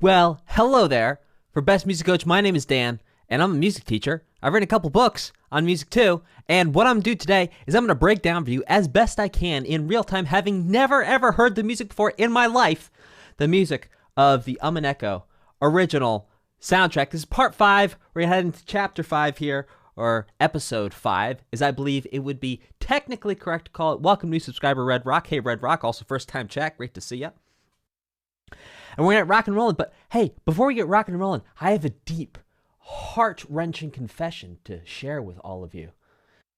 Well, hello there. For Best Music Coach, my name is Dan, and I'm a music teacher. I've written a couple books on music too, and what I'm going to do today is I'm going to break down for you as best I can in real time, having never ever heard the music before in my life, the music of the Umineko original soundtrack. This is part 5. We're going to head into chapter 5 here, or episode 5, as I believe it would be technically correct to call it. Welcome, new subscriber Red Rock. Hey, Red Rock, also first time chat. Great to see ya. And we're going to get rock and rolling. But hey, before we get rock and rolling, I have a deep, heart-wrenching confession to share with all of you.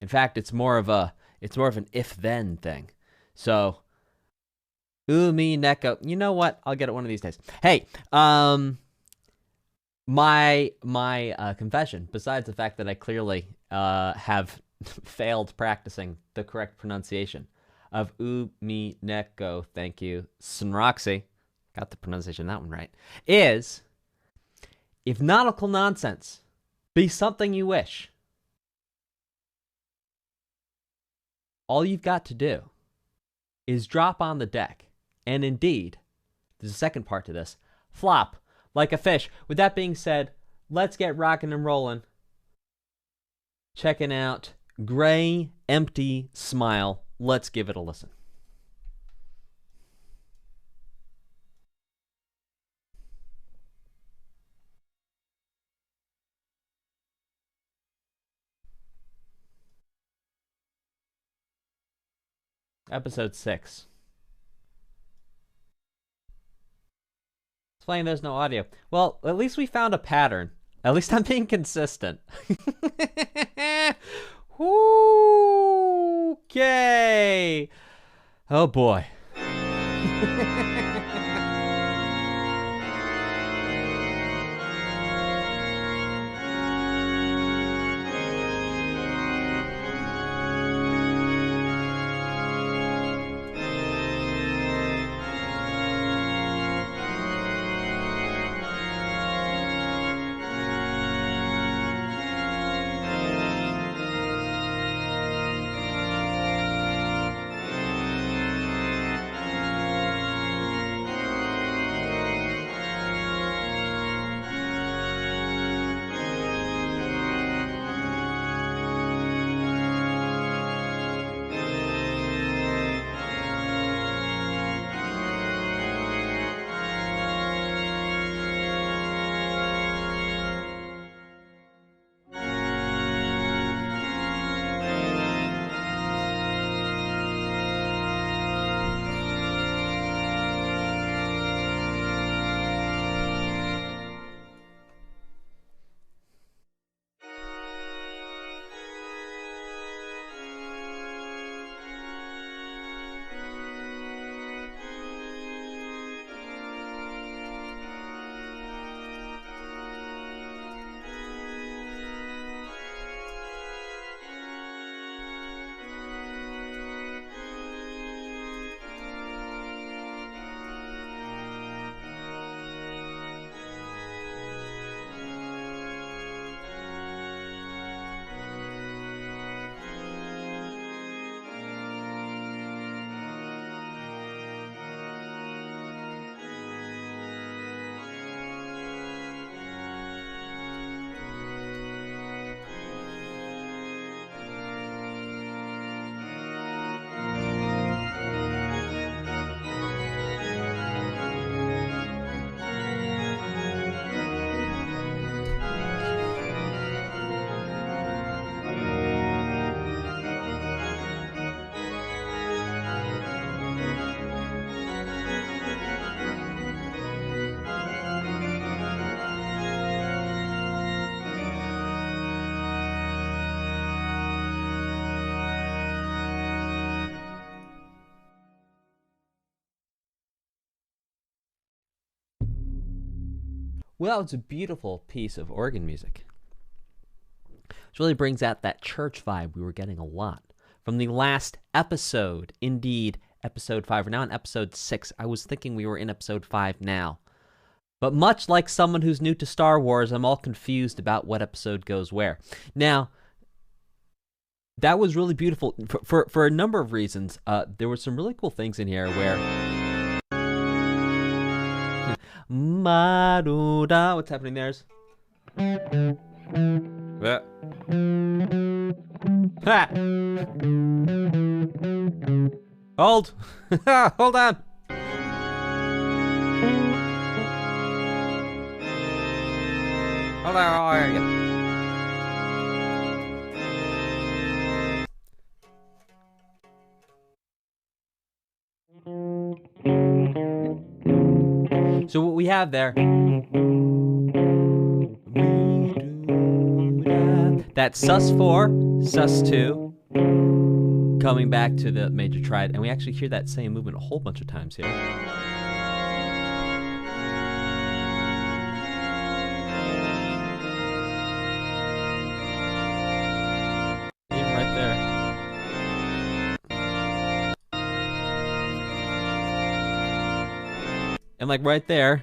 In fact, it's more of an if-then thing. So, Umineko. You know what? I'll get it one of these days. Hey, my confession, besides the fact that I clearly have failed practicing the correct pronunciation of Umineko, thank you, Sunroxy, got the pronunciation of that one right, is, if nautical nonsense be something you wish, all you've got to do is drop on the deck, and indeed, there's a second part to this, flop like a fish. With that being said, let's get rocking and rolling. Checking out Gray Empty Smile. Let's give it a listen. Episode 6. Explain there's no audio. Well, at least we found a pattern. At least I'm being consistent. Okay. Oh boy. Well, it's a beautiful piece of organ music. It really brings out that church vibe we were getting a lot from the last episode. Indeed, episode 5. We're now in episode 6. I was thinking we were in episode 5 now. But much like someone who's new to Star Wars, I'm all confused about what episode goes where. Now, that was really beautiful for a number of reasons. There were some really cool things in here where Ma-do-da. What's happening there? Ha! Hold! Hold on! Hold on, how are you? So what we have there, that's sus4, sus2, coming back to the major triad, and we actually hear that same movement a whole bunch of times here. Even right there. And like right there,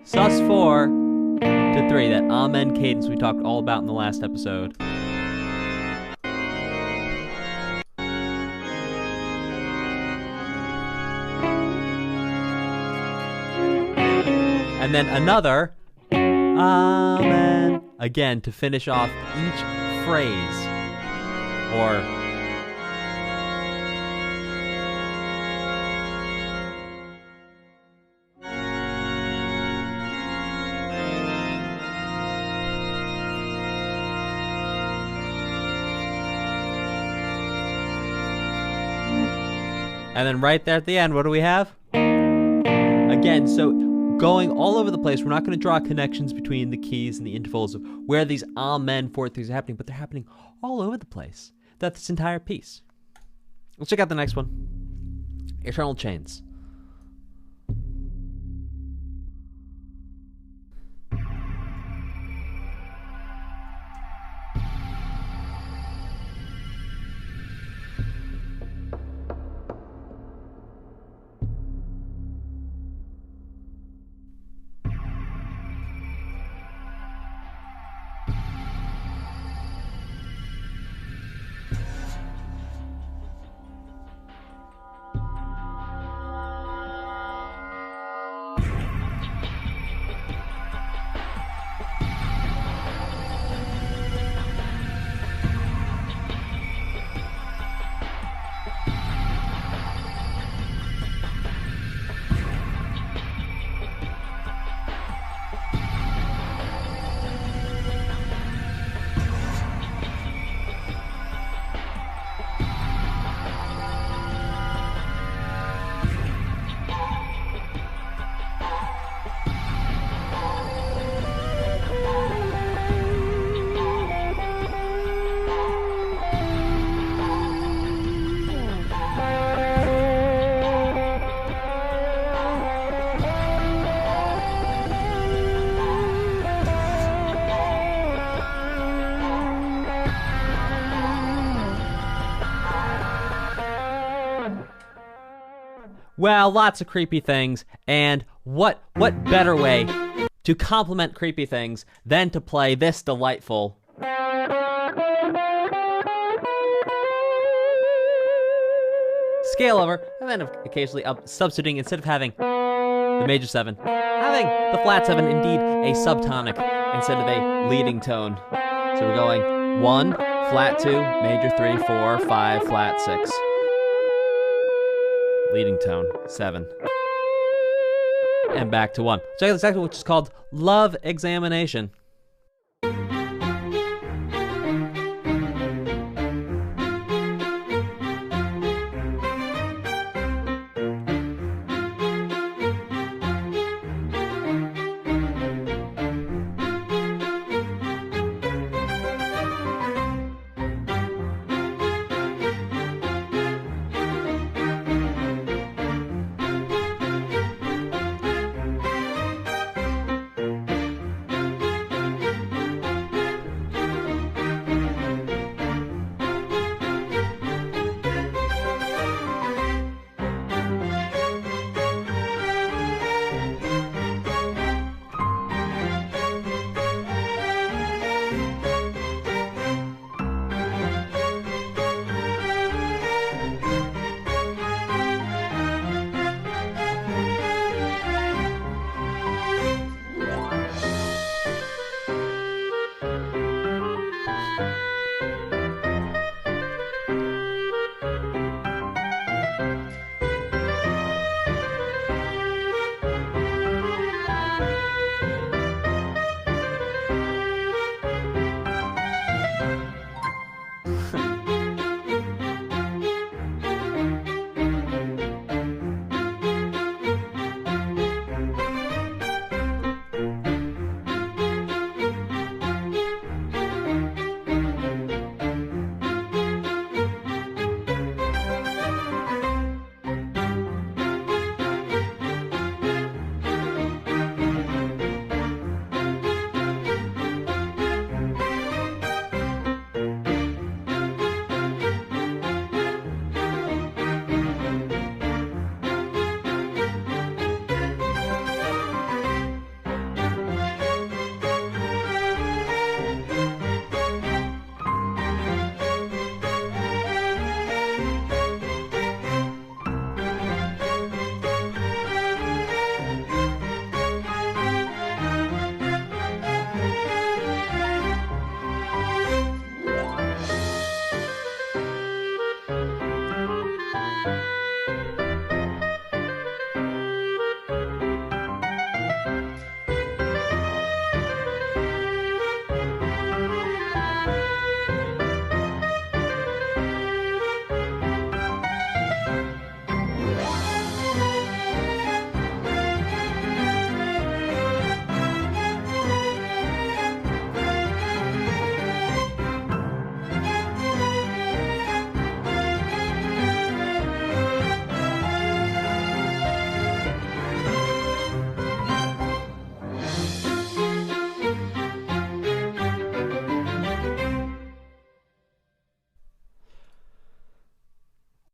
sus4 to 3, that amen cadence we talked all about in the last episode. And then another amen again to finish off each phrase. Or and then right there at the end, what do we have? Again, so going all over the place. We're not going to draw connections between the keys and the intervals of where these amen 4/3s are happening, but they're happening all over the place. That's this entire piece. Let's check out the next one. Eternal Chains. Well, lots of creepy things, and what better way to complement creepy things than to play this delightful scale over, and then occasionally substituting, instead of having the major 7, having the flat 7, indeed a subtonic instead of a leading tone. So we're going 1, flat 2, major 3, 4, 5, flat 6. Leading tone, 7. And back to 1. Check out the section which is called Love Examination.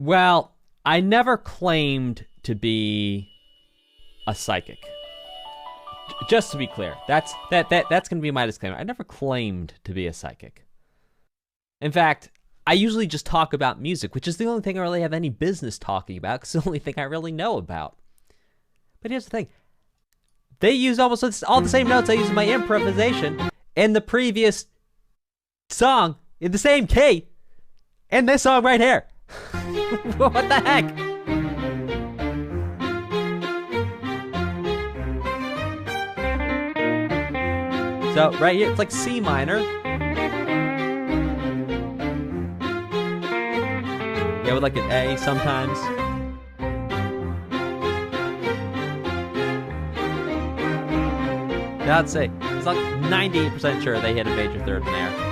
Well, I never claimed to be a psychic. Just to be clear, that's going to be my disclaimer. I never claimed to be a psychic. In fact, I usually just talk about music, which is the only thing I really have any business talking about, because it's the only thing I really know about. But here's the thing. They use almost all the same notes I use in my improvisation in the previous song in the same key in this song right here. What the heck? So right here, it's like C minor. Yeah, with like an A sometimes. Now let's see. It's like 98% sure they hit a major third in there.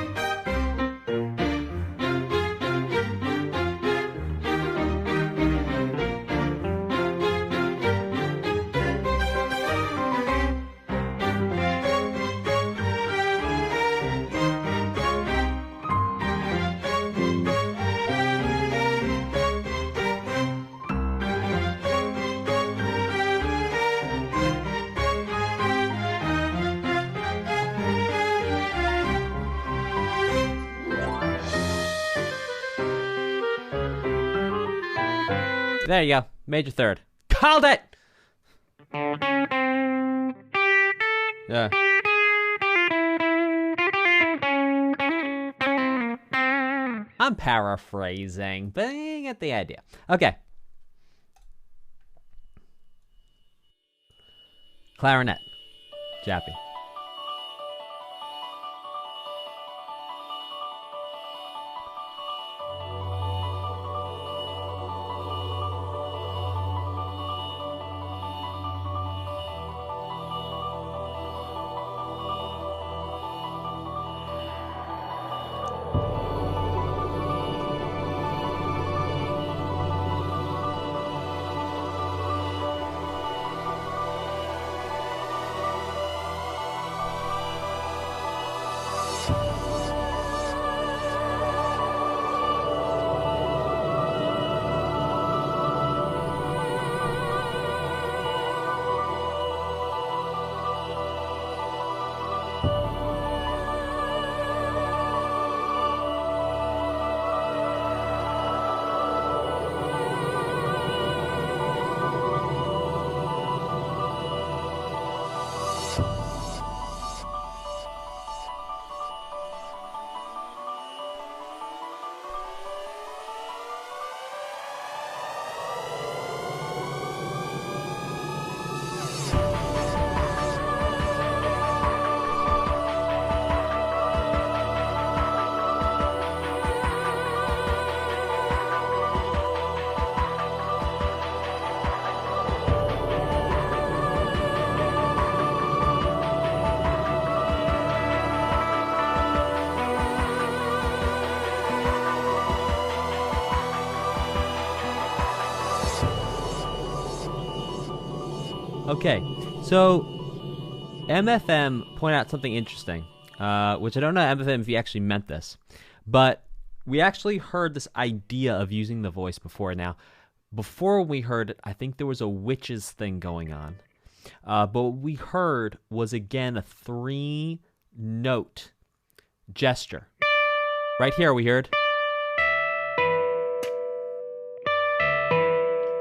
There you go. Major third. Called it! Yeah. I'm paraphrasing, but you get the idea. Okay. Clarinet. Jappy. Okay, so MFM pointed out something interesting, which I don't know, MFM, if you actually meant this, but we actually heard this idea of using the voice before. Now, before we heard it, I think there was a witches thing going on, but what we heard was, again, a 3-note gesture. Right here we heard.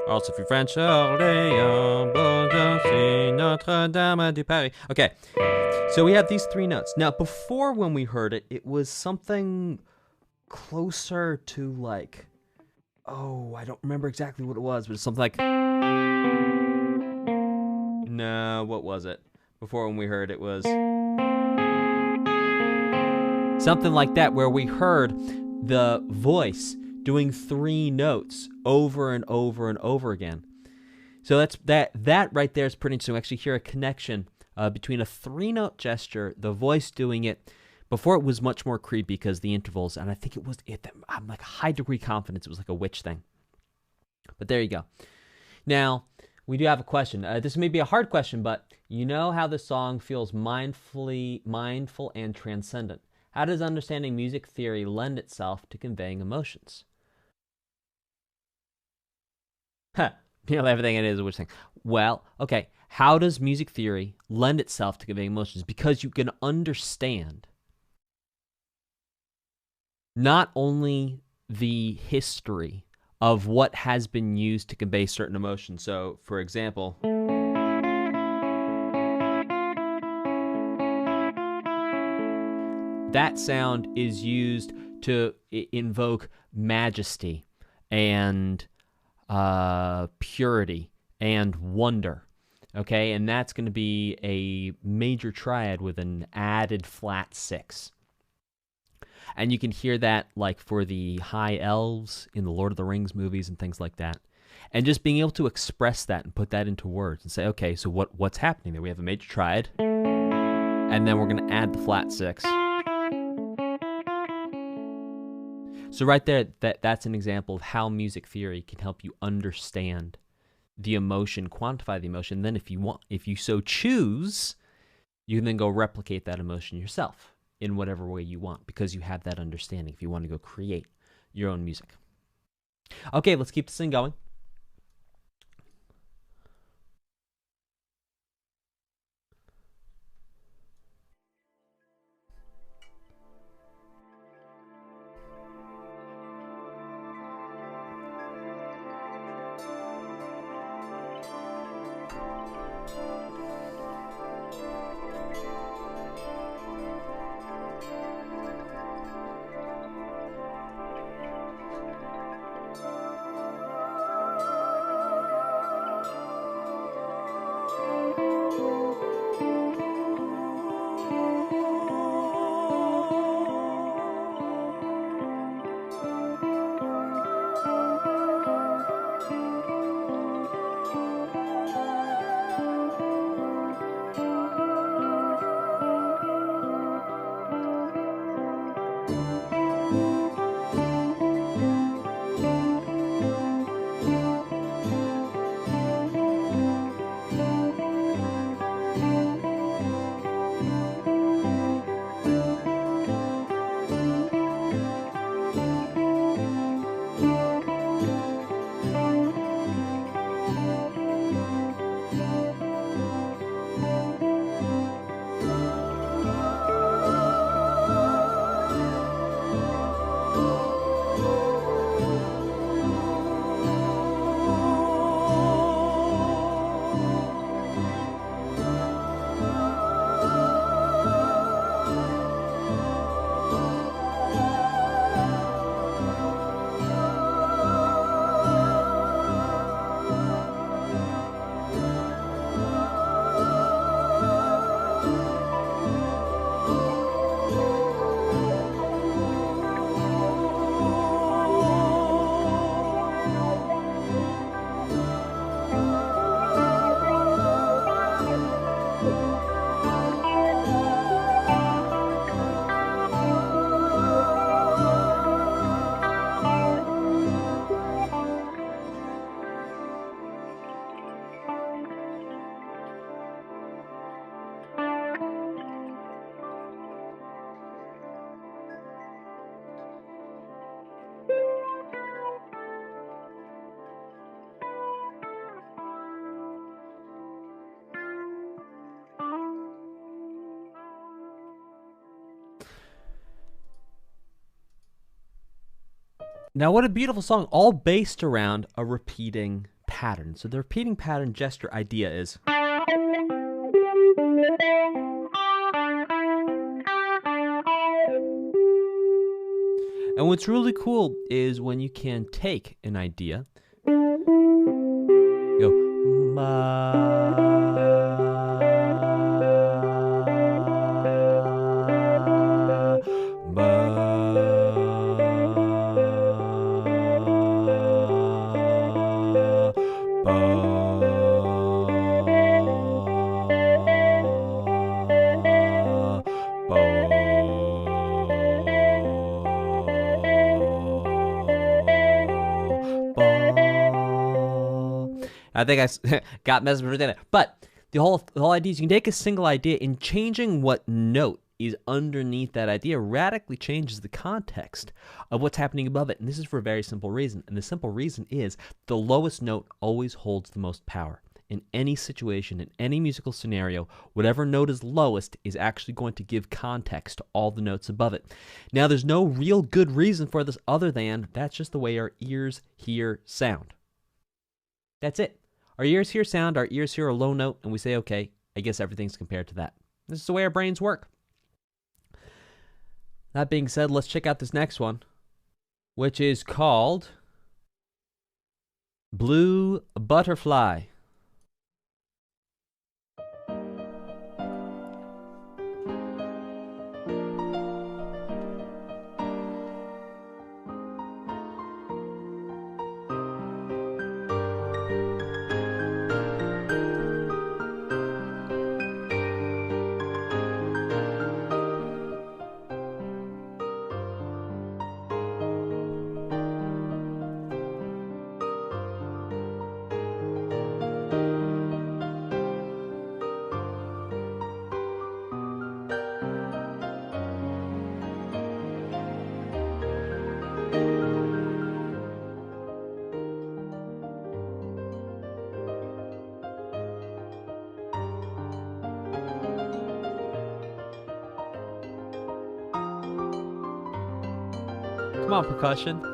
Also, if you're French, Notre-Dame de Paris. Okay, so we have these 3 notes. Now, before when we heard it, it was something closer to like, oh, I don't remember exactly what it was, but it's something like, no, what was it? Before when we heard it was something like that, where we heard the voice doing 3 notes over and over and over again. So that right there is pretty interesting. We actually hear a connection between a 3-note gesture, the voice doing it. Before it was much more creepy because the intervals, and I think it was, I'm like a high degree confidence it was like a witch thing. But there you go. Now, we do have a question. This may be a hard question, but you know how the song feels mindful and transcendent. How does understanding music theory lend itself to conveying emotions? Huh. Everything it is which thing. Well, okay. How does music theory lend itself to conveying emotions? Because you can understand not only the history of what has been used to convey certain emotions. So, for example, that sound is used to invoke majesty and purity and wonder. Okay, and that's going to be a major triad with an added flat 6. And you can hear that like for the high elves in the Lord of the Rings movies and things like that. And just being able to express that and put that into words and say, okay, so what's happening there? We have a major triad, and then we're going to add the flat 6. So right there, that's an example of how music theory can help you understand the emotion, quantify the emotion. Then if you so choose, you can then go replicate that emotion yourself in whatever way you want, because you have that understanding if you want to go create your own music. Okay, let's keep this thing going. Now, what a beautiful song, all based around a repeating pattern. So the repeating pattern gesture idea is... And what's really cool is when you can take an idea, go ma, I think I got messed with it. But the whole idea is you can take a single idea and changing what note is underneath that idea radically changes the context of what's happening above it. And this is for a very simple reason. And the simple reason is the lowest note always holds the most power. In any situation, in any musical scenario, whatever note is lowest is actually going to give context to all the notes above it. Now, there's no real good reason for this other than that's just the way our ears hear sound. That's it. Our ears hear sound, our ears hear a low note, and we say, okay, I guess everything's compared to that. This is the way our brains work. That being said, let's check out this next one, which is called Blue Butterfly. Come on, percussion.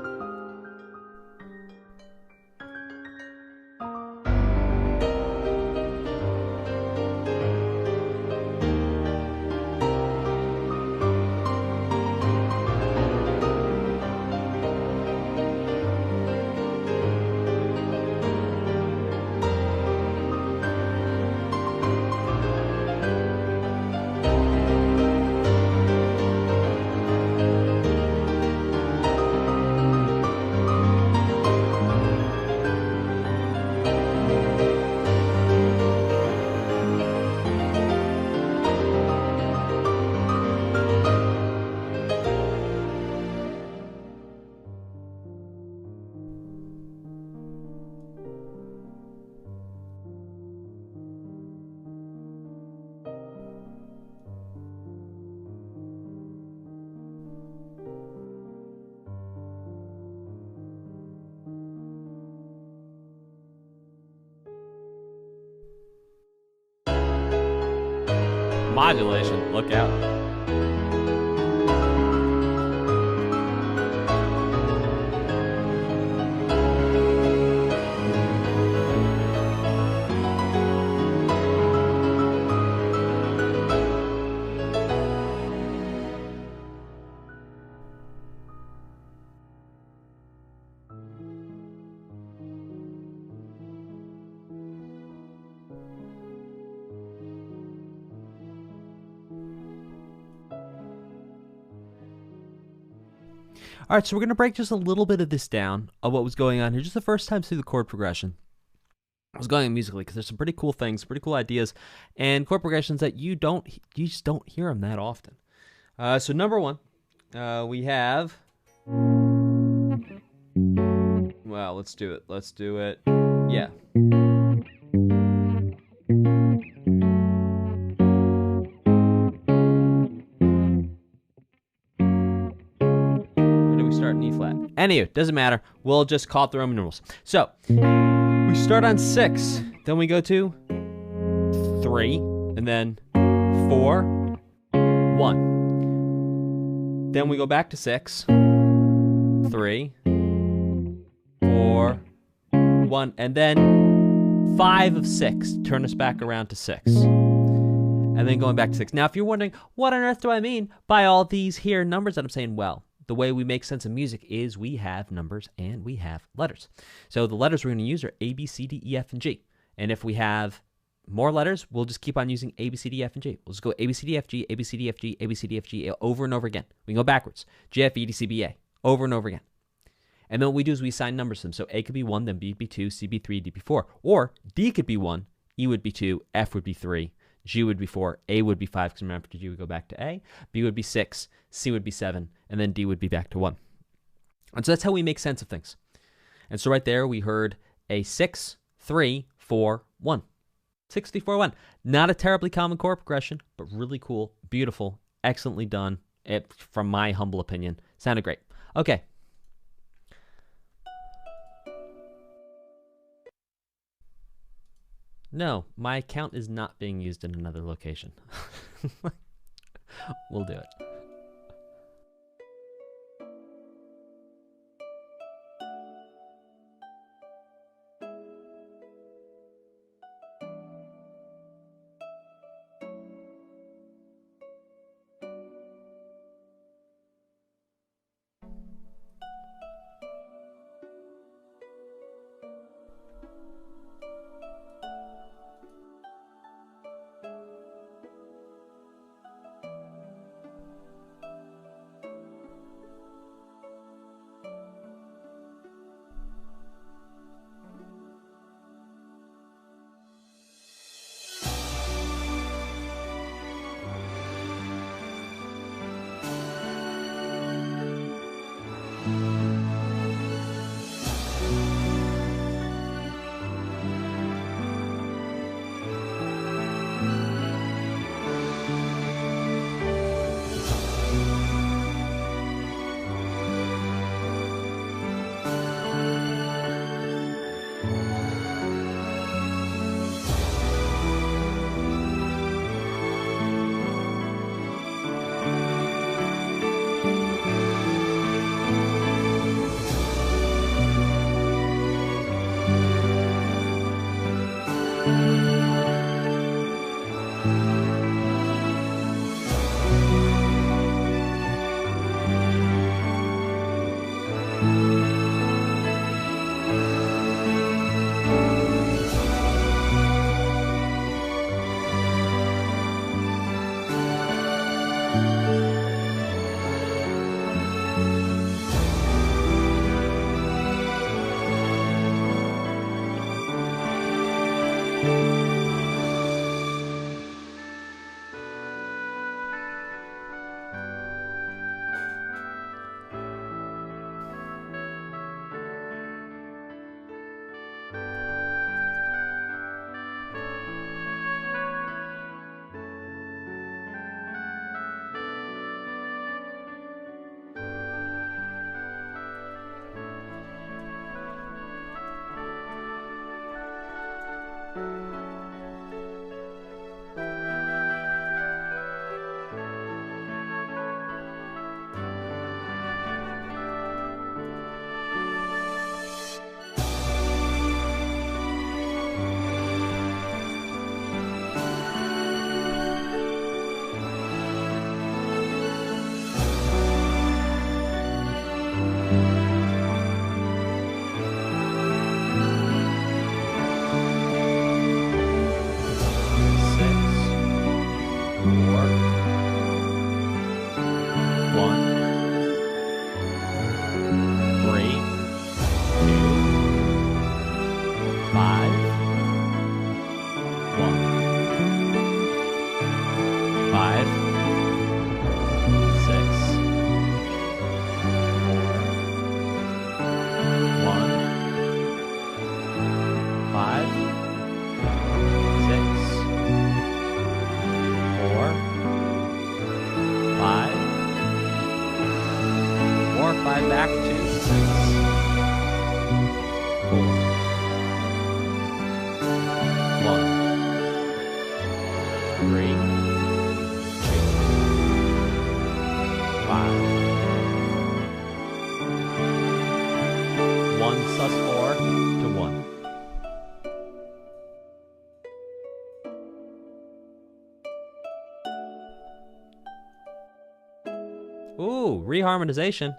Modulation, look out. All right, so we're going to break just a little bit of this down of what was going on here. Just the first time through the chord progression. I was going musically because there's some pretty cool things, pretty cool ideas, and chord progressions that you just don't hear them that often. So number one, we have, well, let's do it. Let's do it. Yeah. Start in E flat. Anywho, doesn't matter. We'll just call it the Roman numerals. So we start on 6, then we go to 3, and then 4, 1. Then we go back to 6, 3, 4, 1, and then 5 of 6. Turn us back around to 6. And then going back to 6. Now, if you're wondering, what on earth do I mean by all these here numbers that I'm saying? Well, the way we make sense of music is we have numbers and we have letters. So the letters we're going to use are A, B, C, D, E, F, and G. And if we have more letters, we'll just keep on using A, B, C, D, F, and G. We'll just go A, B, C, D, F, G, A, B, C, D, F, G, A, B, C, D, F, G over and over again. We can go backwards. G, F, E, D, C, B, A over and over again. And then what we do is we assign numbers to them. So A could be 1, then B would be 2, C would be 3, D would be 4. Or D could be 1, E would be 2, F would be 3, G would be 4, A would be 5, because remember, G would go back to A, B would be 6, C would be 7, and then D would be back to 1. And so that's how we make sense of things. And so right there, we heard a 6, 3, 4, 1. 6, 3, 4, 1. Not a terribly common chord progression, but really cool, beautiful, excellently done. From my humble opinion, sounded great. Okay. No, my account is not being used in another location. We'll do it. Back to 6, 4, 1, 3, 2, 5, 1 sus4 to 1. Ooh, reharmonization.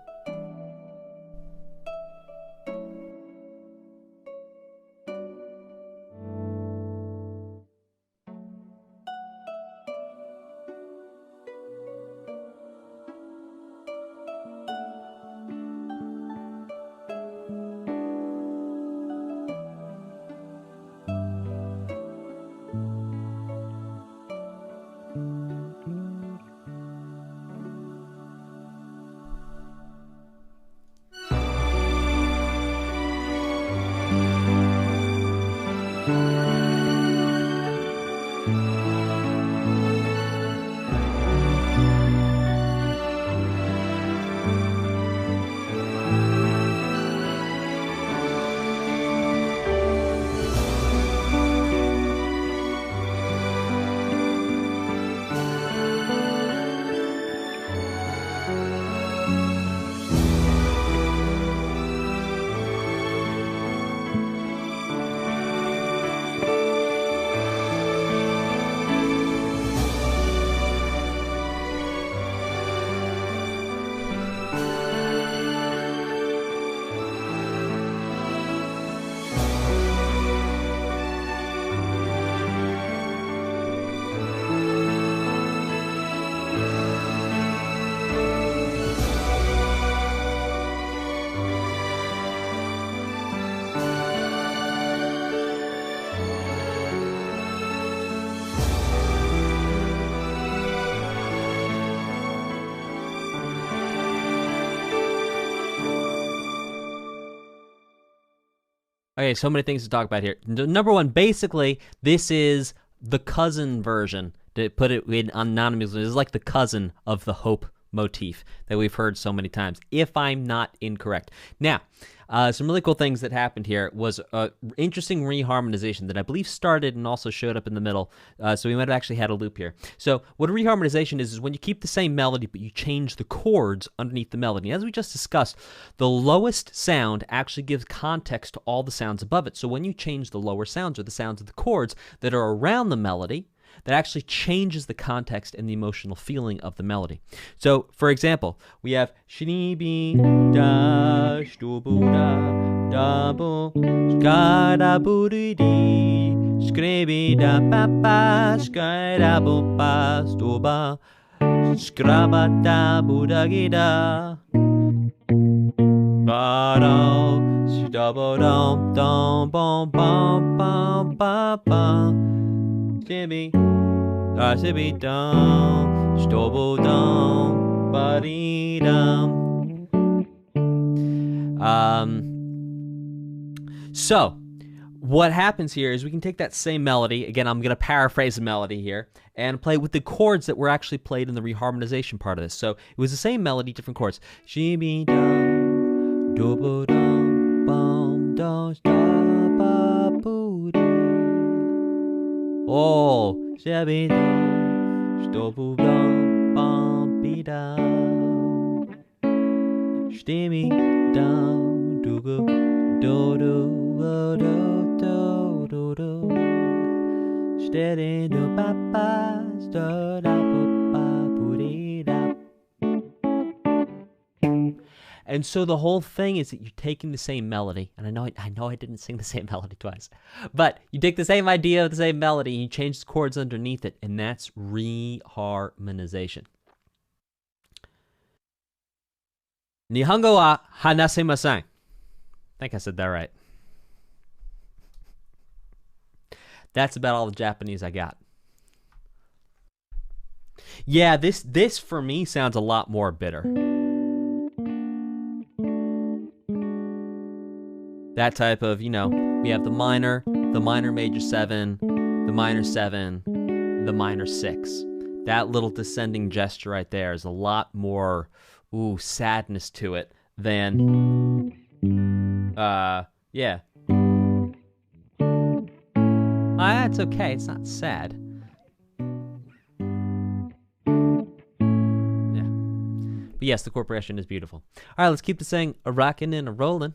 Okay, so many things to talk about here. Number one, basically, this is the cousin version. To put it in anonymous, this is like the cousin of the hope motif that we've heard so many times, if I'm not incorrect. Now, some really cool things that happened here was an interesting reharmonization that I believe started and also showed up in the middle, so we might have actually had a loop here. So what a reharmonization is when you keep the same melody, but you change the chords underneath the melody. As we just discussed, the lowest sound actually gives context to all the sounds above it. So when you change the lower sounds or the sounds of the chords that are around the melody, that actually changes the context and the emotional feeling of the melody. So, for example, we have shnibi da shtubuda da bu skada buridi skribi da papa skada bu pa stuba skrabata budagida bada stabodom dom bom bom bom bom bom shimmy Sibi dum, stobo dum, body dum. So what happens here is we can take that same melody, again, I'm going to paraphrase the melody here, and play with the chords that were actually played in the reharmonization part of this. So it was the same melody, different chords. Shibi dum, dobo dum, bum dum, staba booty. Oh, shabby dum, stobu dum, bumpy dum, stimmy dum, do go, do do do do do do, steady do papa, stir da papa, booty da. And so the whole thing is that you're taking the same melody, and I know I didn't sing the same melody twice, but you take the same idea of the same melody and you change the chords underneath it, and that's reharmonization. Nihongo wa hanasemasen. I think I said that right. That's about all the Japanese I got. Yeah, this for me sounds a lot more bitter. That type of, we have the minor major 7, the minor 7, the minor 6. That little descending gesture right there is a lot more, sadness to it than, yeah. That's okay, it's not sad. Yeah. But yes, the chord progression is beautiful. All right, let's keep the saying a rockin' and a rollin'.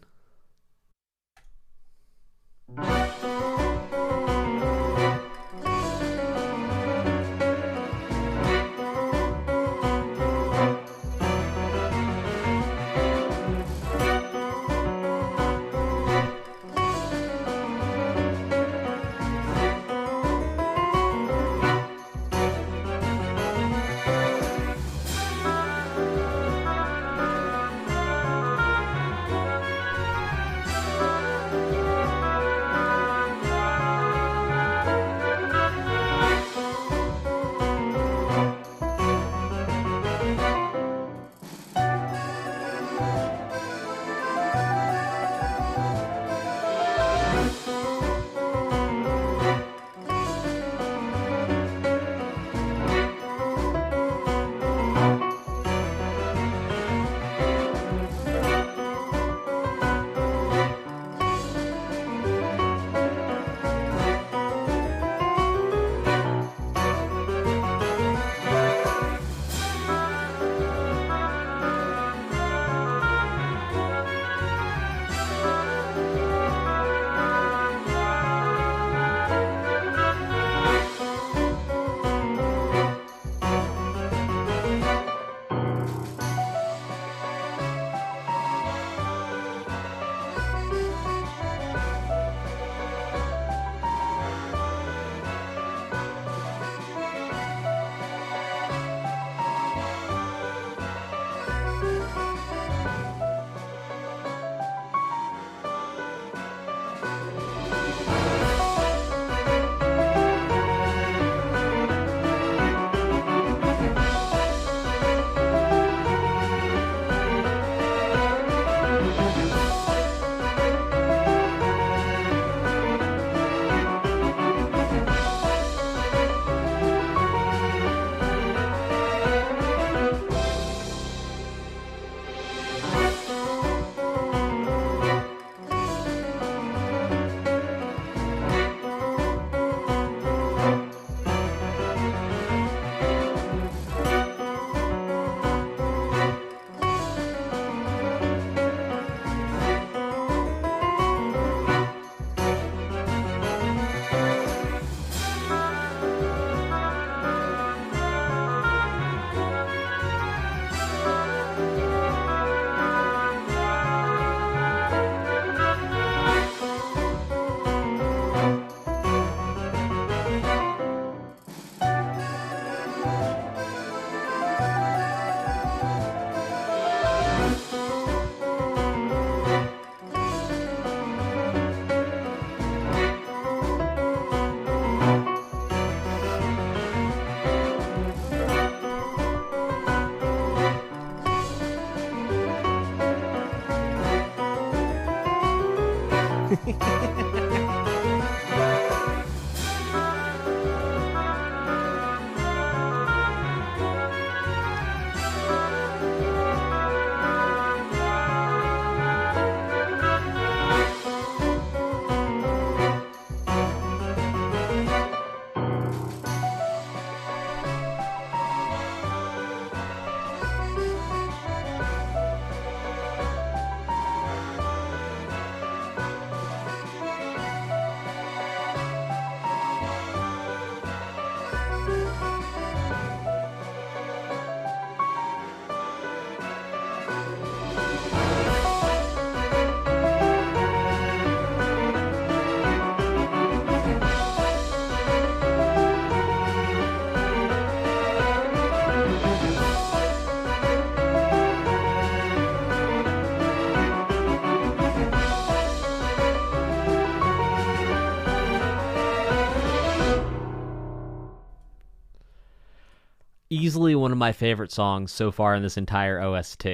Easily one of my favorite songs so far in this entire OST.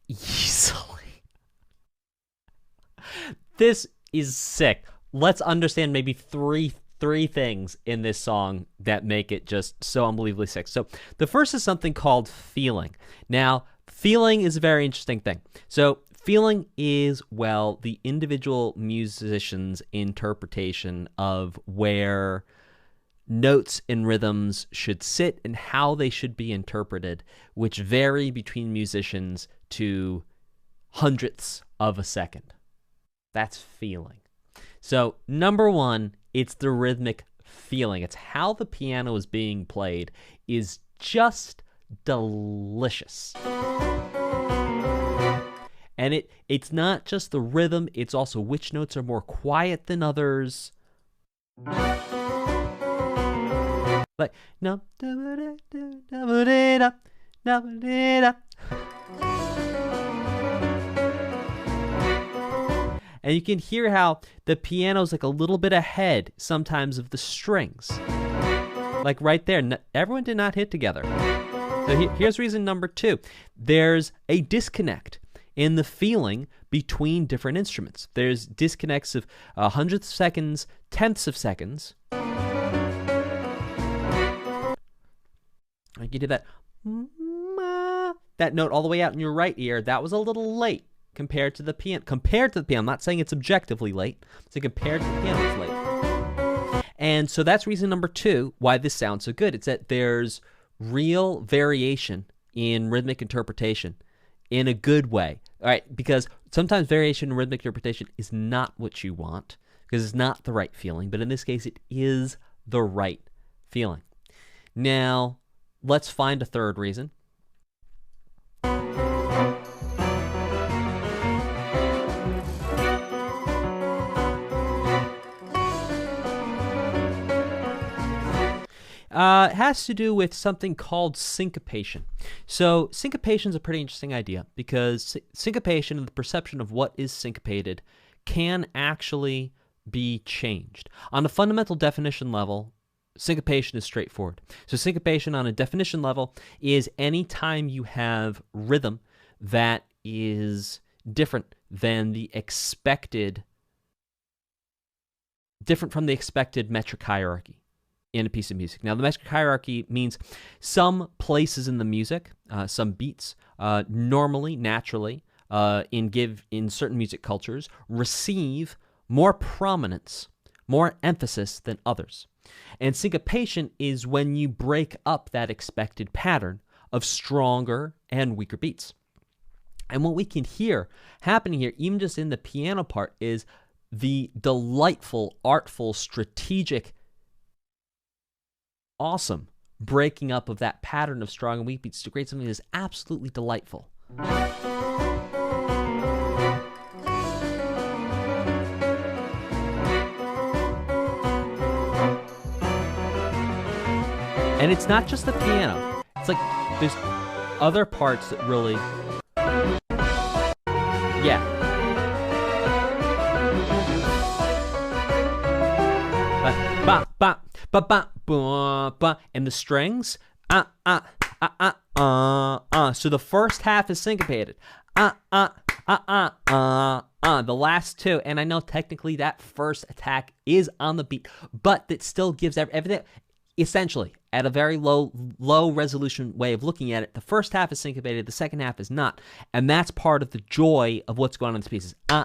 Easily. This is sick. Let's understand maybe three things in this song that make it just so unbelievably sick. So the first is something called feeling. Now, feeling is a very interesting thing. So feeling is, well, the individual musician's interpretation of where notes and rhythms should sit and how they should be interpreted, which vary between musicians to hundredths of a second. That's feeling. So number one, it's the rhythmic feeling. It's how the piano is being played is just delicious. And it's not just the rhythm, it's also which notes are more quiet than others. Like, no. And you can hear how the piano's like a little bit ahead sometimes of the strings. Like right there, everyone did not hit together. So here's reason number two. There's a disconnect in the feeling between different instruments. There's disconnects of hundredths of seconds, tenths of seconds. You did that note all the way out in your right ear. That was a little late compared to the piano. I'm not saying it's objectively late. So compared to the piano, it's late. And so that's reason number two why this sounds so good. It's that there's real variation in rhythmic interpretation in a good way. All right, because sometimes variation in rhythmic interpretation is not what you want because it's not the right feeling. But in this case, it is the right feeling. Now, let's find a third reason. It has to do with something called syncopation. So syncopation is a pretty interesting idea because syncopation and the perception of what is syncopated can actually be changed. On a fundamental definition level, syncopation is straightforward. So syncopation on a definition level is any time you have rhythm that is different from the expected metric hierarchy in a piece of music. Now, the metric hierarchy means some places in the music, some beats, normally, naturally, in certain music cultures, receive more prominence, more emphasis than others. And syncopation is when you break up that expected pattern of stronger and weaker beats. And what we can hear happening here, even just in the piano part, is the delightful, artful, strategic, awesome breaking up of that pattern of strong and weak beats to create something that is absolutely delightful. And it's not just the piano. It's like there's other parts that really... Yeah. Ba, ba, ba, ba, ba, ba. And the strings... So the first half is syncopated. The last two, and I know technically that first attack is on the beat, but it still gives everything... Essentially, at a very low resolution way of looking at it, the first half is syncopated, the second half is not. And that's part of the joy of what's going on in these pieces. You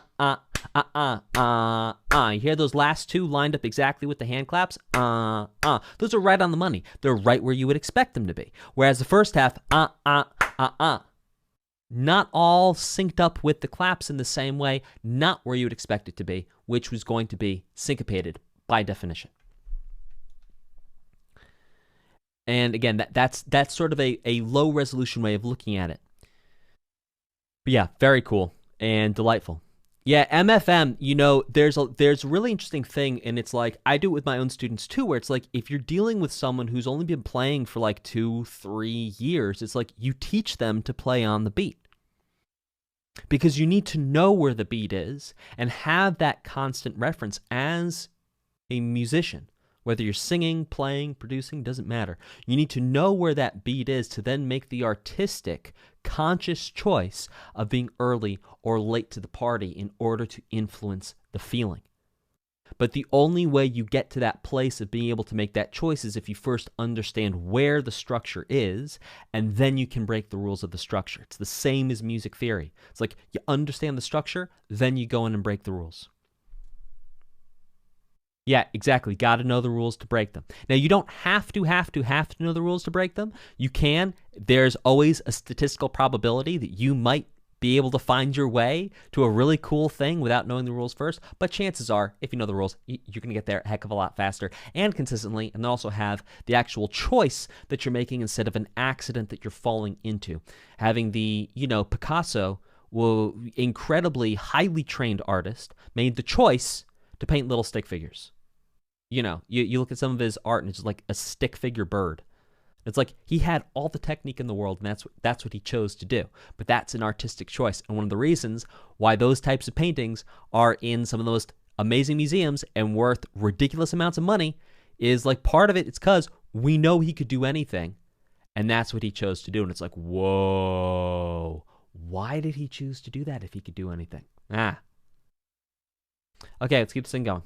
hear those last two lined up exactly with the hand claps? Those are right on the money. They're right where you would expect them to be. Whereas the first half, not all synced up with the claps in the same way, not where you would expect it to be, which was going to be syncopated by definition. And again, that's sort of a low resolution way of looking at it. But yeah, very cool and delightful. Yeah, MFM, there's a really interesting thing, and it's like, I do it with my own students too, where it's like, if you're dealing with someone who's only been playing for like 2-3 years, it's like you teach them to play on the beat. Because you need to know where the beat is and have that constant reference as a musician, Whether you're singing, playing, producing, doesn't matter. You need to know where that beat is to then make the artistic, conscious choice of being early or late to the party in order to influence the feeling. But the only way you get to that place of being able to make that choice is if you first understand where the structure is, and then you can break the rules of the structure. It's the same as music theory. It's like you understand the structure, then you go in and break the rules. Yeah, exactly. Got to know the rules to break them. Now, you don't have to know the rules to break them. You can. There's always a statistical probability that you might be able to find your way to a really cool thing without knowing the rules first. But chances are, if you know the rules, you're going to get there a heck of a lot faster and consistently, and then also have the actual choice that you're making instead of an accident that you're falling into. Having the, Picasso, incredibly highly trained artist, made the choice to paint little stick figures. You look at some of his art and it's just like a stick figure bird. It's like he had all the technique in the world, and that's what he chose to do. But that's an artistic choice, and one of the reasons why those types of paintings are in some of the most amazing museums and worth ridiculous amounts of money is like part of it. It's because we know he could do anything, and that's what he chose to do. And it's like, whoa, why did he choose to do that if he could do anything? Okay, let's keep this thing going.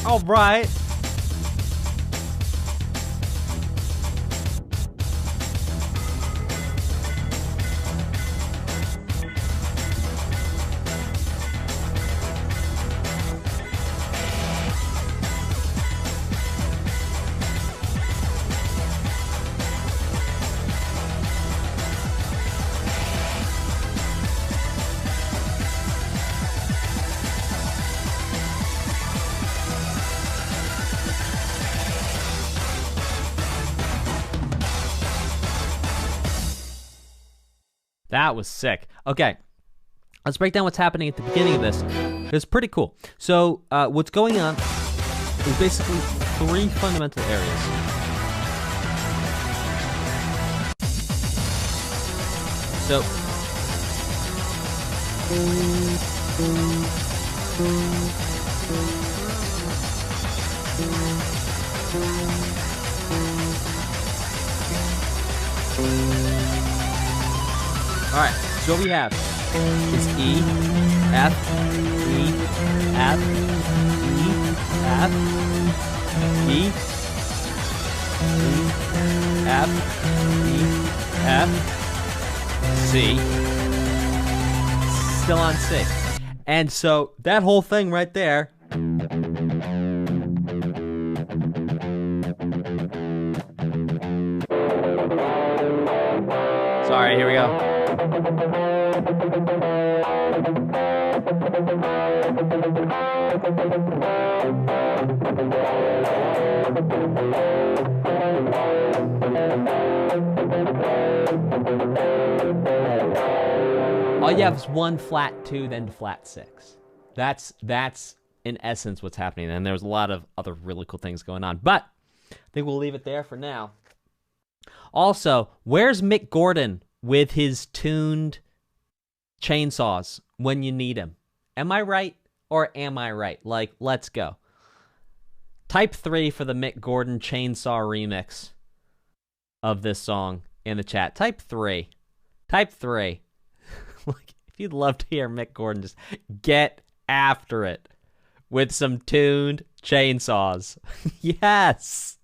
All right. That was sick. Okay, let's break down what's happening at the beginning of this. It's pretty cool. So what's going on is basically three fundamental areas. So all right, so what we have is E, F, E, F, E, F, E, E, F, E, F, C. Still on C. And so that whole thing right there. Sorry, here we go. All you have is 1 flat 2, then flat 6. That's in essence what's happening. And there's a lot of other really cool things going on. But I think we'll leave it there for now. Also, where's Mick Gordon with his tuned chainsaws when you need him? Am I right or am I right? Like, let's go. Type 3 for the Mick Gordon chainsaw remix of this song in the chat. Type 3. Type 3. Like, if you'd love to hear Mick Gordon just get after it with some tuned chainsaws. Yes.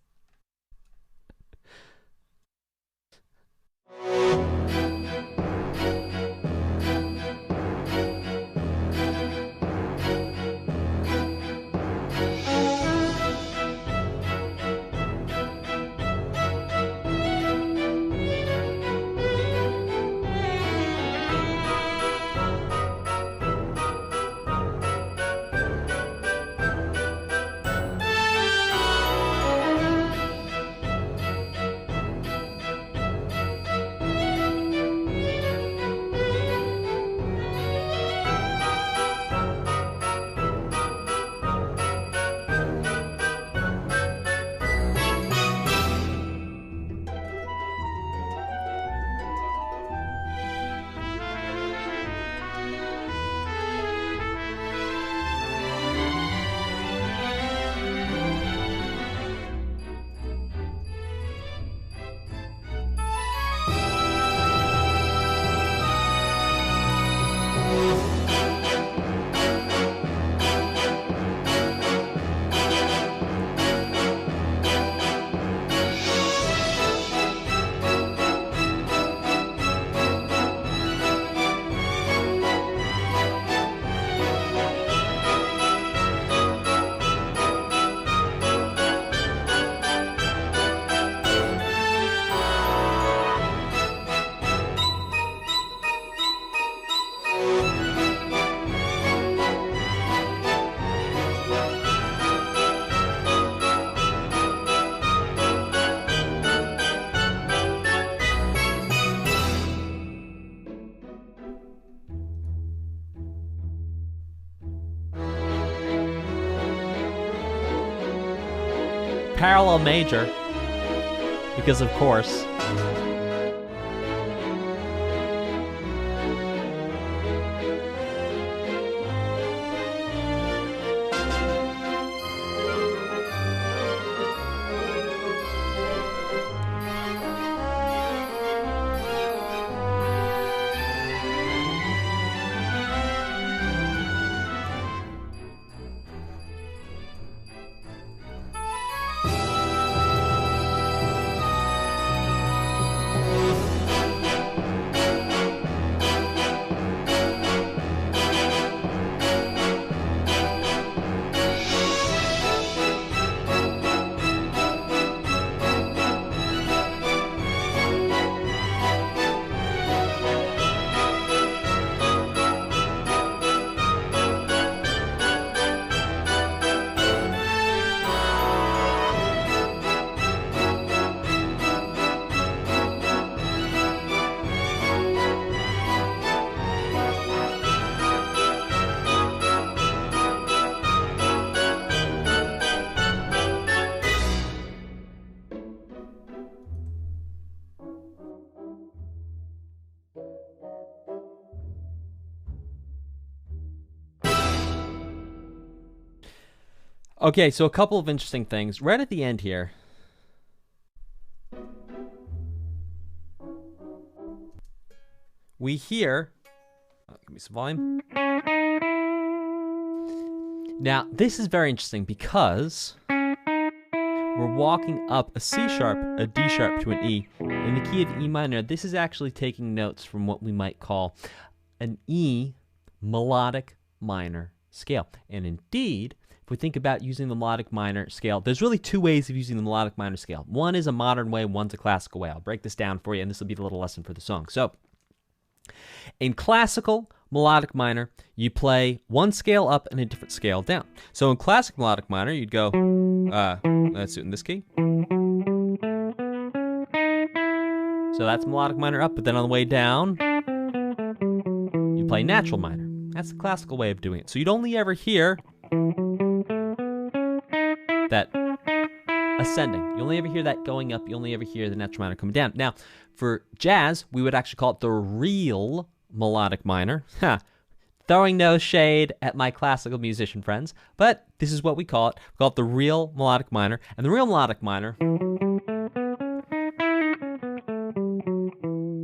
Parallel major, because of course. Okay, so a couple of interesting things. Right at the end here. We hear... give me some volume. Now, this is very interesting because we're walking up a C sharp, a D sharp to an E. In the key of E minor, this is actually taking notes from what we might call an E melodic minor scale. And indeed, if we think about using the melodic minor scale, there's really two ways of using the melodic minor scale. One is a modern way, one's a classical way. I'll break this down for you, and this will be the little lesson for the song. So, in classical melodic minor, you play one scale up and a different scale down. So in classic melodic minor, you'd go, let's do it in this key. So that's melodic minor up, but then on the way down, you play natural minor. That's the classical way of doing it. So you'd only ever hear that ascending. You only ever hear that going up. You only ever hear the natural minor coming down. Now, for jazz, we would actually call it the real melodic minor. Throwing no shade at my classical musician friends, but this is what we call it. We call it the real melodic minor. And the real melodic minor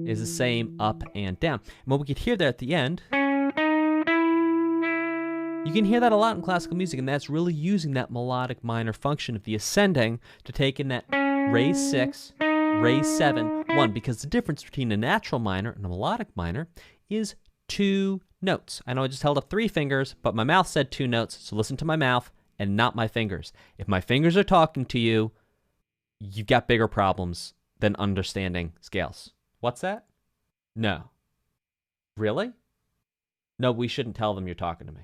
is the same up and down. And what we could hear there at the end, you can hear that a lot in classical music, and that's really using that melodic minor function of the ascending to take in that raise 6, raise 7, 1, because the difference between a natural minor and a melodic minor is 2 notes. I know I just held up 3 fingers, but my mouth said 2 notes, so listen to my mouth and not my fingers. If my fingers are talking to you, you've got bigger problems than understanding scales. What's that? No. Really? No, we shouldn't tell them you're talking to me.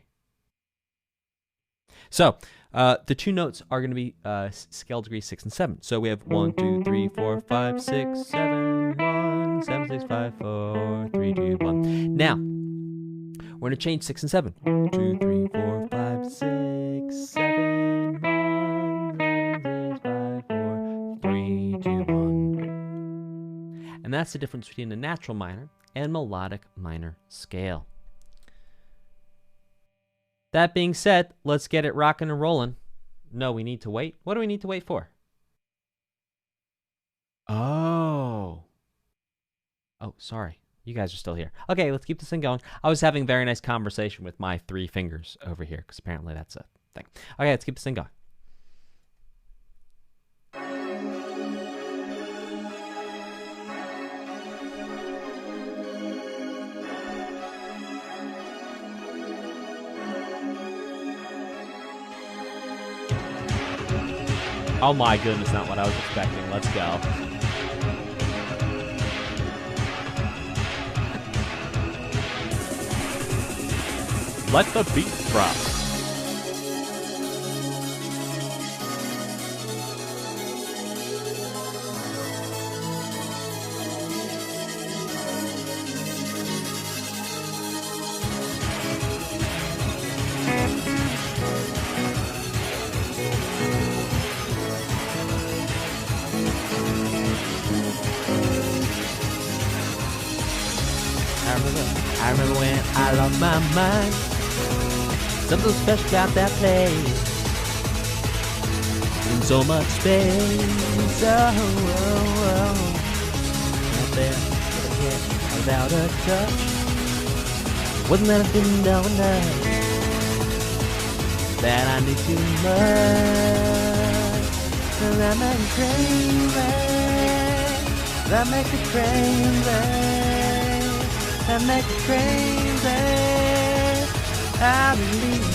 So, the 2 notes are going to be scale degree 6 and 7. So we have 1, 2, 3, 4, 5, 6, 7, 1, 7, 6, 5, 4, 3, 2, 1. Now, we're going to change 6 and 7. 1, 2, 3, 4, 5, 6, 7, 1, 7, 6, 5, 4, 3, 2, 1. And that's the difference between a natural minor and melodic minor scale. That being said, let's get it rocking and rolling. No, we need to wait. What do we need to wait for? Oh, sorry. You guys are still here. Okay, let's keep this thing going. I was having a very nice conversation with my 3 fingers over here, because apparently that's a thing. Okay, let's keep this thing going. Oh my goodness, not what I was expecting. Let's go. Let the beat drop. I remember when I lost my mind. Something special about that place. In so much space. Out there with a kid without a touch. Wasn't that I didn't know enough. That I knew too much. And that makes me crazy. That makes me crazy. That makes me crazy. I believe.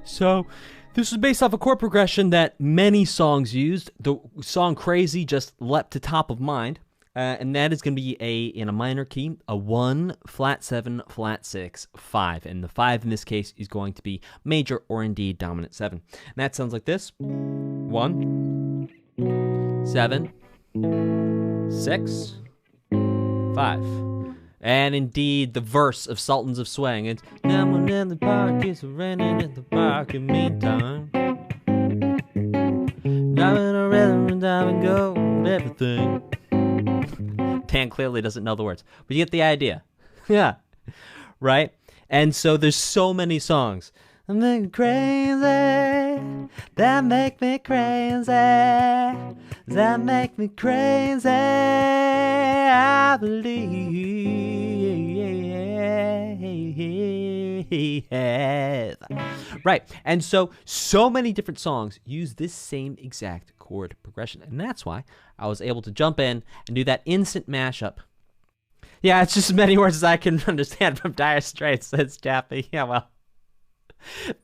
So this was based off a chord progression that many songs used. The song Crazy just leapt to top of mind. And that is going to be in a minor key, a 1, flat 7, flat 6, 5. And the 5 in this case is going to be major or indeed dominant 7. And that sounds like this. 1, 7, 6, 5. And indeed, the verse of Sultans of Swing. It's, "No one in the park is raining in the park in meantime. Diamond a rhythm and diamond gold, everything." Dan clearly doesn't know the words, but you get the idea. Yeah, right? And so there's so many songs. That make me crazy, that make me crazy, that make me crazy, I believe. Right, and so many different songs use this same exact chord progression, and that's why I was able to jump in and do that instant mashup. Yeah, it's just as many words as I can understand from Dire Straits, says Chappie. Yeah, well,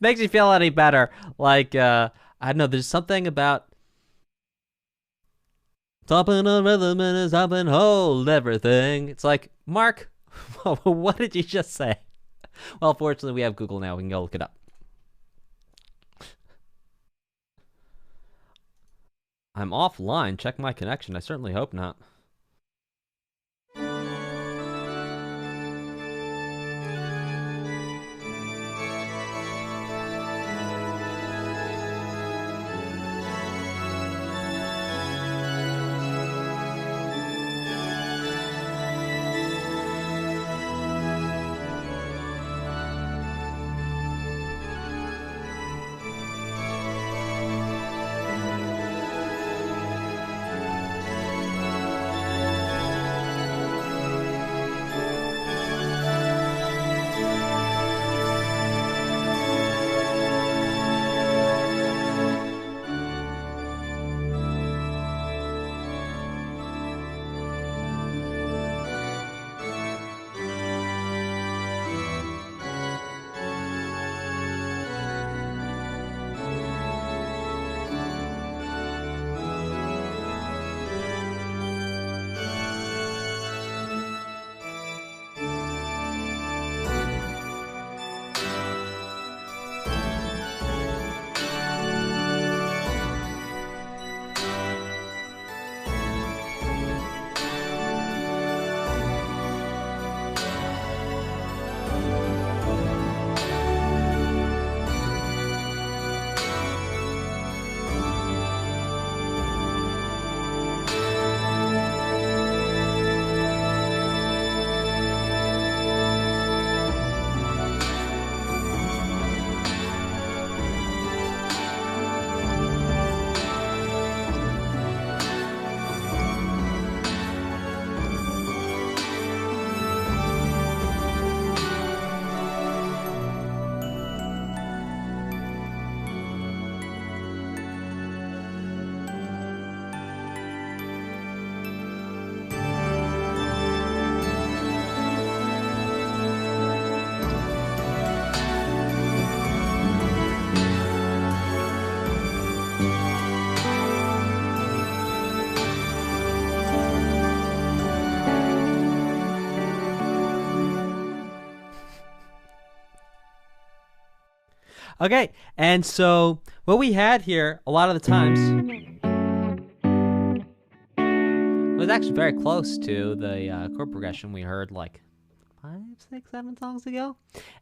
makes me feel any better. Like, I don't know, there's something about stopping a rhythm and stopping hold everything. It's like, Mark, what did you just say? Well, fortunately, we have Google now. We can go look it up. I'm offline. Check my connection. I certainly hope not. Okay, and so what we had here a lot of the times was actually very close to the chord progression we heard like 5, 6, 7 songs ago.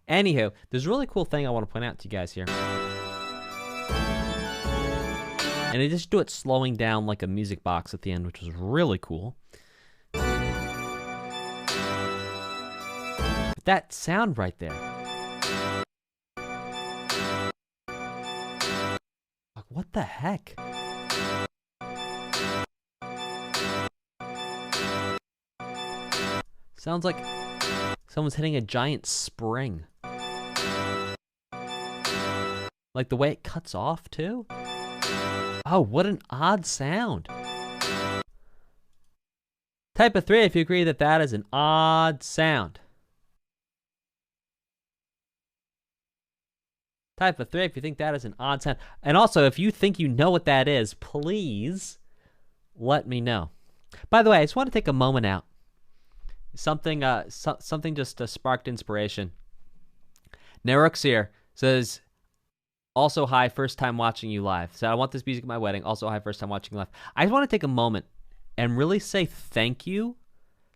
Anywho, there's a really cool thing I want to point out to you guys here. And I just do it slowing down like a music box at the end, which was really cool. But that sound right there. What the heck? Sounds like someone's hitting a giant spring. Like the way it cuts off, too? Oh, what an odd sound. Type a 3 if you agree that that is an odd sound. Type a 3 if you think that is an odd sound. And also, if you think you know what that is, please let me know. By the way, I just want to take a moment out. Something just sparked inspiration. Neruxir says, also, hi, first time watching you live. So I want this music at my wedding. Also, hi, first time watching you live. I just want to take a moment and really say thank you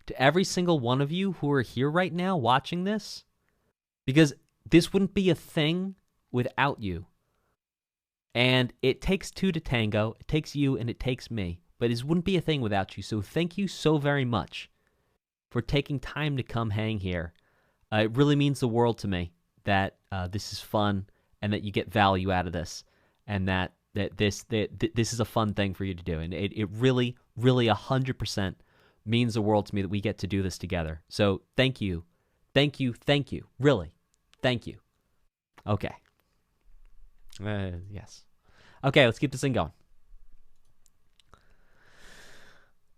to every single one of you who are here right now watching this, because this wouldn't be a thing without you. And it takes two to tango. It takes you and it takes me. But this wouldn't be a thing without you. So thank you so very much for taking time to come hang here. It really means the world to me that this is fun and that you get value out of this, and that this is a fun thing for you to do. And it really, really 100% means the world to me that we get to do this together. So thank you. Thank you. Thank you. Really. Thank you. Okay. Yes. Okay, let's keep this thing going.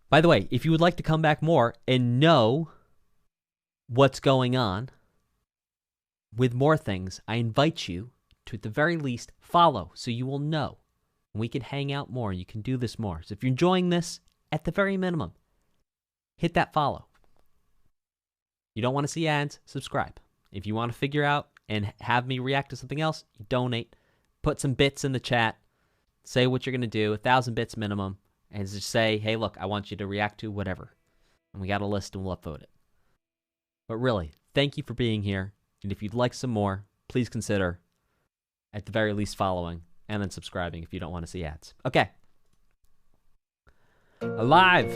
By the way, if you would like to come back more and know what's going on with more things, I invite you to, at the very least, follow so you will know. And we can hang out more. You can do this more. So if you're enjoying this, at the very minimum, hit that follow. You don't want to see ads, subscribe. If you want to figure out and have me react to something else, donate. Put some bits in the chat. Say what you're going to do, 1,000 bits minimum. And just say, hey, look, I want you to react to whatever. And we got a list and we'll upvote it. But really, thank you for being here. And if you'd like some more, please consider, at the very least, following and then subscribing if you don't want to see ads. Okay. Alive!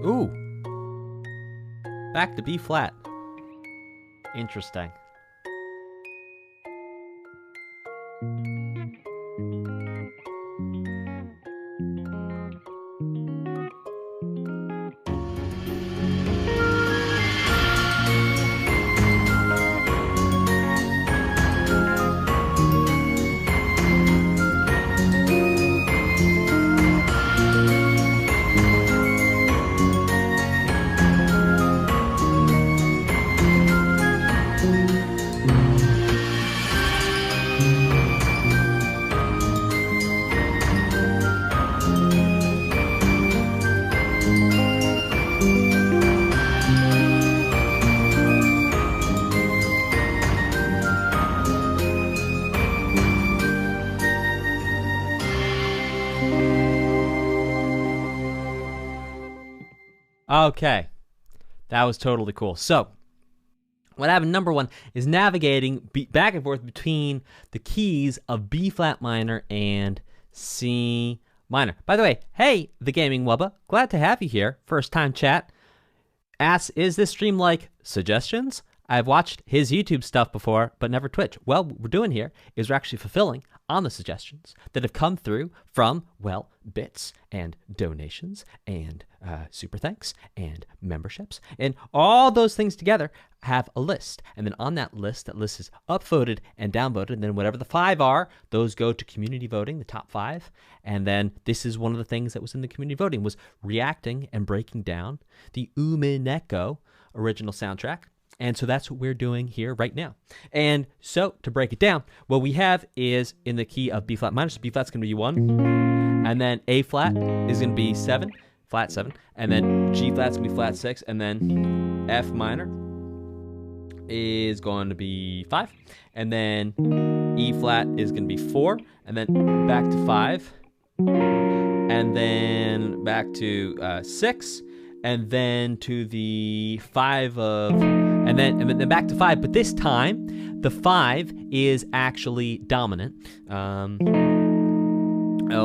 Ooh. Back to B flat. Interesting. Okay, that was totally cool. So, what happened, number one, is navigating back and forth between the keys of B flat minor and C minor. By the way, hey, the Gaming Wubba, glad to have you here. First time chat. Asks, is this stream like suggestions? I've watched his YouTube stuff before, but never Twitch. Well, what we're doing here is we're actually fulfilling on the suggestions that have come through from, well, bits and donations and super thanks and memberships. And all those things together have a list. And then on that list is upvoted and downvoted. And then whatever the 5 are, those go to community voting, the top 5. And then this is one of the things that was in the community voting, was reacting and breaking down the Umineko original soundtrack. And so that's what we're doing here right now. And so to break it down, what we have is in the key of B flat minor. So B flat's going to be 1. And then A flat is going to be 7, flat 7. And then G flat's going to be flat 6. And then F minor is going to be 5. And then E flat is going to be 4. And then back to 5. And then back to 6. And then to the 5 of, and then back to 5. But this time, the 5 is actually dominant,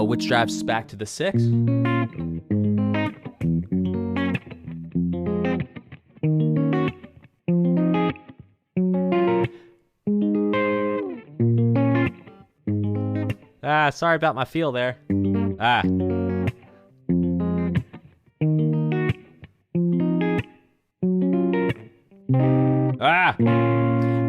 which drives us back to the 6. Sorry about my feel there.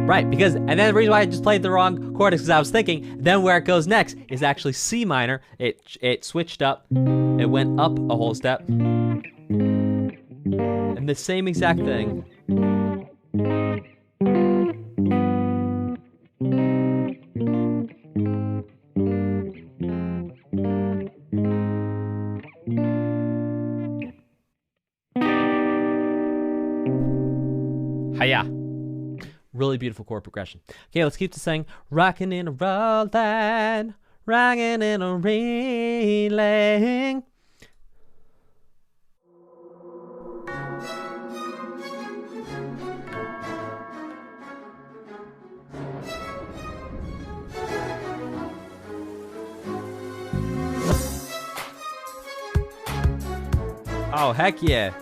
Right, because, and then the reason why I just played the wrong chord is because I was thinking, then where it goes next is actually C minor. It switched up, it went up a whole step, and the same exact thing. Hiya. Really beautiful chord progression. Okay, let's keep this saying. Rockin' and a rollin', rockin' and a reeling. Oh, heck yeah.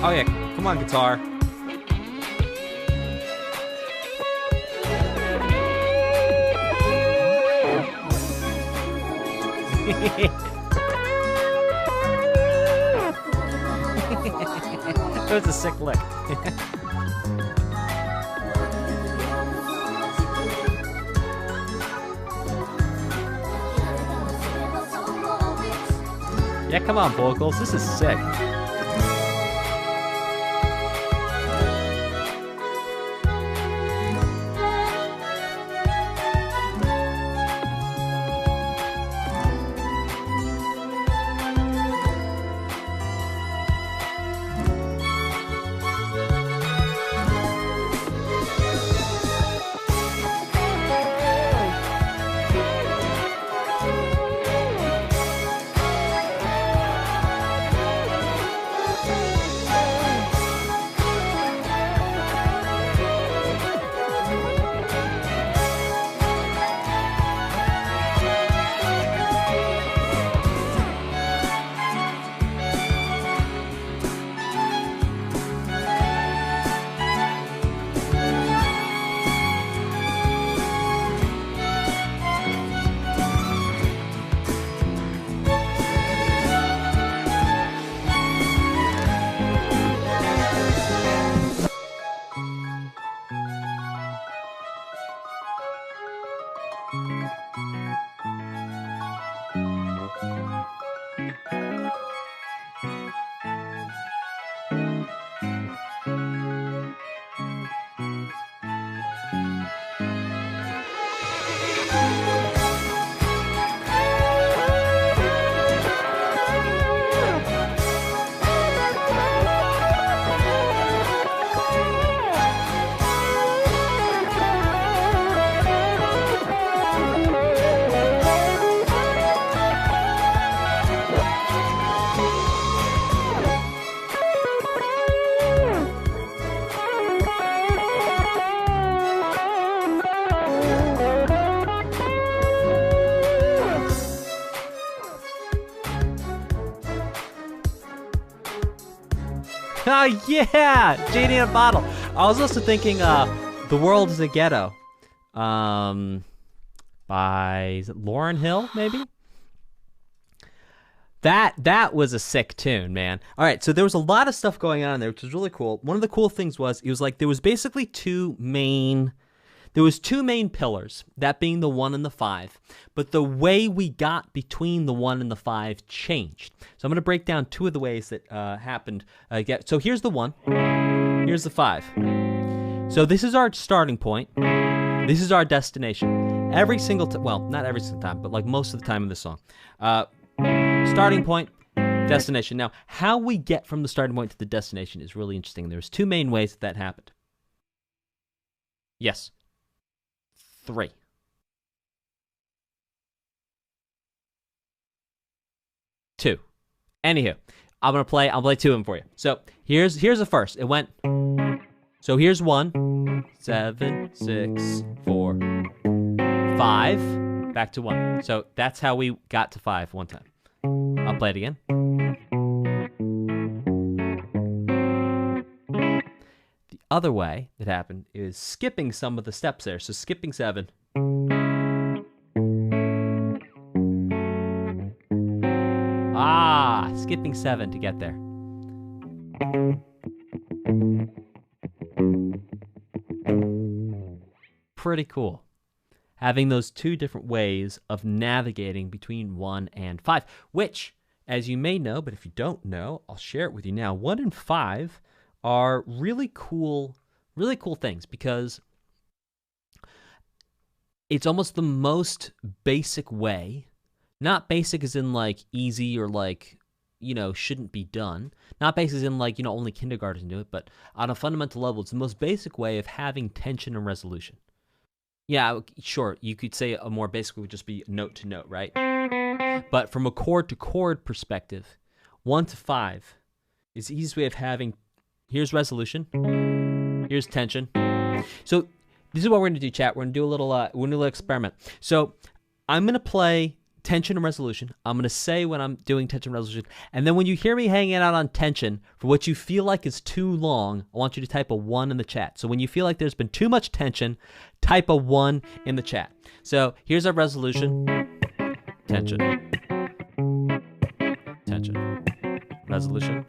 Oh yeah, come on, guitar. was a sick lick. Yeah, come on, vocals. This is sick. Oh yeah, Genie in a Bottle. I was also thinking, "The World Is a Ghetto," by is it Lauryn Hill, maybe. That was a sick tune, man. All right, so there was a lot of stuff going on there, which was really cool. One of the cool things was it was like there was basically two main pillars, that being the 1 and the 5, but the way we got between the 1 and the 5 changed. So I'm going to break down two of the ways that happened. So here's the 1, here's the 5. So this is our starting point. This is our destination. Every single time, well, not every single time, but like most of the time in this song. Starting point, destination. Now, how we get from the starting point to the destination is really interesting. There's two main ways that happened. Yes. 3. Two. Anywho, I'll play 2 of them for you. So here's the first. It went. So here's 1, 7, 6, 4, 5. Back to 1. So that's how we got to 5 one time. I'll play it again. The other way that happened is skipping some of the steps there. So skipping 7. Skipping 7 to get there. Pretty cool. Having those two different ways of navigating between 1 and 5, which, as you may know, but if you don't know, I'll share it with you now. 1 and 5 are really cool things because it's almost the most basic way, not basic as in like easy or like, shouldn't be done. Not basic as in like, only kindergarten do it, but on a fundamental level, it's the most basic way of having tension and resolution. Yeah, sure, you could say a more basic would just be note to note, right? But from a chord to chord perspective, 1 to 5 is the easiest way of having, here's resolution, here's tension. So this is what we're going to do, chat. We're going to do a little experiment. So I'm going to play tension and resolution. I'm going to say when I'm doing tension and resolution. And then when you hear me hanging out on tension for what you feel like is too long, I want you to type a 1 in the chat. So when you feel like there's been too much tension, type a 1 in the chat. So here's our resolution. Tension. Tension. Resolution.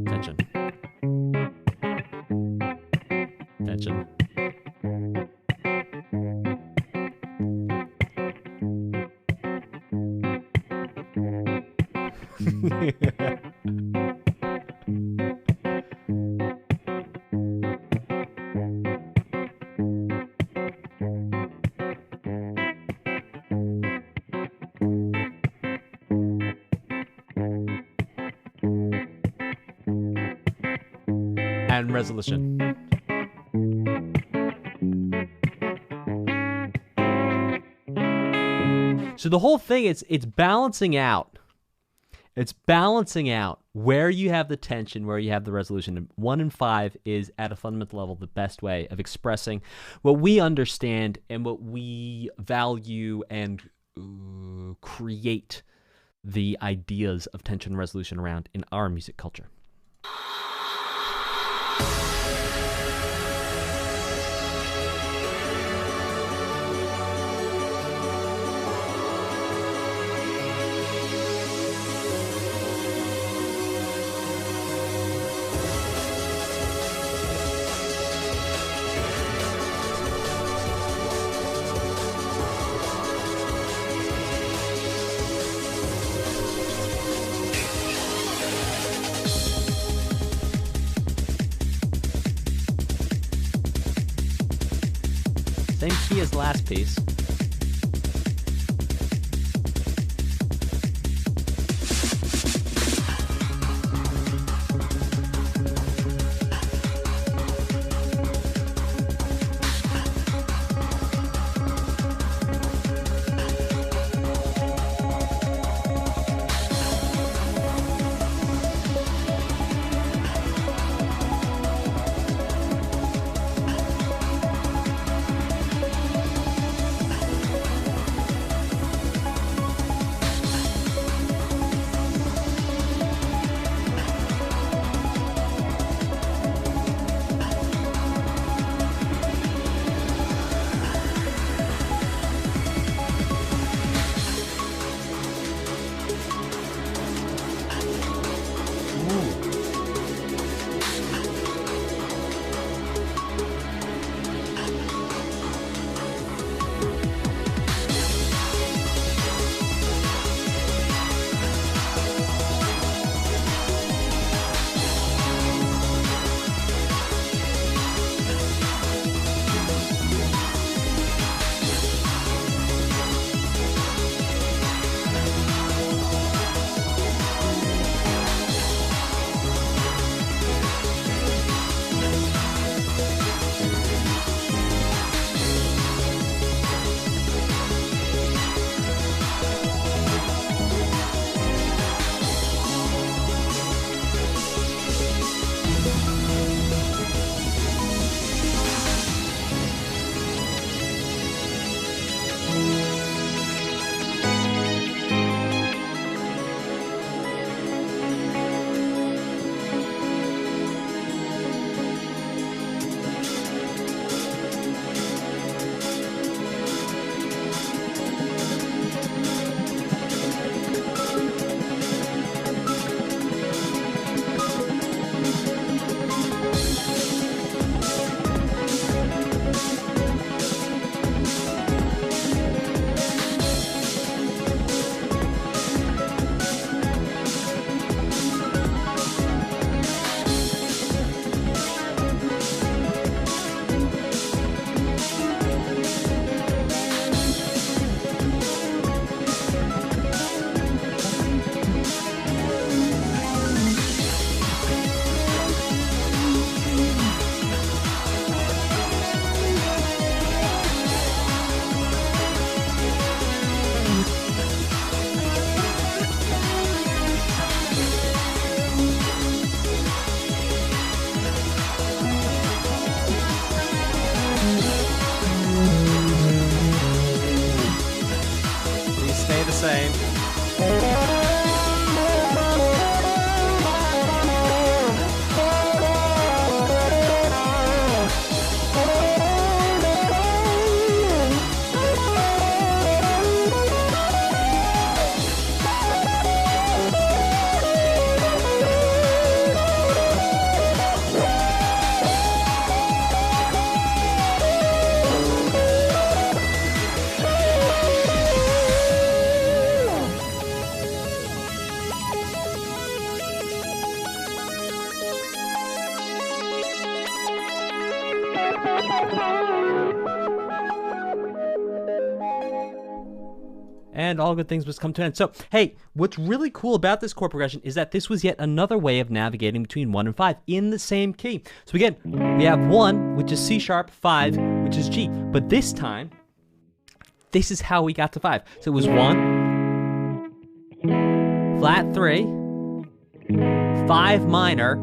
Tension. And resolution. So the whole thing, it's balancing out. It's balancing out where you have the tension, where you have the resolution. And 1 and 5 is, at a fundamental level, the best way of expressing what we understand and what we value and create the ideas of tension and resolution around in our music culture. Same key as last piece. same. and all good things must come to an end. So, hey, what's really cool about this chord progression is that this was yet another way of navigating between 1 and 5 in the same key. So again, we have 1, which is C sharp, 5, which is G. But this time, this is how we got to 5. So it was 1, flat 3, 5 minor,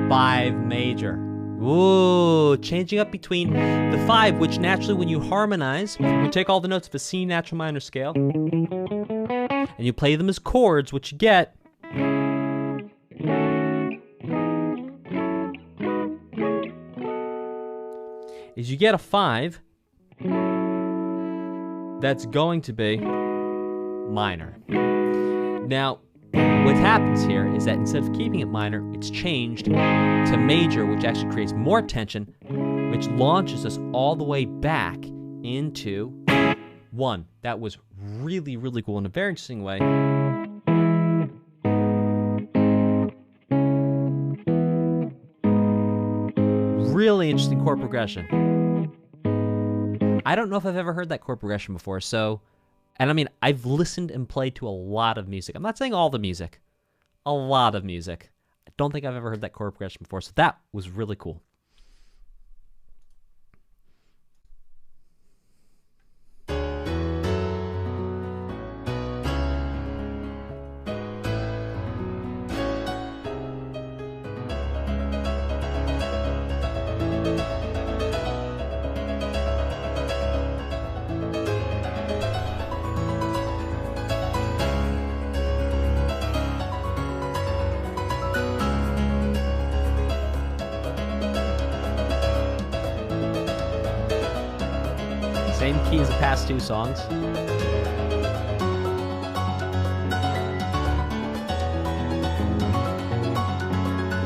5 major. Ooh, changing up between the 5, which naturally when you harmonize, you take all the notes of a C natural minor scale, and you play them as chords, what you get is you get a 5 that's going to be minor. Now, what happens here is that instead of keeping it minor, it's changed to major, which actually creates more tension, which launches us all the way back into 1. That was really, really cool in a very interesting way. Really interesting chord progression. I don't know if I've ever heard that chord progression before, so... And I mean, I've listened and played to a lot of music. I'm not saying all the music. A lot of music. I don't think I've ever heard that chord progression before, so that was really cool. Same key as the past 2 songs.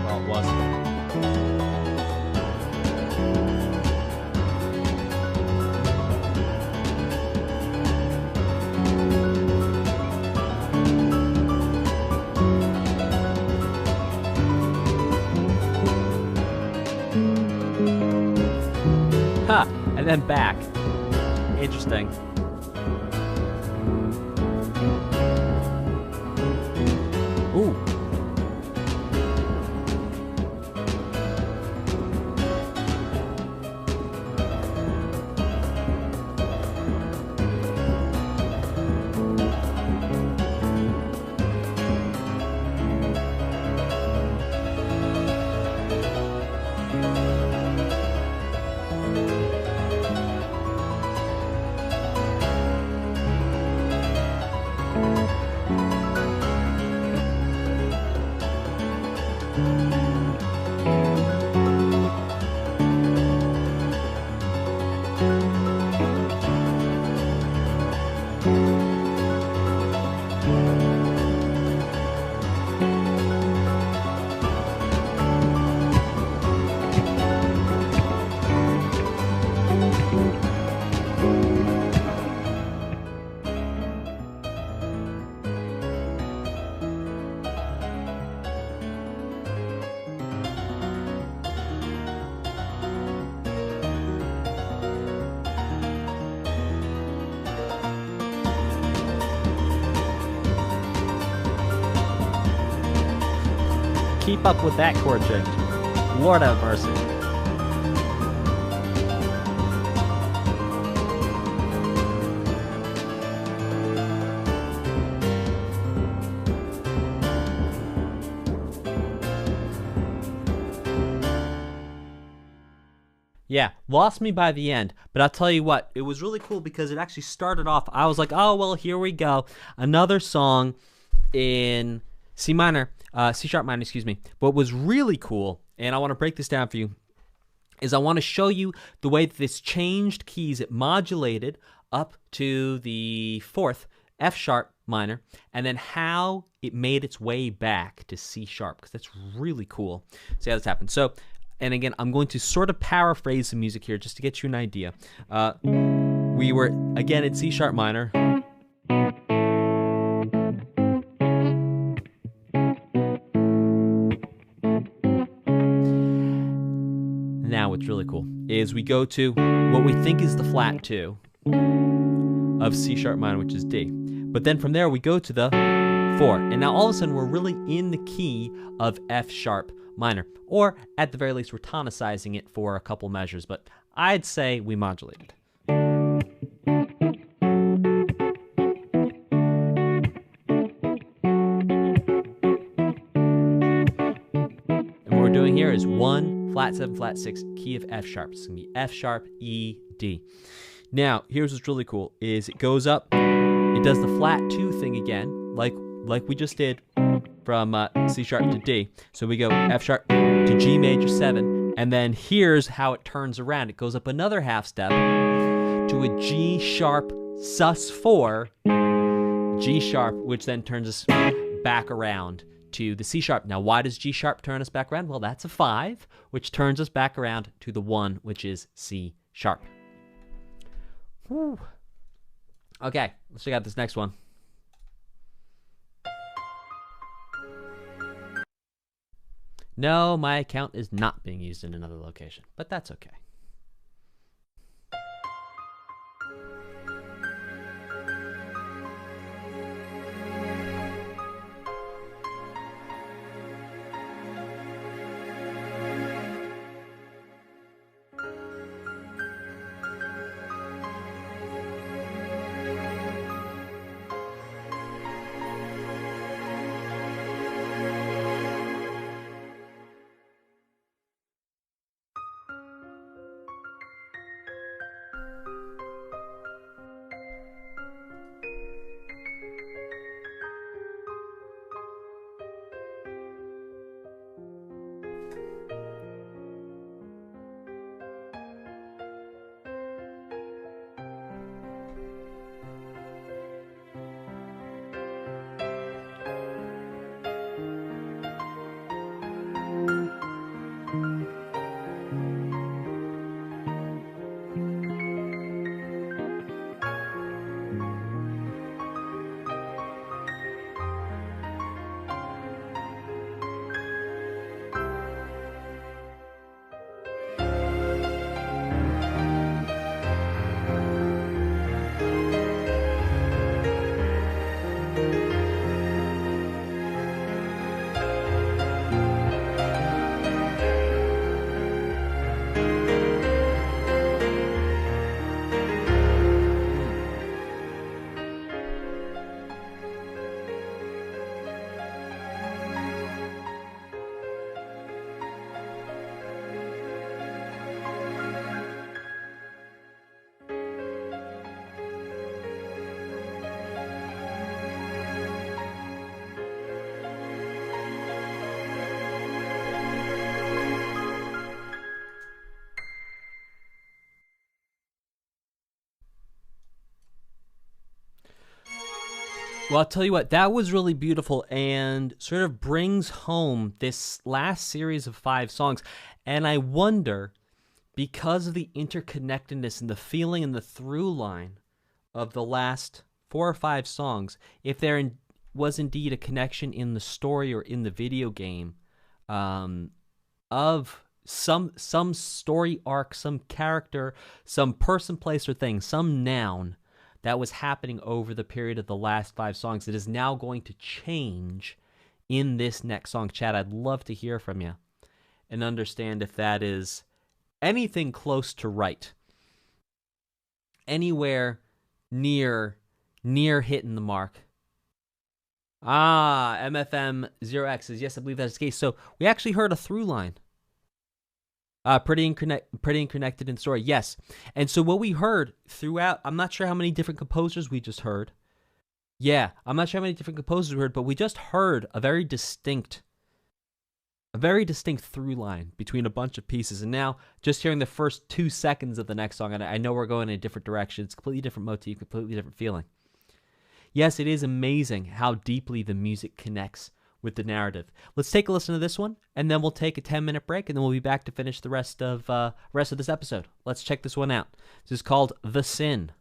Well, it was. Ha! And then back. Interesting. Ooh. Keep up with that chord change. Lord have mercy. Yeah, lost me by the end, but I'll tell you what, it was really cool because it actually started off, I was like, oh, well, here we go. Another song in C minor. C sharp minor, excuse me. What was really cool, and I want to break this down for you, is I want to show you the way that this changed keys. It modulated up to the 4th, F sharp minor, and then how it made its way back to C sharp, because that's really cool. See how this happened. So, and again, I'm going to sort of paraphrase the music here just to get you an idea. We were, again, in C sharp minor. Now what's really cool is we go to what we think is the flat 2 of C sharp minor, which is D. But then from there we go to the 4. And now all of a sudden we're really in the key of F sharp minor. Or at the very least we're tonicizing it for a couple measures, but I'd say we modulated. And what we're doing here is 1, flat 7, flat 6, key of F sharp. It's going to be F sharp, E, D. Now, here's what's really cool, is it goes up, it does the flat 2 thing again, like we just did from C sharp to D. So we go F sharp to G major 7, and then here's how it turns around. It goes up another half step to a G sharp sus 4, G sharp, which then turns us back around to the C sharp. Now, why does G sharp turn us back around? Well, that's a 5, which turns us back around to the 1, which is C sharp. Whew. Okay, let's check out this next one. No, my account is not being used in another location, but that's okay. Well, I'll tell you what, that was really beautiful and sort of brings home this last series of 5 songs. And I wonder, because of the interconnectedness and the feeling and the through line of the last 4 or 5 songs, if there was indeed a connection in the story or in the video game of some story arc, some character, some person, place, or thing, some noun that was happening over the period of the last 5 songs that is now going to change in this next song. Chad, I'd love to hear from you and understand if that is anything close to right. Anywhere near hitting the mark. MFM0X says, yes, I believe that is the case. So we actually heard a through line. Pretty connected in story, yes. And so what we heard throughout, I'm not sure how many different composers we just heard. Yeah, I'm not sure how many different composers we heard, but we just heard a very distinct through line between a bunch of pieces. And now, just hearing the first 2 seconds of the next song, and I know we're going in a different direction. It's a completely different motif, completely different feeling. Yes, it is amazing how deeply the music connects with the narrative. Let's take a listen to this one, and then we'll take a 10-minute break, and then we'll be back to finish the rest of this episode. Let's check this one out. This is called The Sin.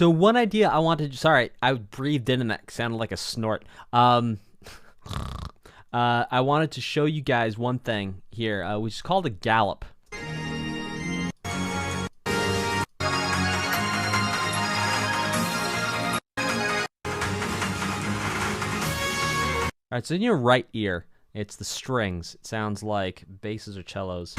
So one idea I wanted to, sorry, I breathed in and that sounded like a snort. I wanted to show you guys one thing here, which is called a gallop. All right, so in your right ear, it's the strings. It sounds like basses or cellos.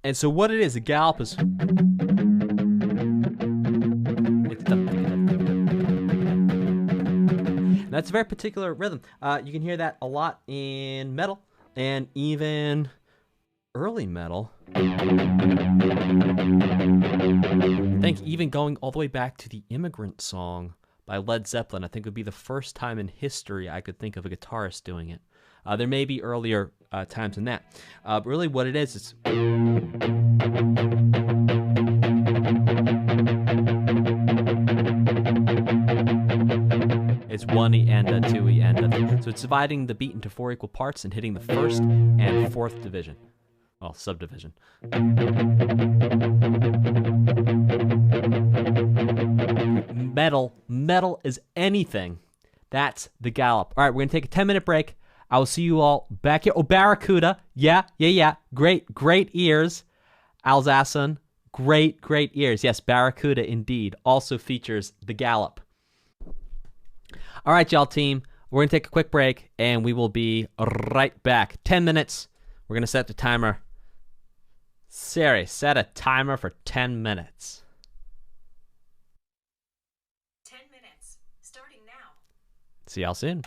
And so what it is, a gallop is... That's a very particular rhythm. You can hear that a lot in metal and even early metal. I think even going all the way back to the Immigrant Song by Led Zeppelin, I think would be the first time in history I could think of a guitarist doing it. There may be earlier times than that. But really what it is it's 1 E and a 2 E and a. So it's dividing the beat into 4 equal parts and hitting the 1st and 4th division. Well, subdivision. Metal is anything. That's the gallop. All right, we're going to take a 10-minute break. I will see you all back here. Oh, Barracuda. Yeah. Great ears. Alsatian. Great ears. Yes, Barracuda indeed. Also features the gallop. All right, y'all team. We're going to take a quick break, and we will be right back. 10 minutes. We're going to set the timer. Siri, set a timer for 10 minutes. 10 minutes. Starting now. See y'all soon.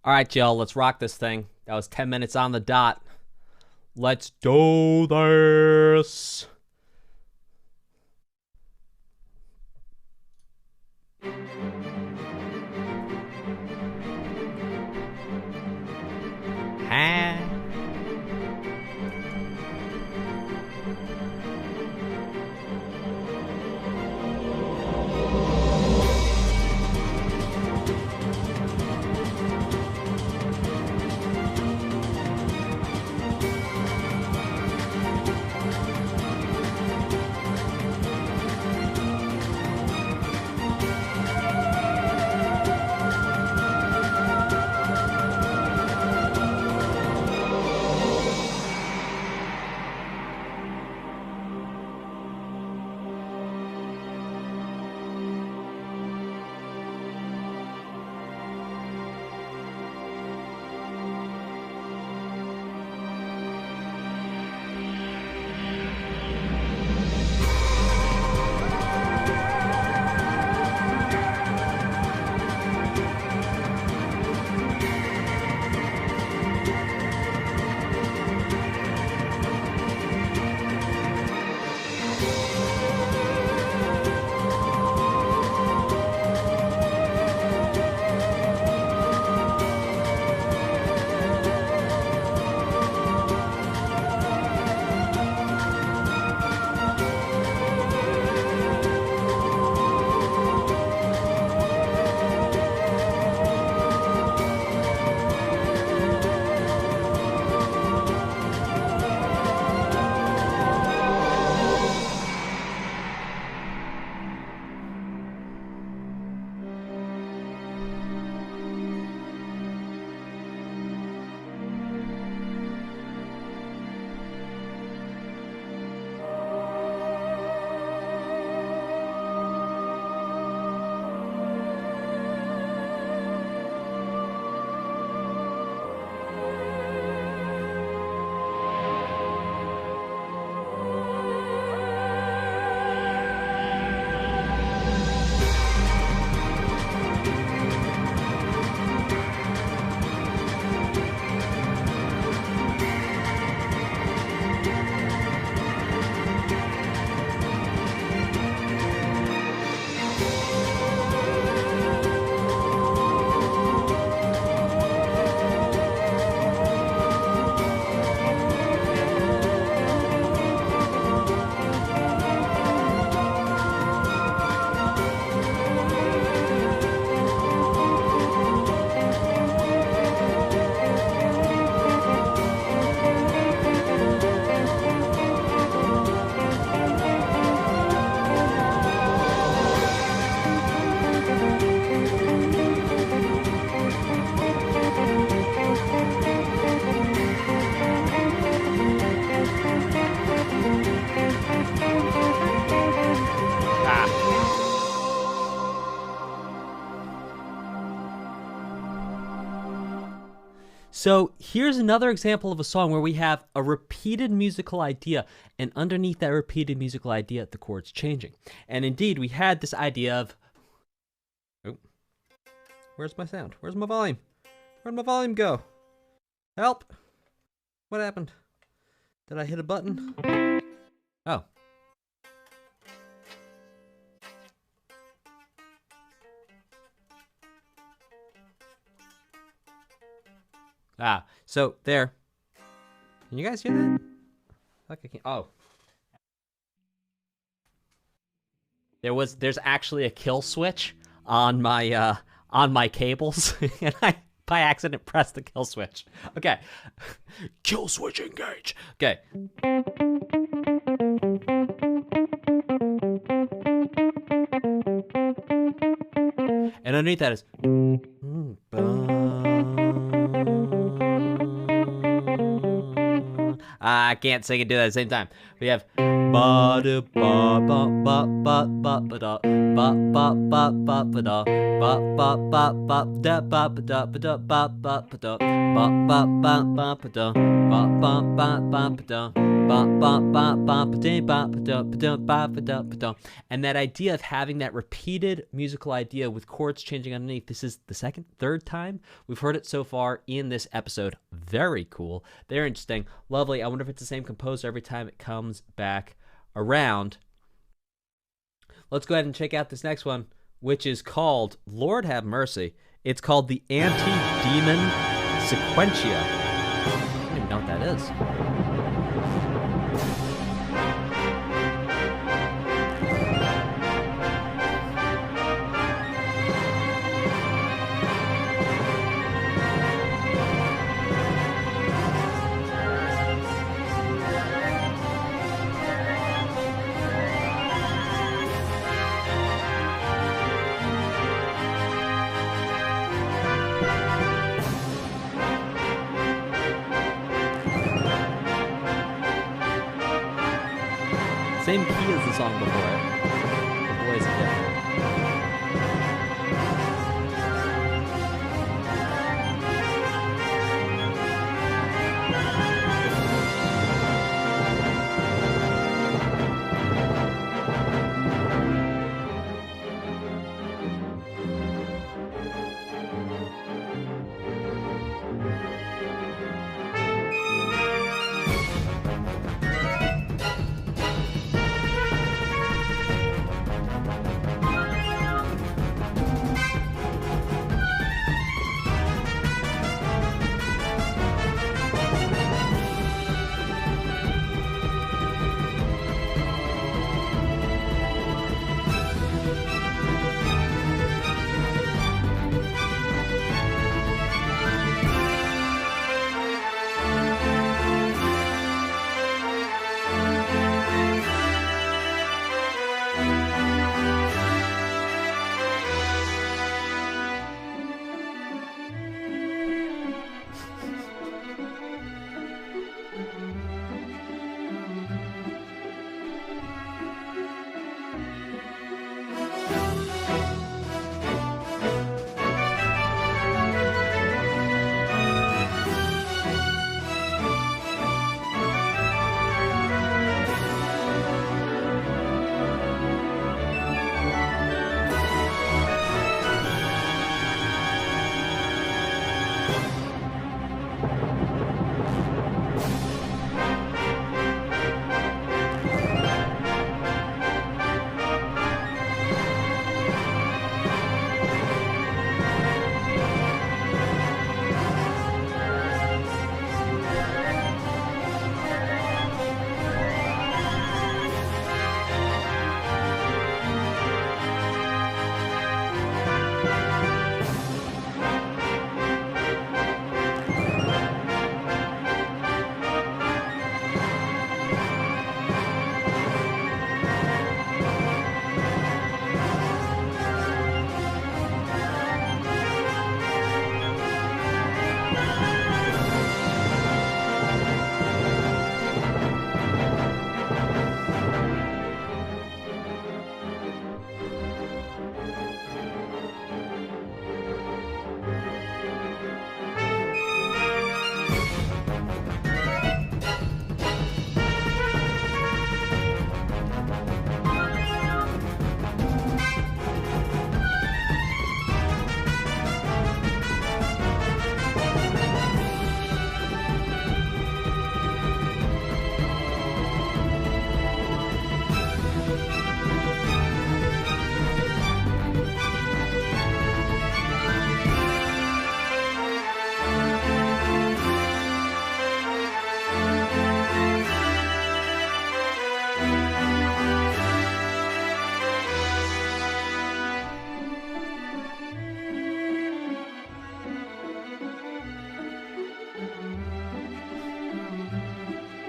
All right, y'all, let's rock this thing. That was 10 minutes on the dot. Let's do this. Huh? So here's another example of a song where we have a repeated musical idea, and underneath that repeated musical idea, the chord's changing. And indeed, we had this idea of... Oh, where's my sound? Where's my volume? Where'd my volume go? Help! What happened? Did I hit a button? Oh. Ah, so there. Can you guys hear that? Fuck, I can't. Oh. There's actually a kill switch on my cables, and I by accident pressed the kill switch. Okay. Kill switch engage. Okay. And underneath that is I can't sing and do that at the same time. We have ba da ba ba ba ba ba ba da ba ba ba ba ba da ba ba ba ba da ba ba da ba da ba ba ba da ba ba ba ba ba da ba ba ba ba ba da ba ba ba ba ba da ba ba da ba da ba ba da ba da. And that idea of having that repeated musical idea with chords changing underneath, this is the third time we've heard it so far in this episode. Very cool, very interesting, lovely. I wonder if it's the same composer every time it comes back around. Let's go ahead and check out this next one, which is called, Lord have mercy, it's called the Anti-Demon Sequentia. I don't even know what that is. Same key as the song before it. The boys are different.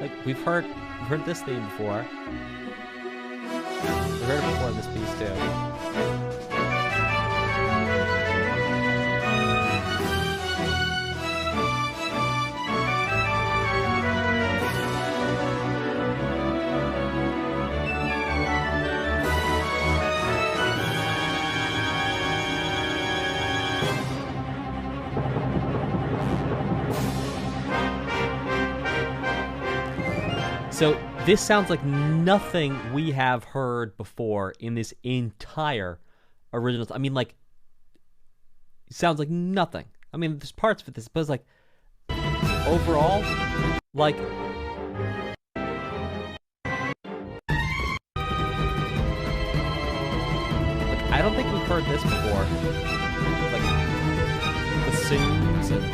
Like, we've heard this theme before. We've heard it before in this piece too. So this sounds like nothing we have heard before in this entire original. I mean, like, it sounds like nothing. I mean, there's parts of this, but it's like, overall, like, I don't think we've heard this before. Like, bassoons and...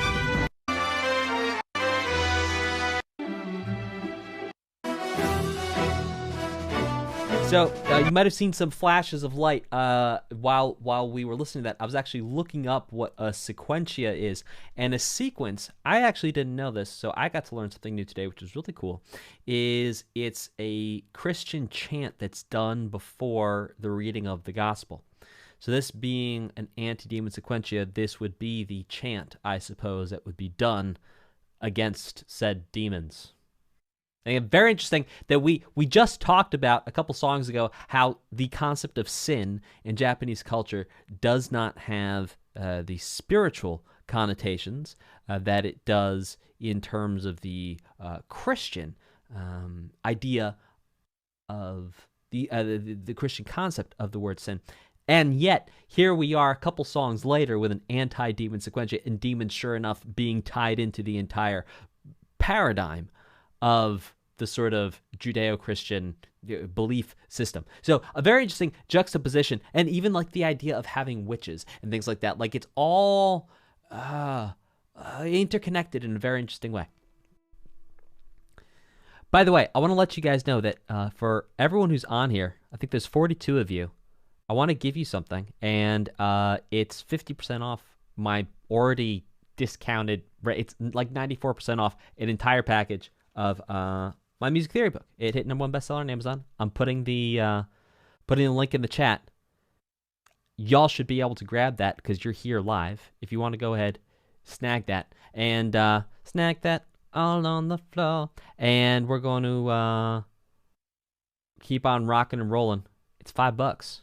So you might have seen some flashes of light while we were listening to that. I was actually looking up what a sequentia is, and a sequence. I actually didn't know this, so I got to learn something new today, which was really cool. It's a Christian chant that's done before the reading of the gospel. So this being an anti-demon sequentia, this would be the chant, I suppose, that would be done against said demons. And very interesting that we just talked about a couple songs ago how the concept of sin in Japanese culture does not have the spiritual connotations that it does in terms of the Christian idea of the Christian concept of the word sin. And yet, here we are a couple songs later with an anti-demon sequentia, and demons, sure enough, being tied into the entire paradigm of the sort of Judeo-Christian belief system. So a very interesting juxtaposition, and even like the idea of having witches and things like that. Like, it's all interconnected in a very interesting way. By the way, I want to let you guys know that for everyone who's on here, I think there's 42 of you, I want to give you something, and it's 50% off my already discounted, it's like 94% off an entire package of my music theory book. It hit #1 bestseller on Amazon. I'm putting the link in the chat. Y'all should be able to grab that because you're here live. If you want to go ahead, snag that, and snag that all on the floor. And we're going to keep on rocking and rolling. It's $5.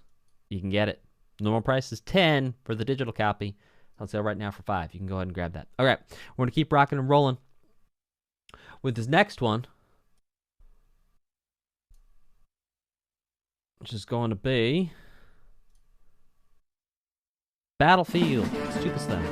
You can get it. Normal price is $10 for the digital copy. On sale right now for $5. You can go ahead and grab that. All right, we're going to keep rocking and rolling with this next one, which is going to be Battlefield. Stupid thing.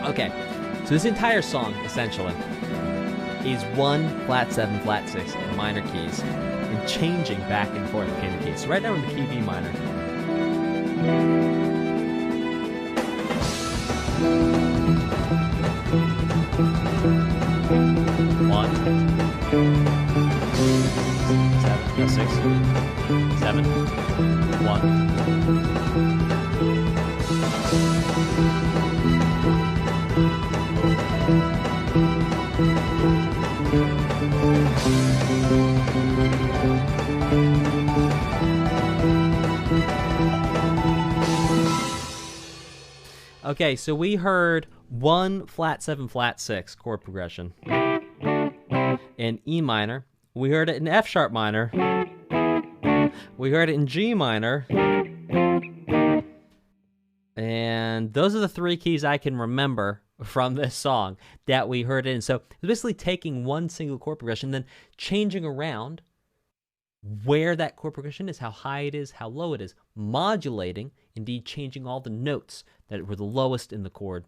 Okay, so this entire song, essentially, is 1 flat 7 flat 6 in minor keys and changing back and forth between the keys. So right now we're in the key B minor. One, 7, 6, 7, 1. Okay, so we heard 1 flat 7 flat 6 chord progression in E minor. We heard it in F sharp minor. We heard it in G minor. And those are the 3 keys I can remember from this song that we heard in. So it's basically taking one single chord progression, then changing around where that chord progression is, how high it is, how low it is, modulating, indeed changing all the notes that were the lowest in the chord.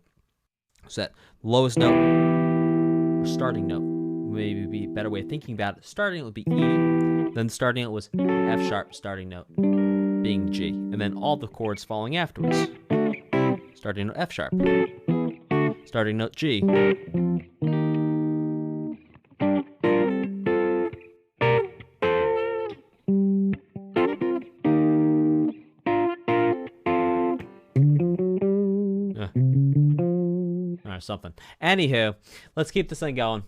So that lowest note, or starting note, maybe be a better way of thinking about it. Starting it would be E, then starting it was F sharp, starting note being G, and then all the chords following afterwards. Starting note F sharp, starting note G. Or something. Anywho, let's keep this thing going.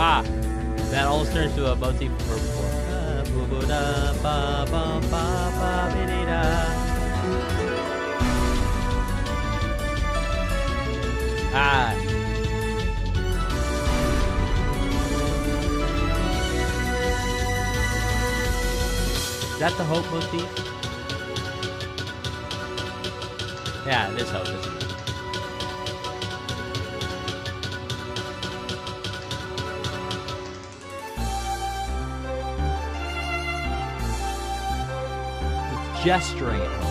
Ah, that almost turns to a motif for before. Ah. Is that the Hope motif? Yeah, it is Hope, isn't it? Gesturing at home.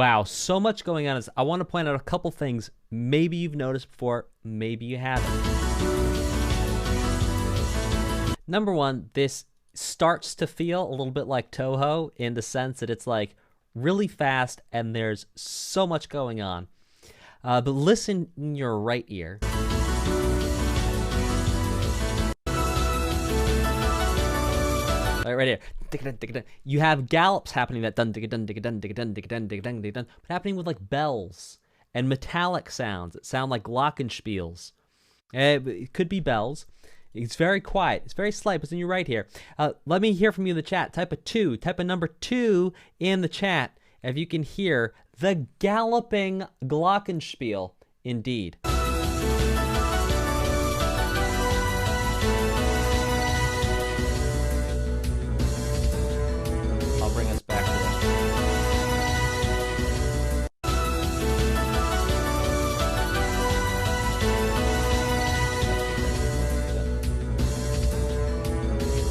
Wow, so much going on. I want to point out a couple things maybe you've noticed before, maybe you haven't. Number one, this starts to feel a little bit like Toho in the sense that it's like really fast and there's so much going on. But listen in your right ear. Right here. You have gallops happening that dun but happening with like bells and metallic sounds that sound like glockenspiels. It could be bells. It's very quiet. It's very slight, but it's in your right here. Let me hear from you in the chat. Type a number 2 in the chat if you can hear the galloping glockenspiel indeed. Bring us back to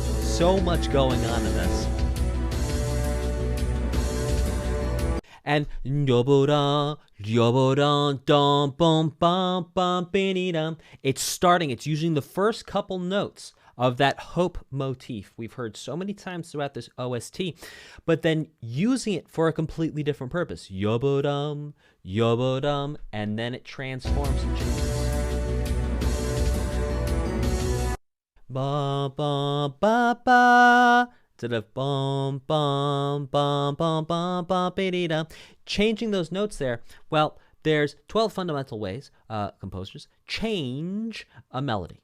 this. So much going on in this. And it's starting, it's using the first couple notes of that hope motif we've heard so many times throughout this OST, but then using it for a completely different purpose. Yobodum, yobodum, and then it transforms and changes. Ba ba ba ba. Bum bum bum bum bum bum. Changing those notes there. Well, there's 12 fundamental ways composers change a melody.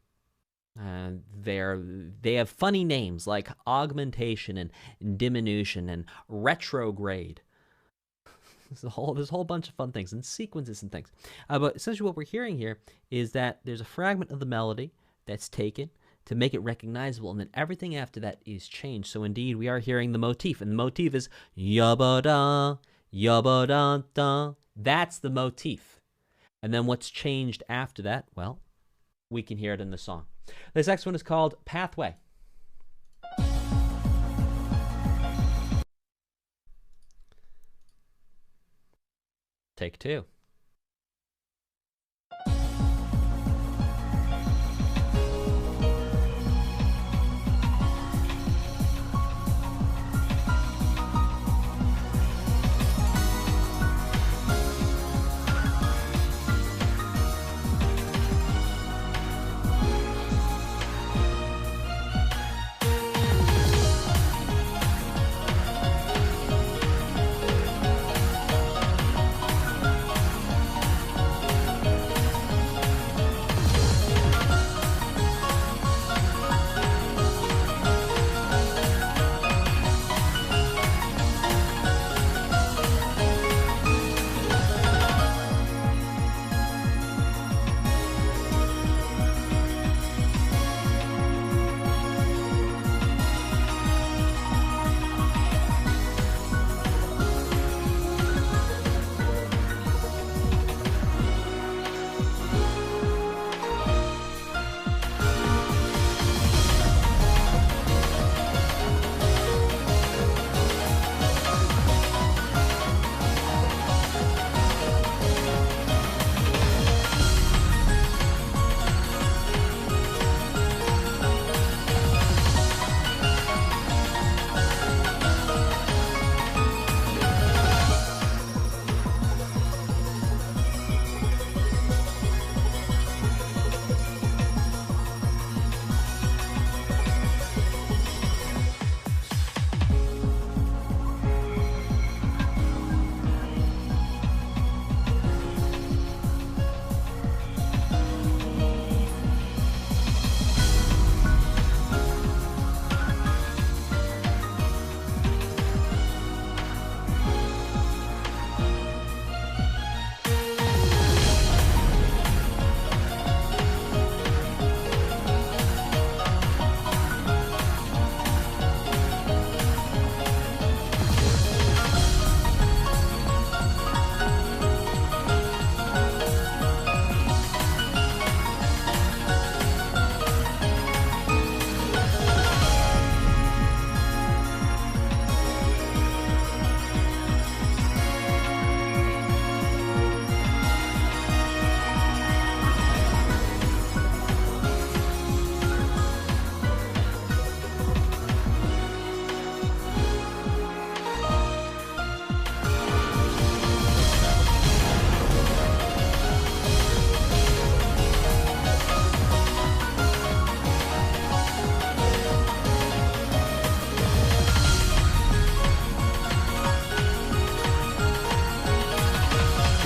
They have funny names like augmentation and diminution and retrograde. There's a whole bunch of fun things and sequences and things. But essentially what we're hearing here is that there's a fragment of the melody that's taken to make it recognizable, and then everything after that is changed. So indeed, we are hearing the motif, and the motif is yabba-da, yabba-da-da. That's the motif. And then what's changed after that? Well, we can hear it in the song. This next one is called Pathway. Take 2.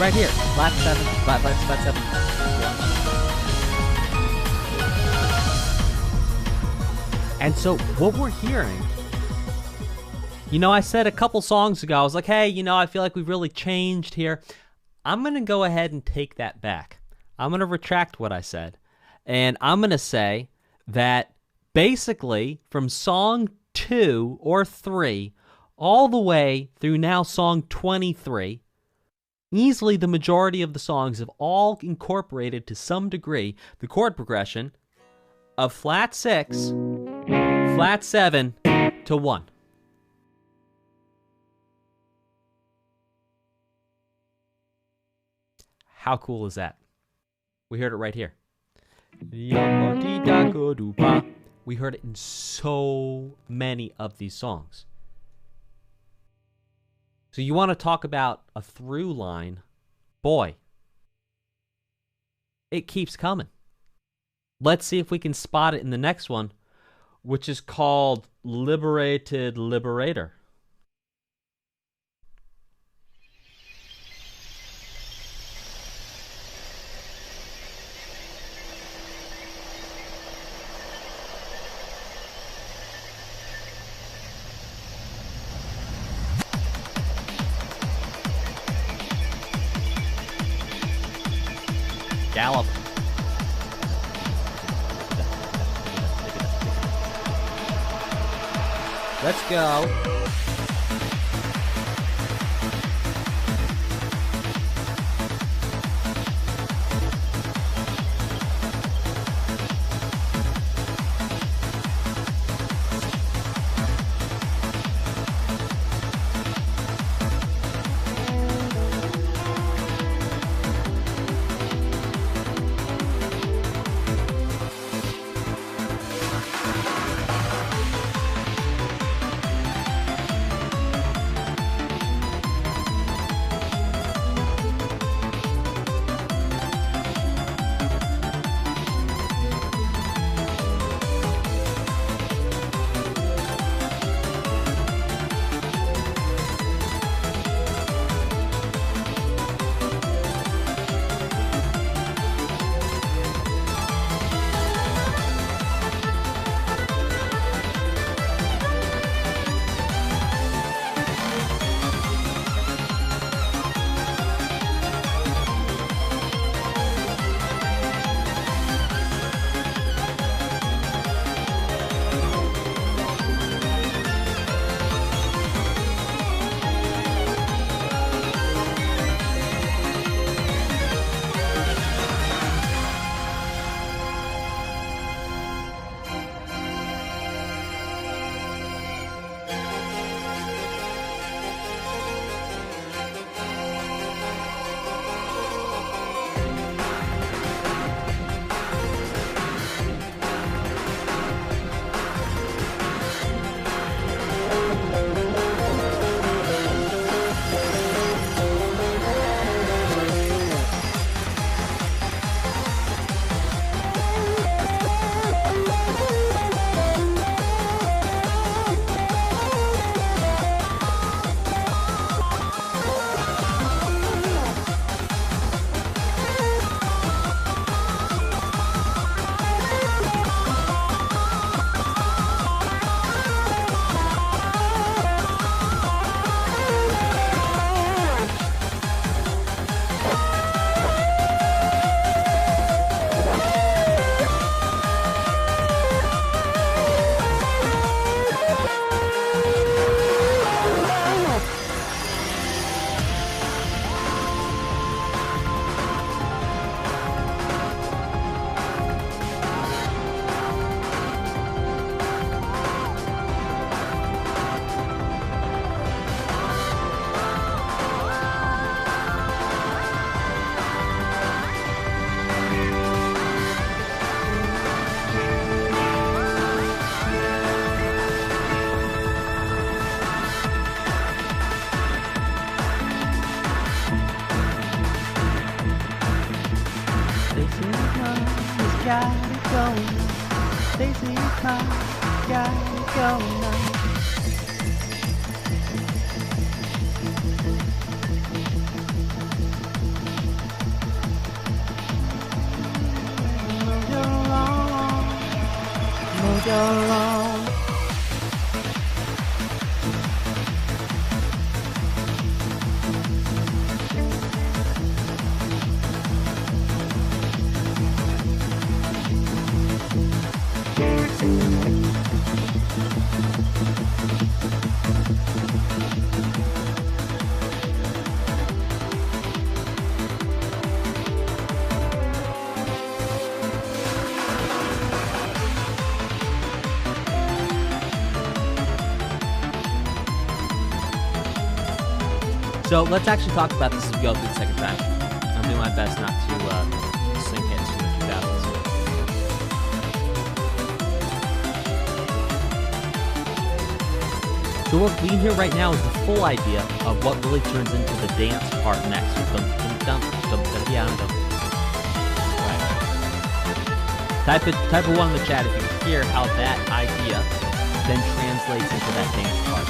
Right here. Flat 7, flat 7. And so what we're hearing, I said a couple songs ago, I was like, hey, I feel like we've really changed here. I'm going to go ahead and take that back. I'm going to retract what I said. And I'm going to say that basically from song 2 or 3 all the way through now song 23, easily the majority of the songs have all incorporated to some degree the chord progression of flat 6, flat 7 to 1. How cool is that? We heard it right here. We heard it in so many of these songs. So you want to talk about a through line? Boy, it keeps coming. Let's see if we can spot it in the next one, which is called Liberated Liberator. Gallop. Let's go. got it going on. Stacy's mom got it going on. along. So let's actually talk about this as we go through the second time. I'm doing my best not to sing hits from the 2000s. So what we can hear right now is the full idea of what really turns into the dance part next. Right. Type of one in the chat if you can hear how that idea then translates into that dance part.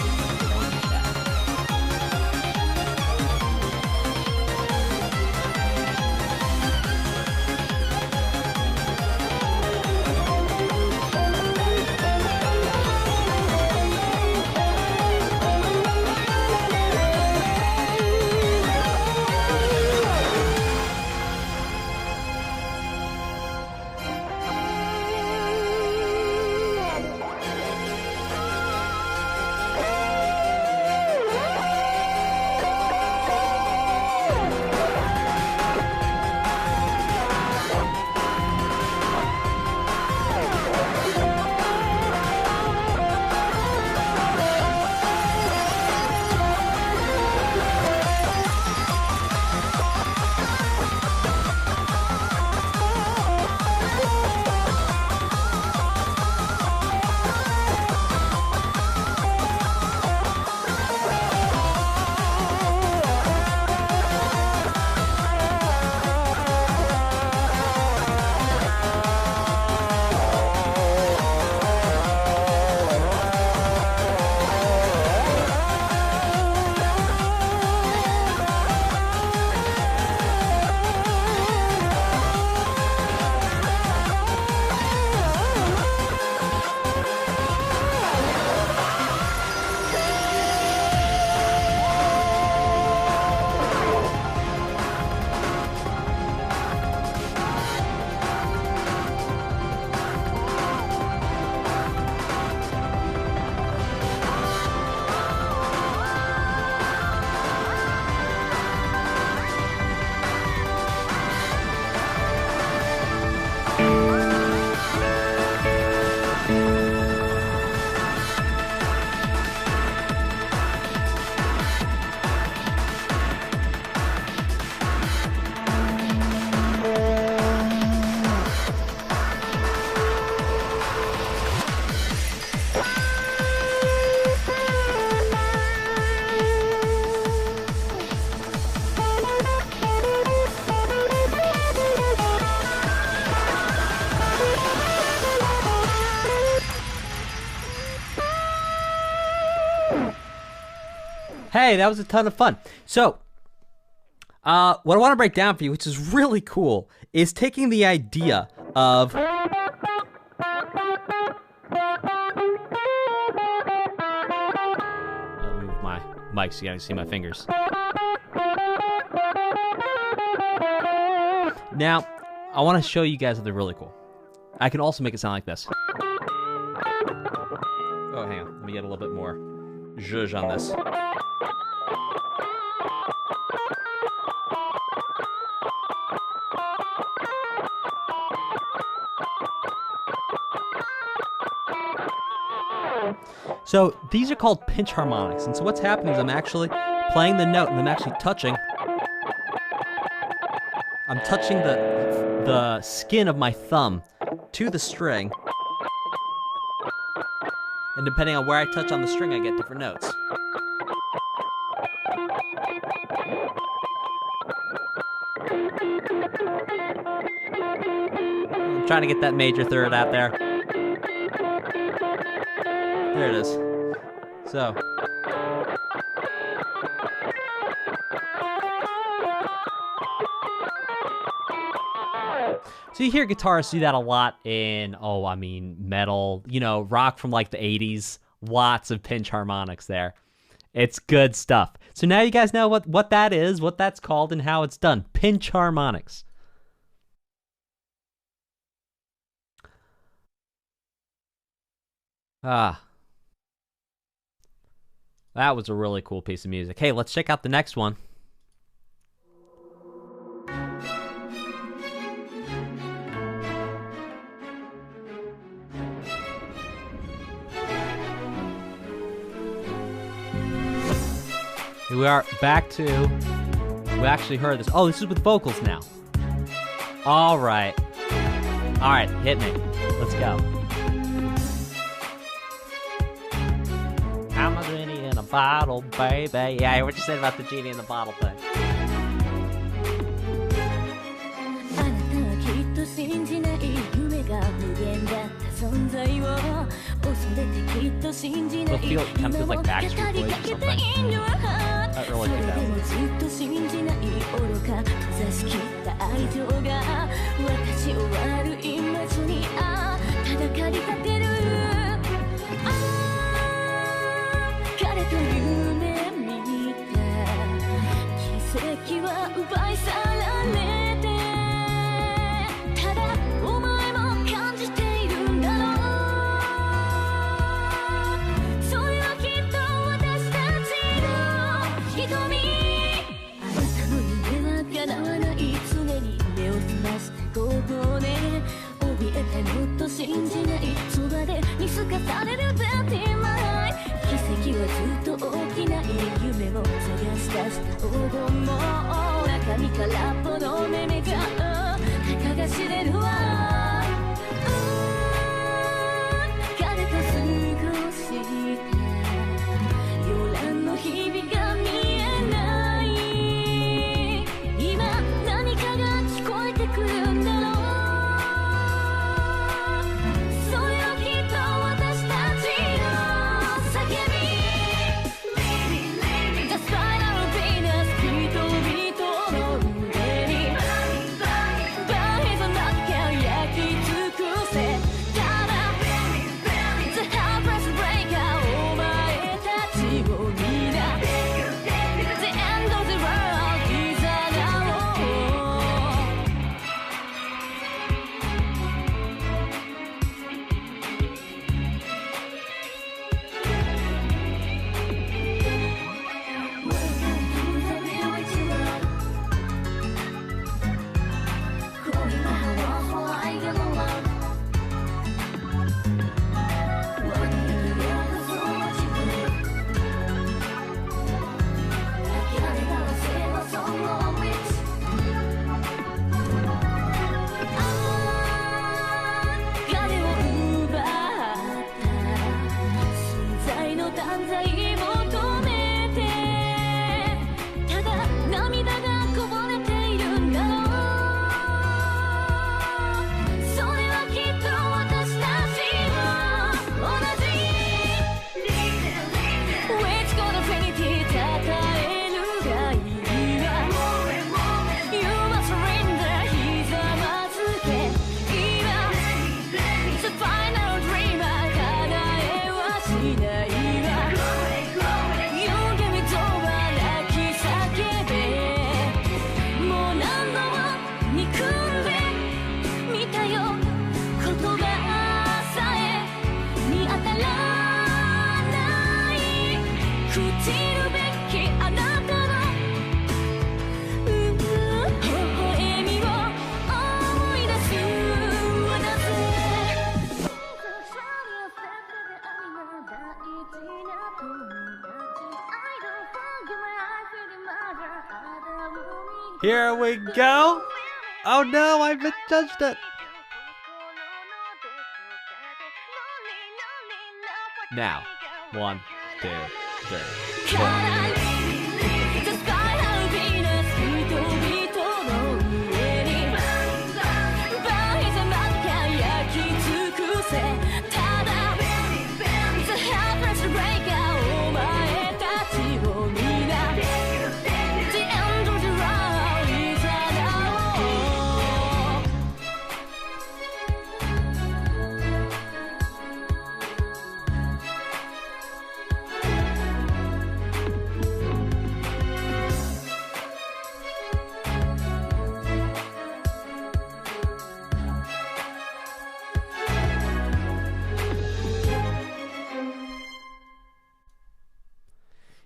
Hey, that was a ton of fun. So, what I want to break down for you, which is really cool, is taking the idea of... Let me move my mic so you guys can see my fingers. Now, I want to show you guys something really cool. I can also make it sound like this. Oh, hang on. Let me get a little bit more zhuzh on this. So these are called pinch harmonics, and so what's happening is I'm actually playing the note and I'm actually touching. I'm touching the skin of my thumb to the string, and depending on where I touch on the string, I get different notes. I'm trying to get that major third out there. There it is. So. So you hear guitarists do that a lot in, metal, rock from like the 80s. Lots of pinch harmonics there. It's good stuff. So now you guys know what that is, what that's called, and how it's done. Pinch harmonics. That was a really cool piece of music. Hey, let's check out the next one. We are back to, we actually heard this. Oh, this is with vocals now. All right, hit me. Let's go. I'm a genie in a bottle, baby. Yeah, what you said about the genie in the bottle thing. It kind of feels like Backstreet Boys or something. Not really like that. Here we go. Oh no, I misjudged it. Now, 1, 2, 3, 4.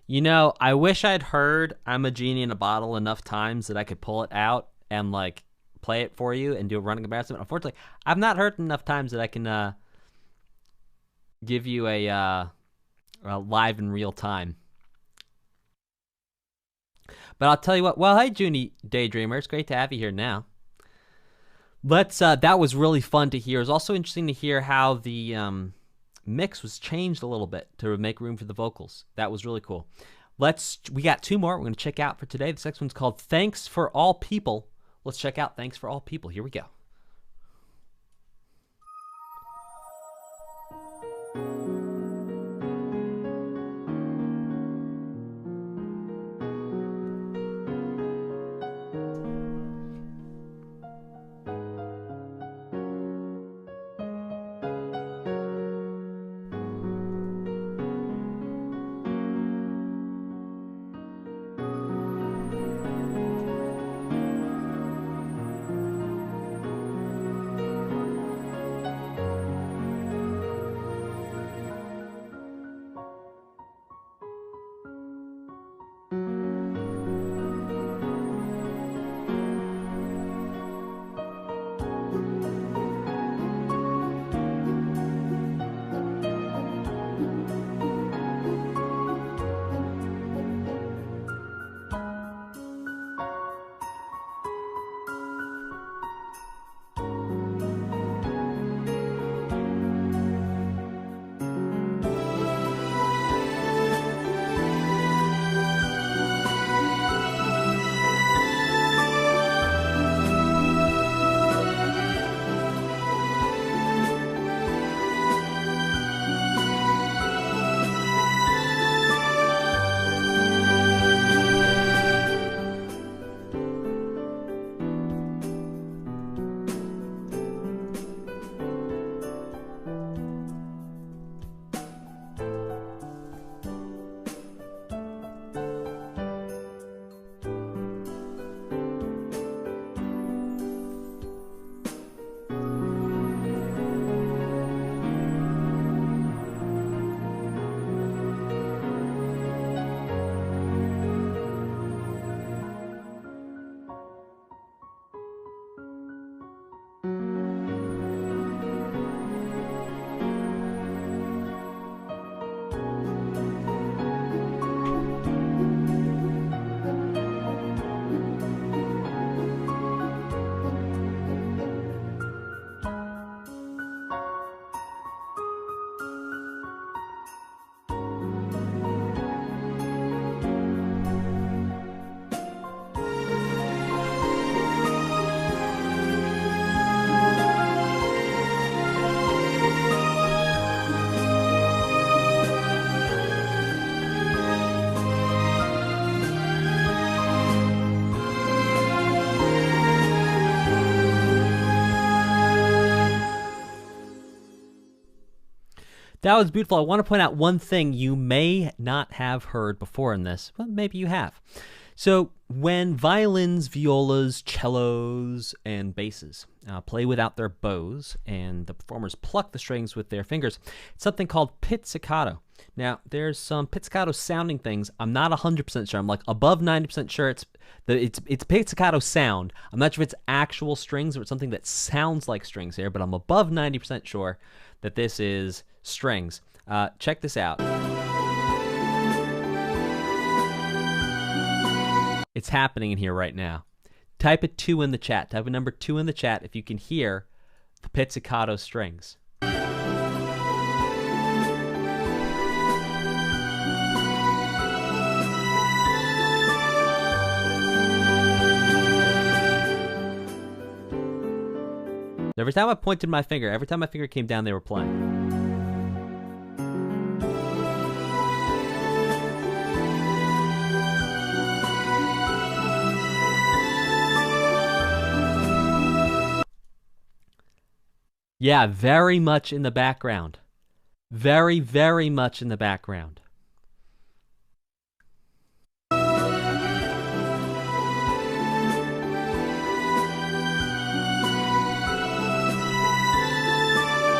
You know, I wish I'd heard I'm a Genie in a Bottle enough times that I could pull it out and like play it for you and do a running comparison. Unfortunately, I've not heard it enough times that I can give you a live in real time. But I'll tell you what. Well, hey, Junie Daydreamer, it's great to have you here now. Let's. That was really fun to hear. It was also interesting to hear how the mix was changed a little bit to make room for the vocals. That was really cool. We got two more we're going to check out for today. This next one's called Thanks for All People. Let's check out Thanks for All People. Here we go. That was beautiful. I want to point out one thing you may not have heard before in this. Well, maybe you have. So when violins, violas, cellos, and basses play without their bows and the performers pluck the strings with their fingers, it's something called pizzicato. Now, there's some pizzicato sounding things. I'm not 100% sure. I'm like above 90% sure it's pizzicato sound. I'm not sure if it's actual strings or it's something that sounds like strings here, but I'm above 90% sure that this is strings. Check this out. It's happening in here right now. Type a 2 in the chat. Type a number 2 in the chat if you can hear the pizzicato strings. Every time I pointed my finger, every time my finger came down, they were playing. Yeah, very much in the background. Very, very much in the background.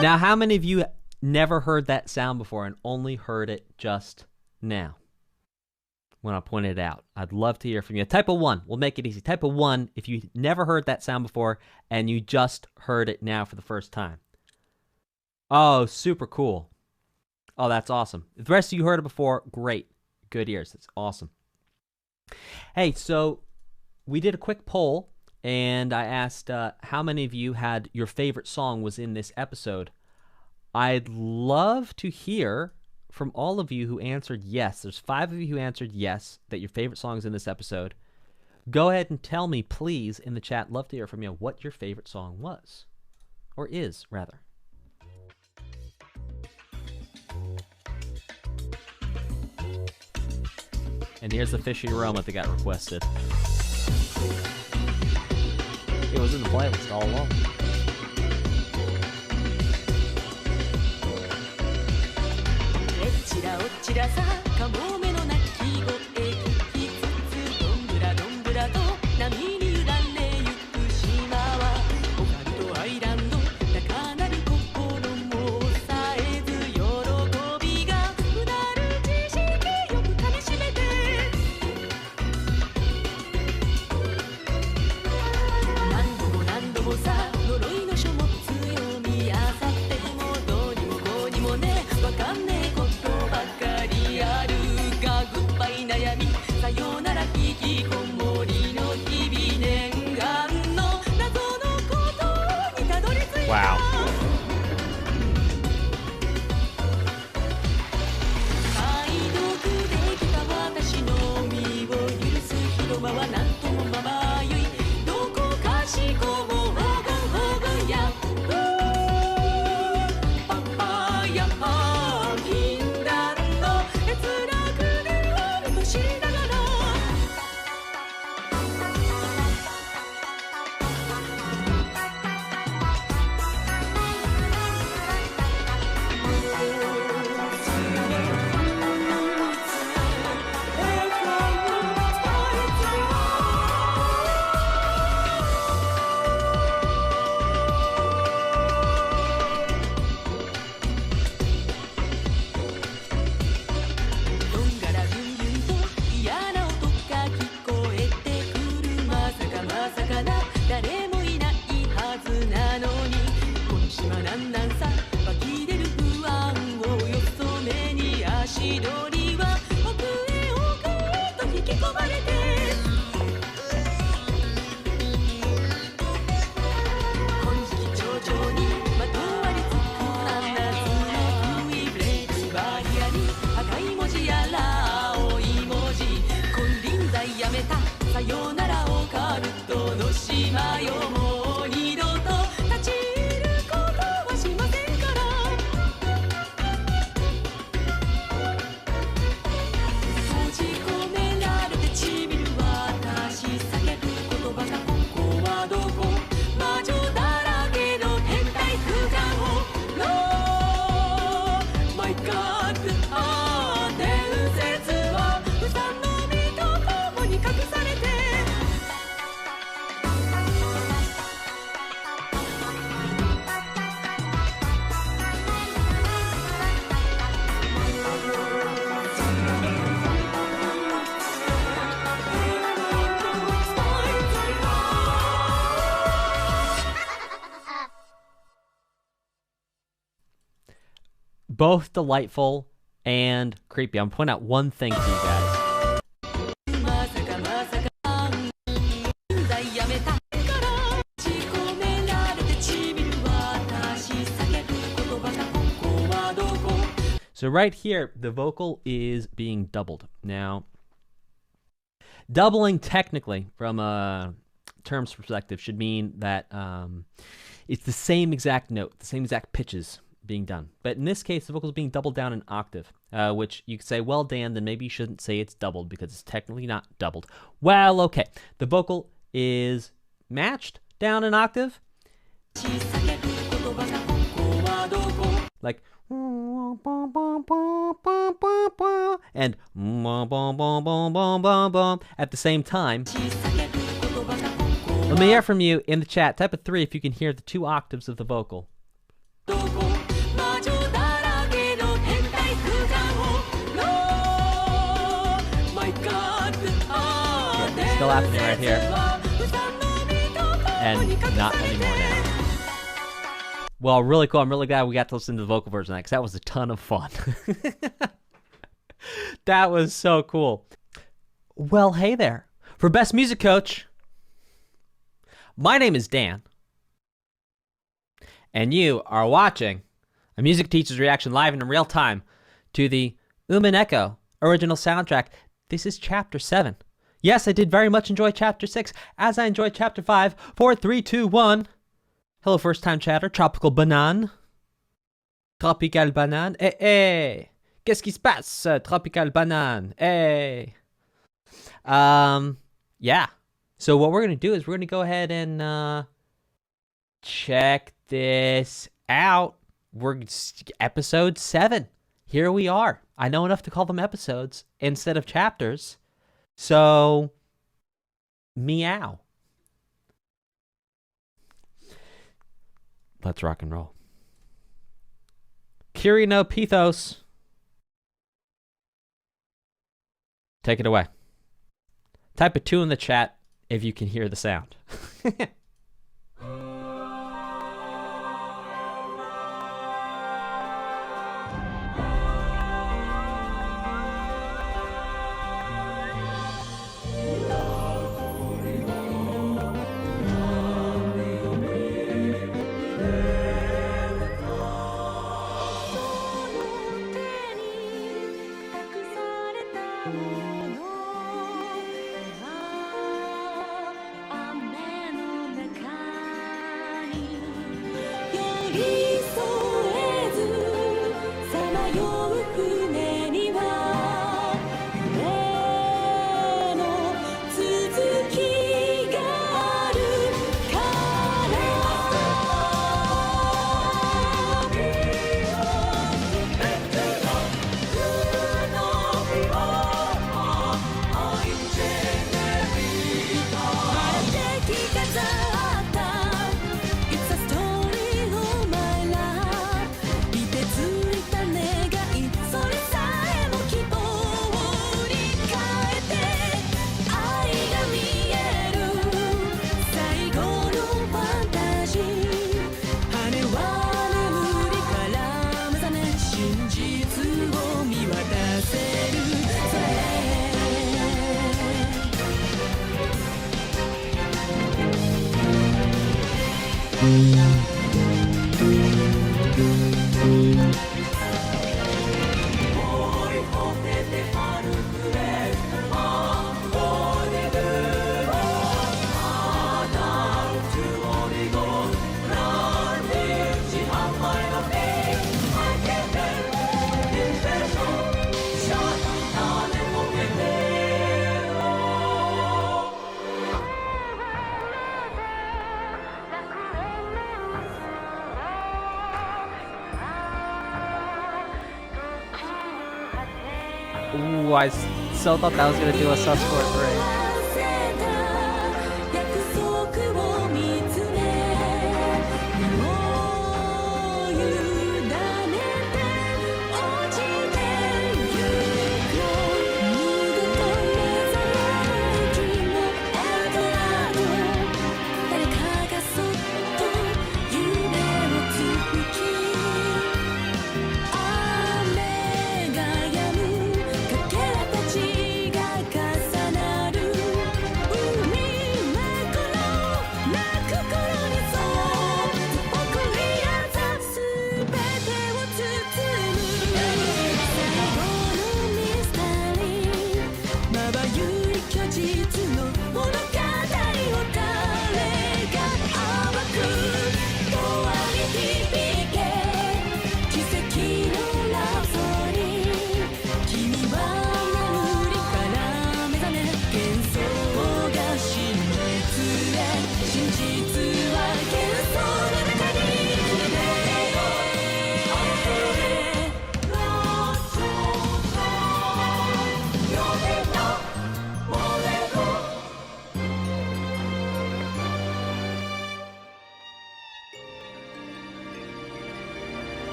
Now, how many of you never heard that sound before and only heard it just now? when I point it out. I'd love to hear from you. Type a 1. We'll make it easy. Type a 1 if you never heard that sound before and you just heard it now for the first time. Oh, super cool. Oh, that's awesome. If the rest of you heard it before, great. Good ears. That's awesome. Hey, so we did a quick poll, and I asked how many of you had your favorite song was in this episode. I'd love to hear from all of you who answered yes. There's 5 of you who answered yes, that your favorite song is in this episode. Go ahead and tell me, please, in the chat. Love to hear from you what your favorite song was. Or is, rather. And here's the fishy aroma that got requested. It was in the playlist all along. Wow. Both delightful and creepy. I'm pointing out one thing to you guys. So right here, the vocal is being doubled. Now, doubling technically from a terms perspective should mean that it's the same exact note, the same exact pitches being done. But in this case, the vocal is being doubled down an octave, which you could say, well, Dan, then maybe you shouldn't say it's doubled because it's technically not doubled. Well, okay. The vocal is matched down an octave. Like, and at the same time. Let me hear from you in the chat. Type a 3 if you can hear the 2 octaves of the vocal. My God. laughing at me right here. And not anymore now. Well, really cool. I'm really glad we got to listen to the vocal version of that because that was a ton of fun. That was so cool. Well, hey there. For Best Music Coach, my name is Dan. And you are watching a music teacher's reaction live and in real time to the Umineko original soundtrack. This is Chapter 7. Yes, I did very much enjoy Chapter 6, as I enjoyed Chapter 5. 4, 3, 2, 1. Hello, first-time chatter. Tropical banane. Tropical banane. Eh, eh. Qu'est-ce qui se passe? Tropical banane. Eh. Yeah. So what we're going to do is we're going to go ahead and check this out. We're episode 7. Here we are. I know enough to call them episodes instead of chapters. So, meow. Let's rock and roll. Kirino Pithos. Take it away. Type a 2 in the chat if you can hear the sound. Ooh, I so thought that was going to do a sus chord break.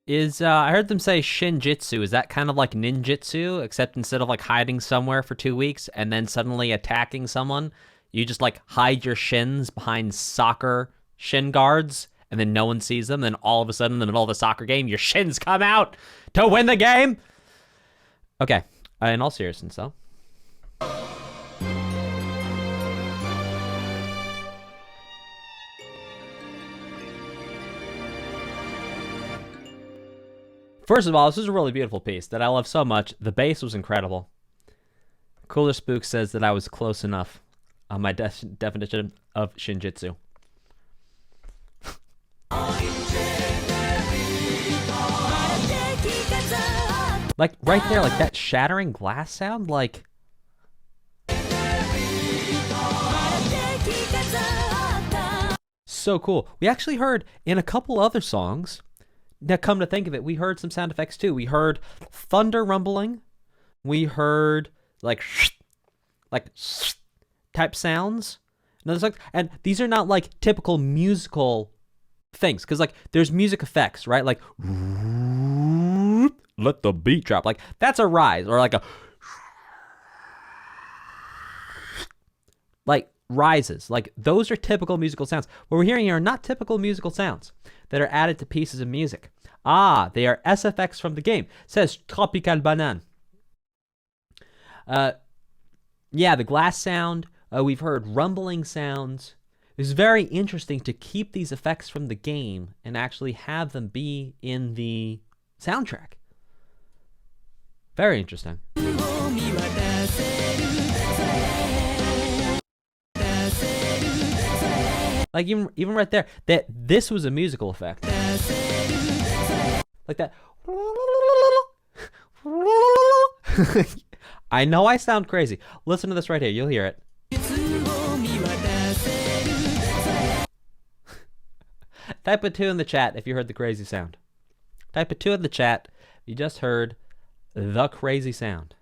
Is I heard them say shinjitsu. Is that kind of like ninjutsu, except instead of like hiding somewhere for 2 weeks and then suddenly attacking someone, you just like hide your shins behind soccer shin guards and then no one sees them. Then all of a sudden, in the middle of a soccer game, your shins come out to win the game. Okay, in all seriousness, though. First of all, this is a really beautiful piece that I love so much. The bass was incredible. Cooler Spook says that I was close enough on my definition of shinjitsu. Like right there, like that shattering glass sound, like so cool. We actually heard in a couple other songs. Now, come to think of it, we heard some sound effects too. We heard thunder rumbling. We heard like type sounds. And these are not like typical musical things, because like there's music effects, right? Like let the beat drop. Like that's a rise, or like a like rises. Like those are typical musical sounds. What we're hearing here are not typical musical sounds that are added to pieces of music. They are SFX from the game. It says Tropical Banane. Yeah, the glass sound. We've heard rumbling sounds. It's very interesting to keep these effects from the game and actually have them be in the soundtrack. Very interesting. Like even right there, that this was a musical effect. Like that. I know I sound crazy. Listen to this right here. You'll hear it. Type a 2 in the chat if you heard the crazy sound. Type a 2 in the chat if you just heard the crazy sound.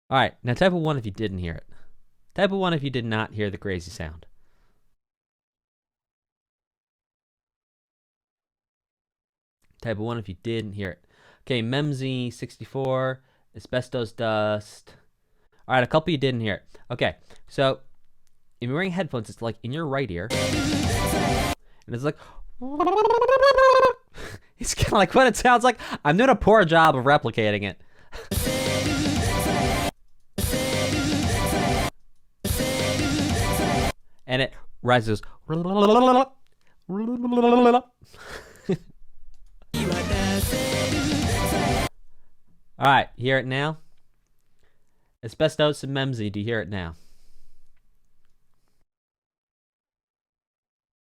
All right, now type a 1 if you didn't hear it. Type a 1 if you did not hear the crazy sound. Type a 1 if you didn't hear it. Okay, Memsy64, Asbestos Dust. All right, a couple you didn't hear it. Okay, so if you're wearing headphones, it's like in your right ear. And it's like... It's kind of like what it sounds like. I'm doing a poor job of replicating it. And it rises. All right, hear it now? Asbestos and Memsy, do you hear it now?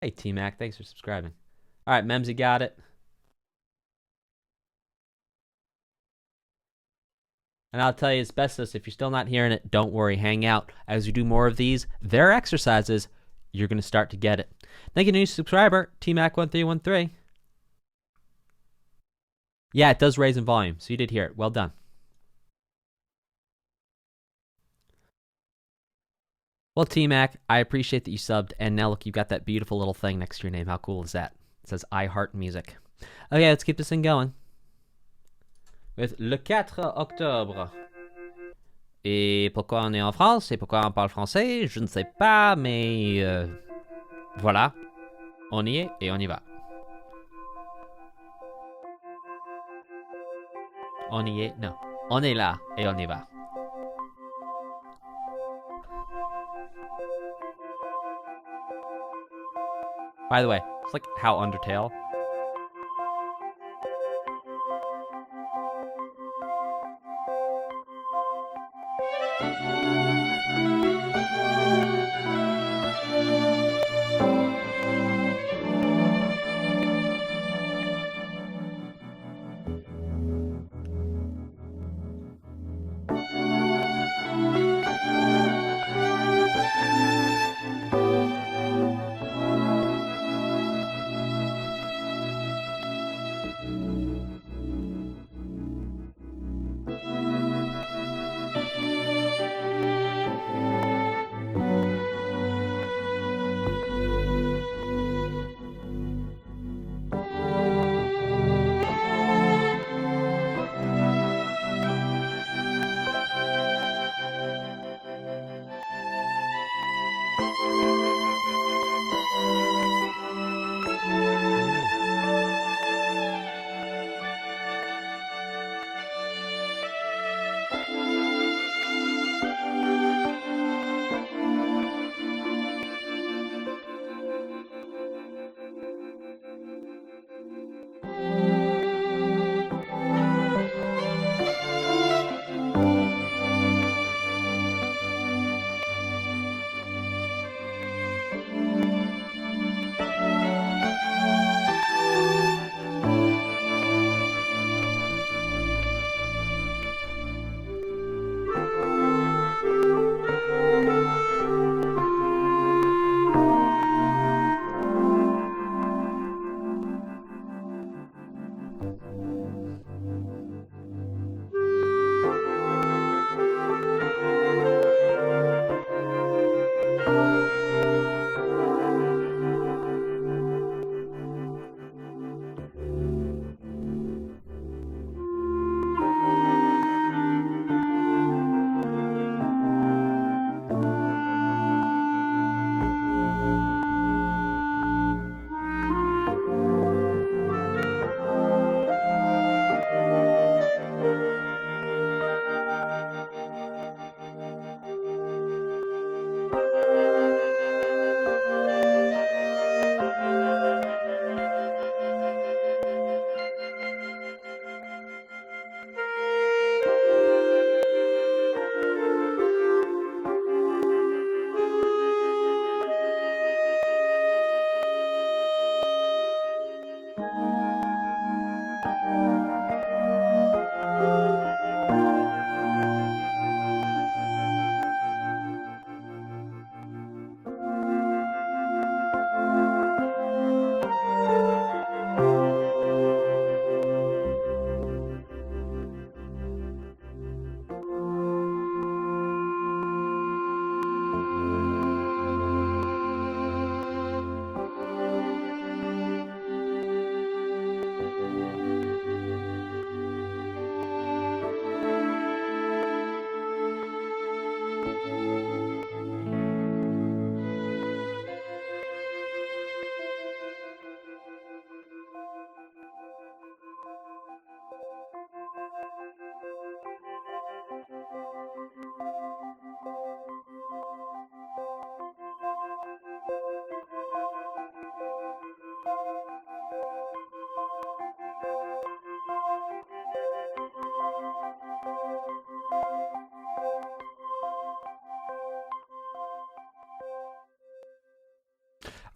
Hey, T-Mac, thanks for subscribing. All right, Memsy got it. And I'll tell you, Asbestos, if you're still not hearing it, don't worry. Hang out. As we do more of these, their exercises, you're going to start to get it. Thank you, new subscriber, TMac1313. Yeah, it does raise in volume, so you did hear it. Well done. Well, T-Mac, I appreciate that you subbed, and now look, you've got that beautiful little thing next to your name. How cool is that? It says, I heart music. Okay, let's keep this thing going. With le 4 octobre. Et pourquoi on est en France et pourquoi on parle français, je ne sais pas, mais voilà. On y est et on y va. On y est, non. On est là et on y va. By the way, it's like how Undertale.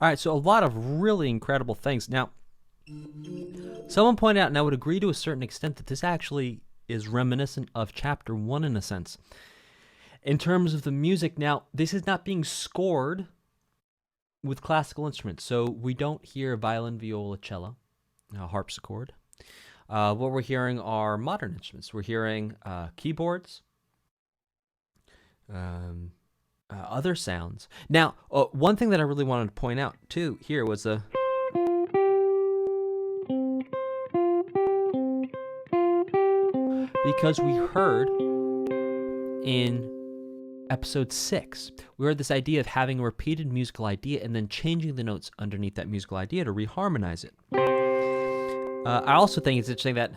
All right, so a lot of really incredible things. Now, someone pointed out, and I would agree to a certain extent, that this actually is reminiscent of Chapter 1 in a sense. In terms of the music, now, this is not being scored with classical instruments, so we don't hear violin, viola, cello, harpsichord. What we're hearing are modern instruments. We're hearing keyboards, other sounds. Now, one thing that I really wanted to point out too here was because we heard in episode 6, we heard this idea of having a repeated musical idea and then changing the notes underneath that musical idea to reharmonize it. I also think it's interesting that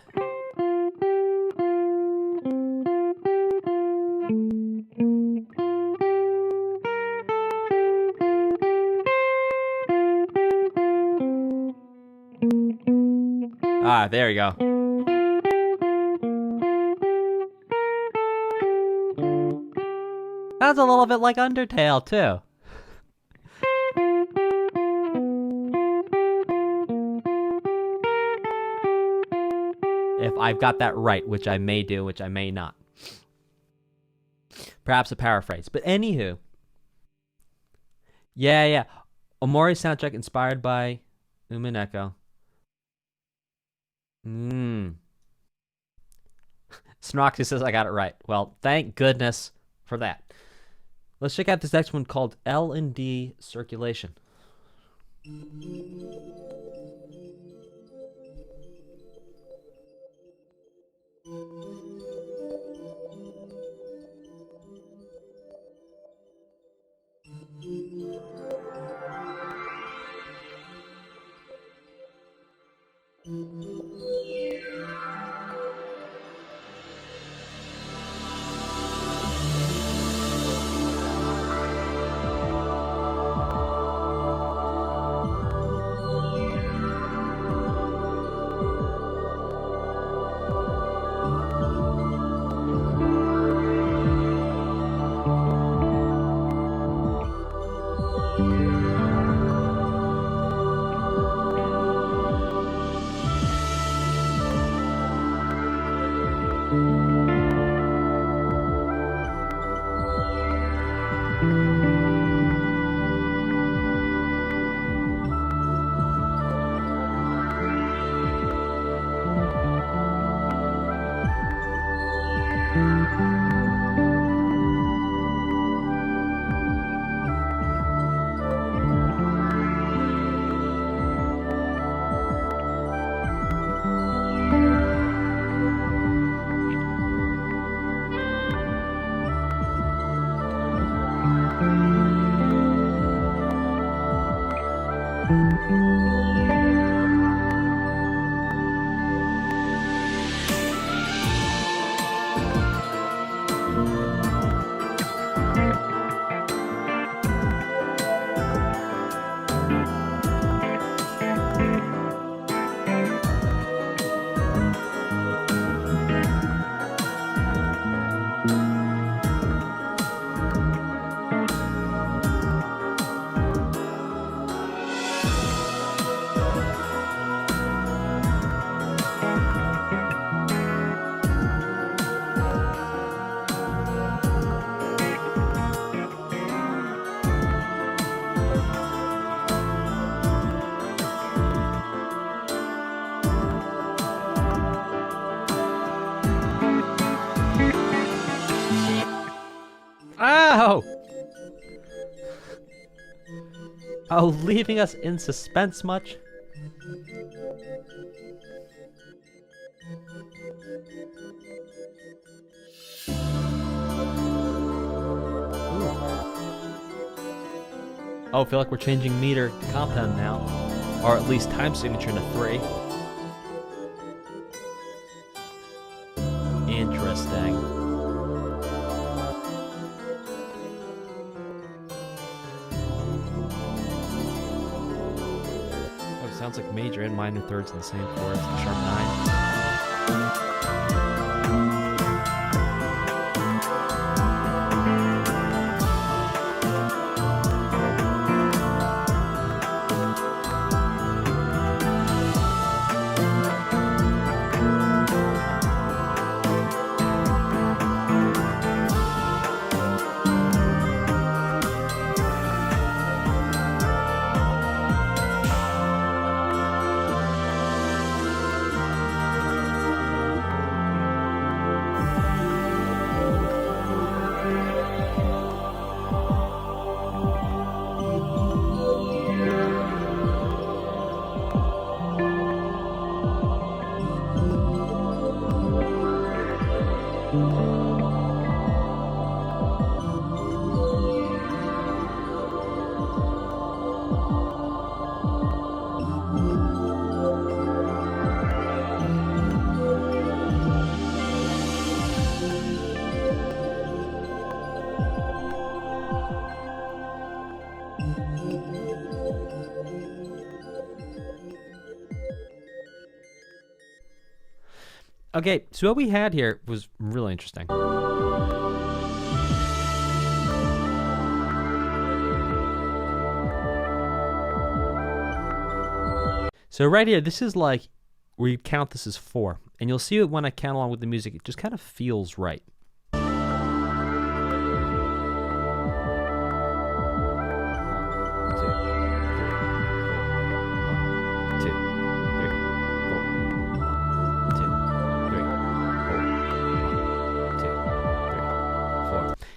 there you go. That's a little bit like Undertale, too. If I've got that right, which I may do, which I may not. Perhaps a paraphrase. But anywho. Yeah. Omori soundtrack inspired by Umineko. Snoxy says I got it right. Well, thank goodness for that. Let's check out this next one called L&D Circulation. Oh! Oh, leaving us in suspense much? Oh, I feel like we're changing meter to compound now. Or at least time signature to 3. Interesting. Oh, it sounds like major and minor thirds in the same chords. Sharp 9. Okay, so what we had here was really interesting. So right here, this is like where you count this as 4. And you'll see it when I count along with the music, it just kind of feels right.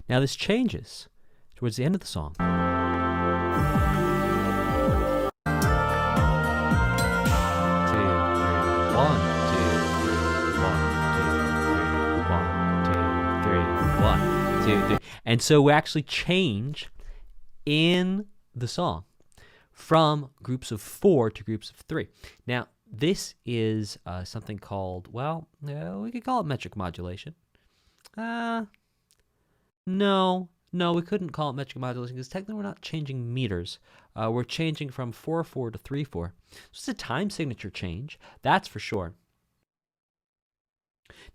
Now this changes towards the end of the song. 2, 3. And so we actually change in the song from groups of 4 to groups of 3. Now, this is something called, well, we could call it metric modulation. No, we couldn't call it metric modulation because technically we're not changing meters. We're changing from 4/4 to 3/4. So it's a time signature change, that's for sure.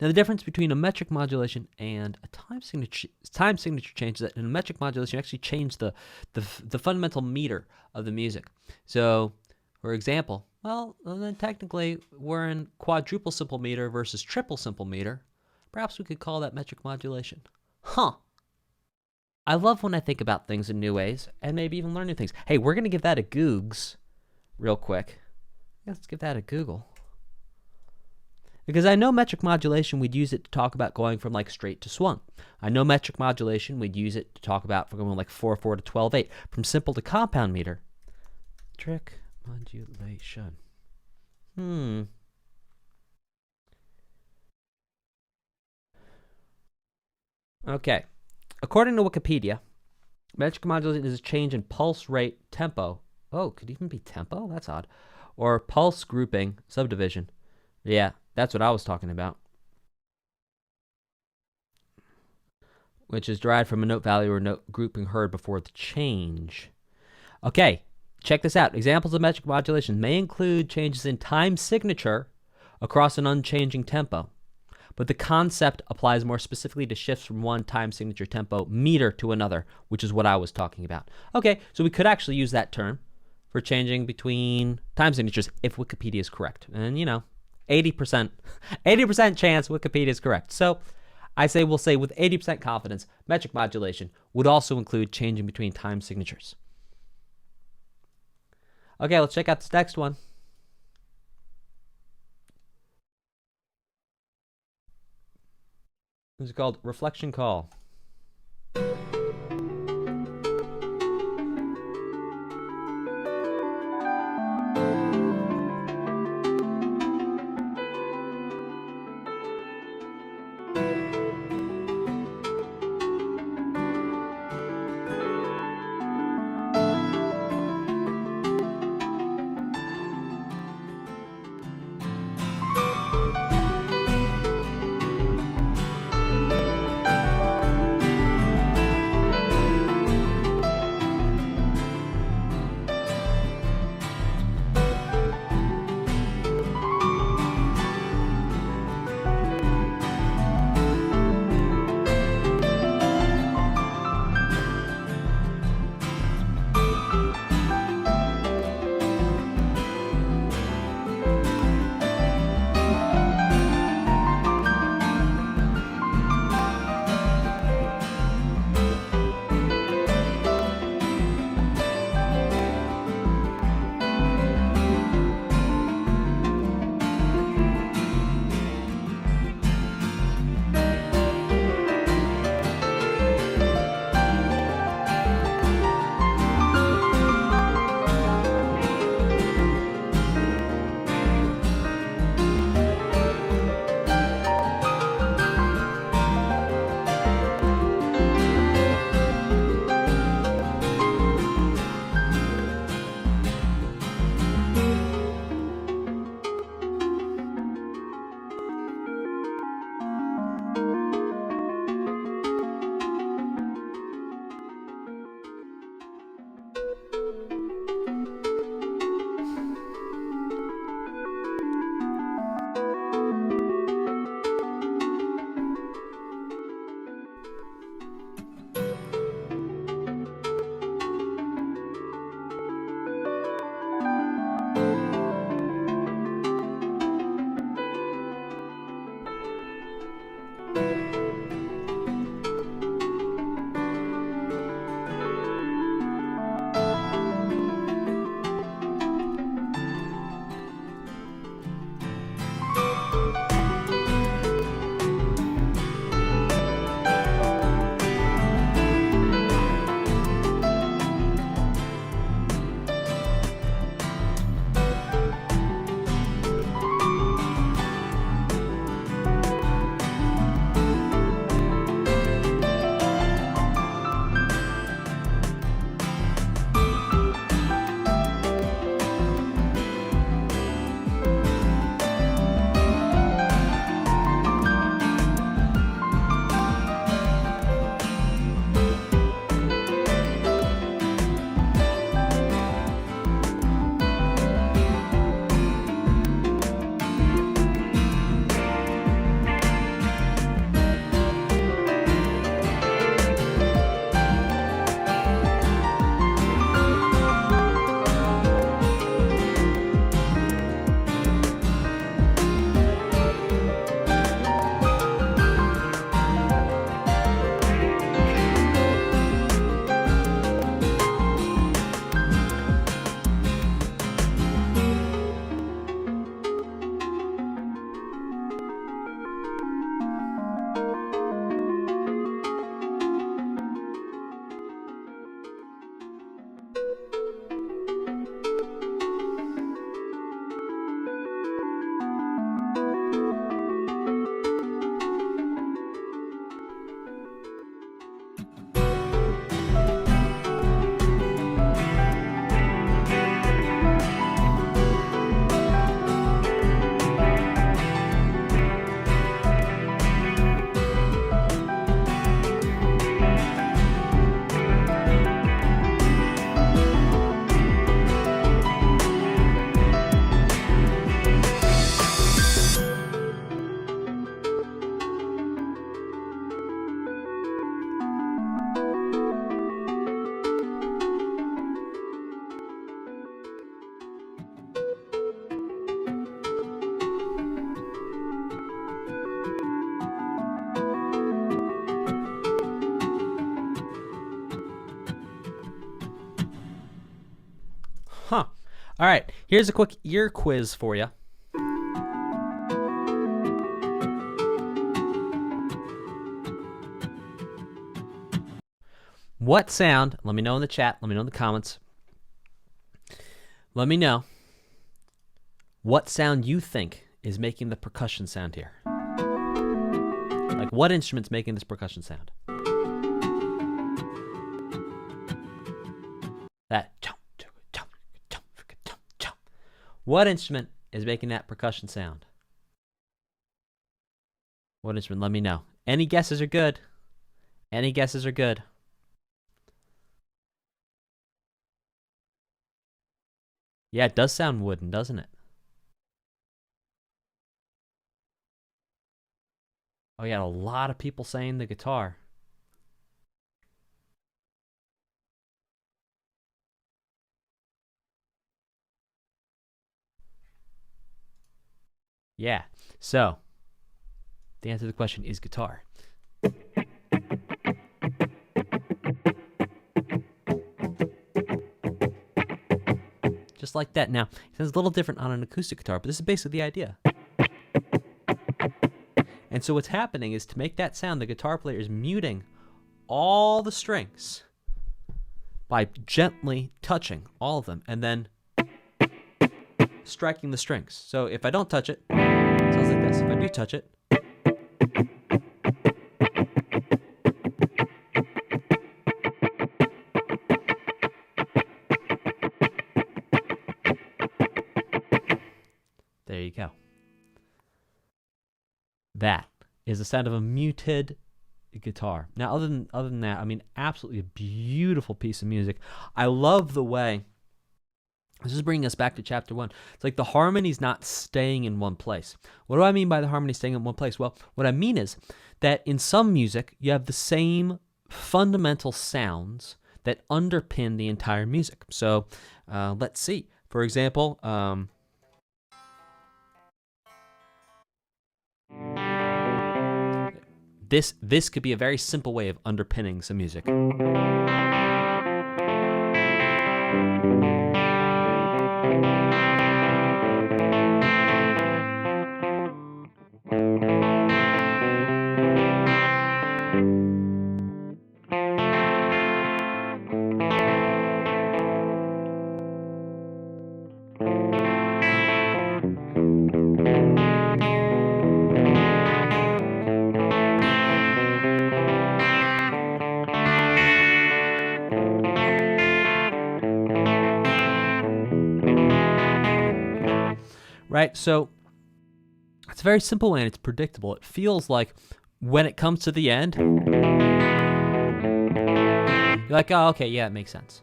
Now the difference between a metric modulation and a time signature change is that in a metric modulation you actually change the fundamental meter of the music. So, for example, well, then technically we're in quadruple simple meter versus triple simple meter. Perhaps we could call that metric modulation. Huh. I love when I think about things in new ways and maybe even learn new things. Hey, we're going to give that a Googs real quick. Let's give that a Google. Because I know metric modulation, we'd use it to talk about going from like straight to swung. I know metric modulation, we'd use it to talk about going like 4/4 to 12/8. From simple to compound meter. Metric modulation. Okay. According to Wikipedia, Metric modulation is a change in pulse rate tempo. Oh, could even be tempo? That's odd. Or pulse grouping subdivision. Yeah, that's what I was talking about. Which is derived from a note value or note grouping heard before the change. Okay, check this out. Examples of metric modulation may include changes in time signature across an unchanging tempo. But the concept applies more specifically to shifts from one time signature tempo meter to another, which is what I was talking about. Okay, so we could actually use that term for changing between time signatures if Wikipedia is correct. And 80% 80% chance Wikipedia is correct. So I say we'll say with 80% confidence, metric modulation would also include changing between time signatures. Okay, let's check out this next one. This is called Reflection Call. Huh. All right, here's a quick ear quiz for you. What sound, let me know in the chat, let me know in the comments, let me know what sound you think is making the percussion sound here. Like, what instrument's making this percussion sound? That jump, jump, jump, jump, jump, jump. What instrument is making that percussion sound? What instrument? Let me know. Any guesses are good. Any guesses are good. Yeah, it does sound wooden, doesn't it? Oh, yeah, a lot of people saying the guitar. Yeah, so the answer to the question is guitar. Just like that. Now, it sounds a little different on an acoustic guitar, but this is basically the idea. And so what's happening is, to make that sound, the guitar player is muting all the strings by gently touching all of them and then striking the strings. So if I don't touch it, it sounds like this. If I do touch it, there you go. That is the sound of a muted guitar. Now, other than that, I mean, absolutely a beautiful piece of music. I love the way, this is bringing us back to chapter 1. It's like the harmony's not staying in one place. What do I mean by the harmony staying in one place? Well, what I mean is that in some music, you have the same fundamental sounds that underpin the entire music. So let's see. For example, this could be a very simple way of underpinning some music. Right? So it's a very simple way and it's predictable. It feels like when it comes to the end, you're like, oh, okay, yeah, it makes sense.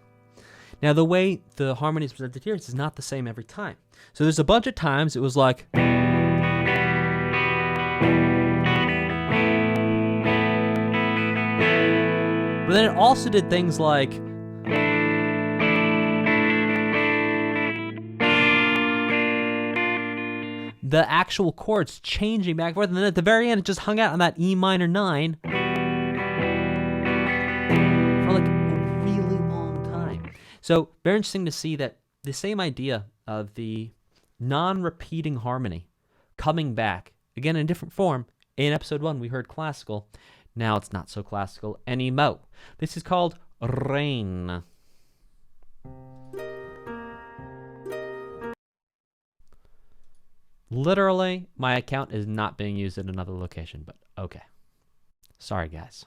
Now, the way the harmony is presented here is not the same every time. So there's a bunch of times it was like, but then it also did things like, the actual chords changing back and forth, and then at the very end, it just hung out on that E minor 9 for like a really long time. So very interesting to see that the same idea of the non-repeating harmony coming back, again in a different form. In episode 1, we heard classical. Now it's not so classical anymore. This is called rain. Literally, my account is not being used in another location, but okay. Sorry, guys.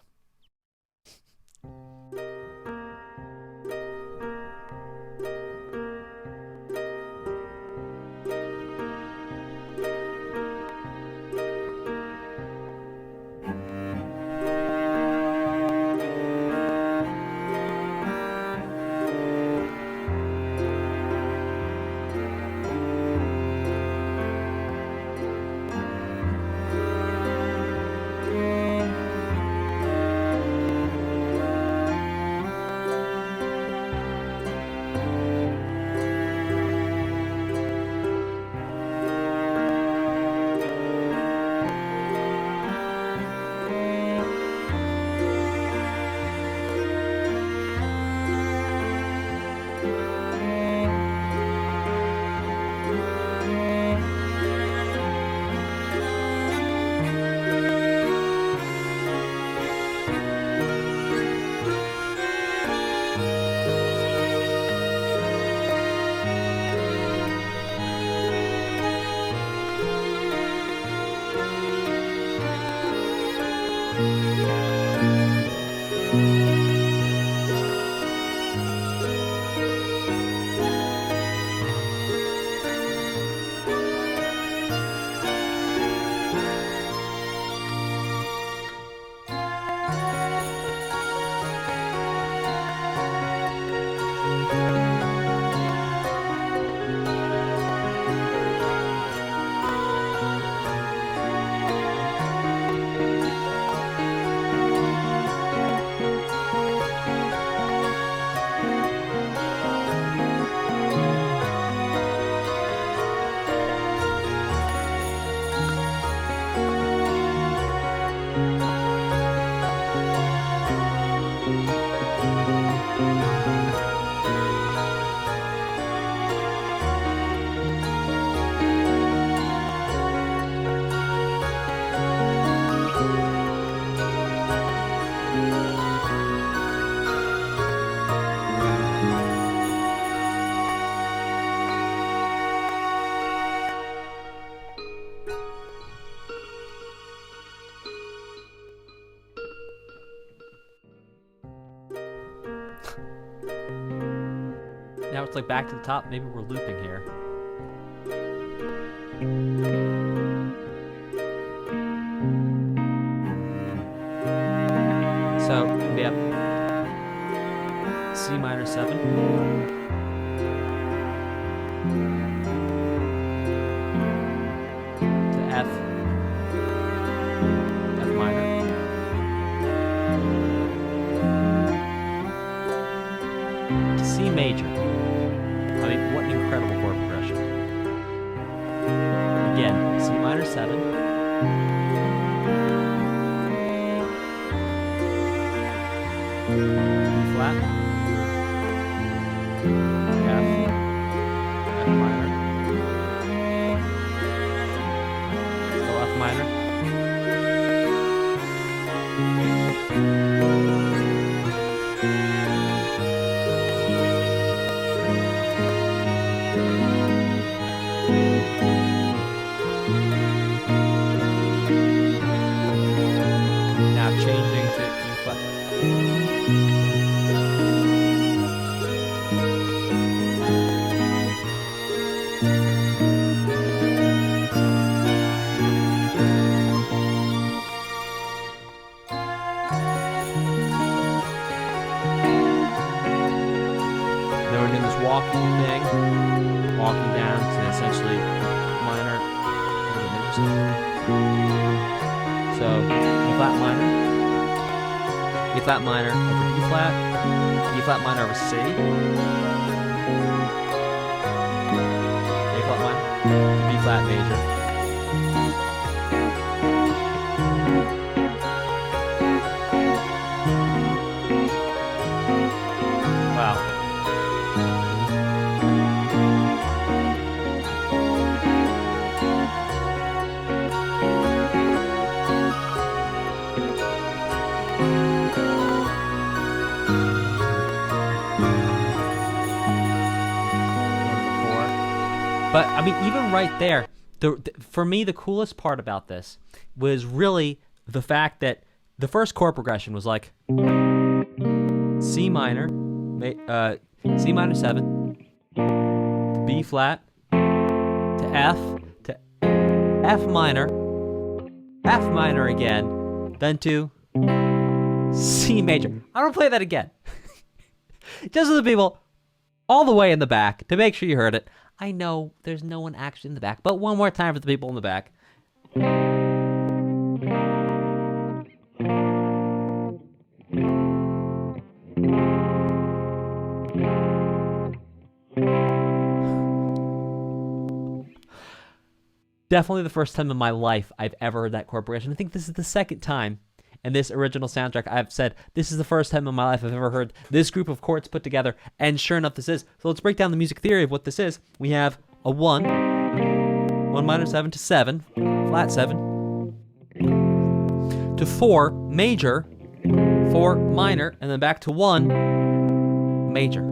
Now it's like back to the top. Maybe we're looping here. So we have C minor 7. To F minor. To C major. I mean, what an incredible chord progression. Again, C minor 7. B flat. F minor. Still F minor. Now changing to E flat. Then we're doing this walking thing, walking down to essentially minor. So E flat minor, E flat minor over D flat, E flat minor over C, A flat minor, B flat major. Wow. But I mean, even right there, for me, the coolest part about this was really the fact that the first chord progression was like C minor, C minor 7, to B flat, to F minor again, then to C major. I'm gonna play that again, just for the people all the way in the back to make sure you heard it. I know there's no one actually in the back, but one more time for the people in the back. Definitely the first time in my life I've ever heard that chord progression. I think this is the second time in this original soundtrack I've said this is the first time in my life I've ever heard this group of chords put together, and sure enough this is. So let's break down the music theory of what this is. We have a 1 minor 7 to 7, flat 7, to 4 major, 4 minor, and then back to 1 major.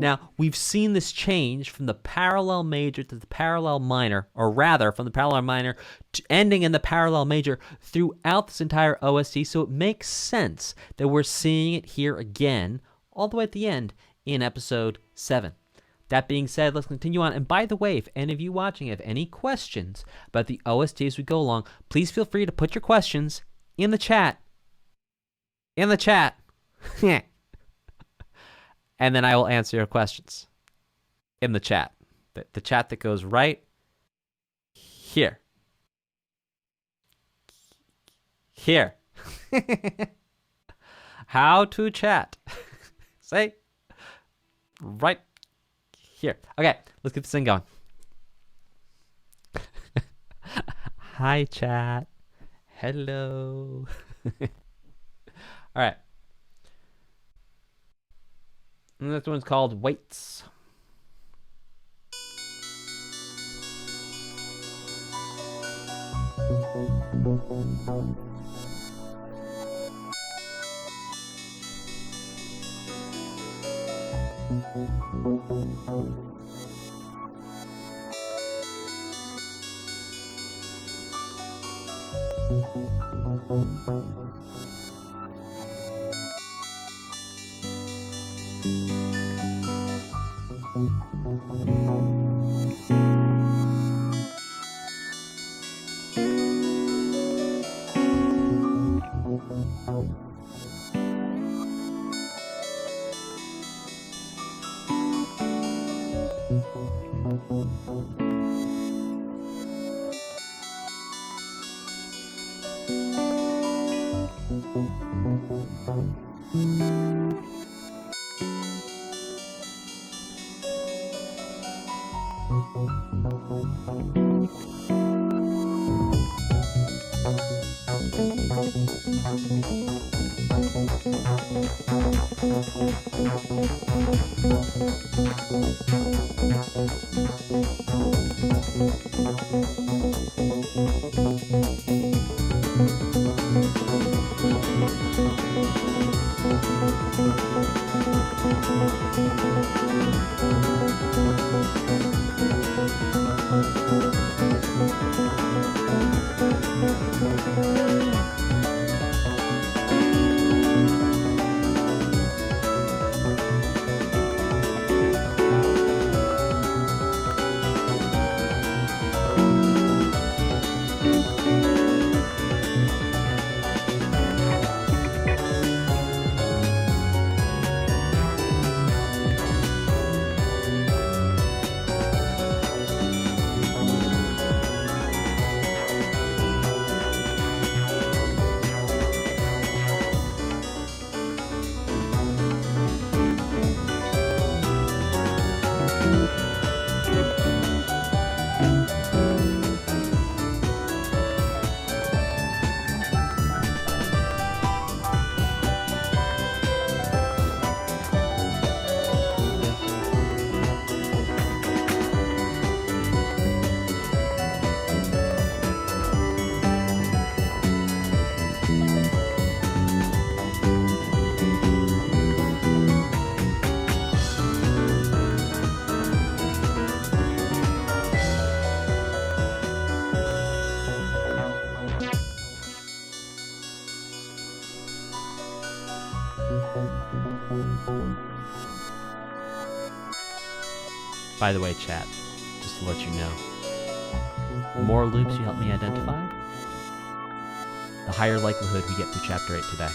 Now, we've seen this change from the parallel major to the parallel minor, or rather, from the parallel minor to ending in the parallel major throughout this entire OST, so it makes sense that we're seeing it here again, all the way at the end in episode 7. That being said, let's continue on. And by the way, if any of you watching have any questions about the OST as we go along, please feel free to put your questions in the chat. In the chat. And then I will answer your questions in the chat. The chat that goes right here. Here. How to chat. Say right here. Okay, let's get this thing going. Hi, chat. Hello. All right. And this one's called Weights. By the way, chat, just to let you know, the more loops you help me identify, the higher likelihood we get through Chapter 8 today.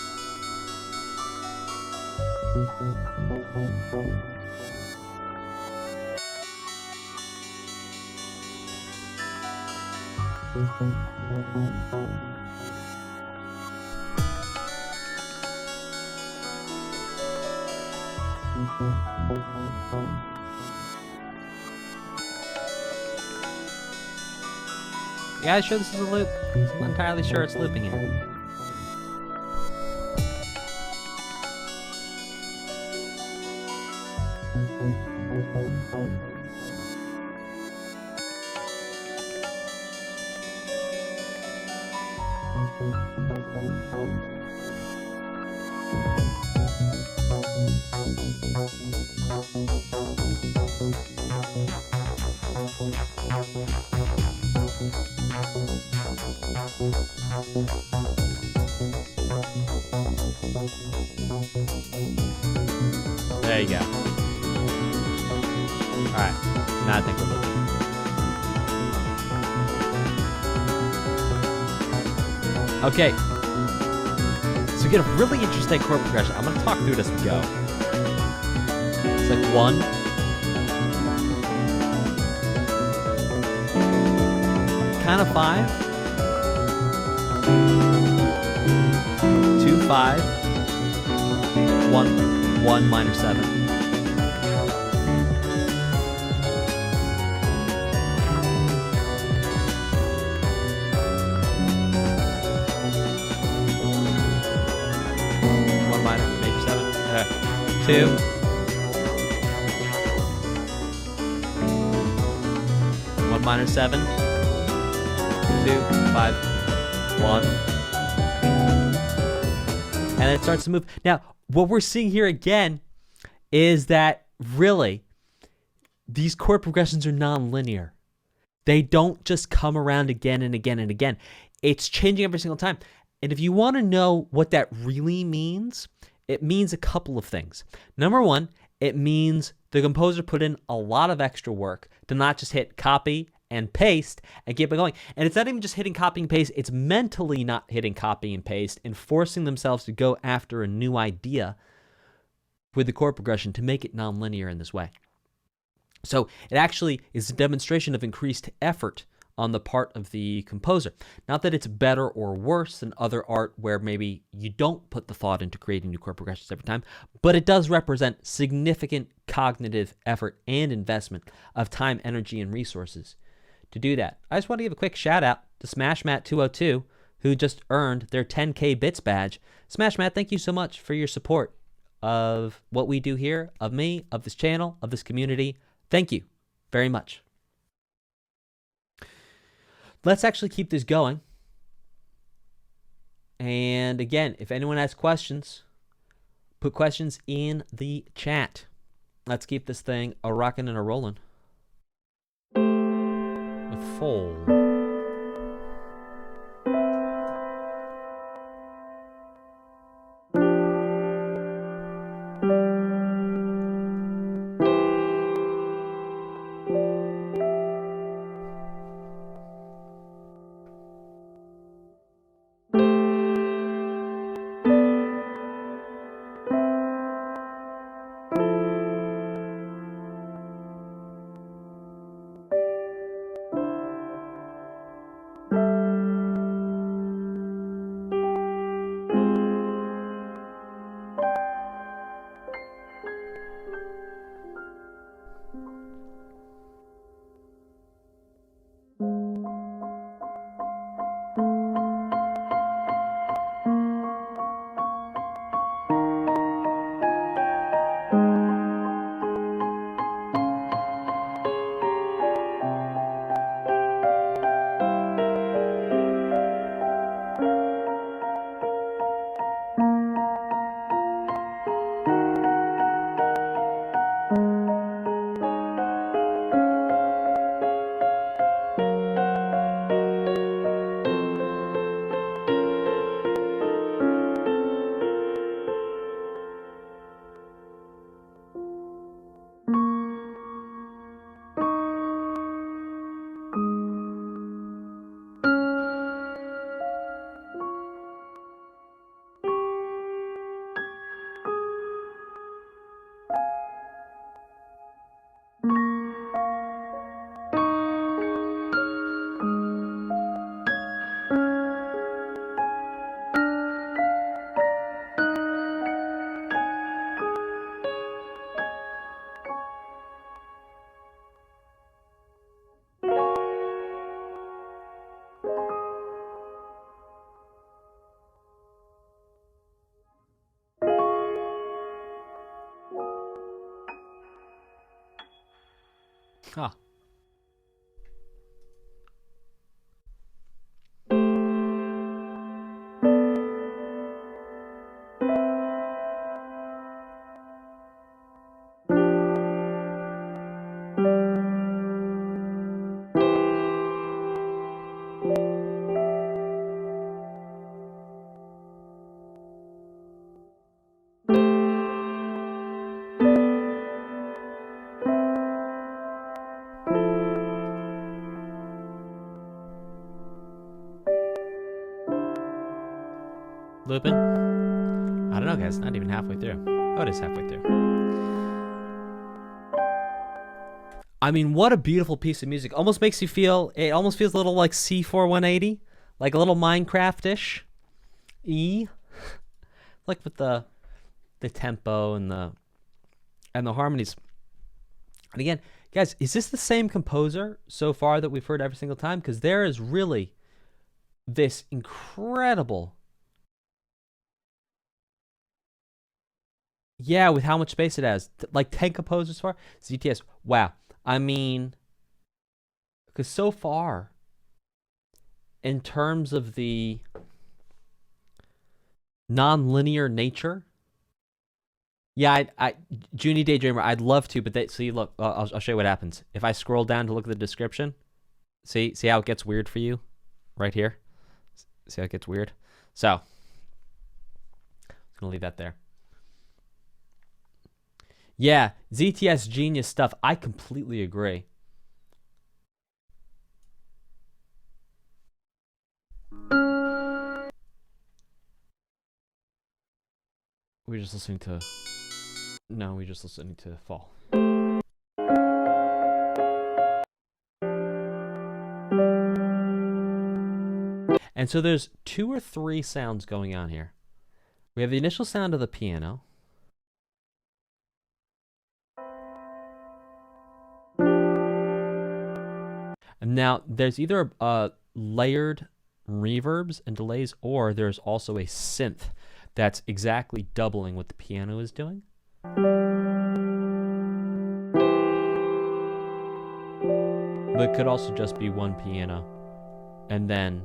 Yeah, I'm sure this is a loop. I'm not entirely sure it's looping here. There you go. Alright, now I think we're looping. Okay. So we get a really interesting chord progression. I'm going to talk through it as we go. It's like 1. Kind of 5. 2, 5. 1 minor 7. Major 7. Okay. 2. 1 minor 7. 2, 5, 1. And it starts to move. Now, what we're seeing here again is that really these chord progressions are non-linear. They don't just come around again and again and again. It's changing every single time. And if you want to know what that really means, it means a couple of things. Number one, it means the composer put in a lot of extra work to not just hit copy and paste and keep it going. And it's not even just hitting copy and paste, it's mentally not hitting copy and paste and forcing themselves to go after a new idea with the chord progression to make it non-linear in this way. So it actually is a demonstration of increased effort on the part of the composer. Not that it's better or worse than other art where maybe you don't put the thought into creating new chord progressions every time, but it does represent significant cognitive effort and investment of time, energy, and resources to do that. I just want to give a quick shout out to SmashMatt202, who just earned their 10K Bits badge. SmashMatt, thank you so much for your support of what we do here, of me, of this channel, of this community. Thank you very much. Let's actually keep this going. And again, if anyone has questions, put questions in the chat. Let's keep this thing a rockin' and a rollin'. With fold. Huh. Looping? I don't know, guys. Not even halfway through. Oh, it is halfway through. I mean, what a beautiful piece of music. Almost makes you feel, it almost feels a little like C4 180, like a little Minecraft-ish. Like with the tempo and the harmonies. And again, guys, is this the same composer so far that we've heard every single time? Because there is really this incredible, yeah, with how much space it has, like 10 composers far. ZTS, wow. I mean, because so far, in terms of the non-linear nature, yeah, Junie Daydreamer, I'd love to, but see, look, I'll show you what happens. If I scroll down to look at the description, see how it gets weird for you right here? See how it gets weird? So, I'm going to leave that there. Yeah, ZTS genius stuff. I completely agree. We're just listening to... No, we're just listening to Fall. And so there's 2 or 3 sounds going on here. We have the initial sound of the piano. And now there's either layered reverbs and delays, or there's also a synth that's exactly doubling what the piano is doing. But it could also just be one piano. And then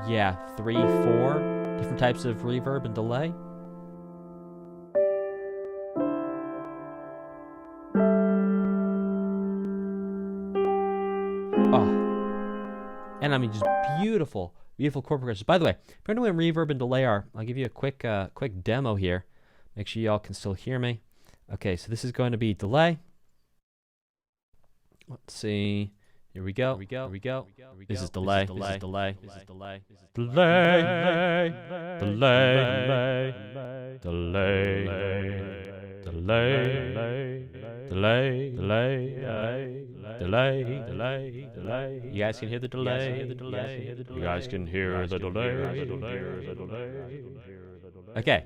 yeah, 3, 4 different types of reverb and delay. Oh, and I mean, just beautiful, beautiful chord progressions. By the way, if you don't know what reverb and delay are, I'll give you a quick demo here. Make sure y'all can still hear me. Okay, so this is going to be delay. Let's see. Here we go. This is delay. This is delay. This is delay. Delay. Delay. Delay. Delay. You guys can hear the delay. You guys can hear the delay. Okay.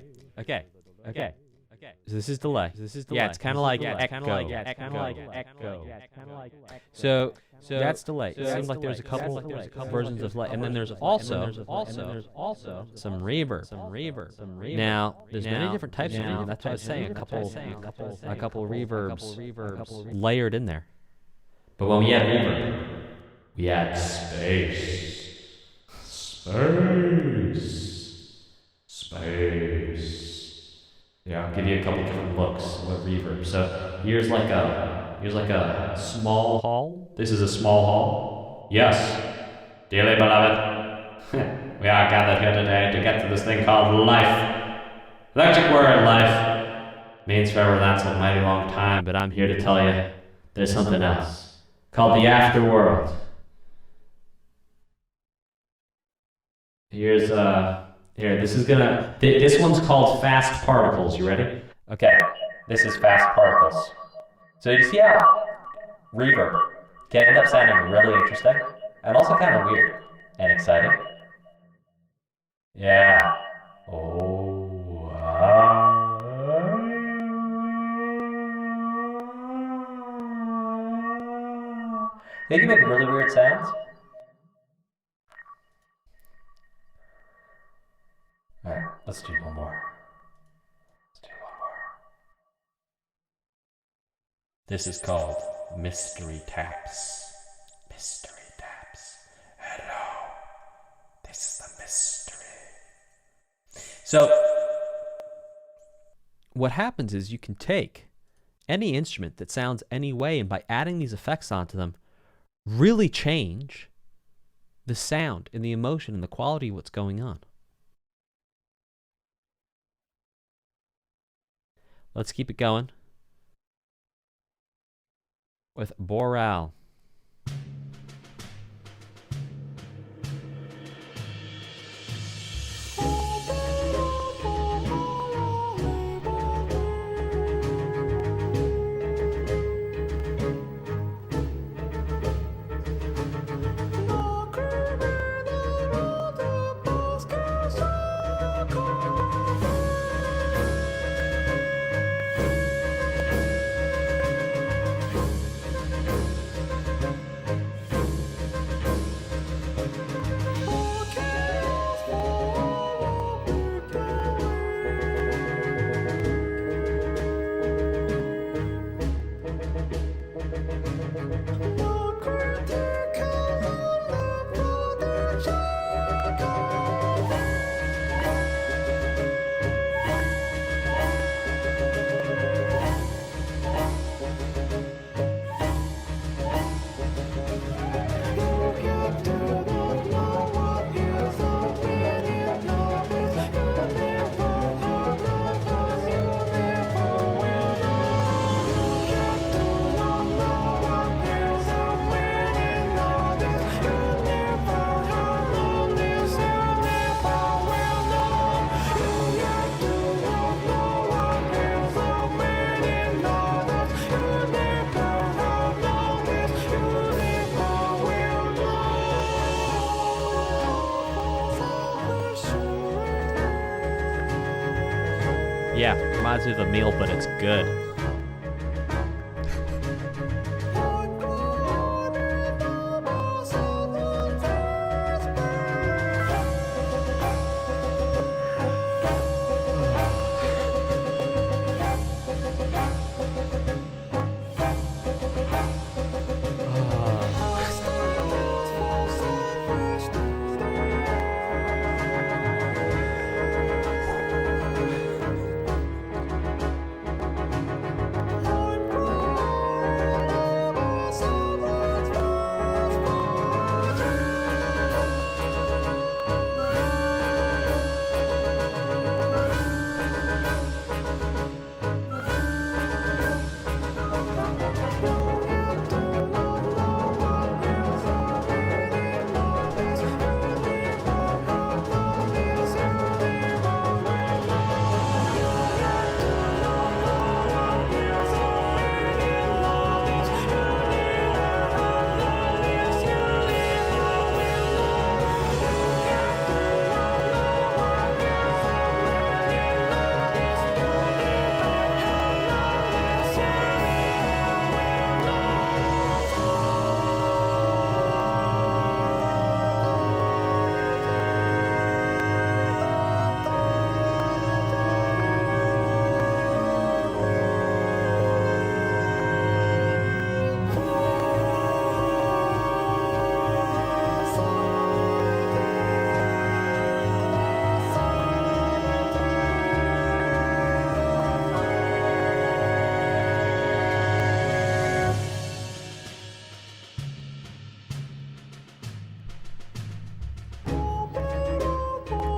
So this is delay. Yeah, it's kind of like echo. So that's delay. It seems like there's a couple versions of delay, and then there's also some reverb. Now there's many different types of reverb. That's what I was saying. A couple reverbs layered in there. But when we add reverb, we add space. Yeah, I'll give you a couple different looks with reverb. So here's like a small hall. This is a small hall. Yes, dearly beloved, we are gathered here today to get to this thing called life. Electric word, life, means forever. That's a mighty long time, but I'm here to tell you there's something else called the afterworld. This one's called fast particles. You ready? Okay, this is fast particles. So you see how reverb can end up sounding really interesting and also kind of weird and exciting. Yeah. They can make really weird sounds. Alright, let's do one more. This is called mystery taps. Mystery taps. Hello. This is the mystery. So, what happens is you can take any instrument that sounds any way, and by adding these effects onto them, really change the sound and the emotion and the quality of what's going on. Let's keep it going with Boral. Yeah, reminds me of a meal, but it's good.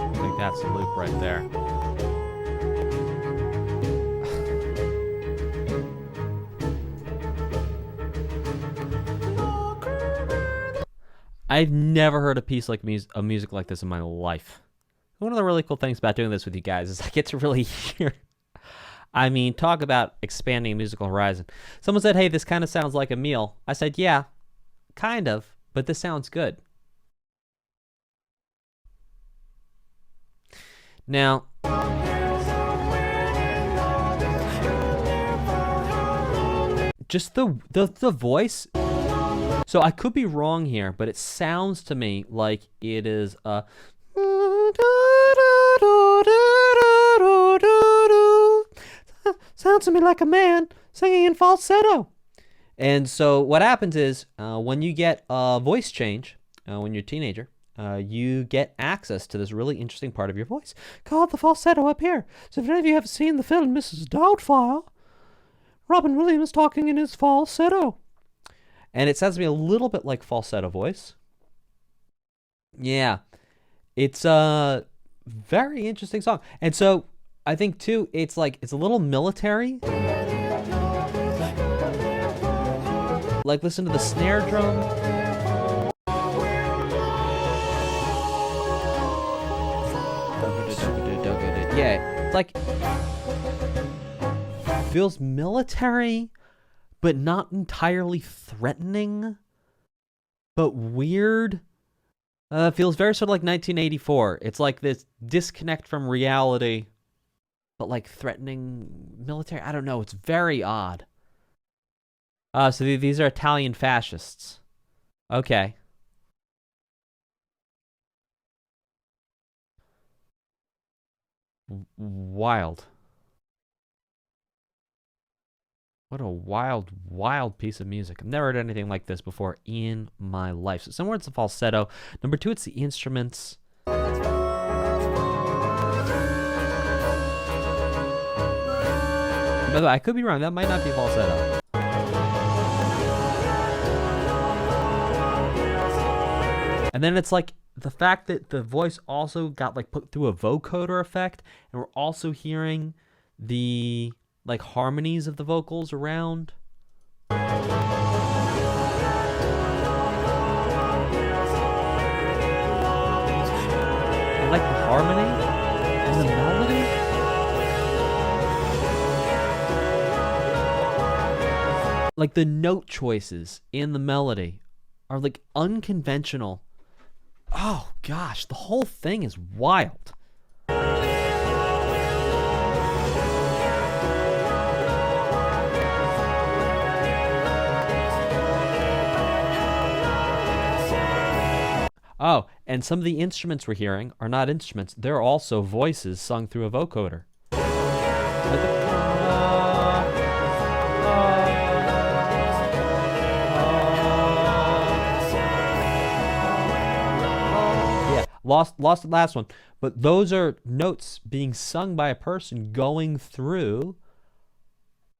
I think that's the loop right there. I've never heard a piece like music like this in my life. One of the really cool things about doing this with you guys is I get to really hear. I mean, talk about expanding a musical horizon. Someone said, hey, this kind of sounds like a meal. I said, yeah, kind of, but this sounds good. Now, just the voice. So I could be wrong here, but it sounds to me like it is a. Sounds to me like a man singing in falsetto. And so what happens is when you get a voice change, when you're a teenager, you get access to this really interesting part of your voice called the falsetto up here. So if any of you have seen the film Mrs. Doubtfire, Robin Williams talking in his falsetto. And it sounds to me a little bit like falsetto voice. Yeah. It's a very interesting song. And so I think, too, it's like, it's a little military. Like, listen to the snare drum. Yeah, it's like, feels military, but not entirely threatening, but weird. Feels very sort of like 1984. It's like this disconnect from reality, but like threatening military. I don't know. It's very odd. So these are Italian fascists. Okay. Wild. What a wild, wild piece of music. I've never heard anything like this before in my life. So somewhere it's a falsetto. Number two, it's the instruments. By the way, I could be wrong. That might not be falsetto. And then it's like the fact that the voice also got like put through a vocoder effect, and we're also hearing the like harmonies of the vocals around. I like the harmony and the melody. Like the note choices in the melody are like unconventional. Oh gosh, the whole thing is wild. Oh, and some of the instruments we're hearing are not instruments. They're also voices sung through a vocoder. Yeah, lost the last one. But those are notes being sung by a person going through.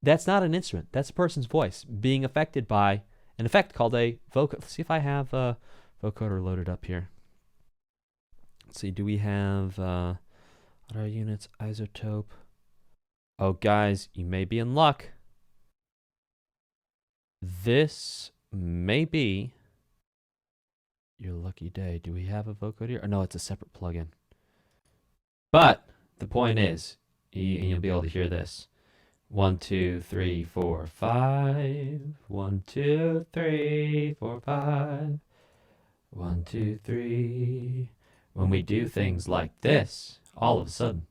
That's not an instrument. That's a person's voice being affected by an effect called a vocoder. Let's see if I have a vocoder loaded up here. Let's see, do we have what are units? Isotope. Oh, guys, you may be in luck. This may be your lucky day. Do we have a vocoder here? Oh, no, it's a separate plugin. But the point is, you'll be able to hear this. 1, 2, 3, 4, 5. 1, 2, 3, 4, 5. 1, 2, 3. When we do things like this, all of a sudden,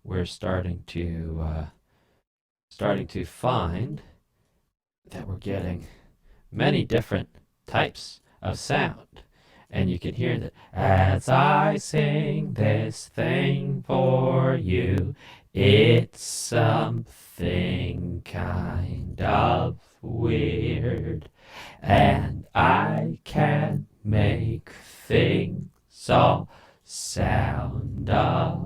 we're starting to find that we're getting many different types of sound. And you can hear that as I sing this thing for you, it's something kind of weird, and I can make things all sound a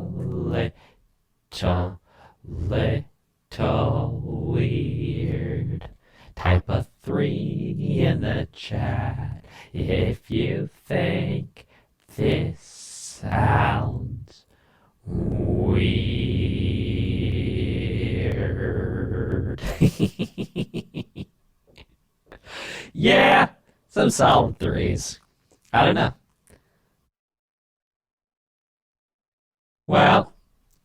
little weird. Type a 3 in the chat if you think this sounds weird. Yeah, some solid 3s. I don't know. Well,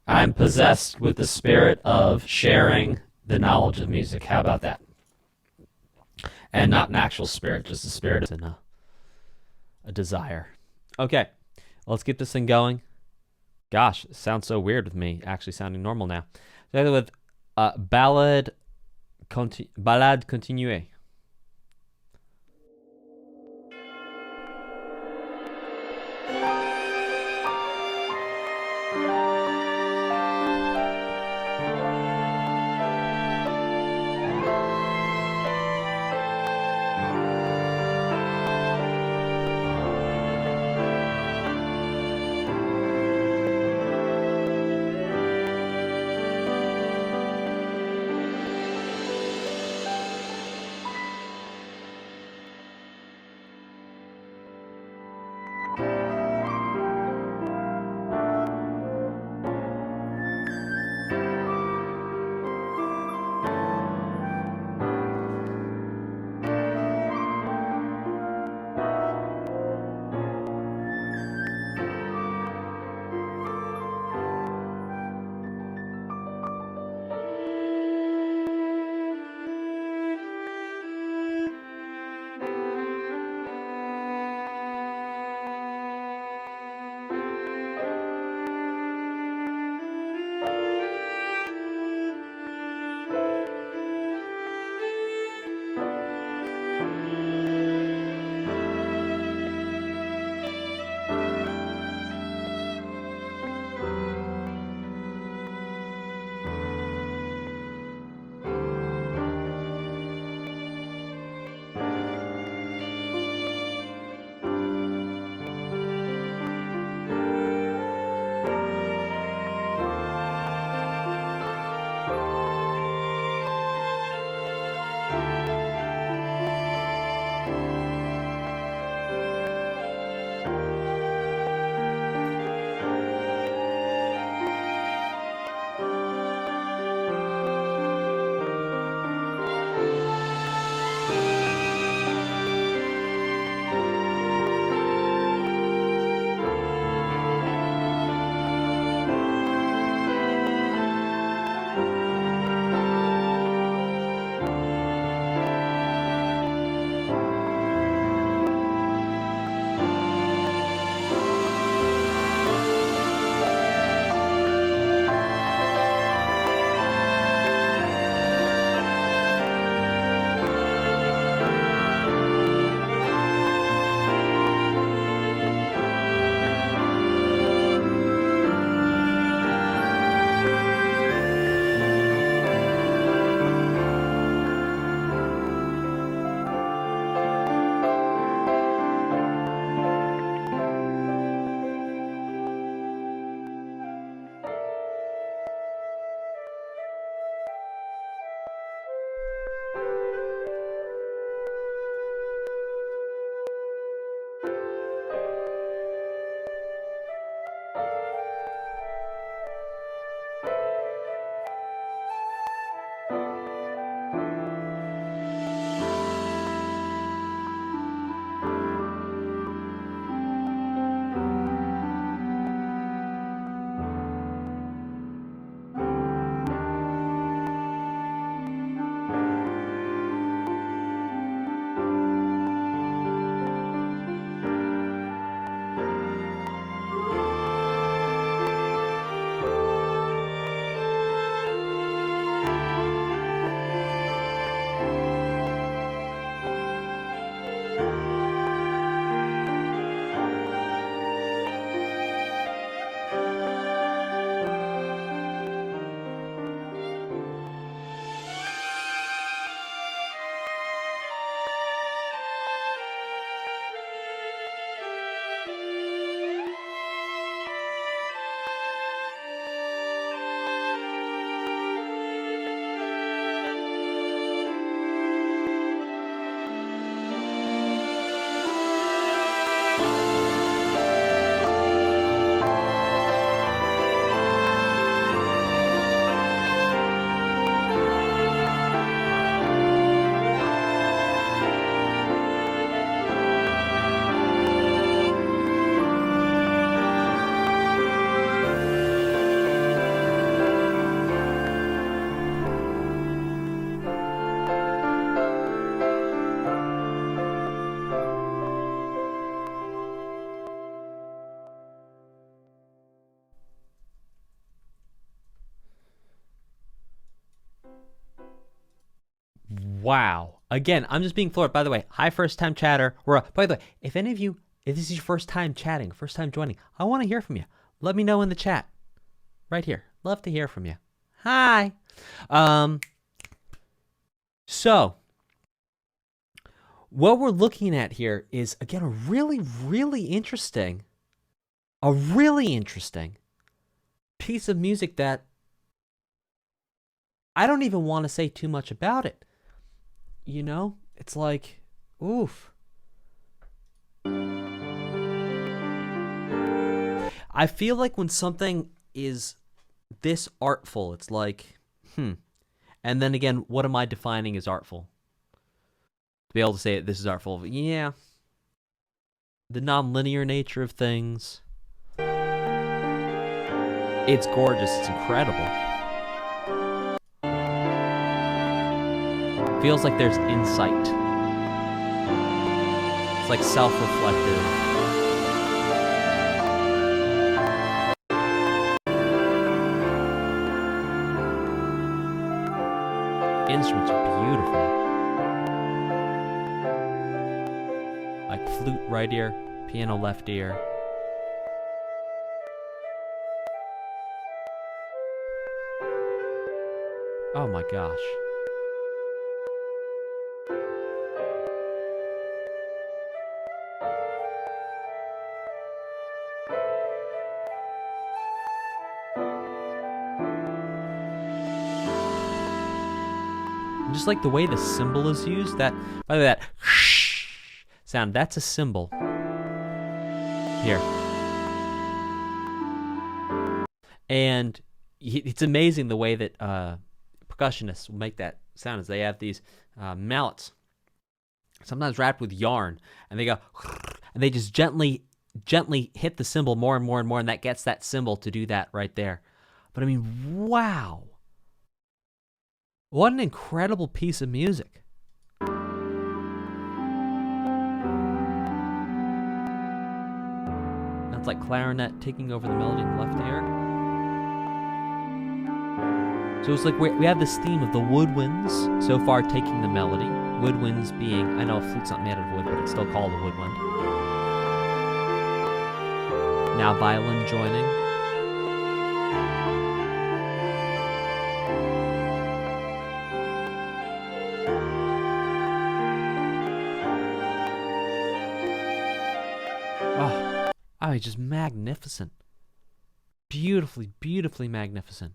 I'm possessed with the spirit of sharing the knowledge of music. How about that? And not an actual spirit, just a spirit and a desire. Okay, let's get this thing going. Gosh, it sounds so weird with me actually sounding normal now. Together with Ballade Continuée. Wow. Again, I'm just being floored. By the way, hi, first time chatter. By the way, if any of you, if this is your first time chatting, first time joining, I want to hear from you. Let me know in the chat. Right here. Love to hear from you. Hi. So, what we're looking at here is, again, a really interesting piece of music that I don't even want to say too much about it. You know, it's like, oof. I feel like when something is this artful, it's like, And then again, what am I defining as artful? To be able to say this is artful, yeah. The non-linear nature of things. It's gorgeous. It's incredible. Feels like there's insight. It's like self-reflective. Instruments are beautiful. Like flute right ear, piano left ear. Oh my gosh. Just like the way the cymbal is used, that, by the way, that sound, that's a cymbal. Here. And it's amazing the way that percussionists will make that sound, as they have these mallets, sometimes wrapped with yarn, and they go, and they just gently hit the cymbal more and more and more, and that gets that cymbal to do that right there. But I mean, wow. What an incredible piece of music. That's like clarinet taking over the melody in the left ear. So it's like we have this theme of the woodwinds so far taking the melody. Woodwinds being, I know a flute's not made out of wood, but it's still called a woodwind. Now violin joining. Oh, it's just magnificent. Beautifully magnificent.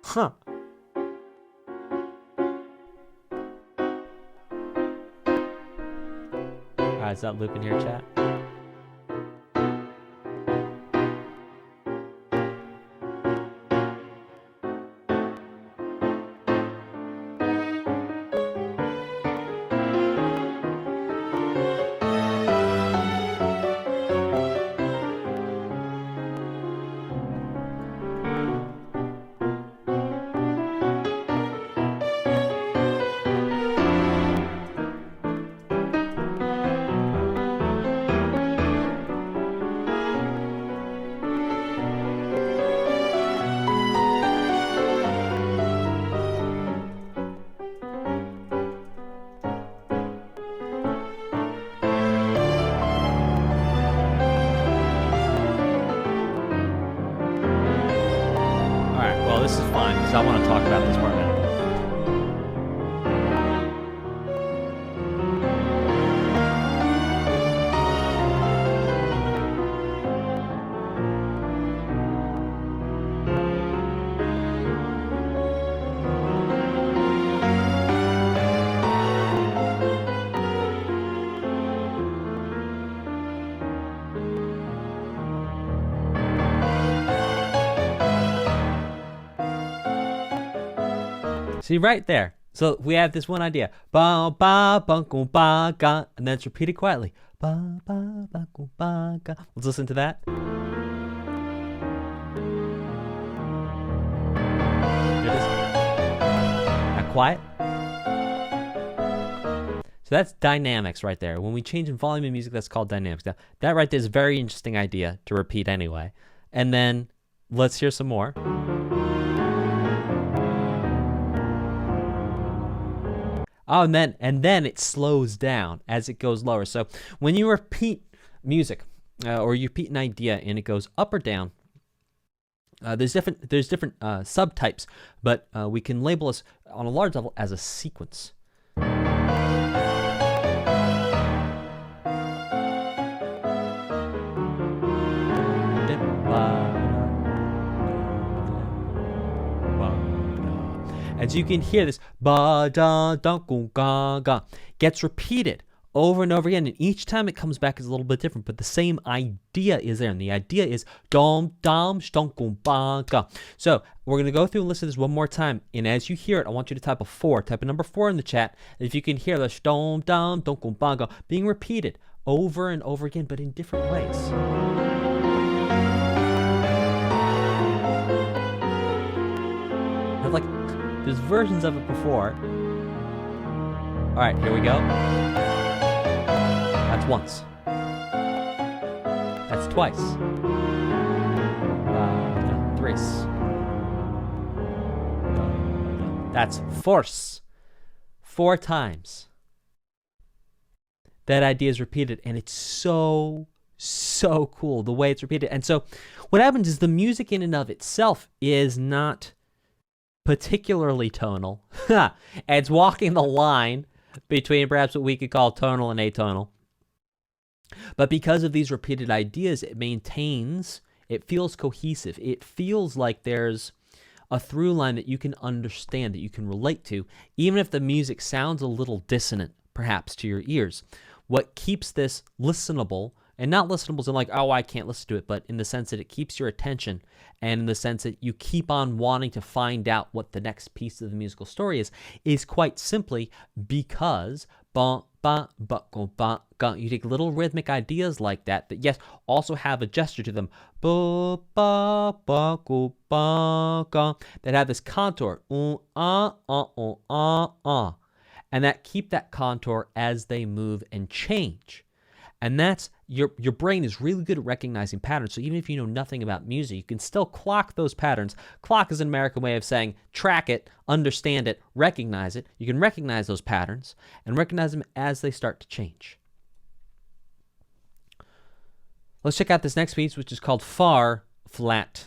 Huh. Alright, is that looping here, chat? Alright, well, this is fine because I want to talk about this part now. See, right there. So we have this one idea. Ba ba ba ba ga, and then it's repeated quietly. Ba ba ba ba ga. Let's listen to that. Here it is. Now quiet. So that's dynamics right there. When we change in volume in music, that's called dynamics. Now, that right there is a very interesting idea to repeat anyway. And then let's hear some more. Oh, and then it slows down as it goes lower. So when you repeat music or you repeat an idea and it goes up or down, there's different subtypes, but we can label this on a large level as a sequence. As you can hear, this ba da da ga ga gets repeated over and over again, and each time it comes back is a little bit different, but the same idea is there, and the idea is dom dom stonkum ba ga. So we're gonna go through and listen to this one more time, and as you hear it, I want you to type a 4. Type a number 4 in the chat if you can hear the dom dom donkum ba ga being repeated over and over again, but in different ways. Like, there's versions of it before. All right, here we go. That's once. That's twice. Thrice. That's force. 4 times. That idea is repeated, and it's so cool the way it's repeated. And so what happens is the music in and of itself is not particularly tonal. It's walking the line between perhaps what we could call tonal and atonal. But because of these repeated ideas, it feels cohesive. It feels like there's a through line that you can understand, that you can relate to, even if the music sounds a little dissonant, perhaps, to your ears. What keeps this listenable, and not listenable as in like, oh, I can't listen to it, but in the sense that it keeps your attention, and in the sense that you keep on wanting to find out what the next piece of the musical story is quite simply because ba ba ba go ba ga. You take little rhythmic ideas like that yes also have a gesture to them, ba ba ba go ba ga, that have this contour, and that keep that contour as they move and change. And that's your brain is really good at recognizing patterns. So even if you know nothing about music, you can still clock those patterns. Clock is an American way of saying track it, understand it, recognize it. You can recognize those patterns and recognize them as they start to change. Let's check out this next piece, which is called Far Flat.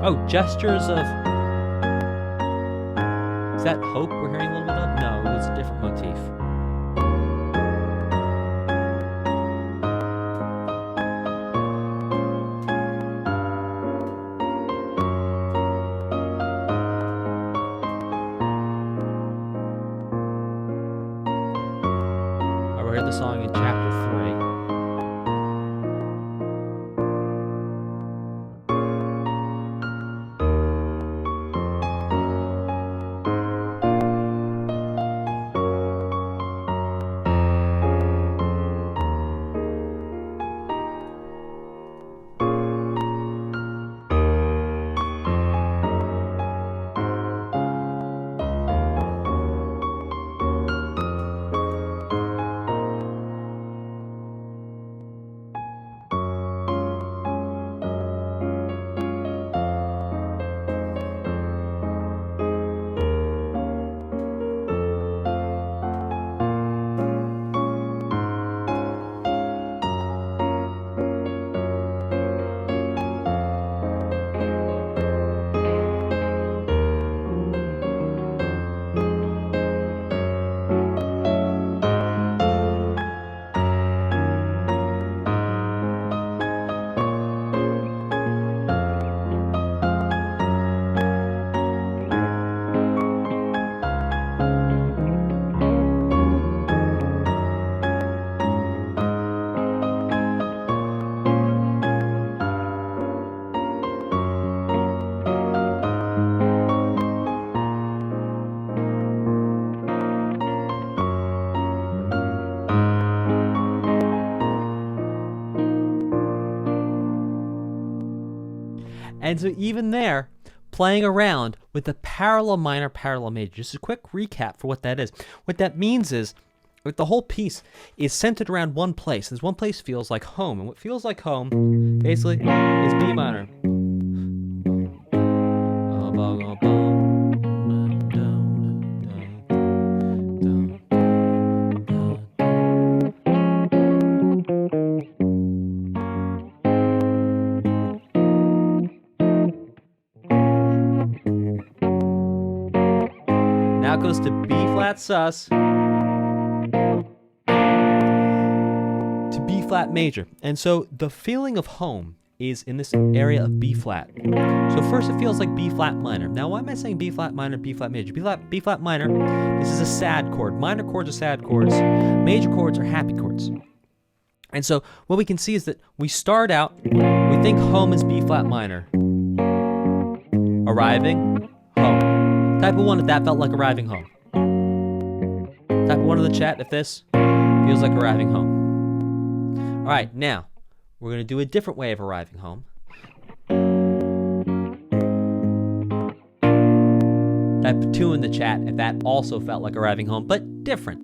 Oh, gestures of... Is that hope we're hearing a little bit of? No, it was a different motif. I heard the song in chapter 3. And so even there, playing around with the parallel minor, parallel major. Just a quick recap for what that is. What that means is that the whole piece is centered around one place. This one place feels like home. And what feels like home, basically, is B minor. Now it goes to B flat sus to B flat major. And so the feeling of home is in this area of B flat. So first it feels like B flat minor. Now why am I saying B flat minor, B flat major? B flat minor, this is a sad chord. Minor chords are sad chords. Major chords are happy chords. And so what we can see is that we start out, we think home is B flat minor. Arriving, home. Type of 1 if that felt like arriving home. Type of 1 in the chat if this feels like arriving home. All right, now we're going to do a different way of arriving home. Type of 2 in the chat if that also felt like arriving home, but different.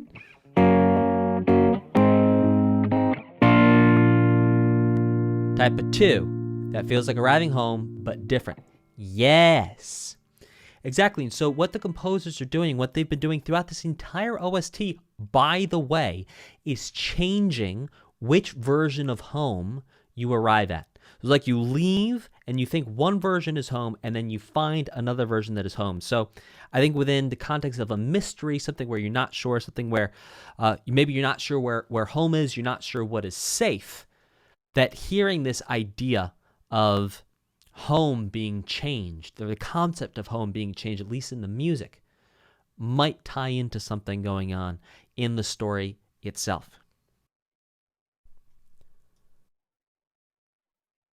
Type of 2 that feels like arriving home, but different. Yes. Exactly. And so what the composers are doing, what they've been doing throughout this entire OST, by the way, is changing which version of home you arrive at. It's like you leave and you think one version is home and then you find another version that is home. So I think within the context of a mystery, something where you're not sure, something where maybe you're not sure where home is, you're not sure what is safe, that hearing this idea of home being changed, or the concept of home being changed, at least in the music, might tie into something going on in the story itself.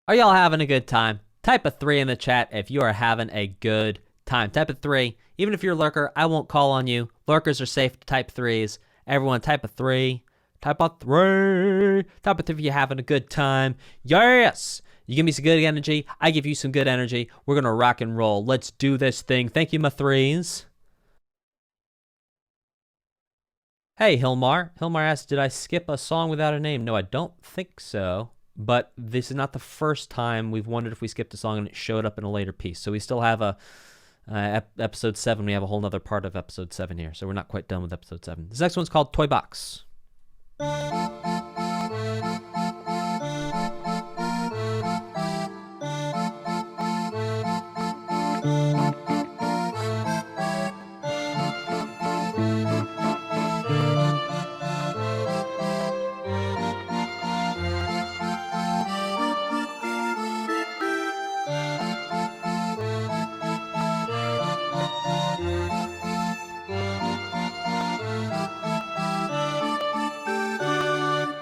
Are y'all having a good time? Type a 3 in the chat if you are having a good time. Type a 3. Even if you're a lurker, I won't call on you. Lurkers are safe to type 3s. Everyone type a 3. Type a 3. Type a 3 if you're having a good time. Yes! You give me some good energy. I give you some good energy. We're going to rock and roll. Let's do this thing. Thank you, my 3s. Hey, Hilmar. Hilmar asked, did I skip a song without a name? No, I don't think so. But this is not the first time we've wondered if we skipped a song and it showed up in a later piece. So we still have episode 7. We have a whole other part of episode 7 here. So we're not quite done with episode 7. This next one's called Toy Box.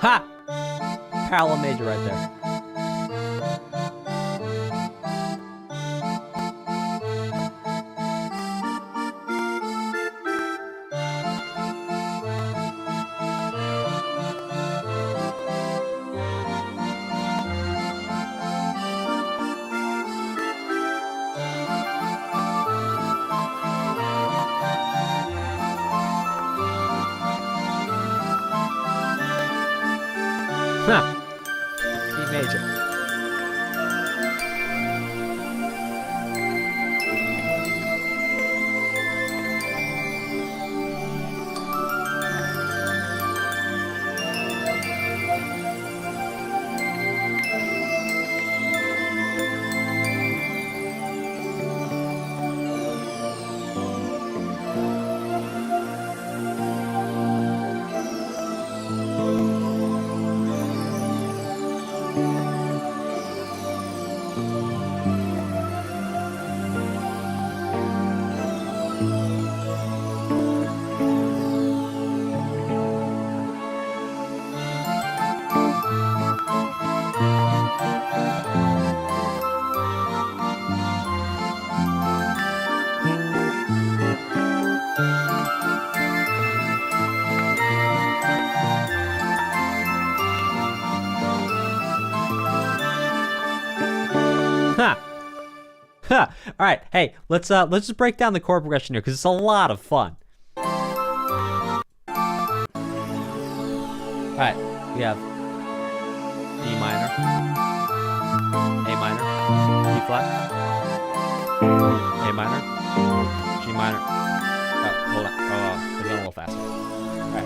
Ha! Parallel major right there. Huh. C major. Huh. Huh. All right. Hey, let's just break down the chord progression here because it's a lot of fun. All right. We have D minor, A minor, E flat, A minor, G minor. Oh, hold on. Oh, we're going a little faster. All right.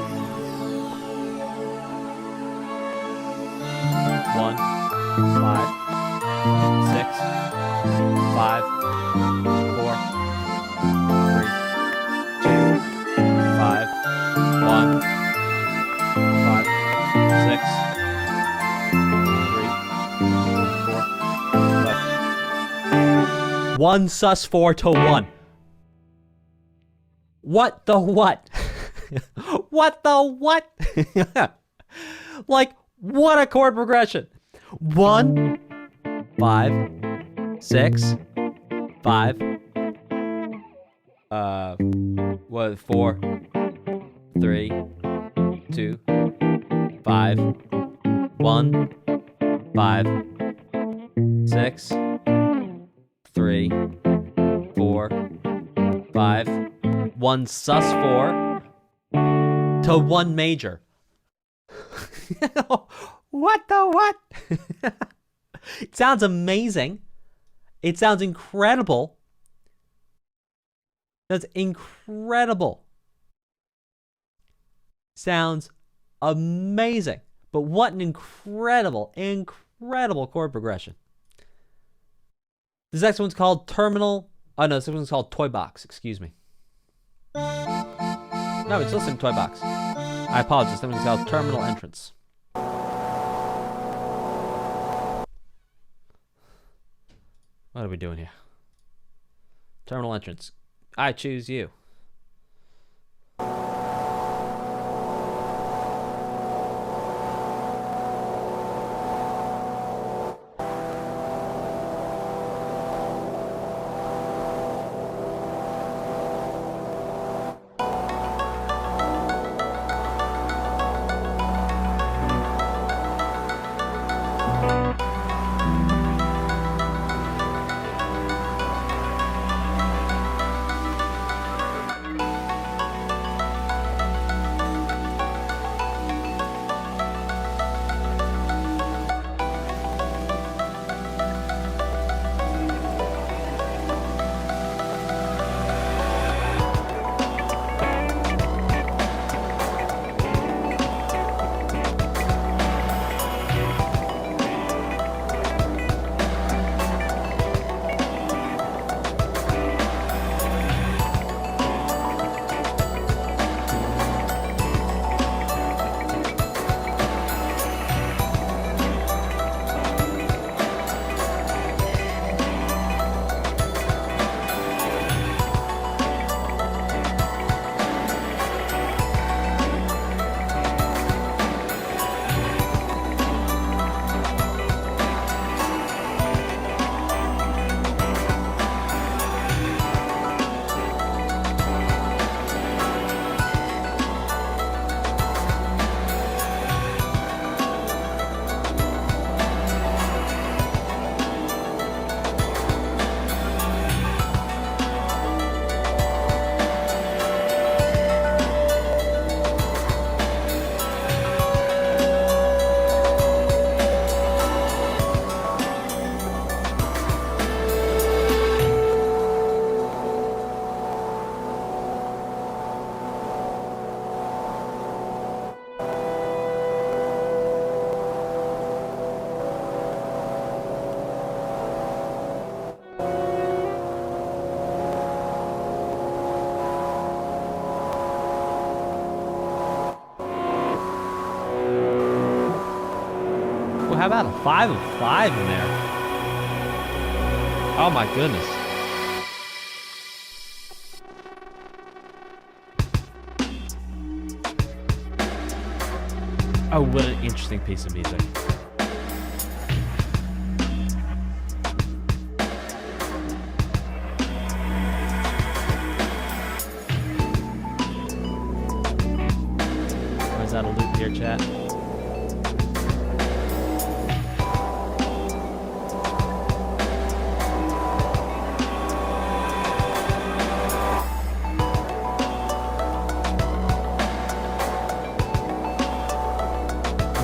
1, 5, 6, 5, 4, 3, 2, 5, 1, 5, 6, 3, 4, 5. 1 sus4 to 1. What the what? What the what? Like, what a chord progression. 1, 5, 6, 5, 4, 3, 2, 5, 1, 5, 6, 3, 4, 5, 1 sus4 to 1 major. What the what? It sounds amazing. It sounds incredible. That's incredible. Sounds amazing. But what an incredible, incredible chord progression. This next one's called Terminal. Oh no, this one's called Toy Box. Excuse me. No, it's listening to Toy Box. I apologize. That one's called Terminal Entrance. What are we doing here? Terminal entrance. I choose you. how about a 5 of 5 in there? Oh my goodness. Oh, what an interesting piece of music. Or is that a loop here, chat?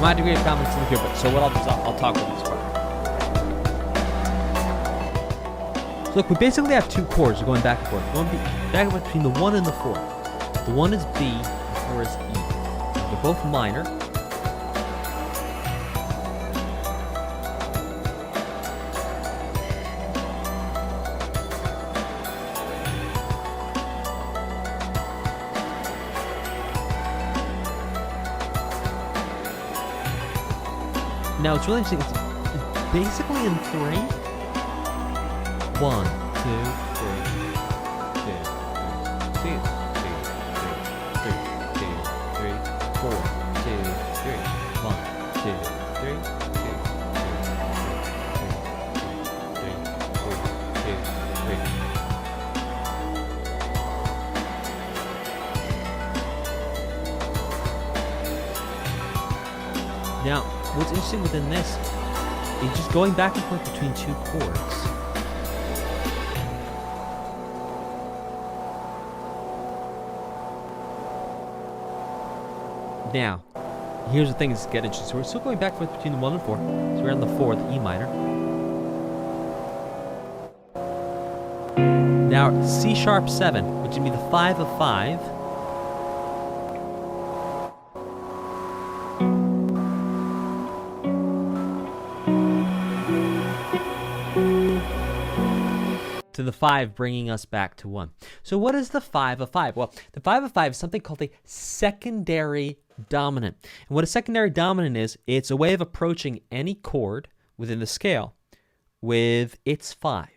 My degree of confidence in the here, but so what I'll do is I'll talk with this part. So look, we basically have two chords. We're going back and forth. We're going back and forth between the 1 and the 4. The 1 is B, the 4 is E. They're both minor. Now it's really interesting. It's basically in 3. 1, 2, 3, 2, 3, 4, 2, 3, 1, 2, 3, 2. Now, what's interesting within this is just going back and forth between two chords. Now, here's the thing that's getting interesting. So we're still going back and forth between the 1 and 4. So we're on the 4, the E minor. Now, C sharp 7, which would be the 5 of 5. To the 5, bringing us back to 1. So what is the 5 of 5? Well, the 5 of 5 is something called a secondary dominant. And what a secondary dominant is, it's a way of approaching any chord within the scale with its 5.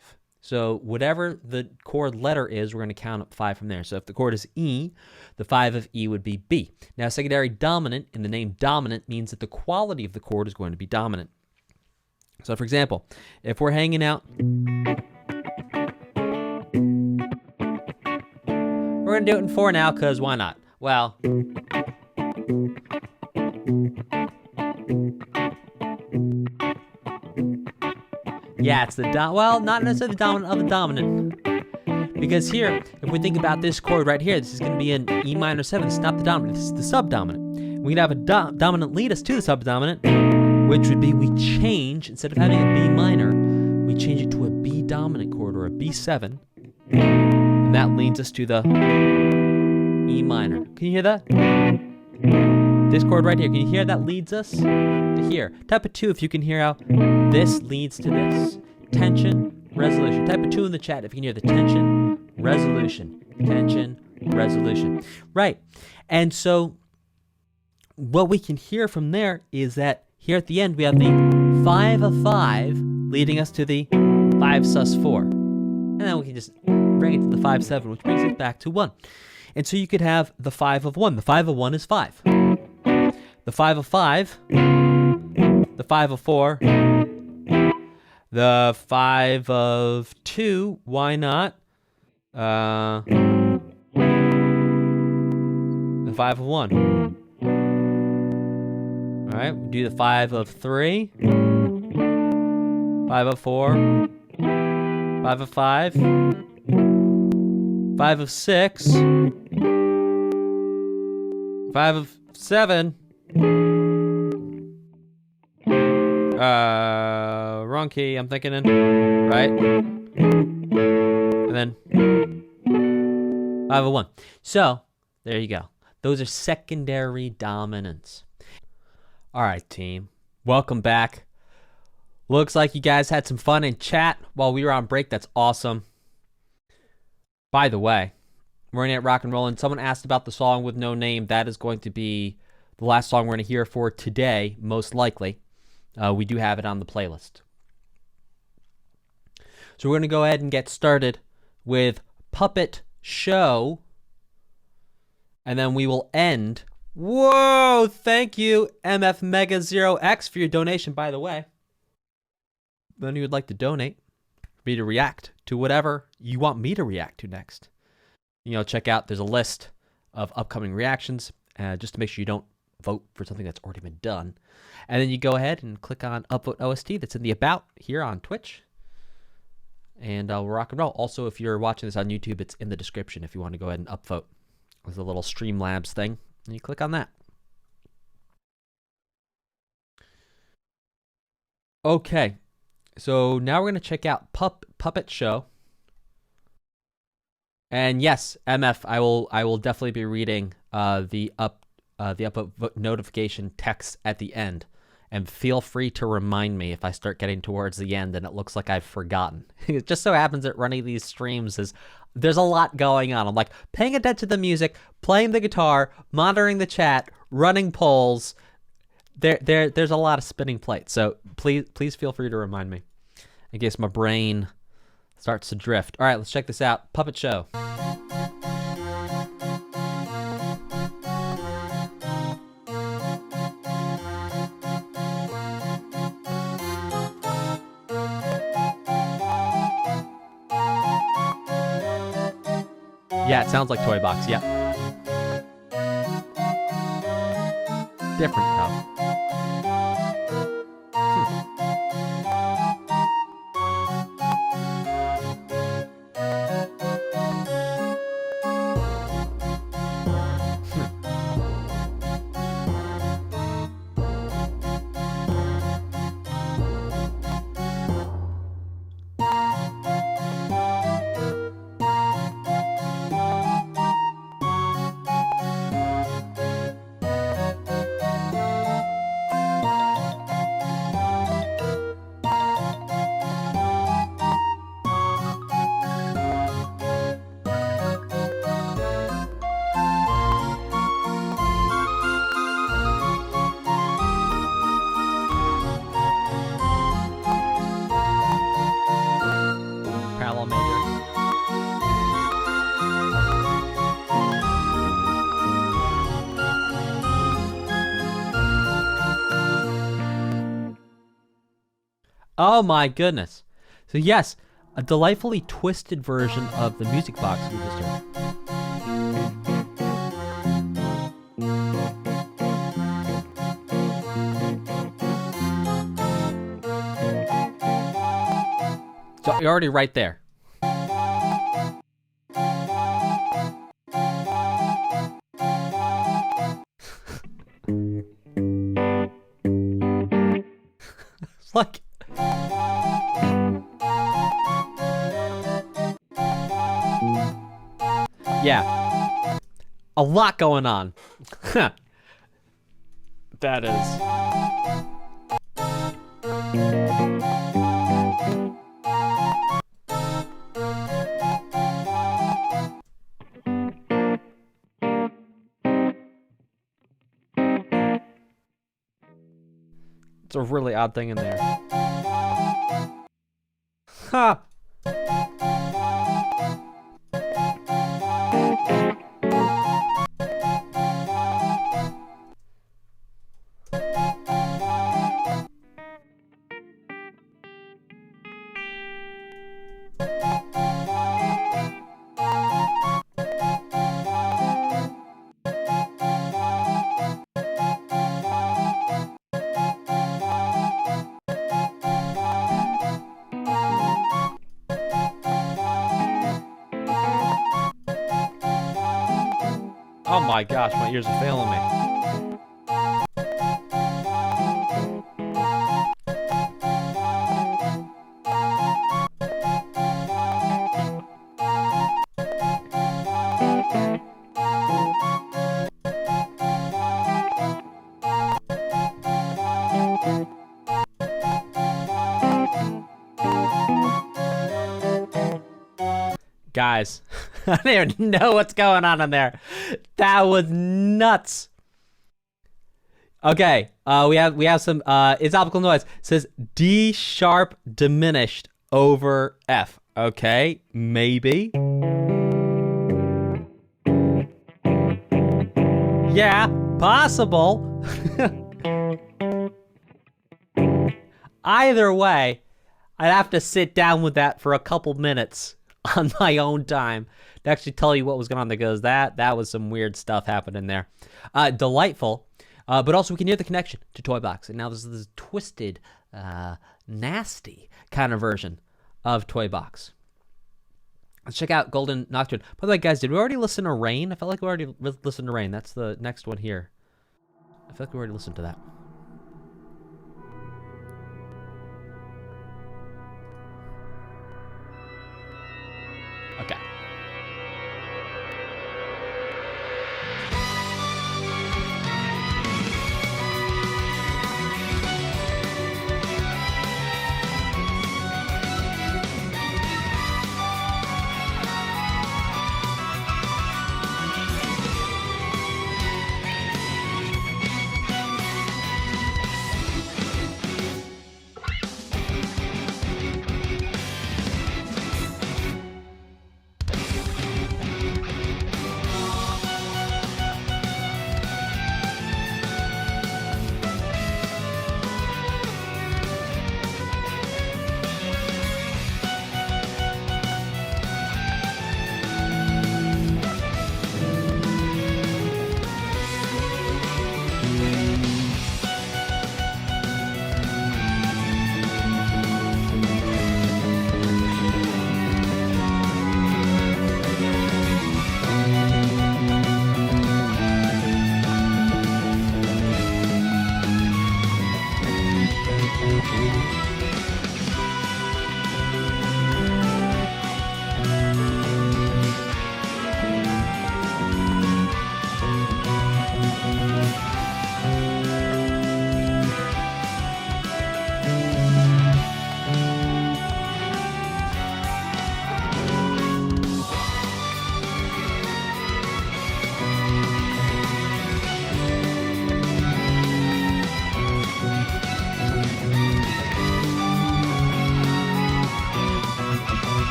So whatever the chord letter is, we're going to count up 5 from there. So if the chord is E, the 5 of E would be B. Now, secondary dominant, in the name dominant, means that the quality of the chord is going to be dominant. So for example, if we're hanging out, we're going to do it in 4 now, because why not? Well, yeah, it's the well, not necessarily the dominant of the dominant. Because here, if we think about this chord right here, this is going to be an E minor 7. This is not the dominant, this is the subdominant. We can have a dominant lead us to the subdominant, which would be we change, instead of having a B minor, we change it to a B dominant chord, or a B7. And that leads us to the E minor. Can you hear that? This chord right here, can you hear that leads us to here? Type a 2 if you can hear how this leads to this. Tension, resolution. Type a 2 in the chat if you can hear the tension, resolution. Tension, resolution. Right. And so what we can hear from there is that here at the end we have the 5 of 5 leading us to the 5 sus 4. And then we can just bring it to the 5 7, which brings it back to 1. And so you could have the 5 of 1. The 5 of 1 is 5. The 5 of 5, the 5 of 4, the 5 of 2, why not? The 5 of 1. All right, we do the 5 of 3, 5 of 4, 5 of 5, 5 of 6, 5 of 7, wrong key, I'm thinking in, right? And then 5 of 1. So, there you go. Those are secondary dominants. All right, team. Welcome back. Looks like you guys had some fun in chat while we were on break. That's awesome. By the way, we're going to get rock and rollin'. Someone asked about the song with no name. That is going to be the last song we're going to hear for today, most likely. We do have it on the playlist. So we're going to go ahead and get started with Puppet Show. And then we will end. Whoa! Thank you, MF Mega 0X, for your donation, by the way. Then you would like to donate for me to react to whatever you want me to react to next. Check out, there's a list of upcoming reactions, just to make sure you don't vote for something that's already been done. And then you go ahead and click on Upvote OST that's in the About here on Twitch. And we'll rock and roll. Also, if you're watching this on YouTube, it's in the description if you want to go ahead and upvote. There's a little Streamlabs thing, and you click on that. Okay, so now we're going to check out Puppet Show. And yes, MF, I will definitely be reading the upvote notification text at the end. And feel free to remind me if I start getting towards the end and it looks like I've forgotten. It just so happens that running these streams there's a lot going on. I'm like paying attention to the music, playing the guitar, monitoring the chat, running polls. There's a lot of spinning plates. So please feel free to remind me in case my brain starts to drift. All right, let's check this out. Puppet Show. Yeah, it sounds like Toy Box. Yep. Different though. Parallel major. Oh my goodness. So yes, a delightfully twisted version of the music box we just heard. So you're already right there. It's like yeah, a lot going on. That is. It's a really odd thing in there. Ha! Oh my gosh, my ears are failing me. Guys, I don't even know what's going on in there. That was nuts. Okay, we have some it's optical noise. It says D sharp diminished over F. Okay, maybe. Yeah, possible. Either way, I'd have to sit down with that for a couple minutes on my own time to actually tell you what was going on there, because that was some weird stuff happening there. Delightful, but also we can hear the connection to Toy Box. And now this is this twisted, nasty kind of version of Toy Box. Let's check out Golden Nocturne. By the way, guys, did we already listen to Rain? I felt like we already listened to Rain. That's the next one here. I feel like we already listened to that. Okay.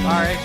Sorry.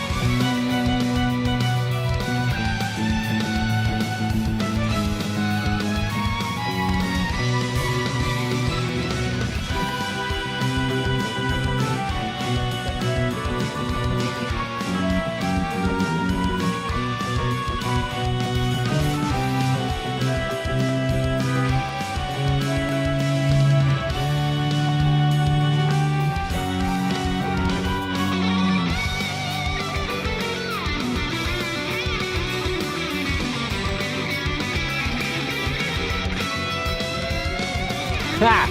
Ha!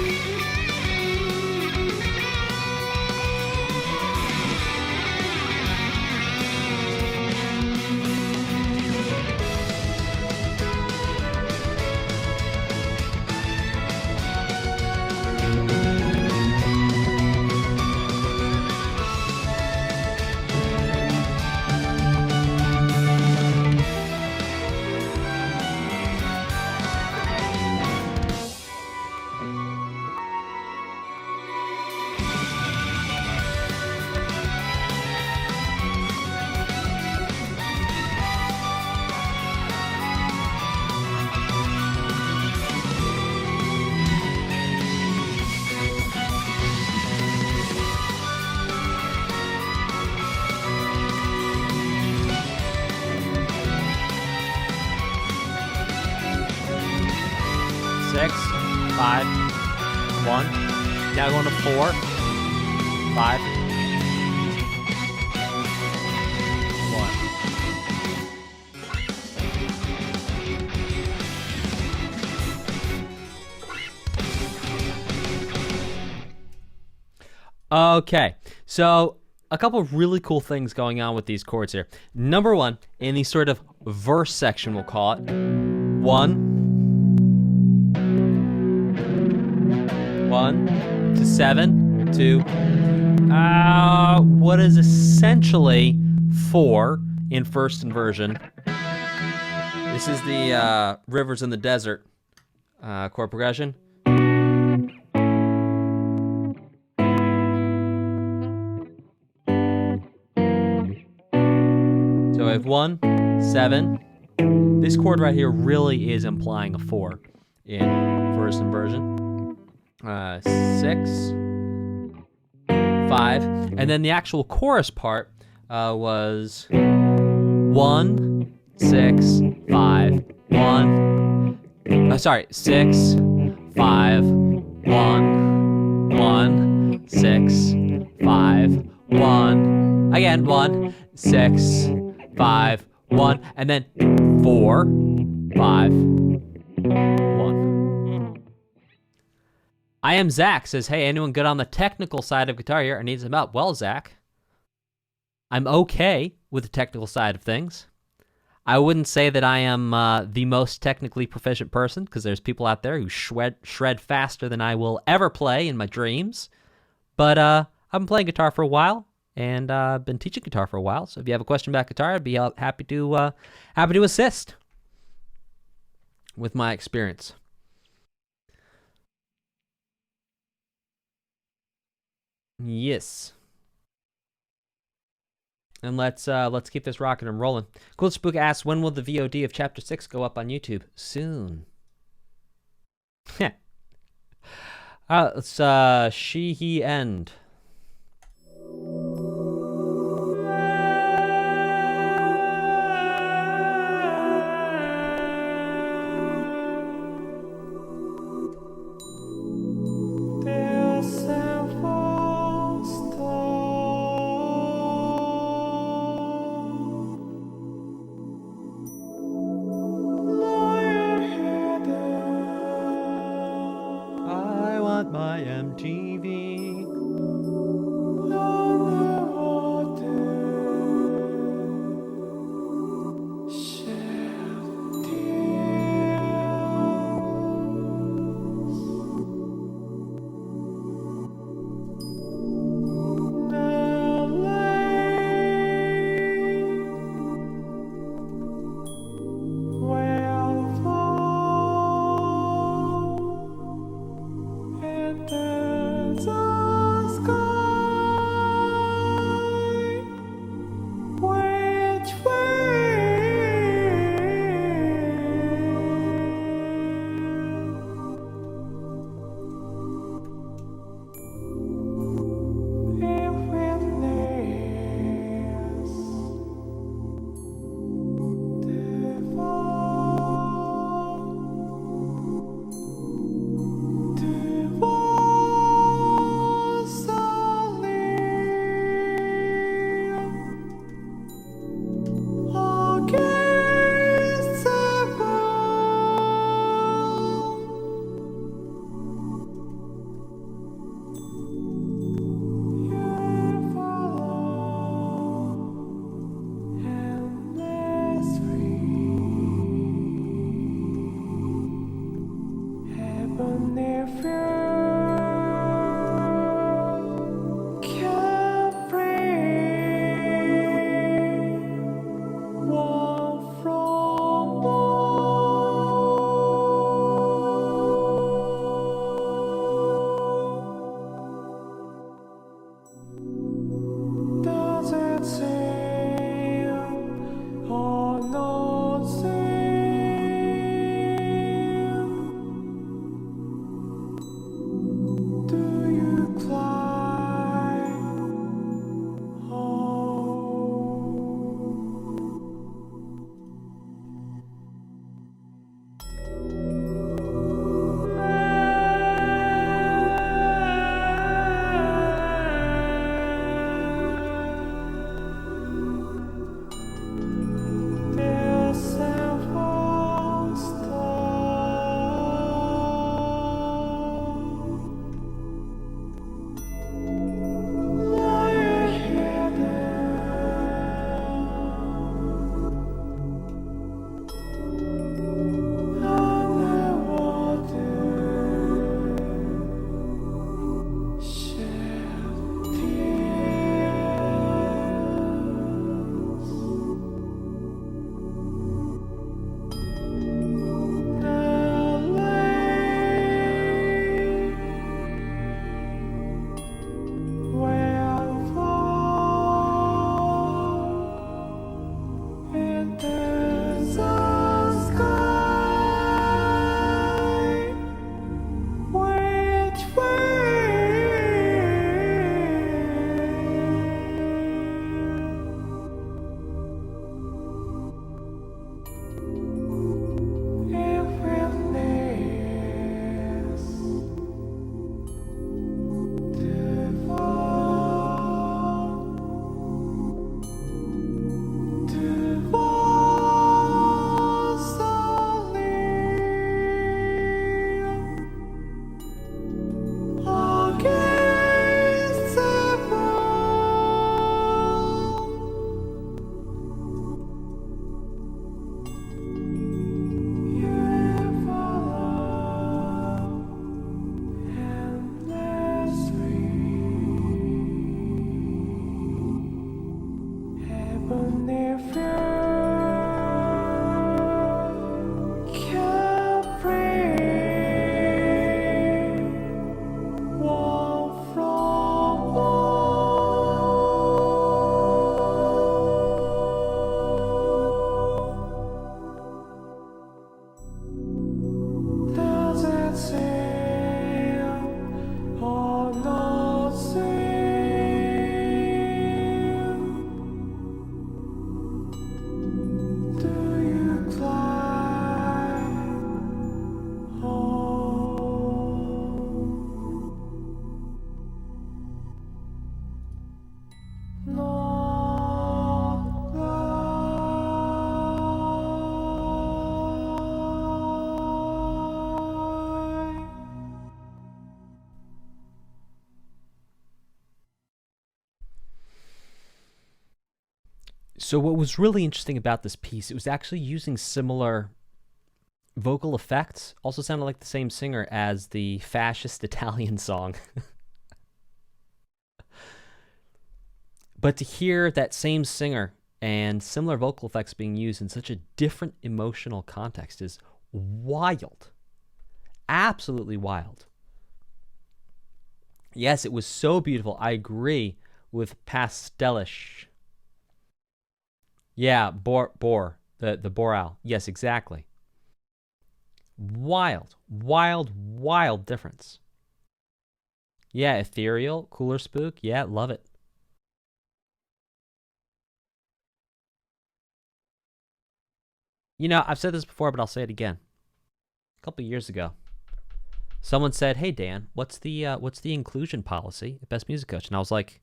Six, 5, 1. Now going to 4, 5, 1. Okay, so a couple of really cool things going on with these chords here. Number one, in the sort of verse section, we'll call it, 1, 1 to 7 to what is essentially 4 in first inversion. This is the Rivers in the Desert chord progression. So I have 1, 7. This chord right here really is implying a 4 in first inversion. 6, 5, and then the actual chorus part was 1, 6, 5, 1. 6, 5, 1, 1, 6, 5, 1. Again, 1, 6, 5, 1, and then 4, 5, 1. I am Zach says, hey, anyone good on the technical side of guitar here? I need some help. Well, Zach, I'm okay with the technical side of things. I wouldn't say that I am the most technically proficient person, because there's people out there who shred faster than I will ever play in my dreams. But I've been playing guitar for a while, and I've been teaching guitar for a while. So if you have a question about guitar, I'd be happy to assist with my experience. Yes. And let's keep this rocking and rolling. Cool Spook asks, when will the VOD of Chapter 6 go up on YouTube? Soon. Let's she, he, end. I want my MTV. So what was really interesting about this piece, it was actually using similar vocal effects. Also sounded like the same singer as the fascist Italian song. But to hear that same singer and similar vocal effects being used in such a different emotional context is wild. Absolutely wild. Yes, it was so beautiful. I agree with Pastelish. Yeah, the Boral. Yes, exactly. Wild, wild, wild difference. Yeah, ethereal, cooler spook. Yeah, love it. I've said this before, but I'll say it again. A couple years ago, someone said, "Hey Dan, what's the inclusion policy at Best Music Coach?" And I was like,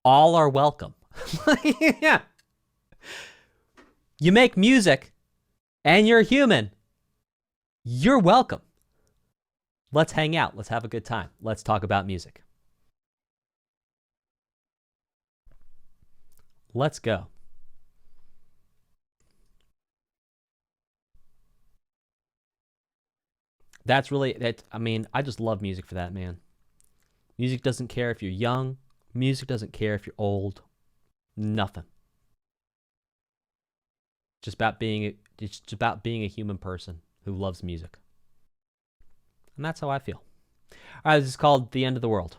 "All are welcome." Yeah, you make music, and you're human. You're welcome. Let's hang out. Let's have a good time. Let's talk about music. Let's go. That's really that. I mean, I just love music for that, man. Music doesn't care if you're young. Music doesn't care if you're old. Nothing. It's just about being a human person who loves music. And that's how I feel. All right, this is called The End of the World.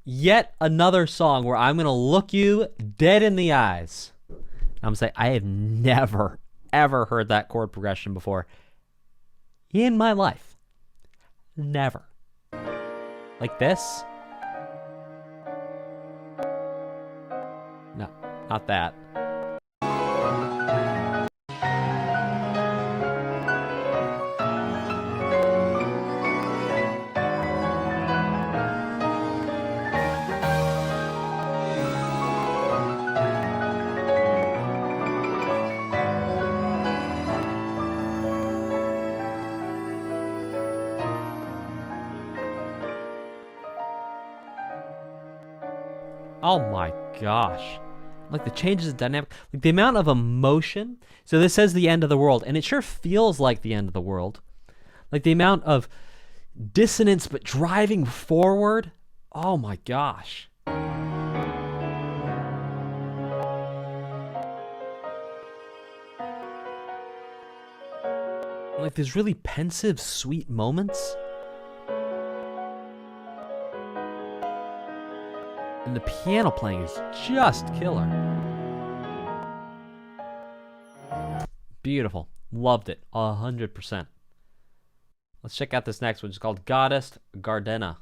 yet another song where I'm going to look you dead in the eyes. I'm going to say, I have never, ever heard that chord progression before in my life. Never. Like this? No, not that. Oh my gosh. Like the changes of dynamic, like the amount of emotion. So this says the end of the world, and it sure feels like the end of the world. Like the amount of dissonance but driving forward. Oh my gosh. Like there's really pensive, sweet moments. And the piano playing is just killer. Beautiful. Loved it. 100%. Let's check out this next one. It's called Goddess Gardena.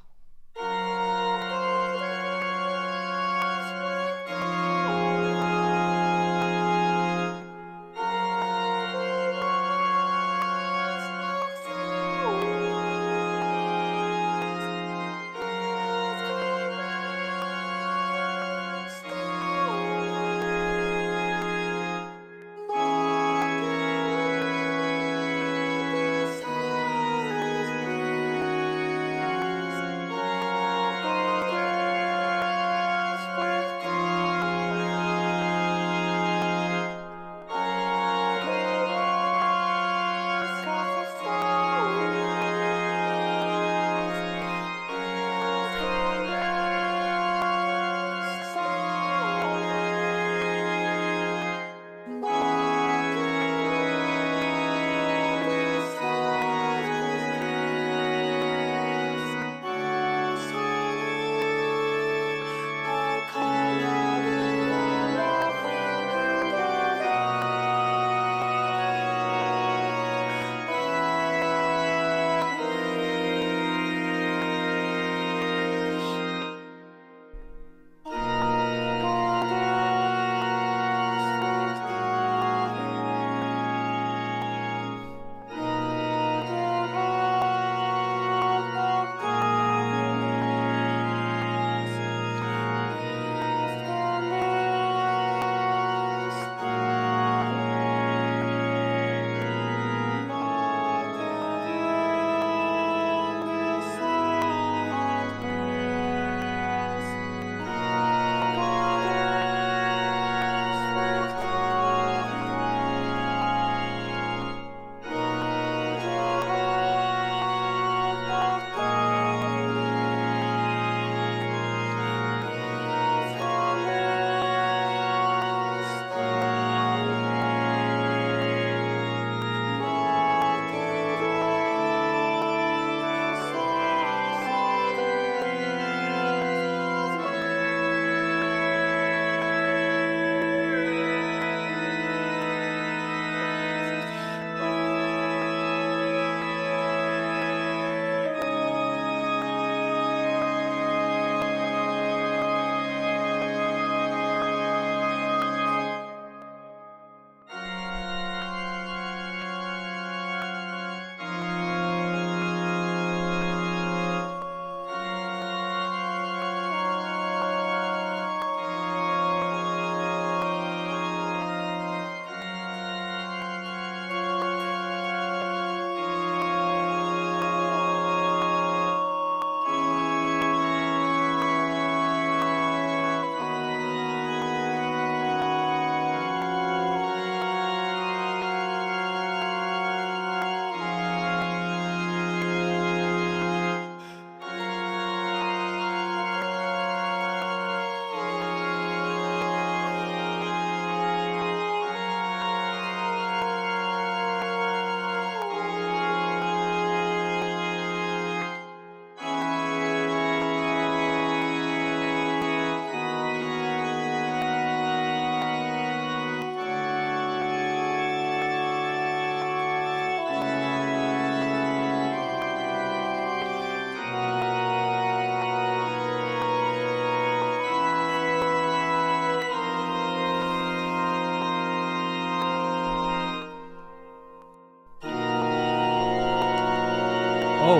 Oh,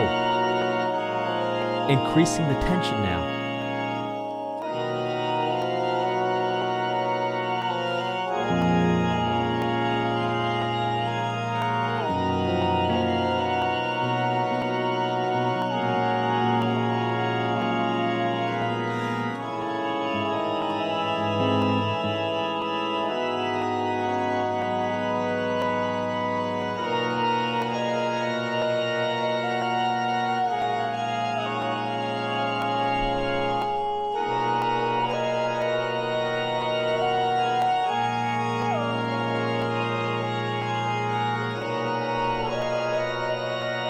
increasing the tension now.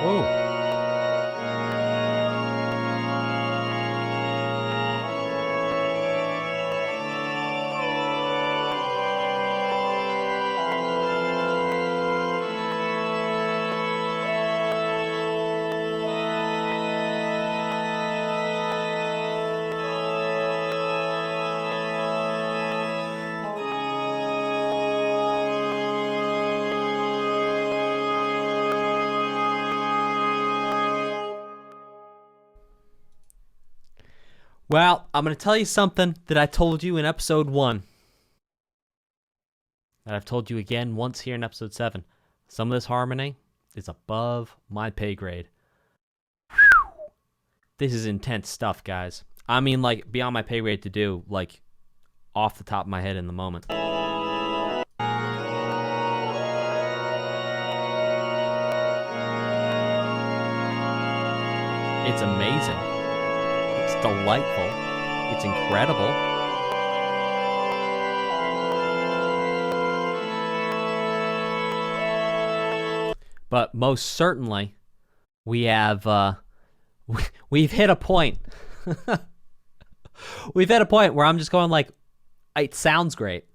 Oh. Well, I'm going to tell you something that I told you in episode 1. That I've told you again once here in episode 7. Some of this harmony is above my pay grade. Whew. This is intense stuff, guys. I mean, like, beyond my pay grade to do, like, off the top of my head in the moment. It's amazing. It's delightful. It's incredible. But most certainly, we have we've hit a point. We've hit a point where I'm just going like, it sounds great.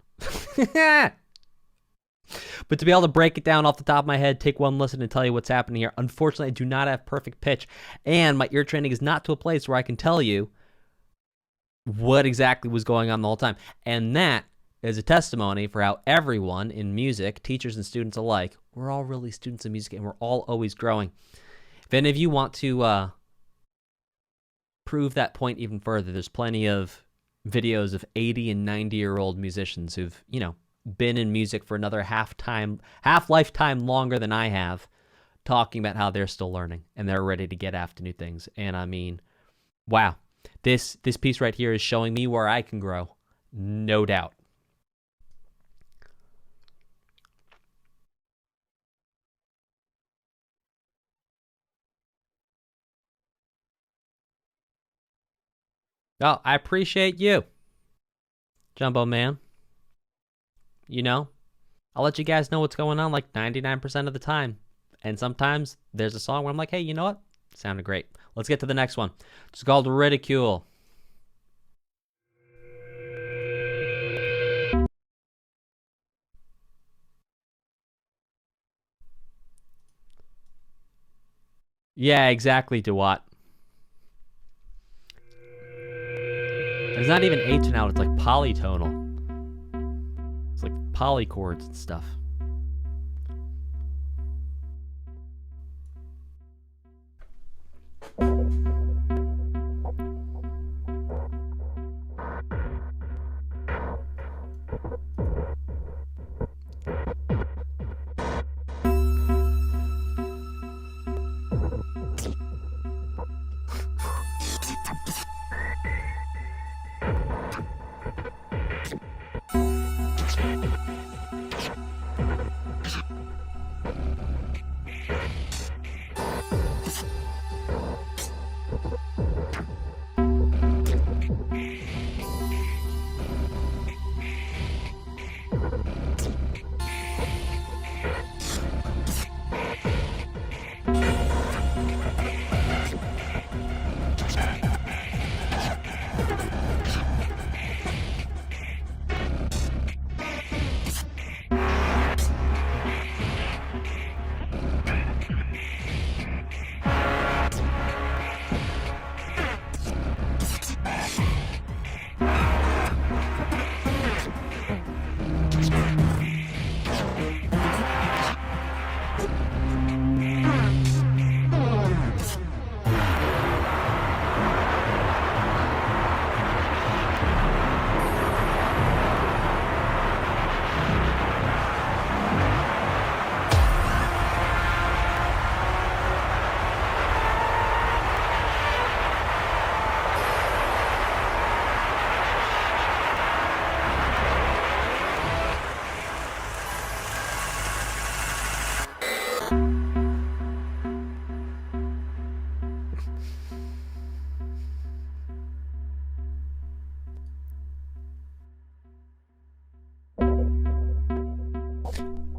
But to be able to break it down off the top of my head, take one listen and tell you what's happening here, unfortunately, I do not have perfect pitch. And my ear training is not to a place where I can tell you what exactly was going on the whole time. And that is a testimony for how everyone in music, teachers and students alike, we're all really students of music and we're all always growing. If any of you want to prove that point even further, there's plenty of videos of 80 and 90-year-old musicians who've, you know, been in music for another half lifetime longer than I have, talking about how they're still learning and they're ready to get after new things. And I mean, wow, this piece right here is showing me where I can grow, no doubt. Well, I appreciate you, Jumbo Man. You know, I'll let you guys know what's going on like 99% of the time. And sometimes there's a song where I'm like, hey, you know what? Sounded great. Let's get to the next one. It's called Ridicule. Yeah, exactly, DeWatt. It's not even atonal, it's like polytonal. It's like polychords and stuff.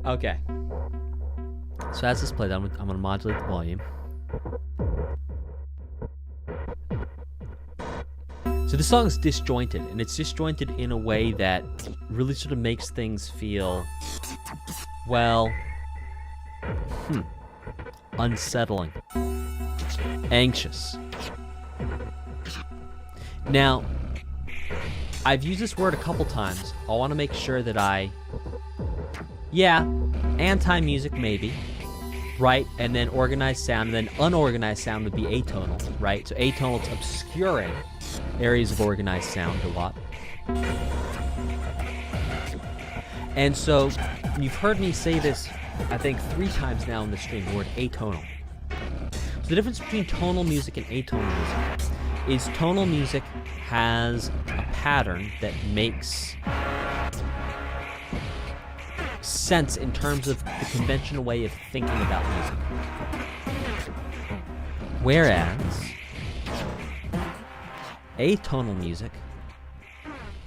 Okay. So as this plays, I'm going to modulate the volume. So the song is disjointed, and it's disjointed in a way that really sort of makes things feel, well, unsettling, anxious. Now, I've used this word a couple times. I want to make sure that anti-music maybe, right? And then organized sound, and then unorganized sound would be atonal, right? So atonal is obscuring areas of organized sound a lot. And so you've heard me say this, I think 3 times now in the stream, the word atonal. So the difference between tonal music and atonal music is tonal music has a pattern that makes sense in terms of the conventional way of thinking about music. Whereas atonal music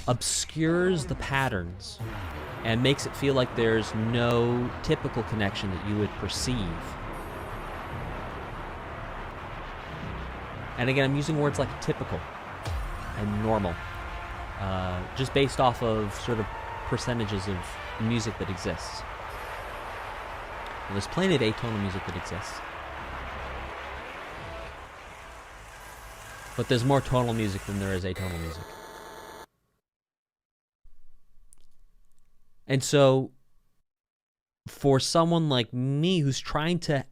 obscures the patterns and makes it feel like there's no typical connection that you would perceive. And again, I'm using words like typical and normal, just based off of sort of percentages of music that exists. And there's plenty of atonal music that exists. But there's more tonal music than there is atonal music. And so, for someone like me who's trying to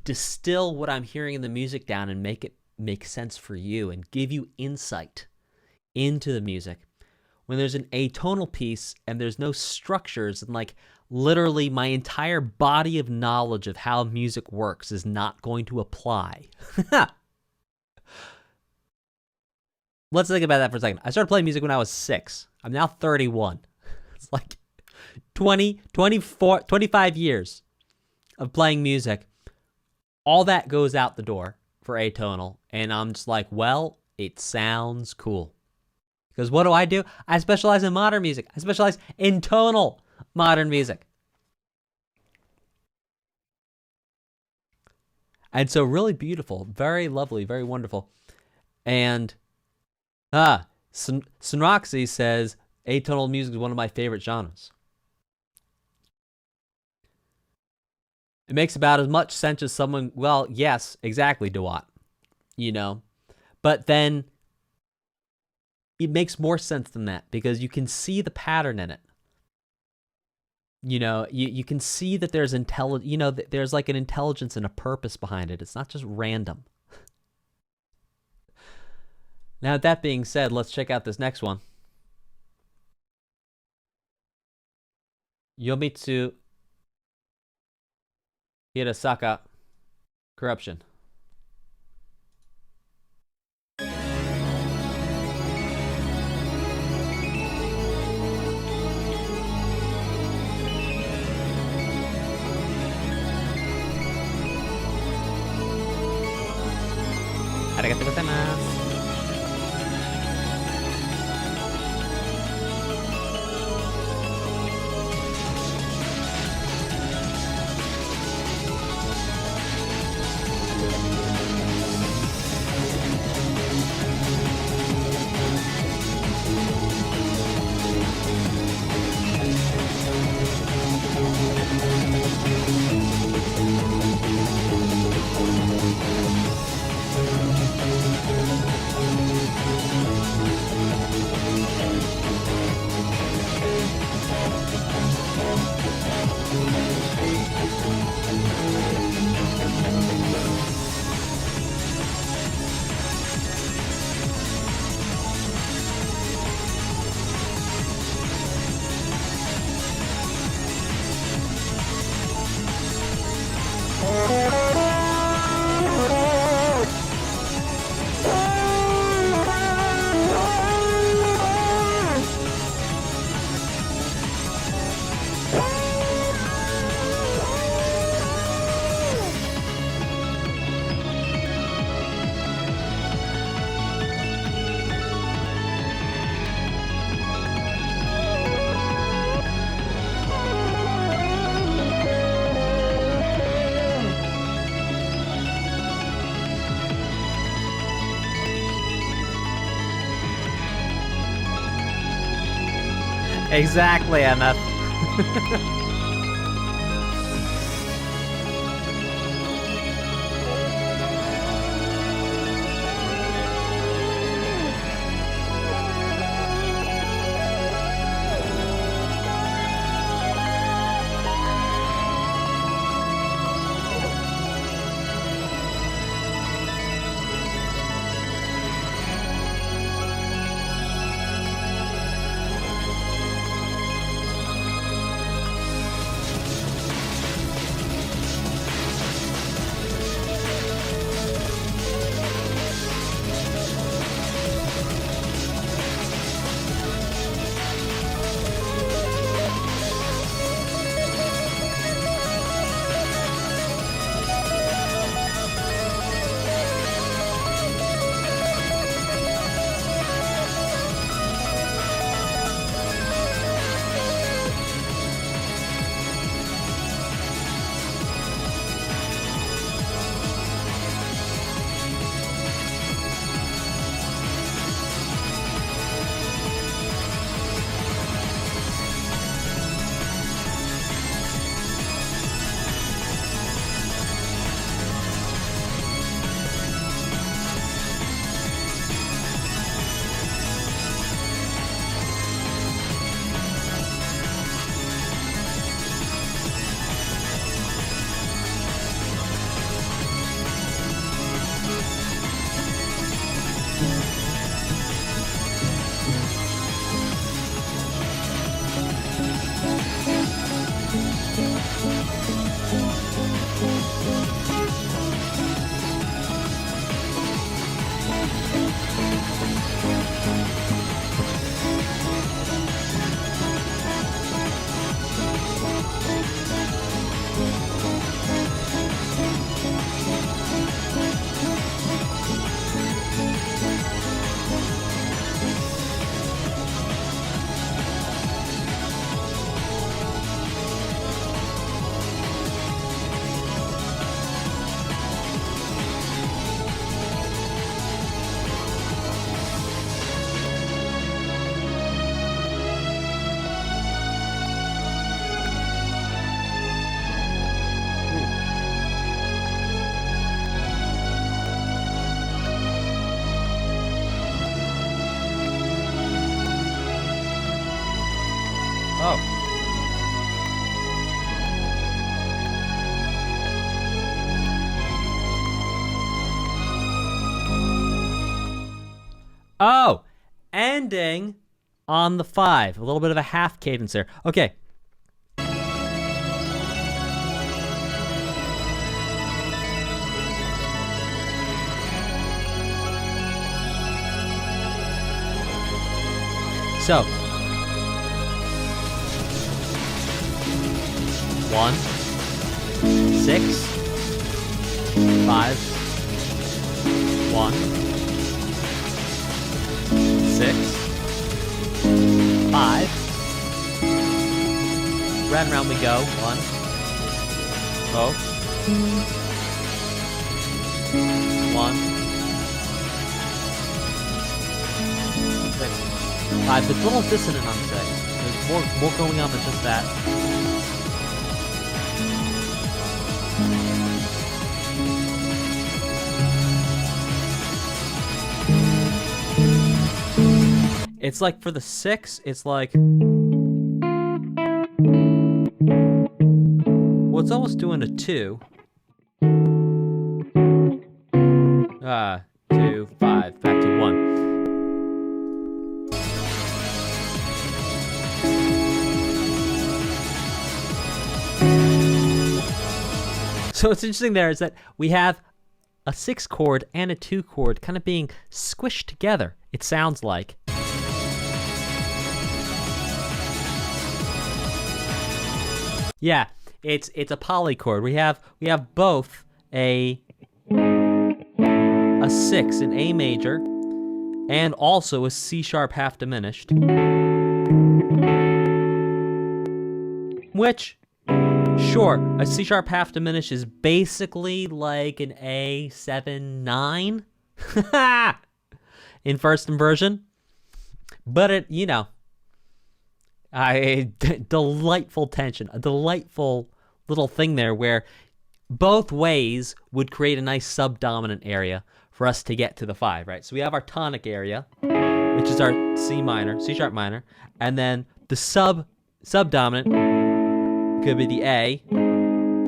distill what I'm hearing in the music down and make it make sense for you and give you insight into the music, when there's an atonal piece and there's no structures and like literally my entire body of knowledge of how music works is not going to apply. Let's think about that for a second. I started playing music when I was 6. I'm now 31. It's like 20, 24, 25 years of playing music. All that goes out the door for atonal. And I'm just like, well, it sounds cool. Because what do? I specialize in modern music. I specialize in tonal modern music. And so really beautiful, very lovely, very wonderful. And Sunroxy says, atonal music is one of my favorite genres. It makes about as much sense as someone, well, yes, exactly, Dewat. You know? But then it makes more sense than that because you can see the pattern in it. You know, you can see that there's there's like an intelligence and a purpose behind it. It's not just random. Now, that being said, let's check out this next one. Yomitsu Hirasaka, Corruption. Arigatou gozaimasu. Exactly, MF. Oh. Oh, ending on the 5. A little bit of a half cadence there. Okay. So, 1, 6, 5, 1, 6, 5. Round and round we go. 1, oh, 1, 6, 5. It's a little dissonant on 6. There's more going on than just that. It's like for the 6, it's like, well, it's almost doing a 2. 2, 5, back to 1. So what's interesting there is that we have a 6 chord and a 2 chord kind of being squished together, it sounds like. Yeah, it's a polychord. We have both a 6 in A major and also a C sharp half diminished, which, sure, a C sharp half diminished is basically like an A7-9 in first inversion, but it, Delightful tension, a delightful little thing there where both ways would create a nice subdominant area for us to get to the 5, right? So we have our tonic area, which is our C sharp minor, and then the subdominant could be the A.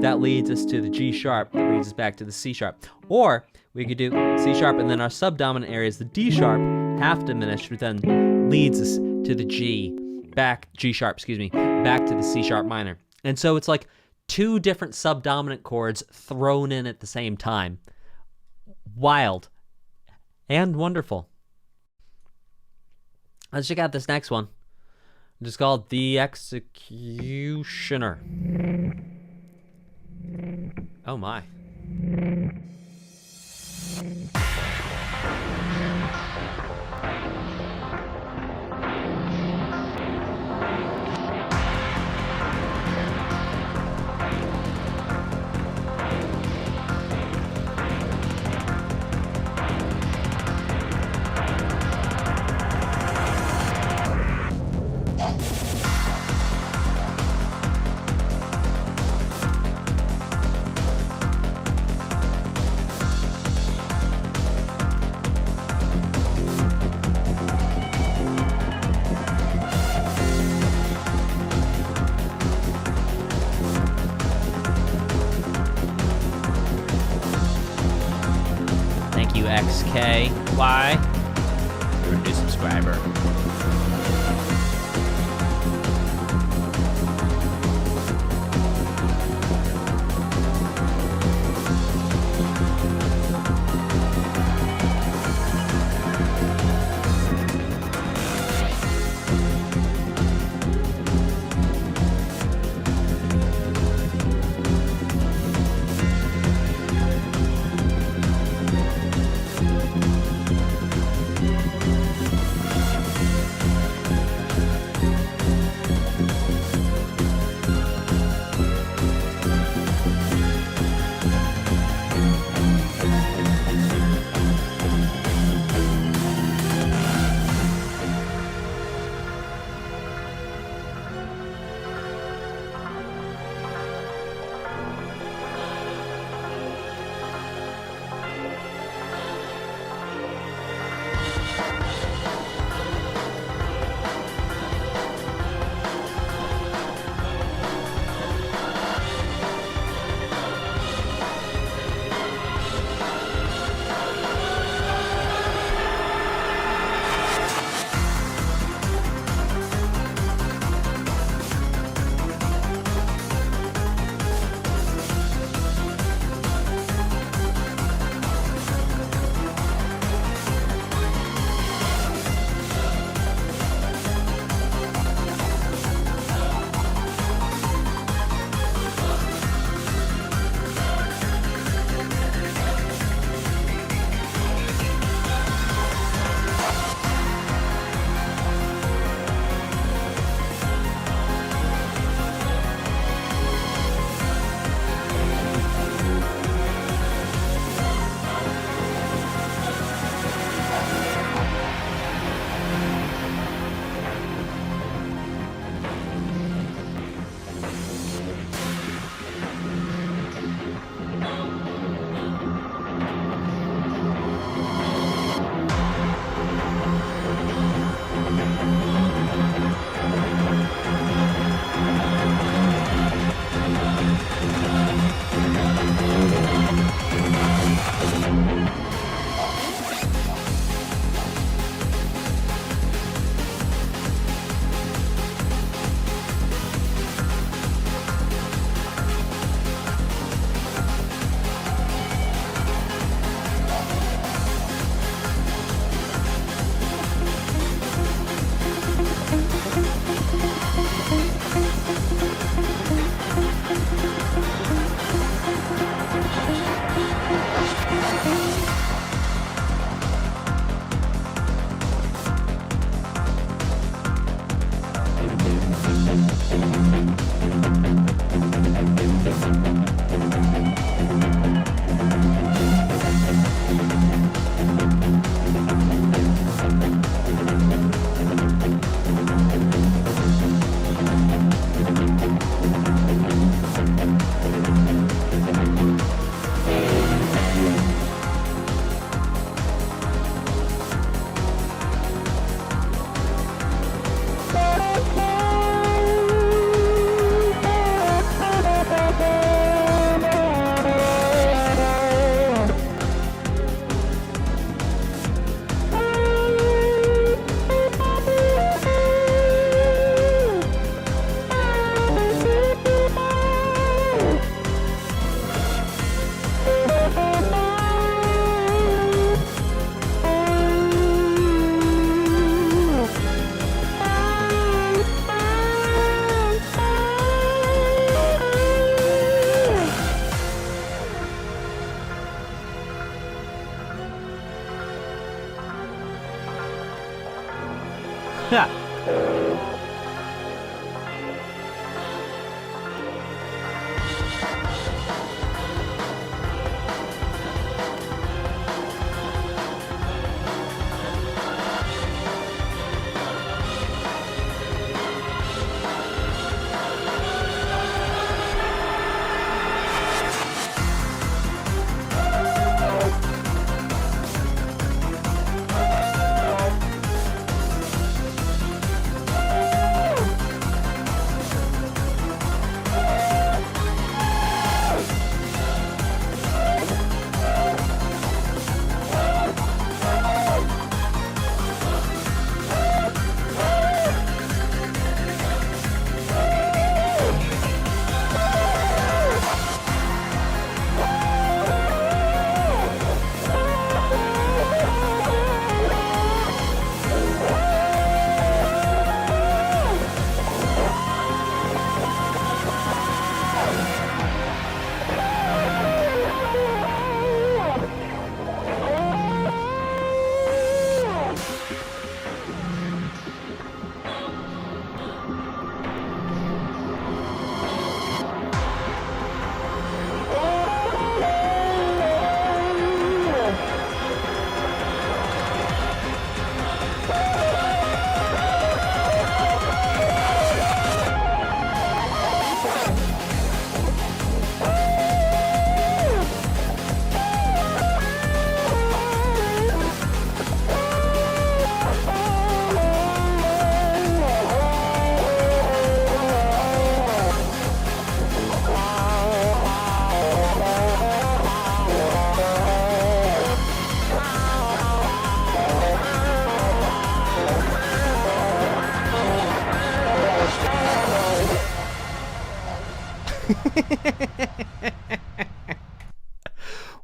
That leads us to the G sharp, that leads us back to the C sharp. Or we could do C sharp, and then our subdominant area is the D sharp, half diminished, which then leads us to the G sharp, back to the C sharp minor. And so it's like 2 different subdominant chords thrown in at the same time. Wild and wonderful. Let's check out this next one. It's called The Executioner. Oh my. Thank you, XKY. You're a new subscriber.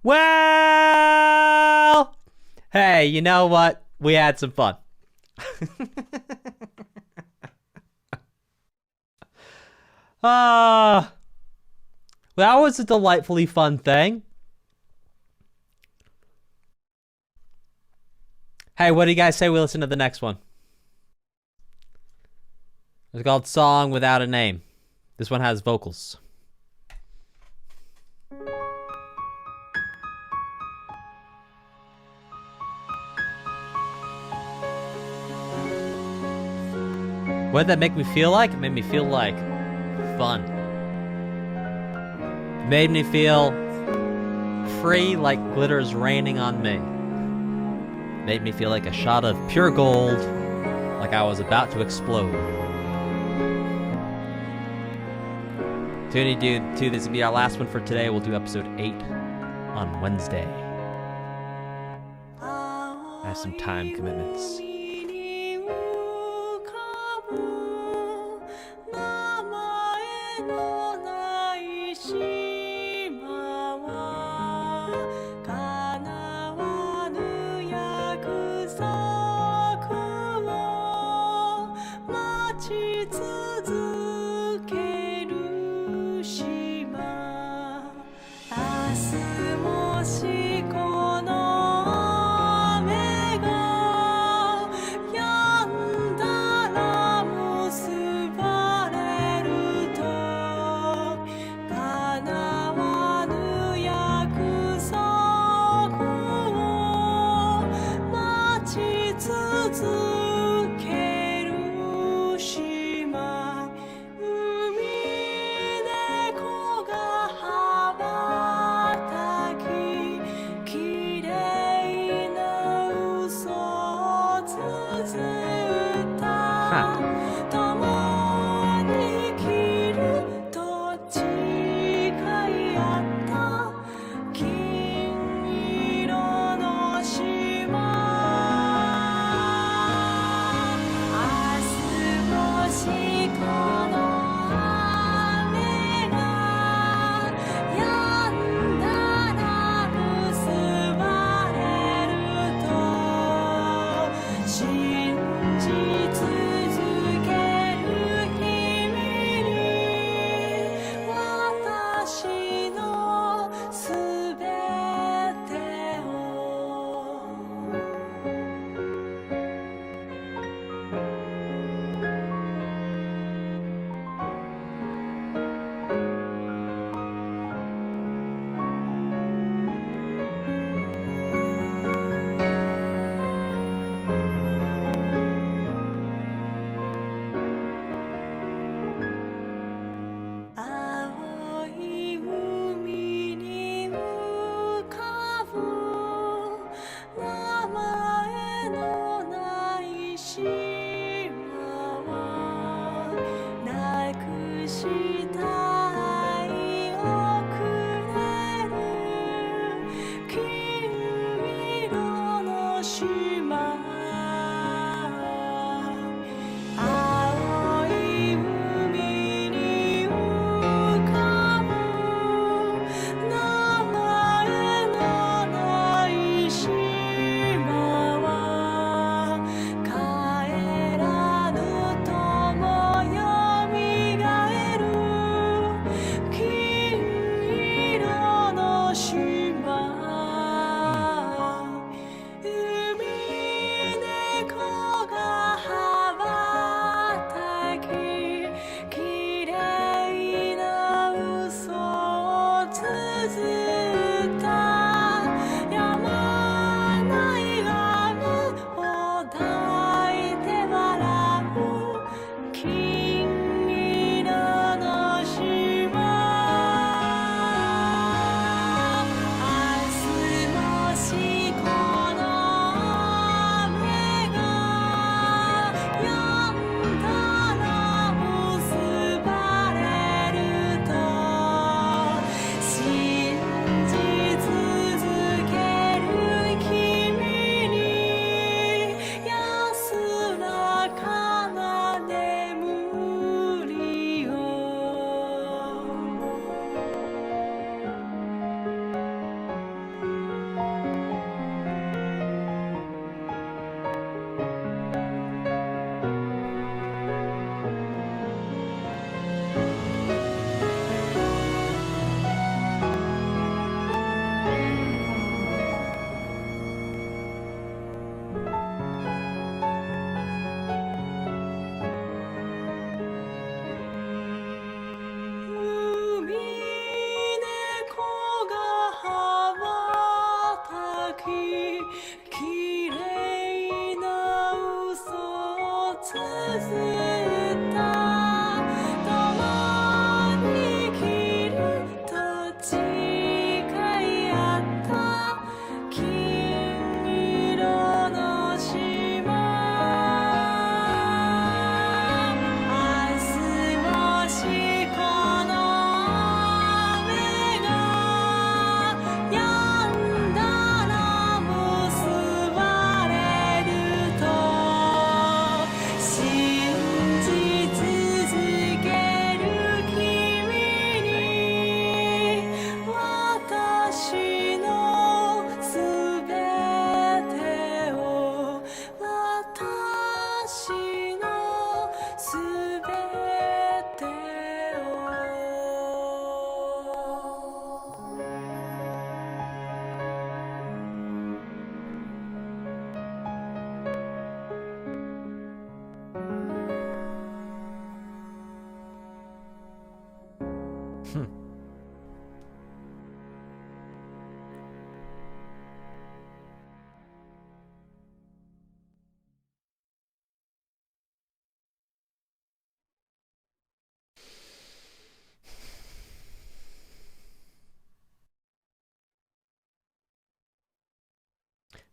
Well, hey, you know what? We had some fun. That was a delightfully fun thing. Hey, what do you guys say we listen to the next one? It's called Song Without a Name. This one has vocals. What did that make me feel like? It made me feel like fun. It made me feel free, like glitter's raining on me. It made me feel like a shot of pure gold, like I was about to explode. Tune in to this will be our last one for today. We'll do episode 8 on Wednesday. I have some time commitments.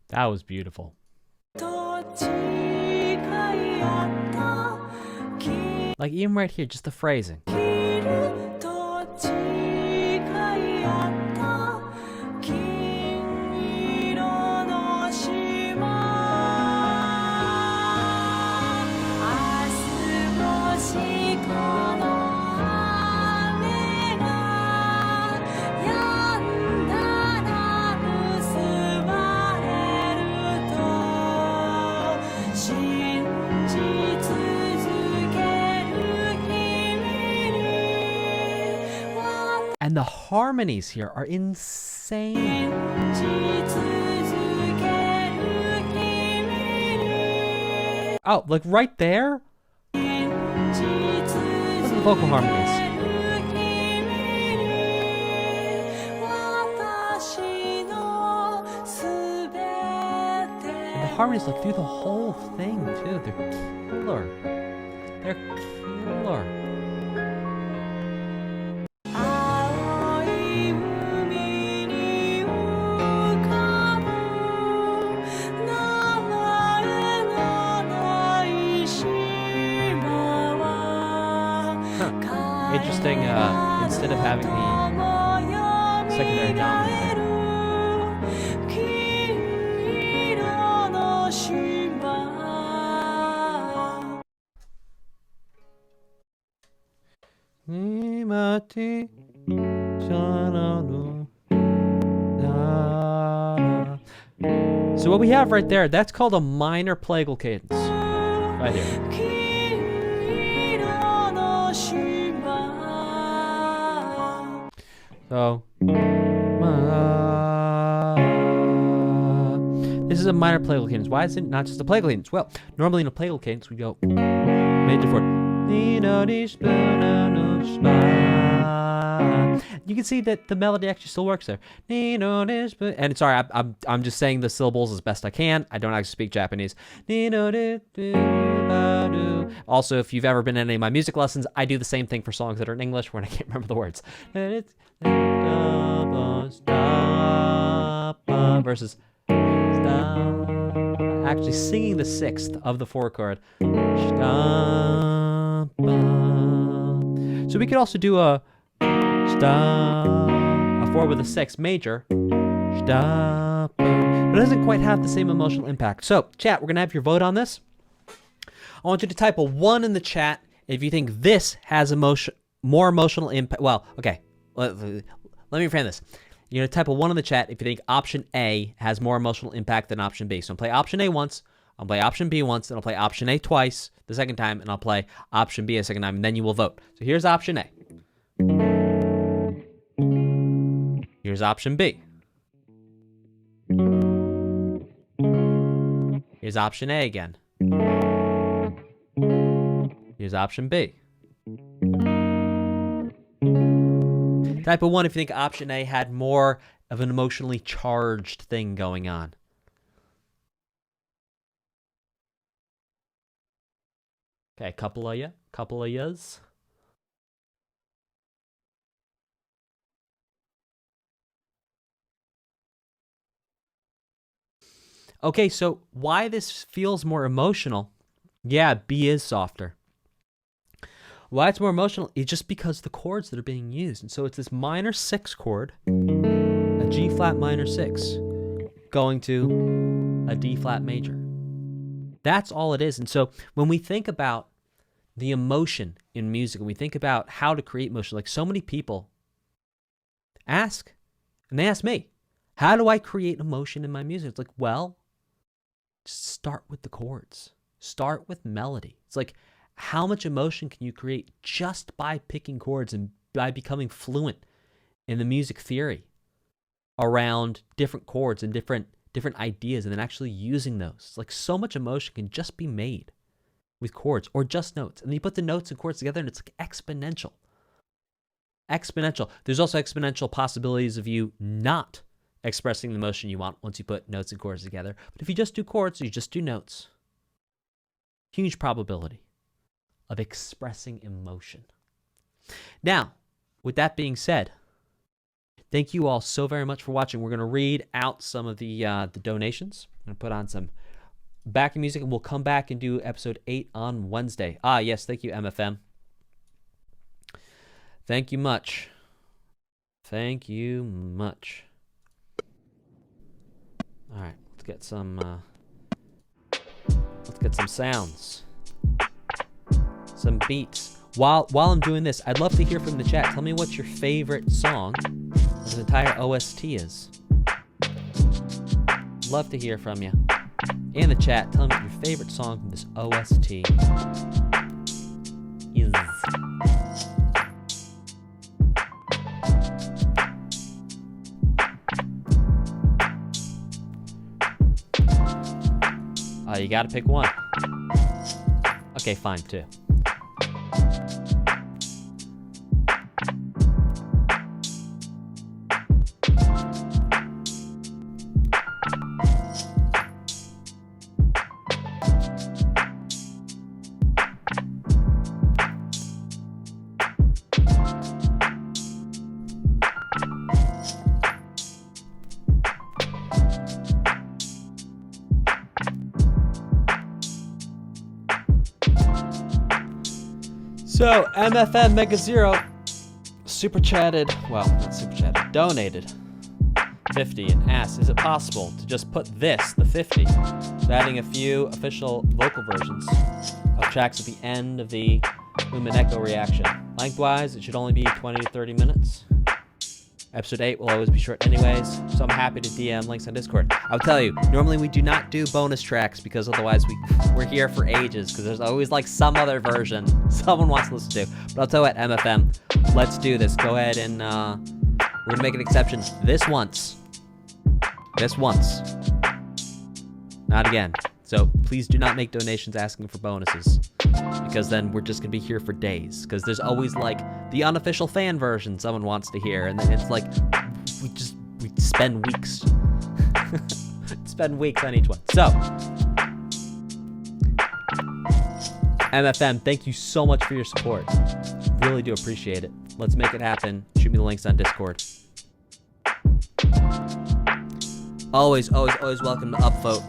That was beautiful. Like, even right here, just the phrasing. And the harmonies here are insane. Oh, like right there? Look at the vocal harmonies. And the harmonies look through the whole thing, too. They're killer. They're killer. Interesting, instead of having the secondary dominant there. So what we have right there, that's called a minor plagal cadence. Right here. So, this is a minor plagal cadence. Why is it not just a plagal cadence? Well, normally in a plagal cadence, we go major fourth. You can see that the melody actually still works there. And sorry, I'm just saying the syllables as best I can. I don't actually speak Japanese. Also, if you've ever been in any of my music lessons, I do the same thing for songs that are in English when I can't remember the words. Versus actually singing the sixth of the four chord. So we could also do a four with a six major, but it doesn't quite have the same emotional impact. So, chat, we're gonna have your vote on this. I want you to type a 1 in the chat if you think this has more emotional impact. Well, okay, let me reframe this. You're gonna type a 1 in the chat if you think option A has more emotional impact than option B. So I'll play option A once, I'll play option B once, then I'll play option A twice the second time, and I'll play option B a second time, and then you will vote. So here's option A. Here's option B. Here's option A again. Here's option B. Type of 1 if you think option A had more of an emotionally charged thing going on. Okay, couple of yas. Okay, so why this feels more emotional? Yeah, B is softer. Why it's more emotional is just because the chords that are being used. And so it's this minor 6 chord, a G flat minor 6, going to a D flat major. That's all it is. And so when we think about the emotion in music, and we think about how to create emotion, like so many people ask, and they ask me, how do I create emotion in my music? It's like, well, just start with the chords. Start with melody. It's like, how much emotion can you create just by picking chords and by becoming fluent in the music theory around different chords and different ideas, and then actually using those? It's like so much emotion can just be made with chords or just notes. And then you put the notes and chords together and it's like exponential. exponential. There's also exponential possibilities of you not expressing the emotion you want once you put notes and chords together. But if you just do chords, you just do notes. Huge probability of expressing emotion. Now, with that being said, thank you all so very much for watching. We're going to read out some of the donations. I'm going to put on some backing music, and we'll come back and do episode 8 on Wednesday. Yes, thank you, MFM. Thank you much. Thank you much. All right, let's get some sounds, some beats. While I'm doing this, I'd love to hear from the chat. Tell me what your favorite song of the entire OST is. Love to hear from you. In the chat, tell me what your favorite song from this OST is. You gotta pick one. Okay, fine, two. So, MFM Mega Zero super chatted, well, not super chatted, donated 50 and asked, is it possible to just put this, the 50, adding a few official vocal versions of tracks at the end of the Umineko reaction? Lengthwise, it should only be 20 to 30 minutes. Episode 8 will always be short anyways, so I'm happy to DM links on Discord. I'll tell you, normally we do not do bonus tracks because otherwise we're here for ages, because there's always like some other version someone wants to listen to. But I'll tell you what, MFM, let's do this. Go ahead and we're going to make an exception this once. This once. Not again. So please do not make donations asking for bonuses, because then we're just going to be here for days, because there's always like the unofficial fan version someone wants to hear, and then it's like we spend weeks spend weeks on each one. So MFM, thank you so much for your support. Really do appreciate it. Let's make it happen. Shoot me the links on Discord. Always welcome to upvote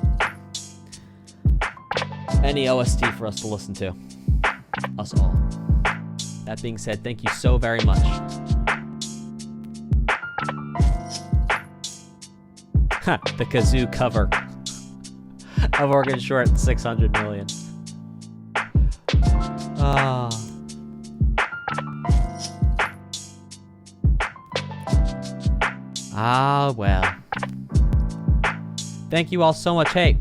any OST for us to listen to. Us all. That being said, thank you so very much. The kazoo cover of Organ Short 600 million. Well. Thank you all so much. Hey,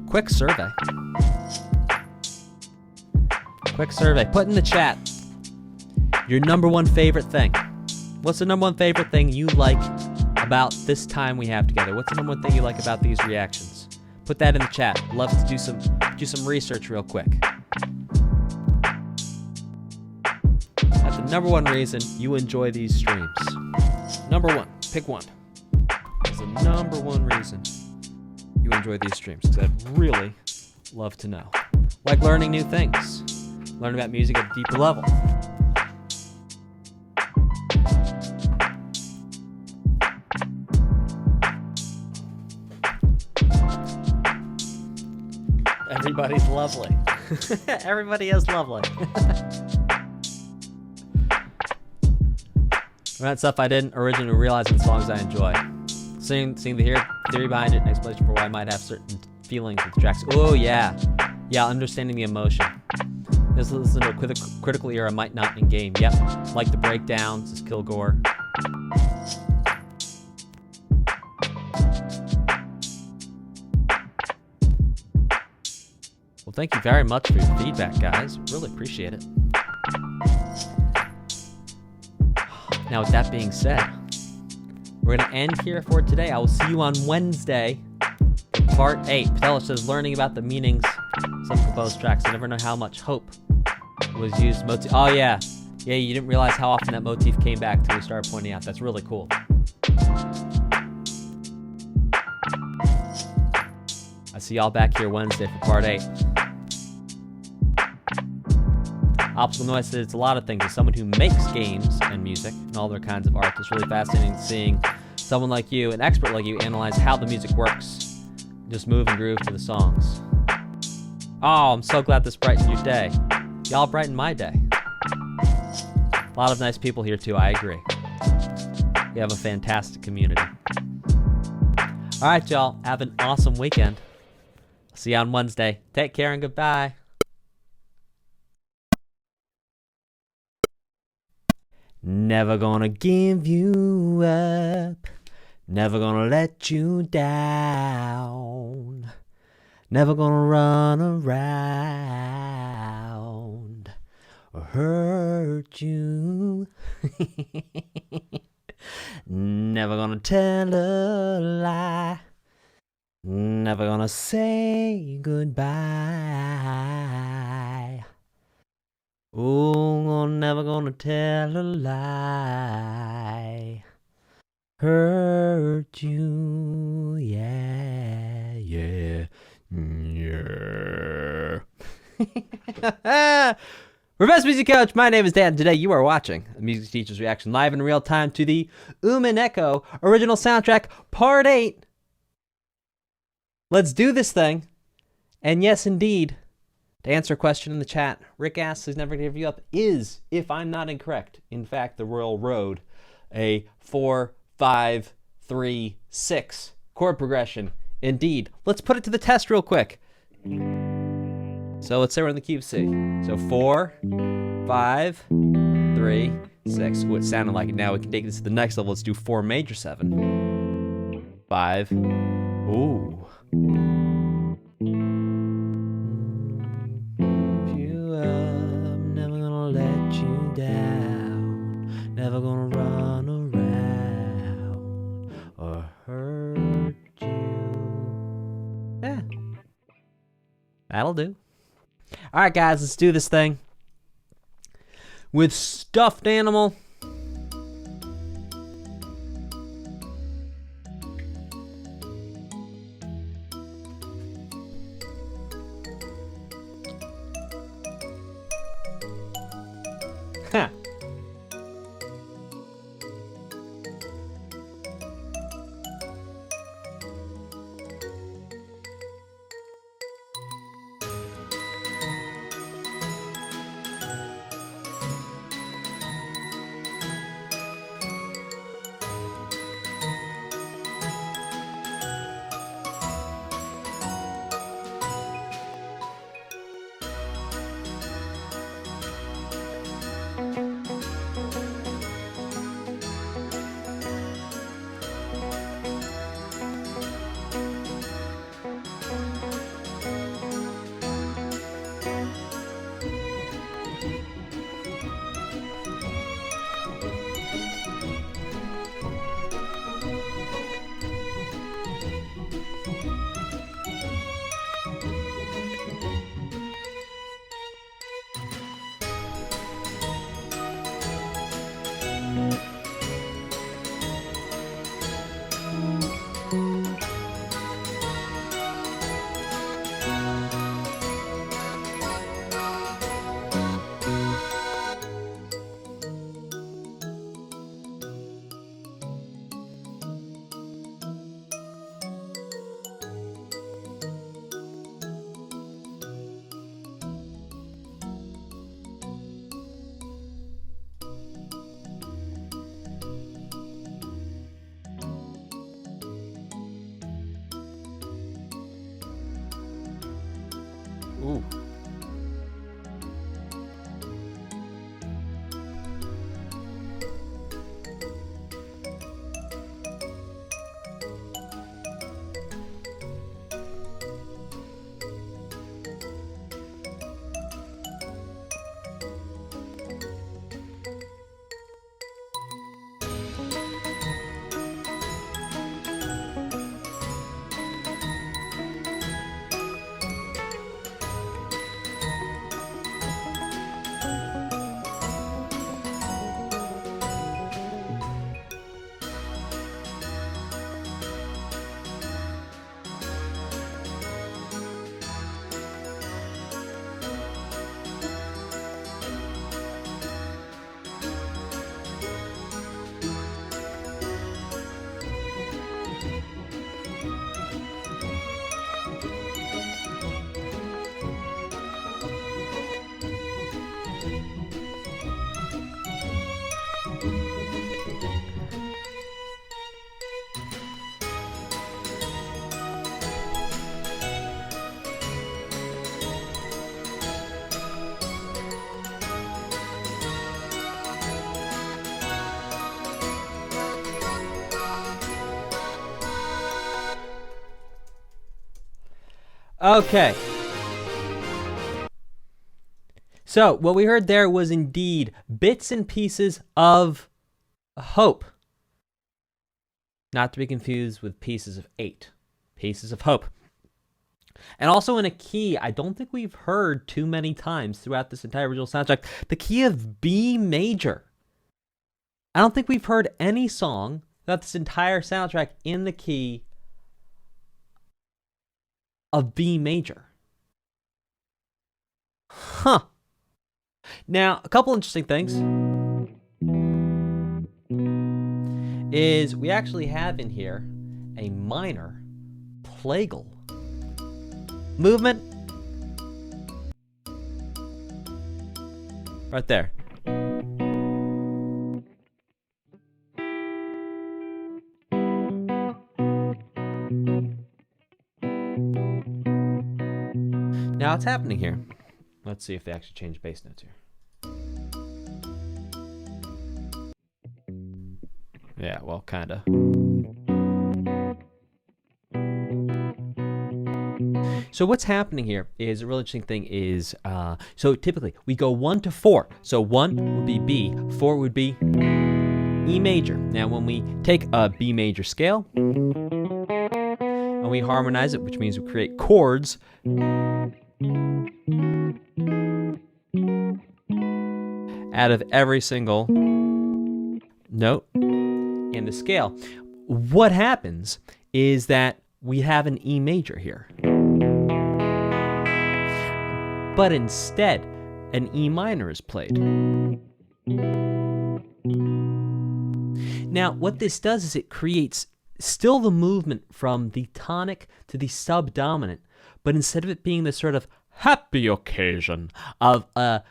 quick survey. Put in the chat your number one favorite thing. What's the number one favorite thing you like about this time we have together? What's the number one thing you like about these reactions? Put that in the chat. Love to do some research real quick. That's the number one reason you enjoy these streams. Number one. Pick one. That's the number one reason you enjoy these streams, because I'd really love to know. Like learning new things. Learn about music at a deeper level. Everybody's lovely. Everybody is lovely. That stuff I didn't originally realize in songs I enjoy. Seeing the theory behind it and explanation for why I might have certain feelings with the tracks. Oh yeah. Yeah, understanding the emotion. Just listen to a critical era might not in game. Yep. Like the breakdowns, this Kilgore. Well, thank you very much for your feedback, guys. Really appreciate it. Now, with that being said, we're going to end here for today. I will see you on Wednesday, part 8. Patella says, learning about the meanings of some composed tracks. I never know how much hope was used. Oh, yeah. Yeah, you didn't realize how often that motif came back until we started pointing out. That's really cool. I see y'all back here Wednesday for part 8. Optical Noise says it's a lot of things. As someone who makes games and music and all their kinds of art, it's really fascinating seeing someone like you, an expert like you, analyze how the music works. Just move and groove to the songs. Oh, I'm so glad this brightened your day. Y'all brighten my day. A lot of nice people here too, I agree. We have a fantastic community. All right, y'all, have an awesome weekend. See you on Wednesday. Take care and goodbye. Never gonna give you up. Never gonna let you down. Never gonna run around or hurt you. Never gonna tell a lie. Never gonna say goodbye. Oh, I'm never gonna tell a lie. Hurt you, yeah, yeah, yeah. For Best Music Coach, my name is Dan. Today you are watching a Music Teacher's Reaction live in real time to the Umineko original soundtrack, Part 8. Let's do this thing. And yes, indeed, to answer a question in the chat, Rick asks, who's never going to give you up, is, if I'm not incorrect, in fact, the Royal Road, a 4, 5, 3, 6 chord progression. Indeed. Let's put it to the test real quick. So let's say we're in the key of C. So 4, 5, 3, 6. Ooh, it sounded like it. Now we can take this to the next level. Let's do 4 major 7. 5. Ooh. Never gonna let you down. Never gonna run around or hurt you. Yeah. That'll do. Alright, guys, let's do this thing with Stuffed Animal. Ha. Okay. So, what we heard there was indeed bits and pieces of hope. Not to be confused with pieces of 8. Pieces of hope. And also in a key I don't think we've heard too many times throughout this entire original soundtrack, the key of B major. I don't think we've heard any song throughout this entire soundtrack in the key of B major. Huh. Now, a couple interesting things is we actually have in here a minor plagal movement right there. Now, what's happening here? Let's see if they actually change bass notes here. Yeah, well, kinda. So what's happening here is a really interesting thing is, so typically we go 1 to 4. So 1 would be B, 4 would be E major. Now when we take a B major scale and we harmonize it, which means we create chords out of every single note in the scale, what happens is that we have an E major here. But instead, an E minor is played. Now, what this does is it creates still the movement from the tonic to the subdominant, but instead of it being this sort of happy occasion of a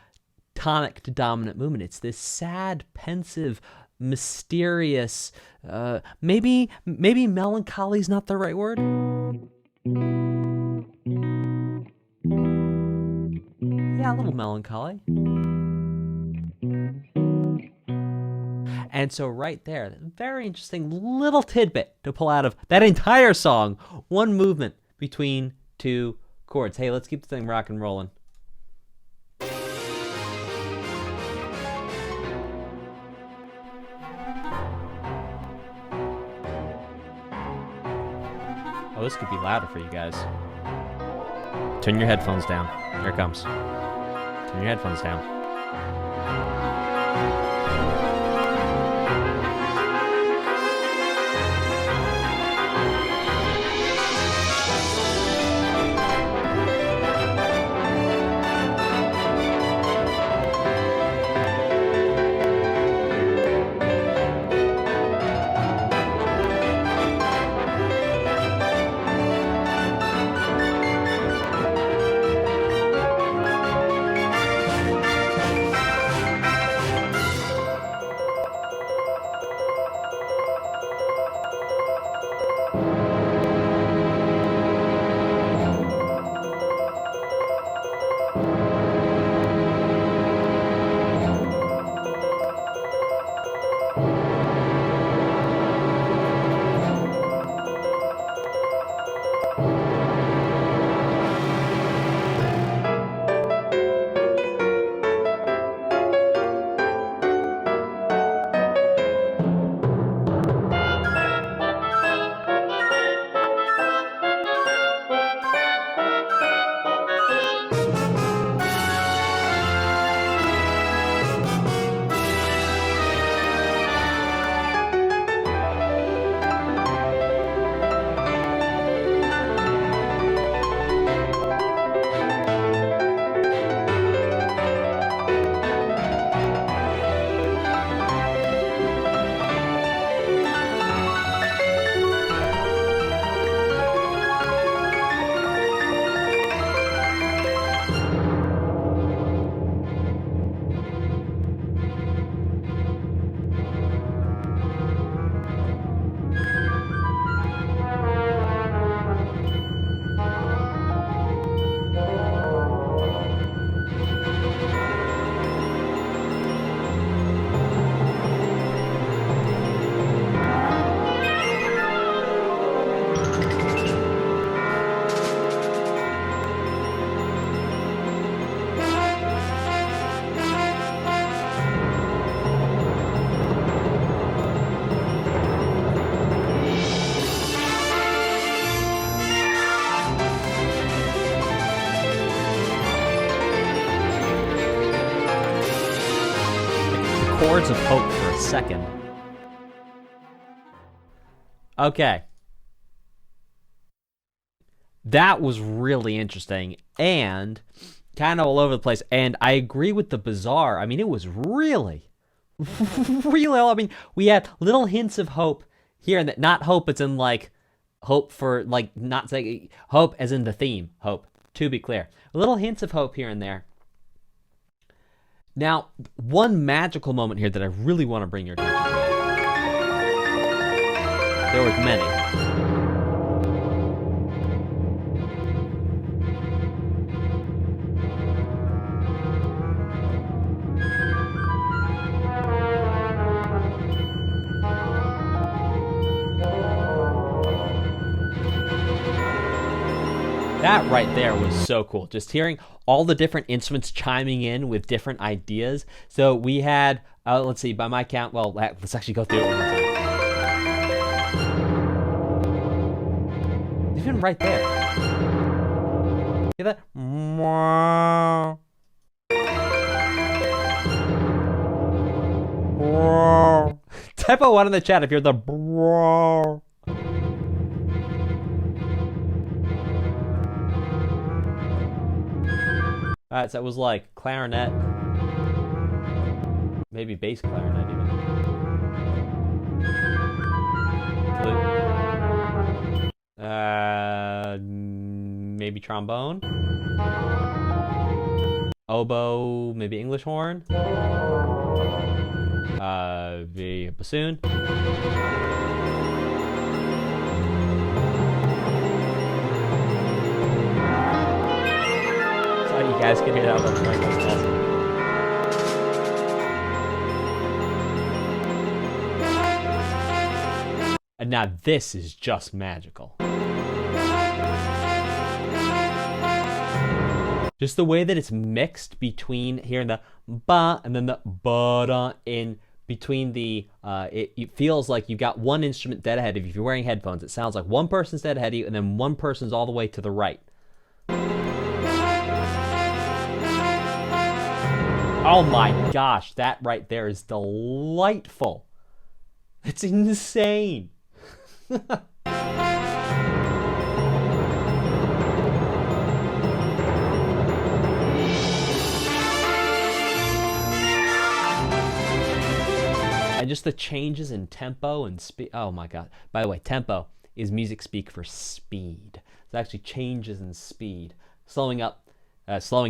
tonic to dominant movement, it's this sad, pensive, mysterious, maybe melancholy is not the right word. Yeah, a little melancholy. And so right there, very interesting little tidbit to pull out of that entire song. One movement between 2 chords. Hey, let's keep the thing rock and rolling. Oh, this could be louder for you guys. Turn your headphones down. Here it comes. Turn your headphones down. chords of hope for a second. Okay. That was really interesting and kind of all over the place. And I agree with the bizarre. I mean, it was really, really, I mean, we had little hints of hope here and that. Not hope, it's in like hope for, like, not saying hope as in the theme, hope, to be clear. Little hints of hope here and there. Now, one magical moment here that I really want to bring your attention to. There was many. That right there was so cool. Just hearing all the different instruments chiming in with different ideas. So we had, let's see, by my count, well, let's actually go through it one more time. Even right there. Hear that? Type a 1 in the chat if you're the Alright, so it was like clarinet, maybe bass clarinet even. Flute. Maybe trombone. Oboe, maybe English horn. The bassoon. You guys can hear that. That's awesome. And now this is just magical. Just the way that it's mixed between hearing the ba and then the ba-da in between the, it feels like you've got one instrument dead ahead of you. If you're wearing headphones, it sounds like one person's dead ahead of you and then one person's all the way to the right. Oh my gosh, that right there is delightful. It's insane. And just the changes in tempo and speed. Oh my god. By the way, tempo is music speak for speed. It actually changes in speed. Slowing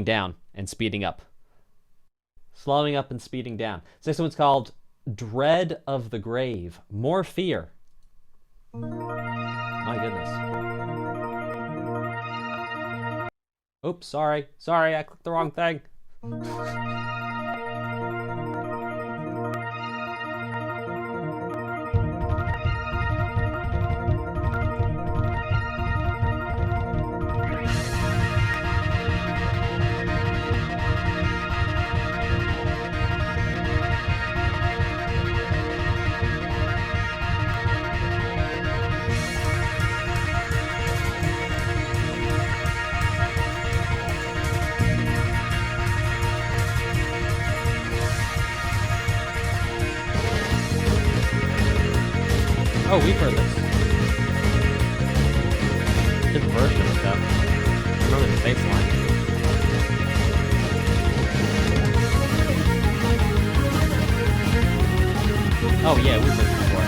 down and speeding up. Slowing up and speeding down. This next one's called Dread of the Grave. More fear. My goodness. Oops, sorry. Sorry, I clicked the wrong thing. Oh, we've heard this. Different version of stuff. I remember the bass line. Oh yeah, we've heard it before.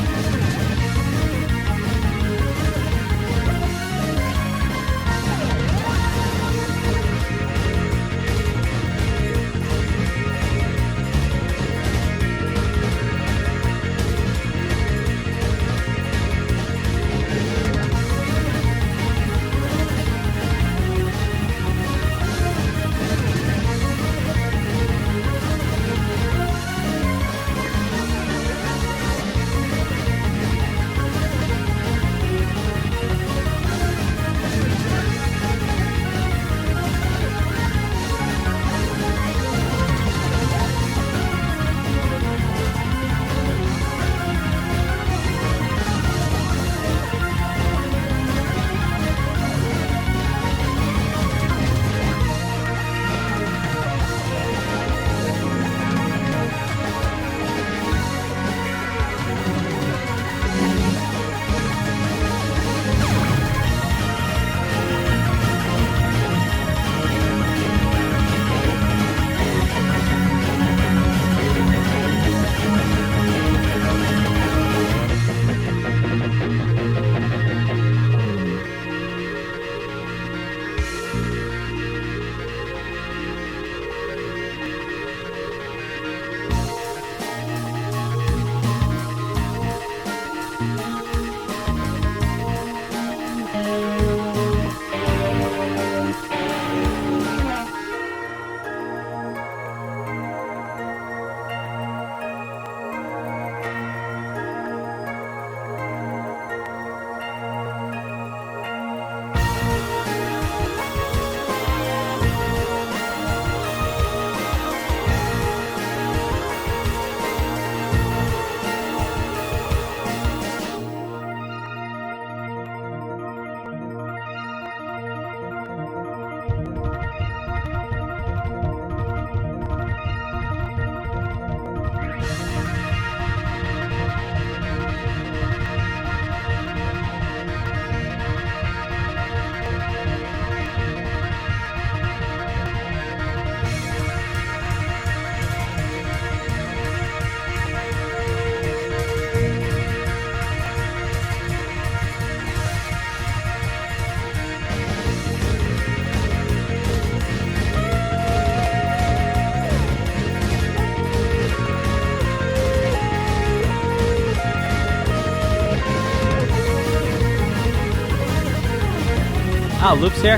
Oh, Loop's here?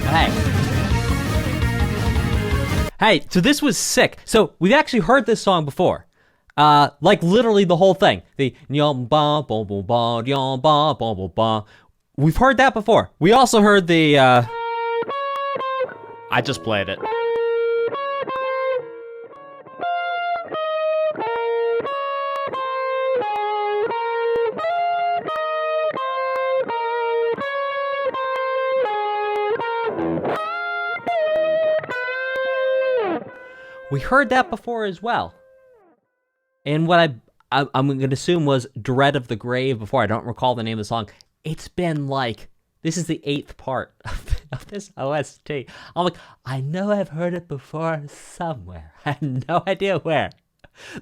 Hey. Hey, so this was sick. So we've actually heard this song before. Like literally the whole thing. The yum ba ba ba ba yum ba ba ba ba. We've heard that before. We also heard the I just played it. We heard that before as well. And what I'm going to assume was Dread of the Grave before. I don't recall the name of the song. It's been like, this is the 8th part of this OST. I'm like, I know I've heard it before somewhere. I have no idea where.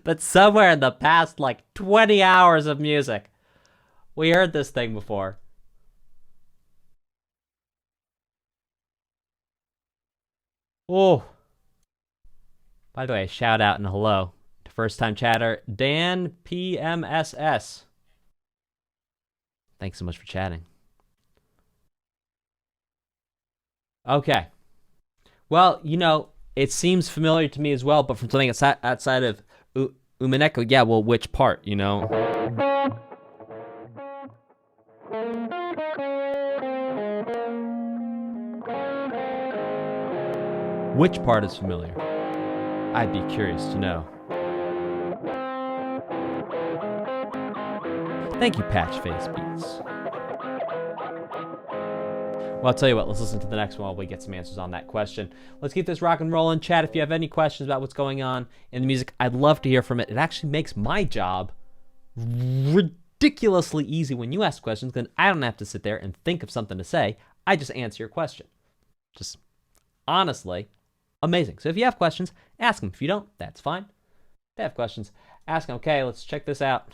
But somewhere in the past, like 20 hours of music, we heard this thing before. Oh. By the way, shout out and hello to first time chatter, Dan PMSS. Thanks so much for chatting. Okay. Well, you know, it seems familiar to me as well, but from something outside of Umineko, yeah, well, which part, you know? Which part is familiar? I'd be curious to know. Thank you, Patchface Beats. Well, I'll tell you what, let's listen to the next one while we get some answers on that question. Let's keep this rock and rolling. Chat, if you have any questions about what's going on in the music, I'd love to hear from it. It actually makes my job ridiculously easy when you ask questions, because I don't have to sit there and think of something to say. I just answer your question. Just honestly amazing. So if you have questions, ask them. If you don't, that's fine. If you have questions, ask them. Okay, let's check this out.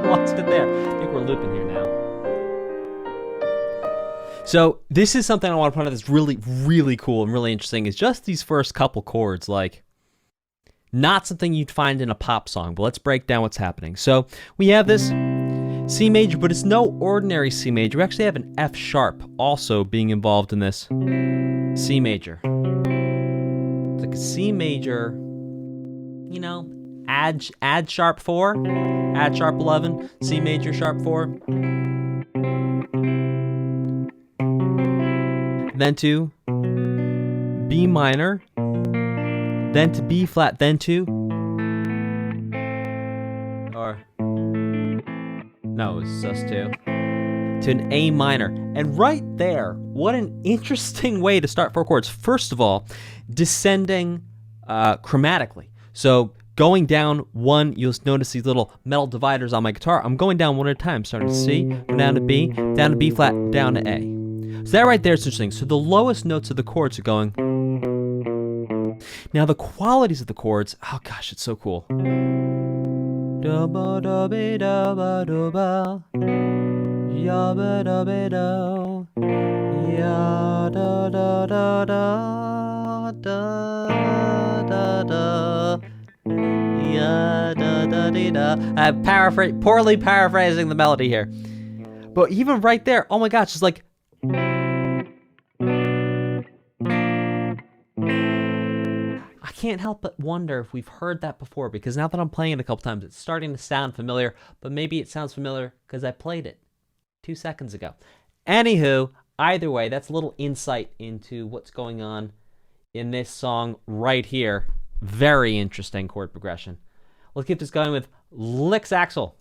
Lost it there. I think we're looping here now. So this is something I want to point out that's really, really cool and really interesting, is just these first couple chords. Like, Not something you'd find in a pop song, but let's break down what's happening. So we have this C major, but it's no ordinary C major. We actually have an F sharp also being involved in this C major. It's like a C major, you know, add sharp 4, add sharp 11, C major sharp 4. Then to B minor, then to B flat, then to, or, no, it's just to an A minor. And right there, what an interesting way to start 4 chords. First of all, descending chromatically. So going down 1, you'll notice these little metal dividers on my guitar. I'm going down 1 at a time, starting to C, going down to B flat, down to A. So that right there is interesting. So the lowest notes of the chords are going. Now the qualities of the chords, oh gosh, it's so cool. Da ba da ba da ba da ba, ya ba da ba da, ya da da da da da da da, ya da da dee da. I'm poorly paraphrasing the melody here, but even right there, oh my gosh, it's like. I can't help but wonder if we've heard that before, because now that I'm playing it a couple times, it's starting to sound familiar, but maybe it sounds familiar because I played it 2 seconds ago. Anywho, either way, that's a little insight into what's going on in this song right here. Very interesting chord progression. Let's keep this going with Licks Axel.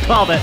Called it.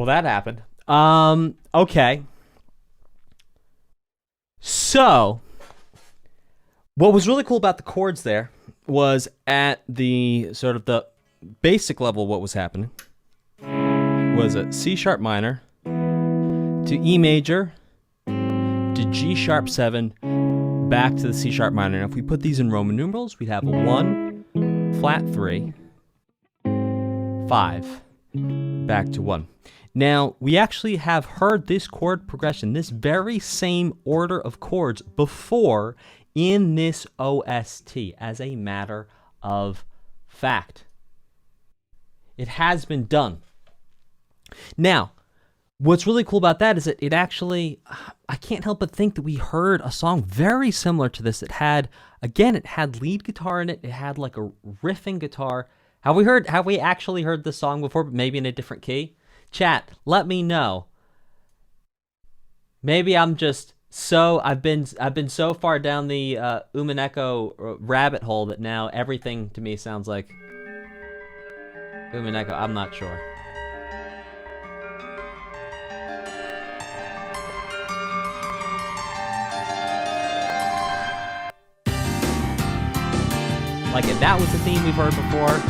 Well, that happened. Okay. So, what was really cool about the chords there was at the sort of the basic level, what was happening was a C sharp minor to E major to G sharp 7 back to the C sharp minor. Now, if we put these in Roman numerals, we'd have a 1, flat 3, 5, back to 1. Now, we actually have heard this chord progression, this very same order of chords before in this OST, as a matter of fact. It has been done. Now, what's really cool about that is that it actually, I can't help but think that we heard a song very similar to this. It had lead guitar in it. It had like a riffing guitar. Have we actually heard this song before, but maybe in a different key? Chat, let me know. Maybe I'm just I've been so far down the Umineko rabbit hole that now everything to me sounds like Umineko. I'm not sure. Like if that was the theme we've heard before.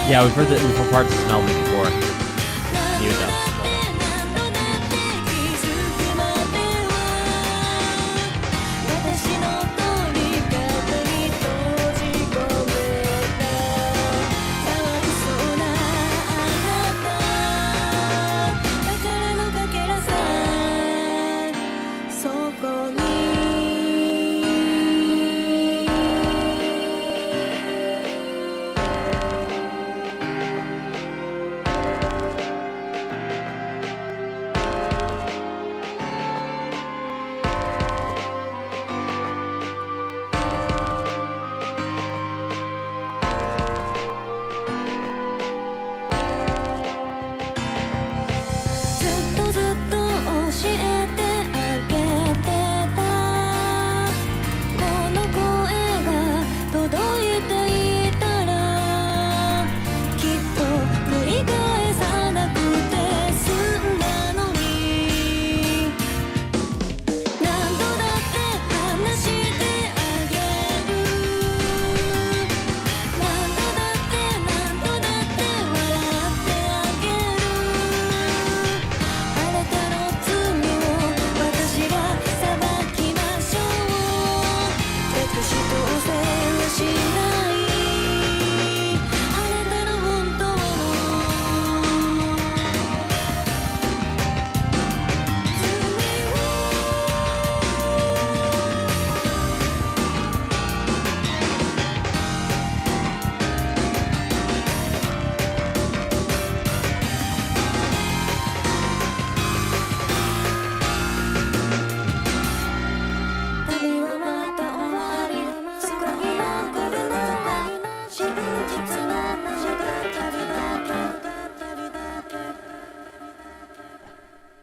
Yeah, we've heard the info parts of Melvin before. He was up.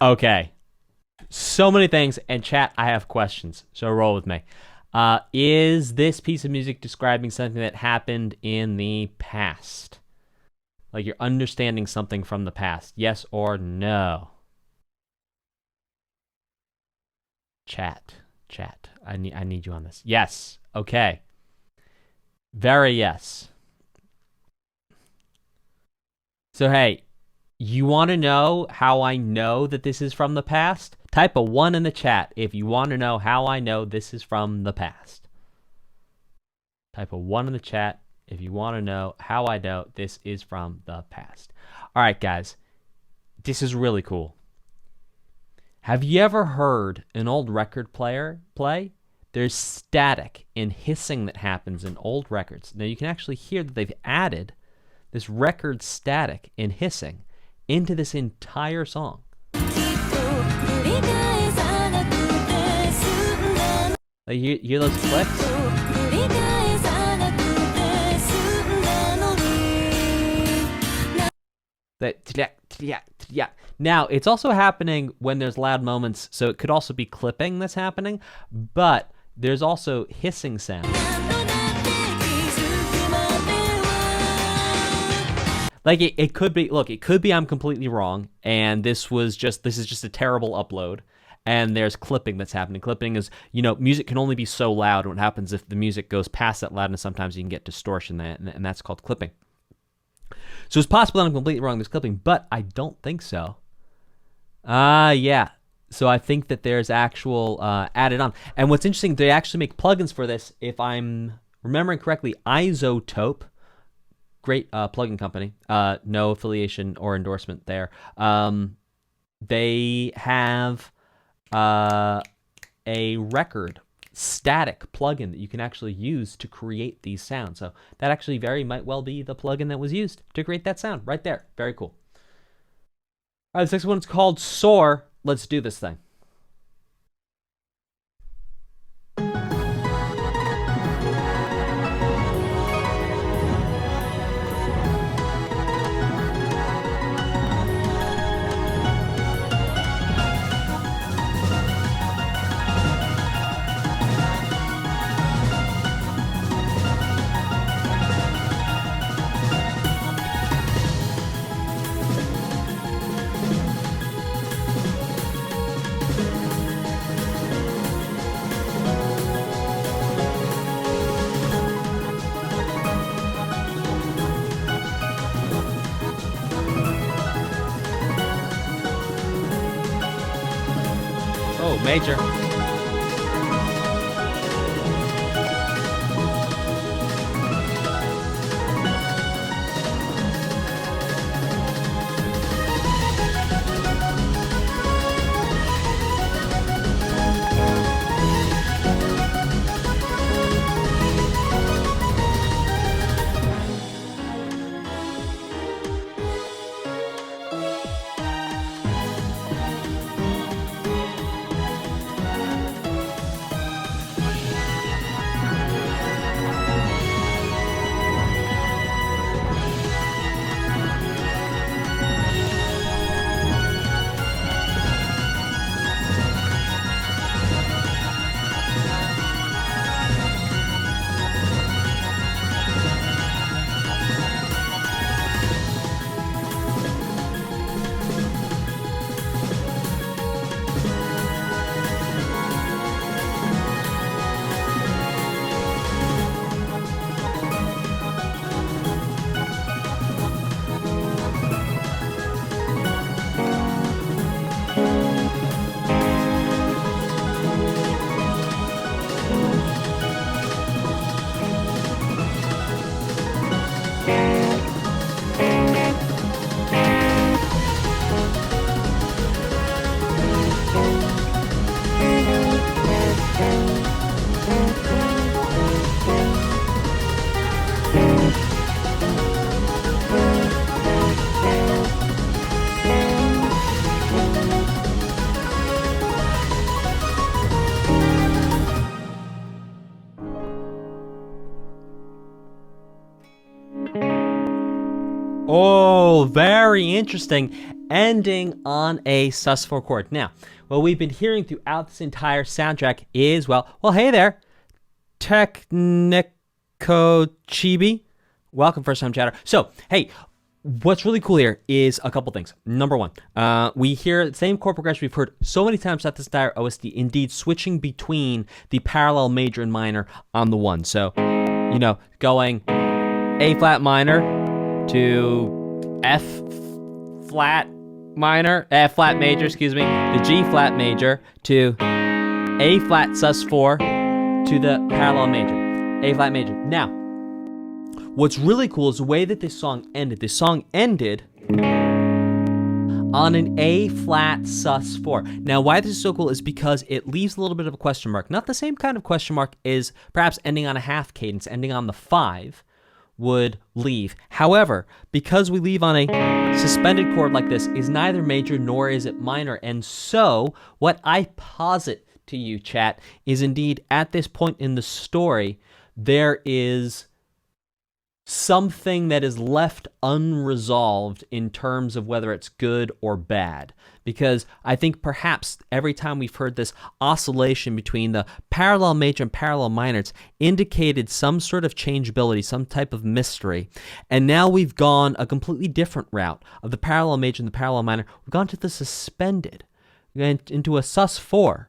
Okay. So many things. And chat, I have questions. So roll with me. Is this piece of music describing something that happened in the past? Like you're understanding something from the past. Yes or no? Chat. I need you on this. Yes. Okay. Very yes. So hey, you want to know how I know that this is from the past? Type a 1 in the chat if you want to know how I know this is from the past. Type a 1 in the chat if you want to know how I know this is from the past. All right, guys. This is really cool. Have you ever heard an old record player play? There's static and hissing that happens in old records. Now you can actually hear that they've added this record static and hissing into this entire song. Like you hear those clicks? Now, it's also happening when there's loud moments, so it could also be clipping that's happening, but there's also hissing sound. Like it could be, look, it could be I'm completely wrong, and this is just a terrible upload, and there's clipping that's happening. Clipping is, music can only be so loud, and what happens if the music goes past that loudness, sometimes you can get distortion, and that's called clipping. So it's possible that I'm completely wrong, there's clipping, but I don't think so. Yeah. So I think that there's actual added on. And what's interesting, they actually make plugins for this. If I'm remembering correctly, Isotope, great plugin company, no affiliation or endorsement there. They have a record static plugin that you can actually use to create these sounds. So that actually might well be the plugin that was used to create that sound right there. Very cool. All right, this next one's called Soar. Let's do this thing. Oh, major. Oh, very interesting. ending on a sus4 chord. Now, what we've been hearing throughout this entire soundtrack is, well, hey there, Technico Chibi. Welcome, first time chatter. So, hey, what's really cool here is a couple things. Number one, we hear the same chord progression we've heard so many times throughout this entire OST, indeed switching between the parallel major and minor on the one. So, going A flat minor to F flat minor, F flat major, the G flat major to A flat sus4 to the parallel major, A flat major. Now, what's really cool is the way that this song ended. This song ended on an A flat sus4. Now, why this is so cool is because it leaves a little bit of a question mark. Not the same kind of question mark as perhaps ending on a half cadence, ending on the 5 would leave. However, because we leave on a suspended chord like this, is neither major nor is it minor. And so, what I posit to you, chat, is indeed at this point in the story, there is something that is left unresolved in terms of whether it's good or bad. Because I think perhaps every time we've heard this oscillation between the parallel major and parallel minor, it's indicated some sort of changeability, some type of mystery. And now we've gone a completely different route of the parallel major and the parallel minor. We've gone to the suspended, into a sus4.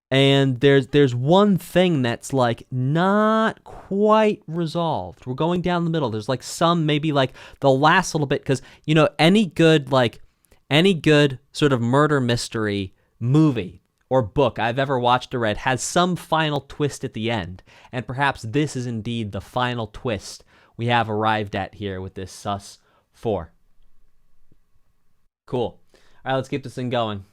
And there's one thing that's like not quite resolved. We're going down the middle. There's like some, maybe like the last little bit, because any good sort of murder mystery movie or book I've ever watched or read has some final twist at the end. And perhaps this is indeed the final twist we have arrived at here with this sus4. Cool. All right, let's keep this thing going.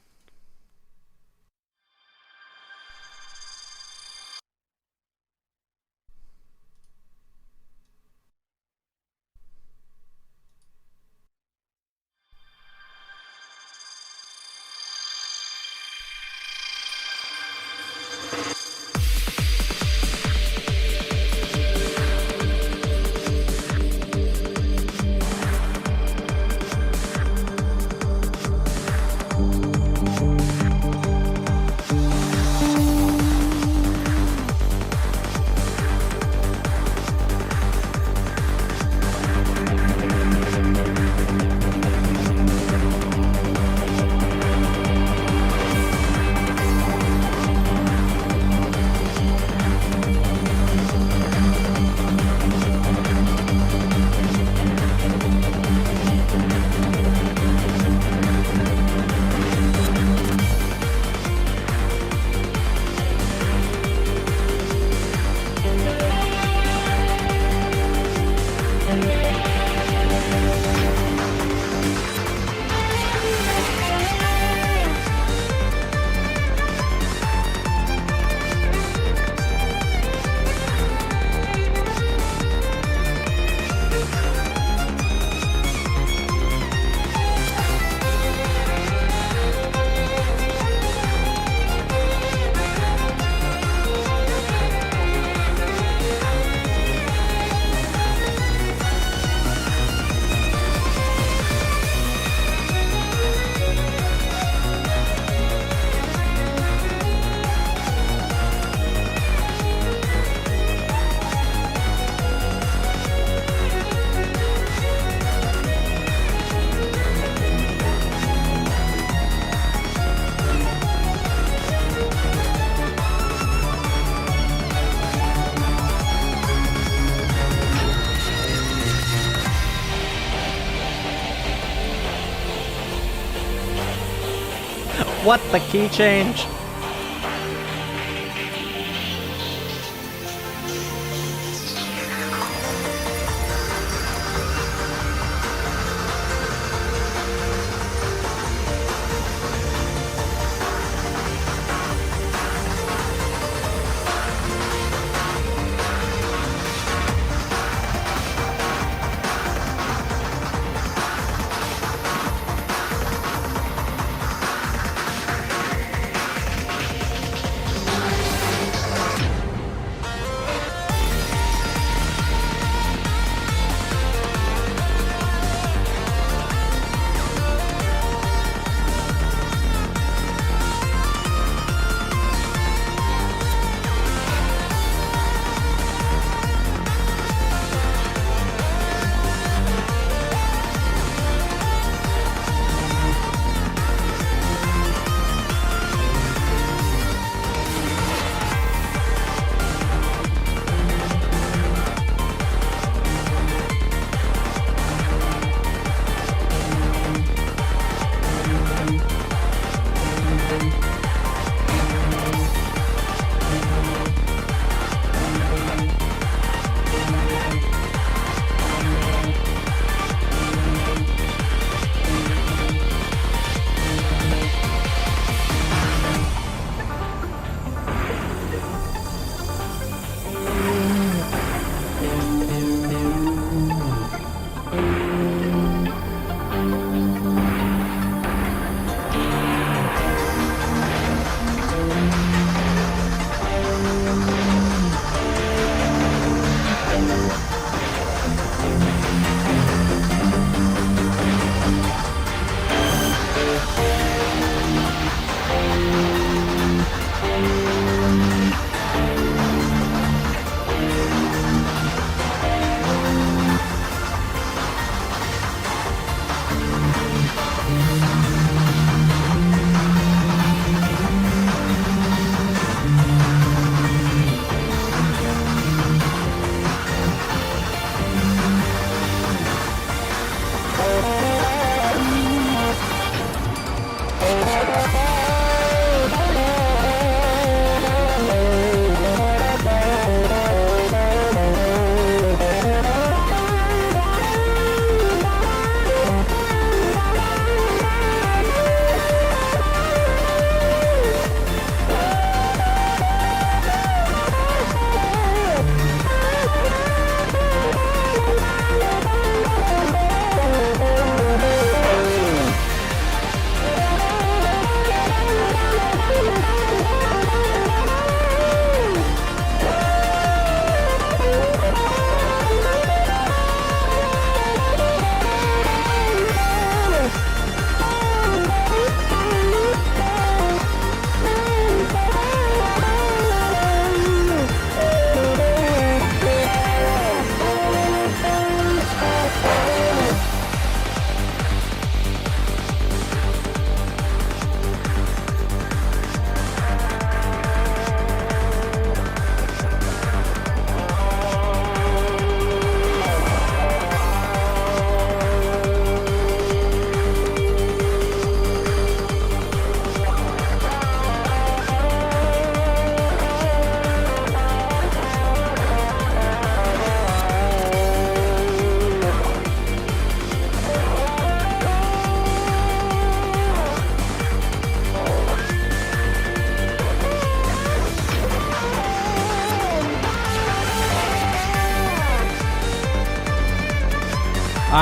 What the key change?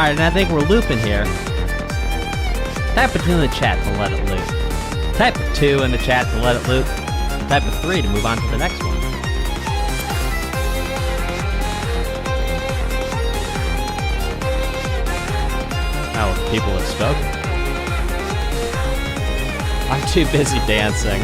Alright, and I think we're looping here. Type a 2 in the chat to let it loop. Type a 2 in the chat to let it loop. Type a 3 to move on to the next one. Oh, people have spoken. I'm too busy dancing.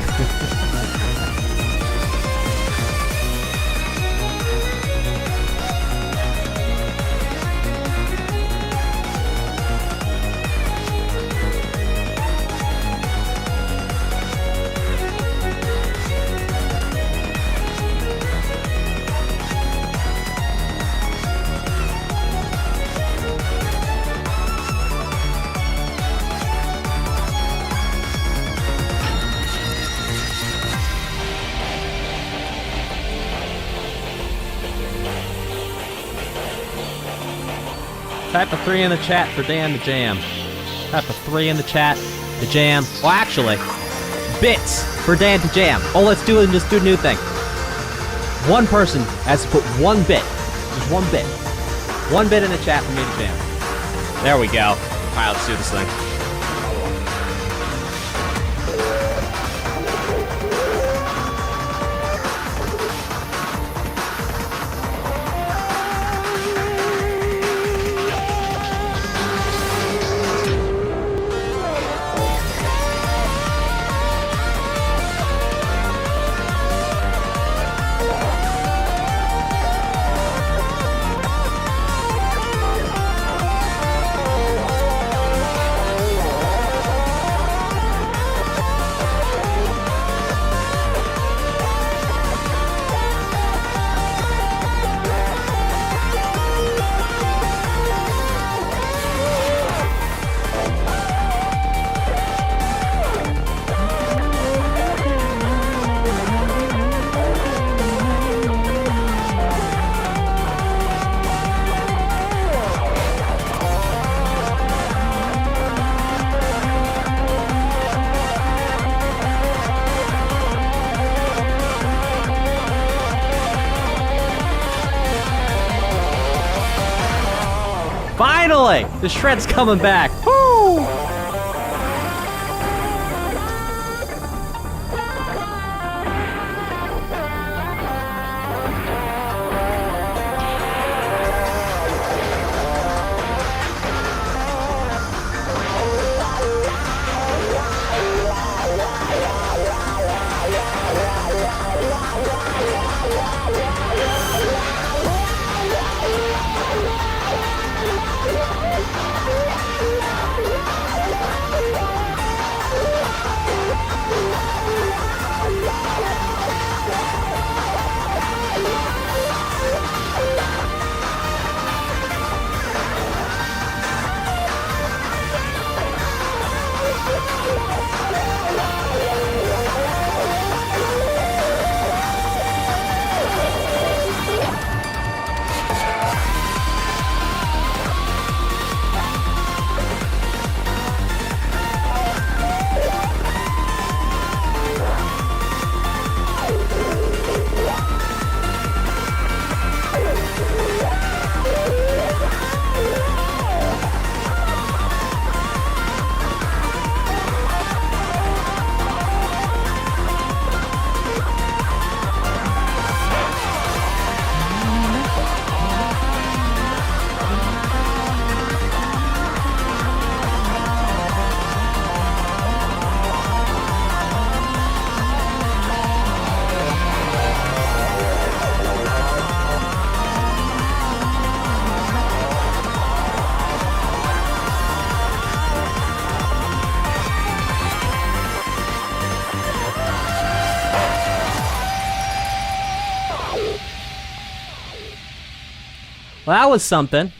Type a 3 in the chat for Dan to jam. Type a 3 in the chat to jam. Well, actually, bits for Dan to jam. Oh, let's do it. Just do a new thing. One person has to put 1 bit. Just 1 bit. 1 bit in the chat for me to jam. There we go. All right, let's do this thing. Finally! The shred's coming back. Woo! Well, that was something.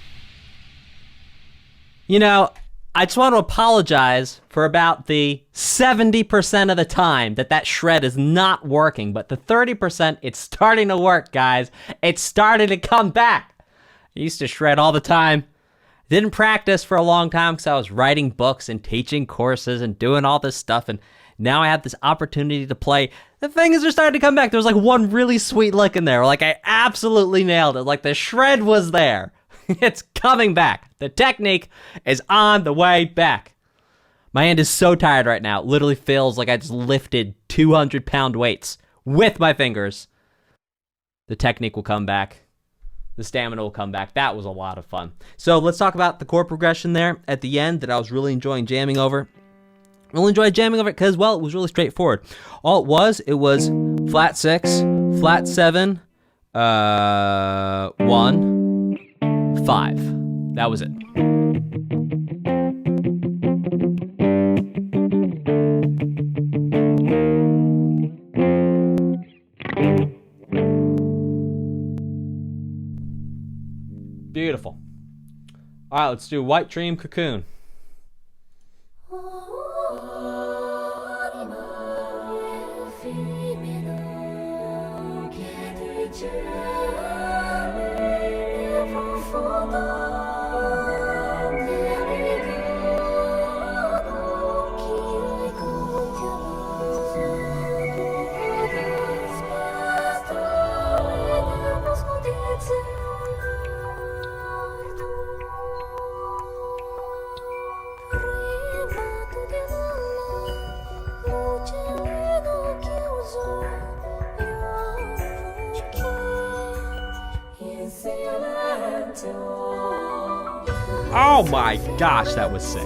You know, I just want to apologize for about the 70% of the time that shred is not working, but the 30%, it's starting to work, guys. It's starting to come back. I used to shred all the time. Didn't practice for a long time because I was writing books and teaching courses and doing all this stuff, and now I have this opportunity to play. The fingers are starting to come back. There was like one really sweet lick in there. Like I absolutely nailed it. Like the shred was there. It's coming back. The technique is on the way back. My hand is so tired right now. It literally feels like I just lifted 200-pound weights with my fingers. The technique will come back. The stamina will come back. That was a lot of fun. So let's talk about the chord progression there at the end that I was really enjoying jamming over. I really enjoyed jamming over it because, well, it was really straightforward. All it was flat 6, flat 7, 1, 5. That was it. Beautiful. All right, let's do White Dream Cocoon. Oh my gosh, that was sick.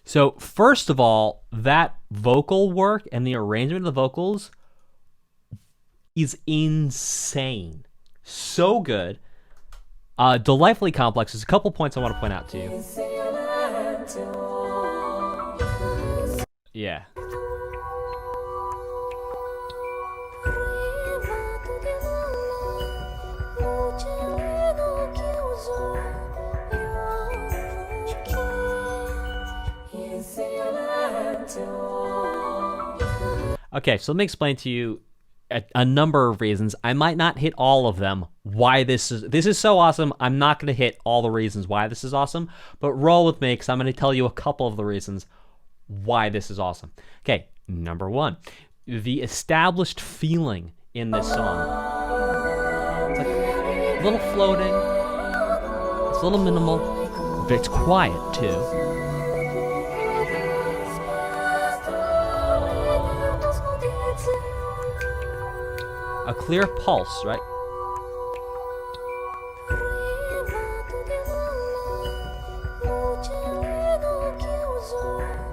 So first of all, that vocal work and the arrangement of the vocals is insane. So good. Delightfully complex. There's a couple points I want to point out to you. Yeah. Okay, so let me explain to you a number of reasons. I might not hit all of them. Why this is so awesome. I'm not going to hit all the reasons why this is awesome, but roll with me because I'm going to tell you a couple of the reasons why this is awesome. Okay, number one, the established feeling in this song. It's like a little floating. It's a little minimal, but it's quiet too. A clear pulse, right?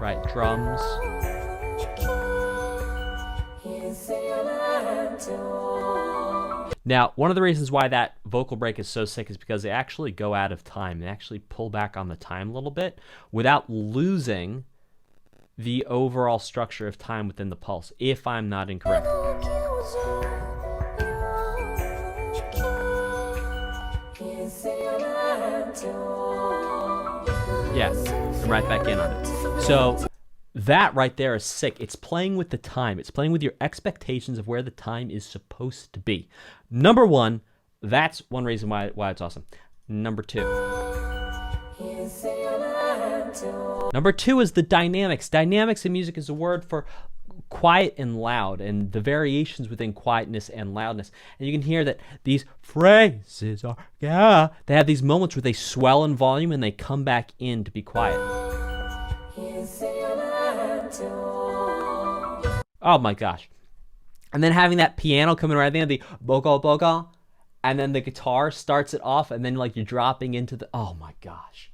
Right, drums. Now, one of the reasons why that vocal break is so sick is because they actually go out of time. They actually pull back on the time a little bit without losing the overall structure of time within the pulse, if I'm not incorrect. Yeah, I'm right back in on it. So that right there is sick. It's playing with the time. It's playing with your expectations of where the time is supposed to be. Number one, that's one reason why it's awesome. Number two is the dynamics. Dynamics in music is a word for quiet and loud, and the variations within quietness and loudness. And you can hear that these phrases are, they have these moments where they swell in volume and they come back in to be quiet. Oh my gosh. And then having that piano coming right at the end, the bogo, and then the guitar starts it off, and then like you're dropping into the, oh my gosh.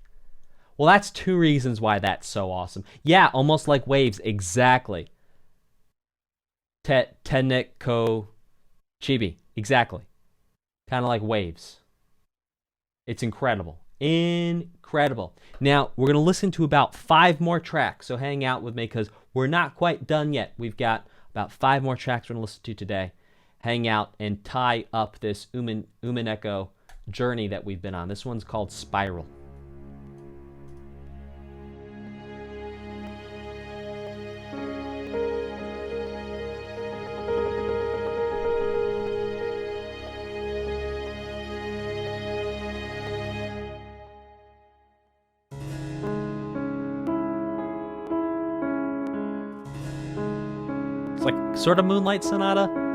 Well, that's two reasons why that's so awesome. Yeah, almost like waves, exactly. Umineko chibi, exactly. Kind of like waves. It's incredible. Incredible. Now, we're going to listen to about 5 more tracks, so hang out with me because we're not quite done yet. We've got about 5 more tracks we're going to listen to today. Hang out and tie up this Umineko journey that we've been on. This one's called Spiral. It's like sort of Moonlight Sonata.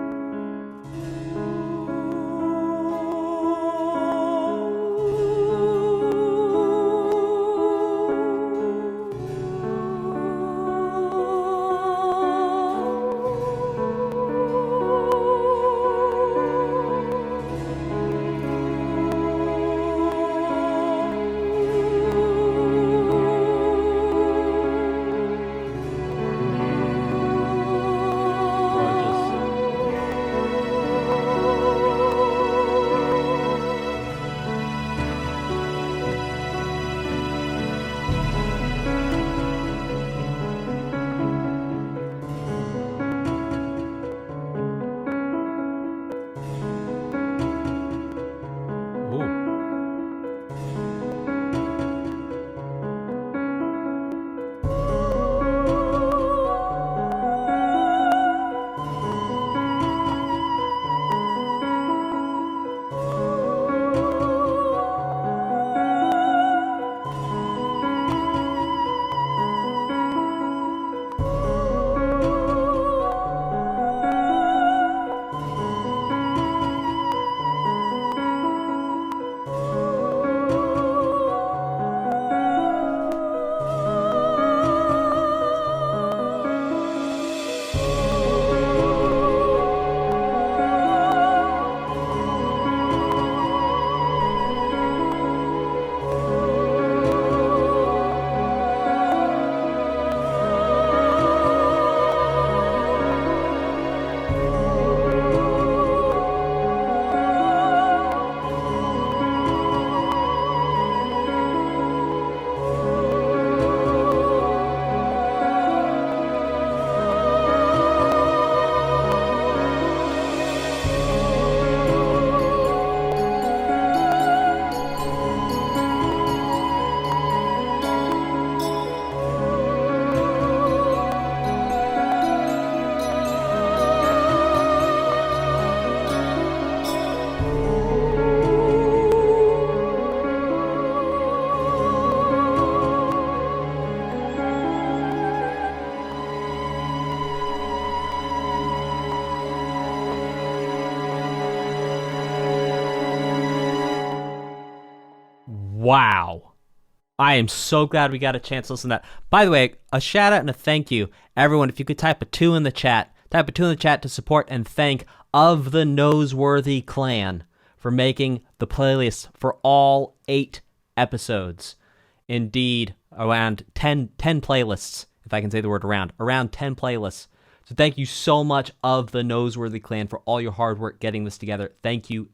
Wow. I am so glad we got a chance to listen to that. By the way, a shout out and a thank you, everyone. If you could type a 2 in the chat, to support and thank Of the Noseworthy Clan for making the playlist for all 8 episodes. Indeed, around 10 playlists, if I can say the word around 10 playlists. So thank you so much, Of the Noseworthy Clan, for all your hard work getting this together. Thank you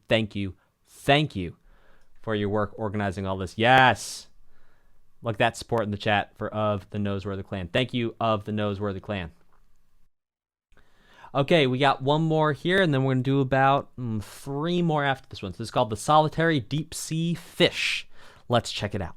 for your work organizing all this. Yes. Look, that support in the chat for Of the Noseworthy Clan. Thank you, Of the Noseworthy Clan. Okay, we got one more here, and then we're going to do about 3 more after this one. So this is called The Solitary Deep Sea Fish. Let's check it out.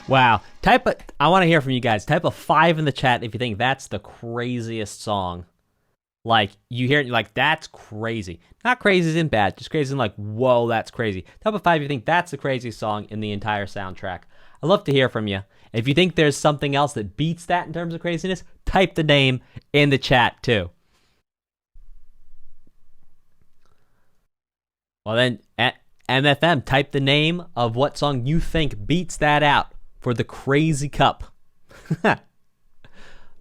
Wow. I want to hear from you guys. Type a 5 in the chat if you think that's the craziest song. Like, you hear it, you're like, that's crazy. Not crazy as in bad, just crazy as in like, whoa, that's crazy. Type a 5 if you think that's the craziest song in the entire soundtrack. I'd love to hear from you. If you think there's something else that beats that in terms of craziness, type the name in the chat too. Well then, at MFM, type the name of what song you think beats that out for the Crazy Cup.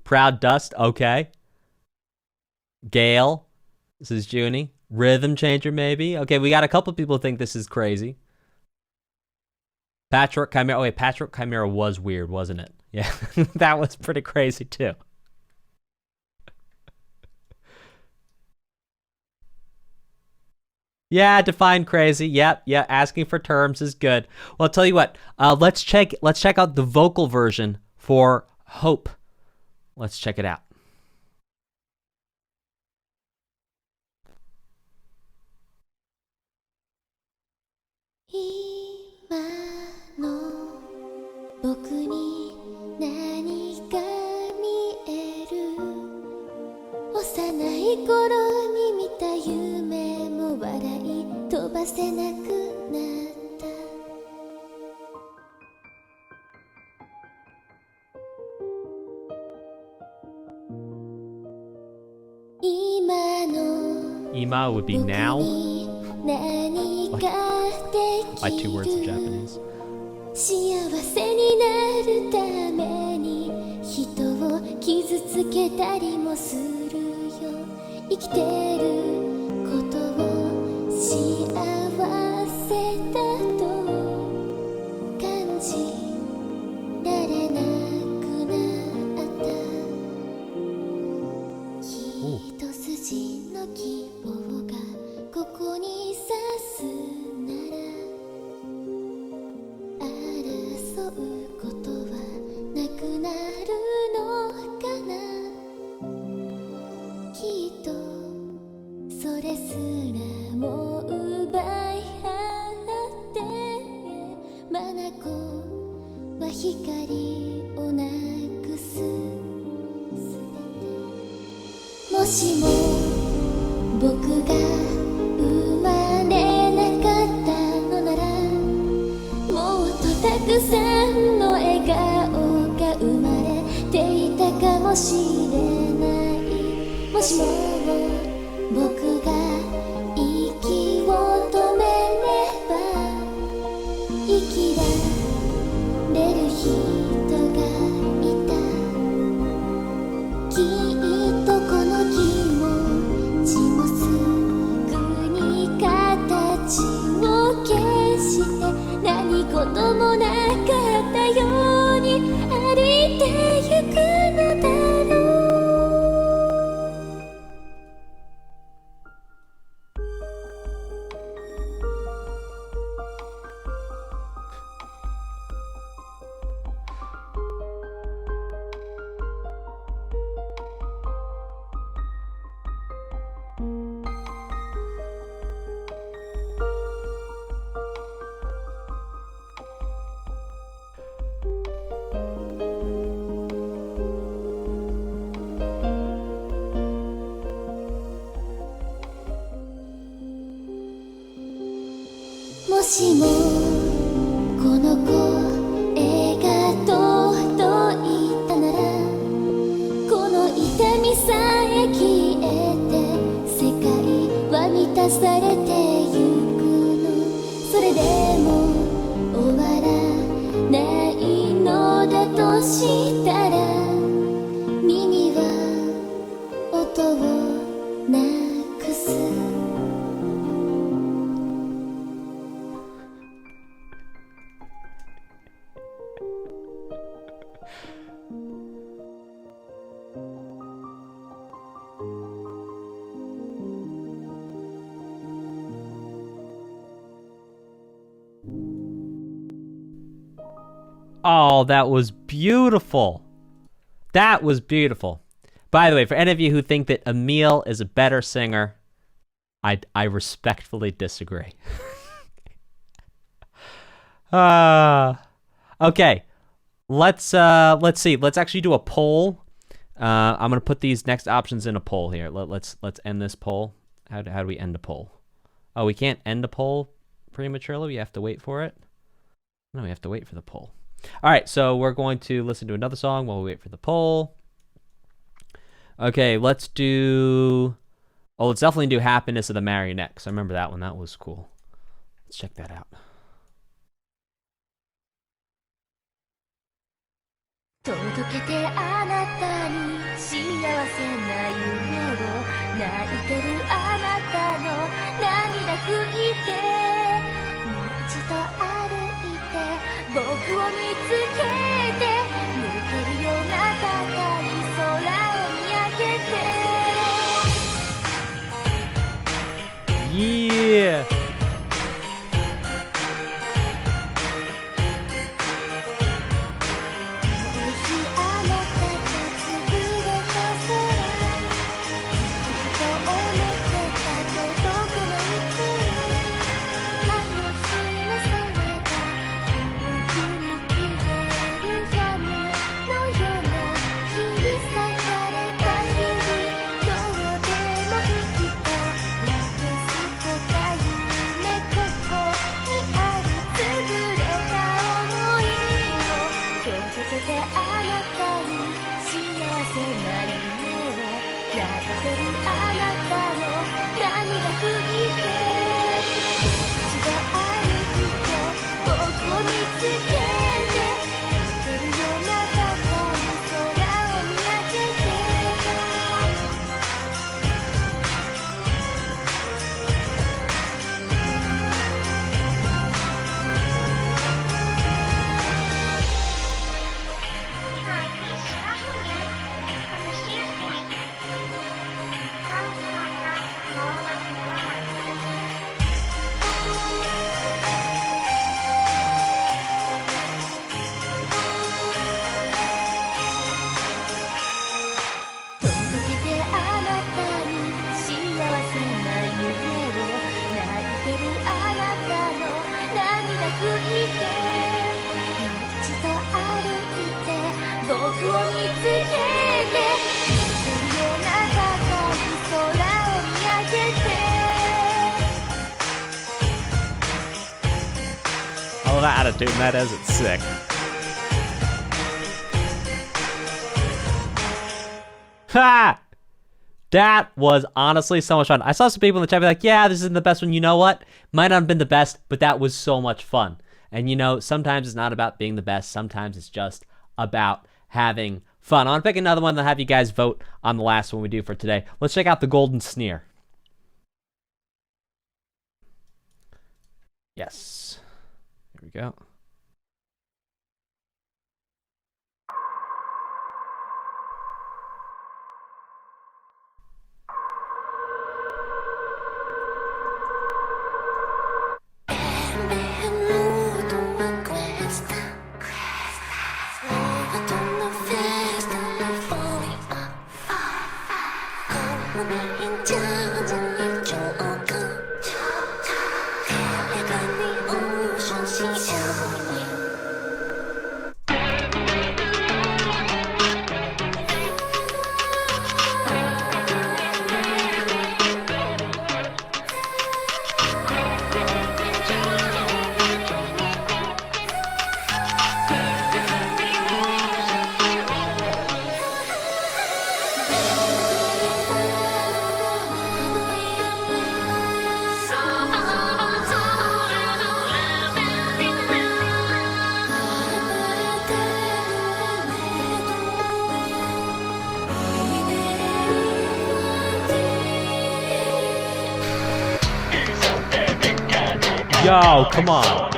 Proud Dust, okay. Gale, this is Junie. Rhythm Changer, maybe. Okay, we got a couple people think this is crazy. Patchwork Chimera. Oh wait, Patchwork Chimera was weird, wasn't it? Yeah, that was pretty crazy too. Yeah, define crazy. Yep, yeah. Asking for terms is good. Well, I'll tell you what. Let's check out the vocal version for Hope. Let's check it out. Ima would be now. Like 2 words in Japanese. 幸せになるために人を傷つけたりもするよ生きてることを幸せだと感じられなくなった一筋の希望がここに差すなら争うことはなくなるのかなきっとそれすらも奪い合って眼は光をなくすもしも僕が生まれなかったのならもっとたくさんの笑顔が生まれていたかもしれないもしも僕が息を止めれば生きられる人がいたきっとこの気持ちもすぐに形を消して何事もなかったように歩いてゆくのだろう もしもこの声が届いたならこの痛みさえ消えて世界は満たされてゆくのそれでも終わらないのだとしたら耳は音をなくすOh, that was beautiful. That was beautiful. By the way, for any of you who think that Emil is a better singer, I respectfully disagree. Okay. Let's see. Let's actually do a poll. I'm gonna put these next options in a poll here. Let's end this poll. How do we end a poll? Oh, we can't end a poll prematurely. We have to wait for it. No, we have to wait for the poll. All right, so we're going to listen to another song while we wait for the poll. Okay, let's do... Oh, let's definitely do Happiness of the Marionettes. I remember that one. That was cool. Let's check that out. 届けてあなたに幸せな夢を泣いてるあなたの涙拭いてもう一度歩いて僕を見つけて抜けるような高い空を見上げて Yeah! I love that attitude, that is, it's sick. Ha! That was honestly so much fun. I saw some people in the chat be like, yeah, this isn't the best one. You know what? Might not have been the best, but that was so much fun. And you know, sometimes it's not about being the best. Sometimes it's just about having fun. I want to pick another one and have you guys vote on the last one we do for today. Let's check out the Golden Sneer. Yes. Here we go. Yo, come on.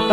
You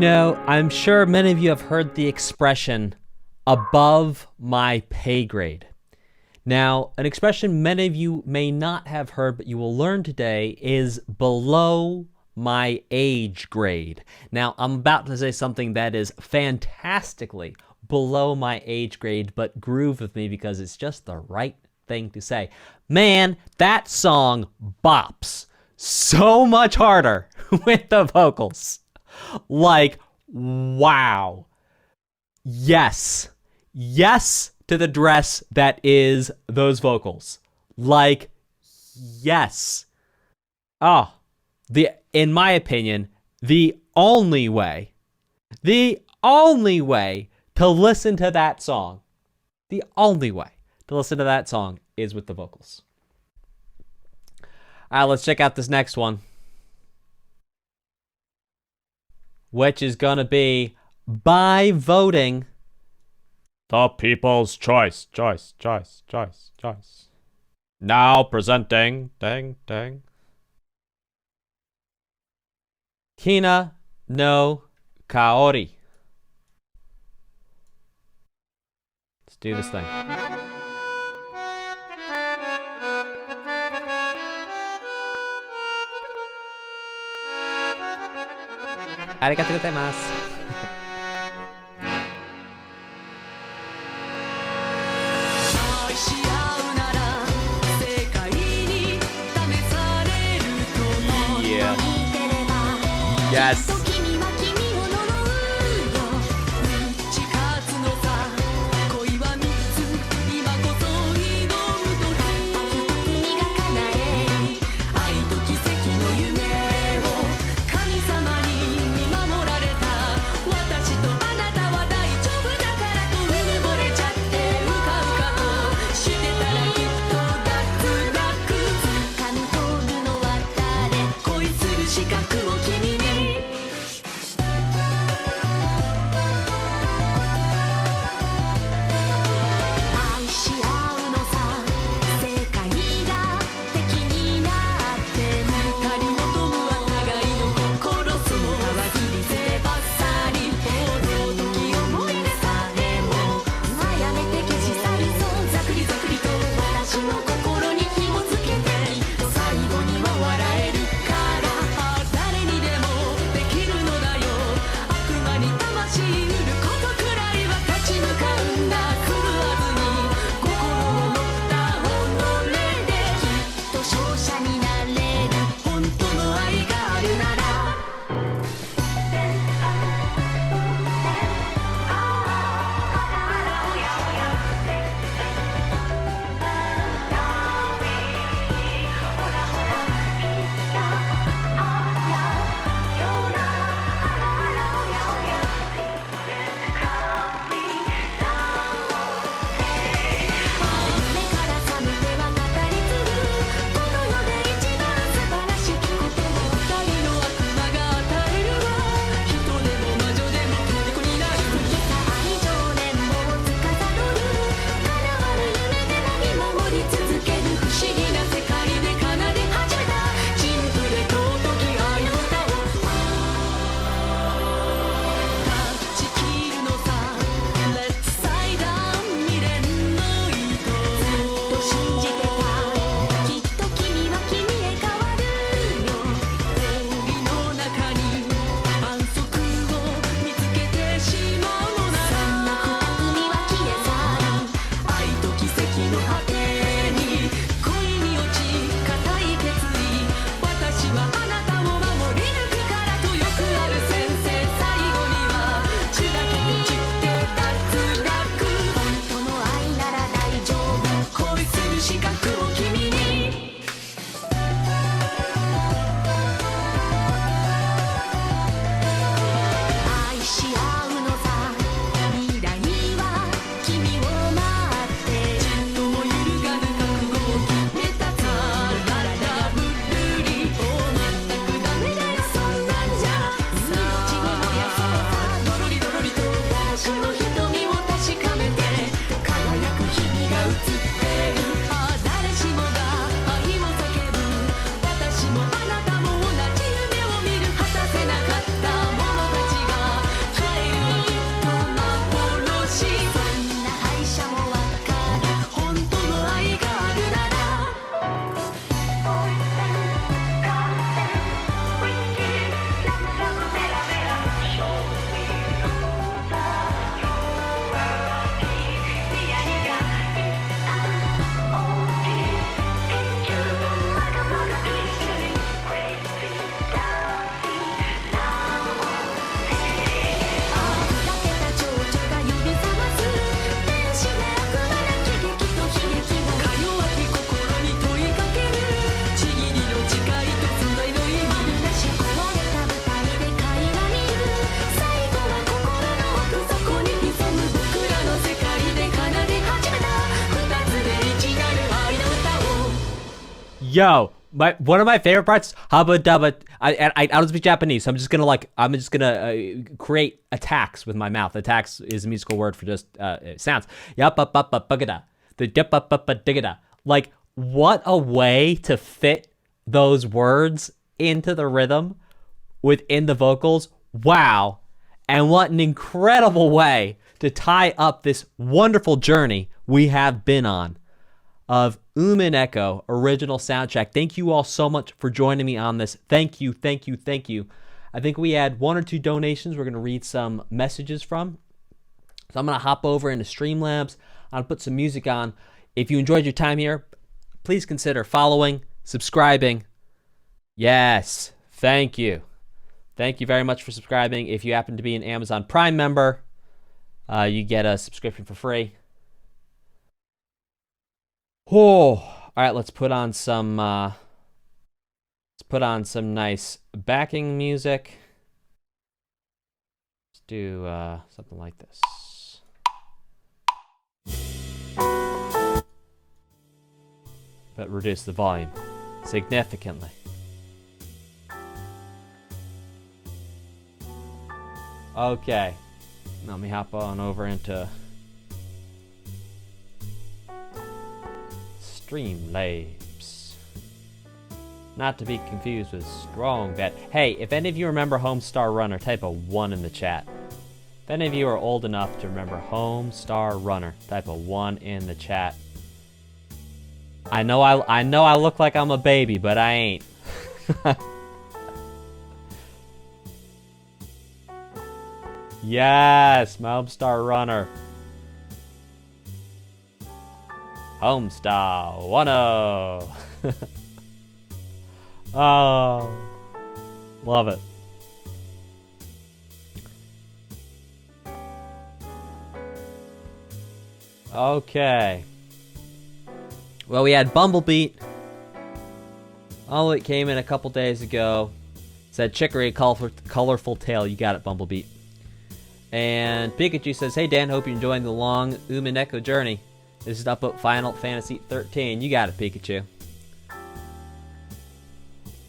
know, I'm sure many of you have heard the expression, above my pay grade. Now, an expression many of you may not have heard, but you will learn today is below my age grade. Now, I'm about to say something that is fantastically below my age grade, but groove with me because it's just the right thing to say. Man, that song bops so much harder with the vocals. Like, wow. Yes. Yes to the dress that is those vocals. Like, yes. Oh, in my opinion, the only way to listen to that song, is with the vocals. All right, let's check out this next one, which is going to be by voting the people's choice. Now presenting, Kina no Kaori. Let's do this thing. Arigatou gozaimasu. 愛し合うなら世界に試されると思う Yeah. 見てれば Yes. 君は君を呪うよ打ち勝つのさ恋は三つ今こそ挑む時君が叶え愛と奇跡の夢を神様に見守られた私とあなたは大丈夫だからとうぬぼれちゃってうかうかとしてたらきっと脱落掴み取るのは誰恋する資格を君に Yo, one of my favorite parts, haba daba. I don't speak Japanese, so I'm just gonna create attacks with my mouth. Attacks is a musical word for just sounds. Yapapapapagada. The dipapapadiggada. Like, what a way to fit those words into the rhythm within the vocals. Wow. And what an incredible way to tie up this wonderful journey we have been on of Umineko original soundtrack. Thank you all so much for joining me on this. Thank you. I think we had 1 or 2 donations we're going to read some messages from. So I'm going to hop over into Streamlabs. I'm going to put some music on. If you enjoyed your time here, please consider following, subscribing. Yes, thank you. Thank you very much for subscribing. If you happen to be an Amazon Prime member, you get a subscription for free. Oh, all right. Let's put on some nice backing music. Let's do something like this. But reduce the volume significantly. Okay, let me hop on over into Streamlabs. Not to be confused with Strong Bad. Hey, if any of you remember Homestar Runner, type a 1 in the chat. If any of you are old enough to remember Homestar Runner, type a 1 in the chat. I know I look like I'm a baby, but I ain't. Yes, my Homestar Runner. Homestar 1-0. Oh, love it. Okay. Well, we had Bumblebee. Oh, it came in a couple days ago. Said Chicory, colorful tale. You got it, Bumblebee. And Pikachu says, "Hey Dan, hope you're enjoying the long Umineko journey. This is up at Final Fantasy 13. You got it, Pikachu."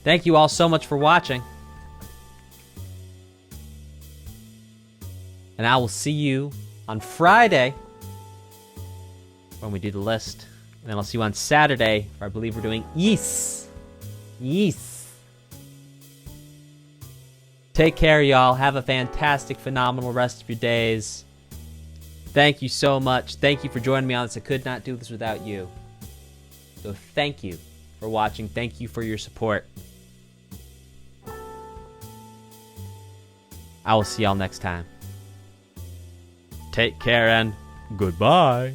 Thank you all so much for watching. And I will see you on Friday when we do the list. And then I'll see you on Saturday, where I believe we're doing Yes. Take care, y'all. Have a fantastic, phenomenal rest of your days. Thank you so much. Thank you for joining me on this. I could not do this without you. So thank you for watching. Thank you for your support. I will see y'all next time. Take care and goodbye.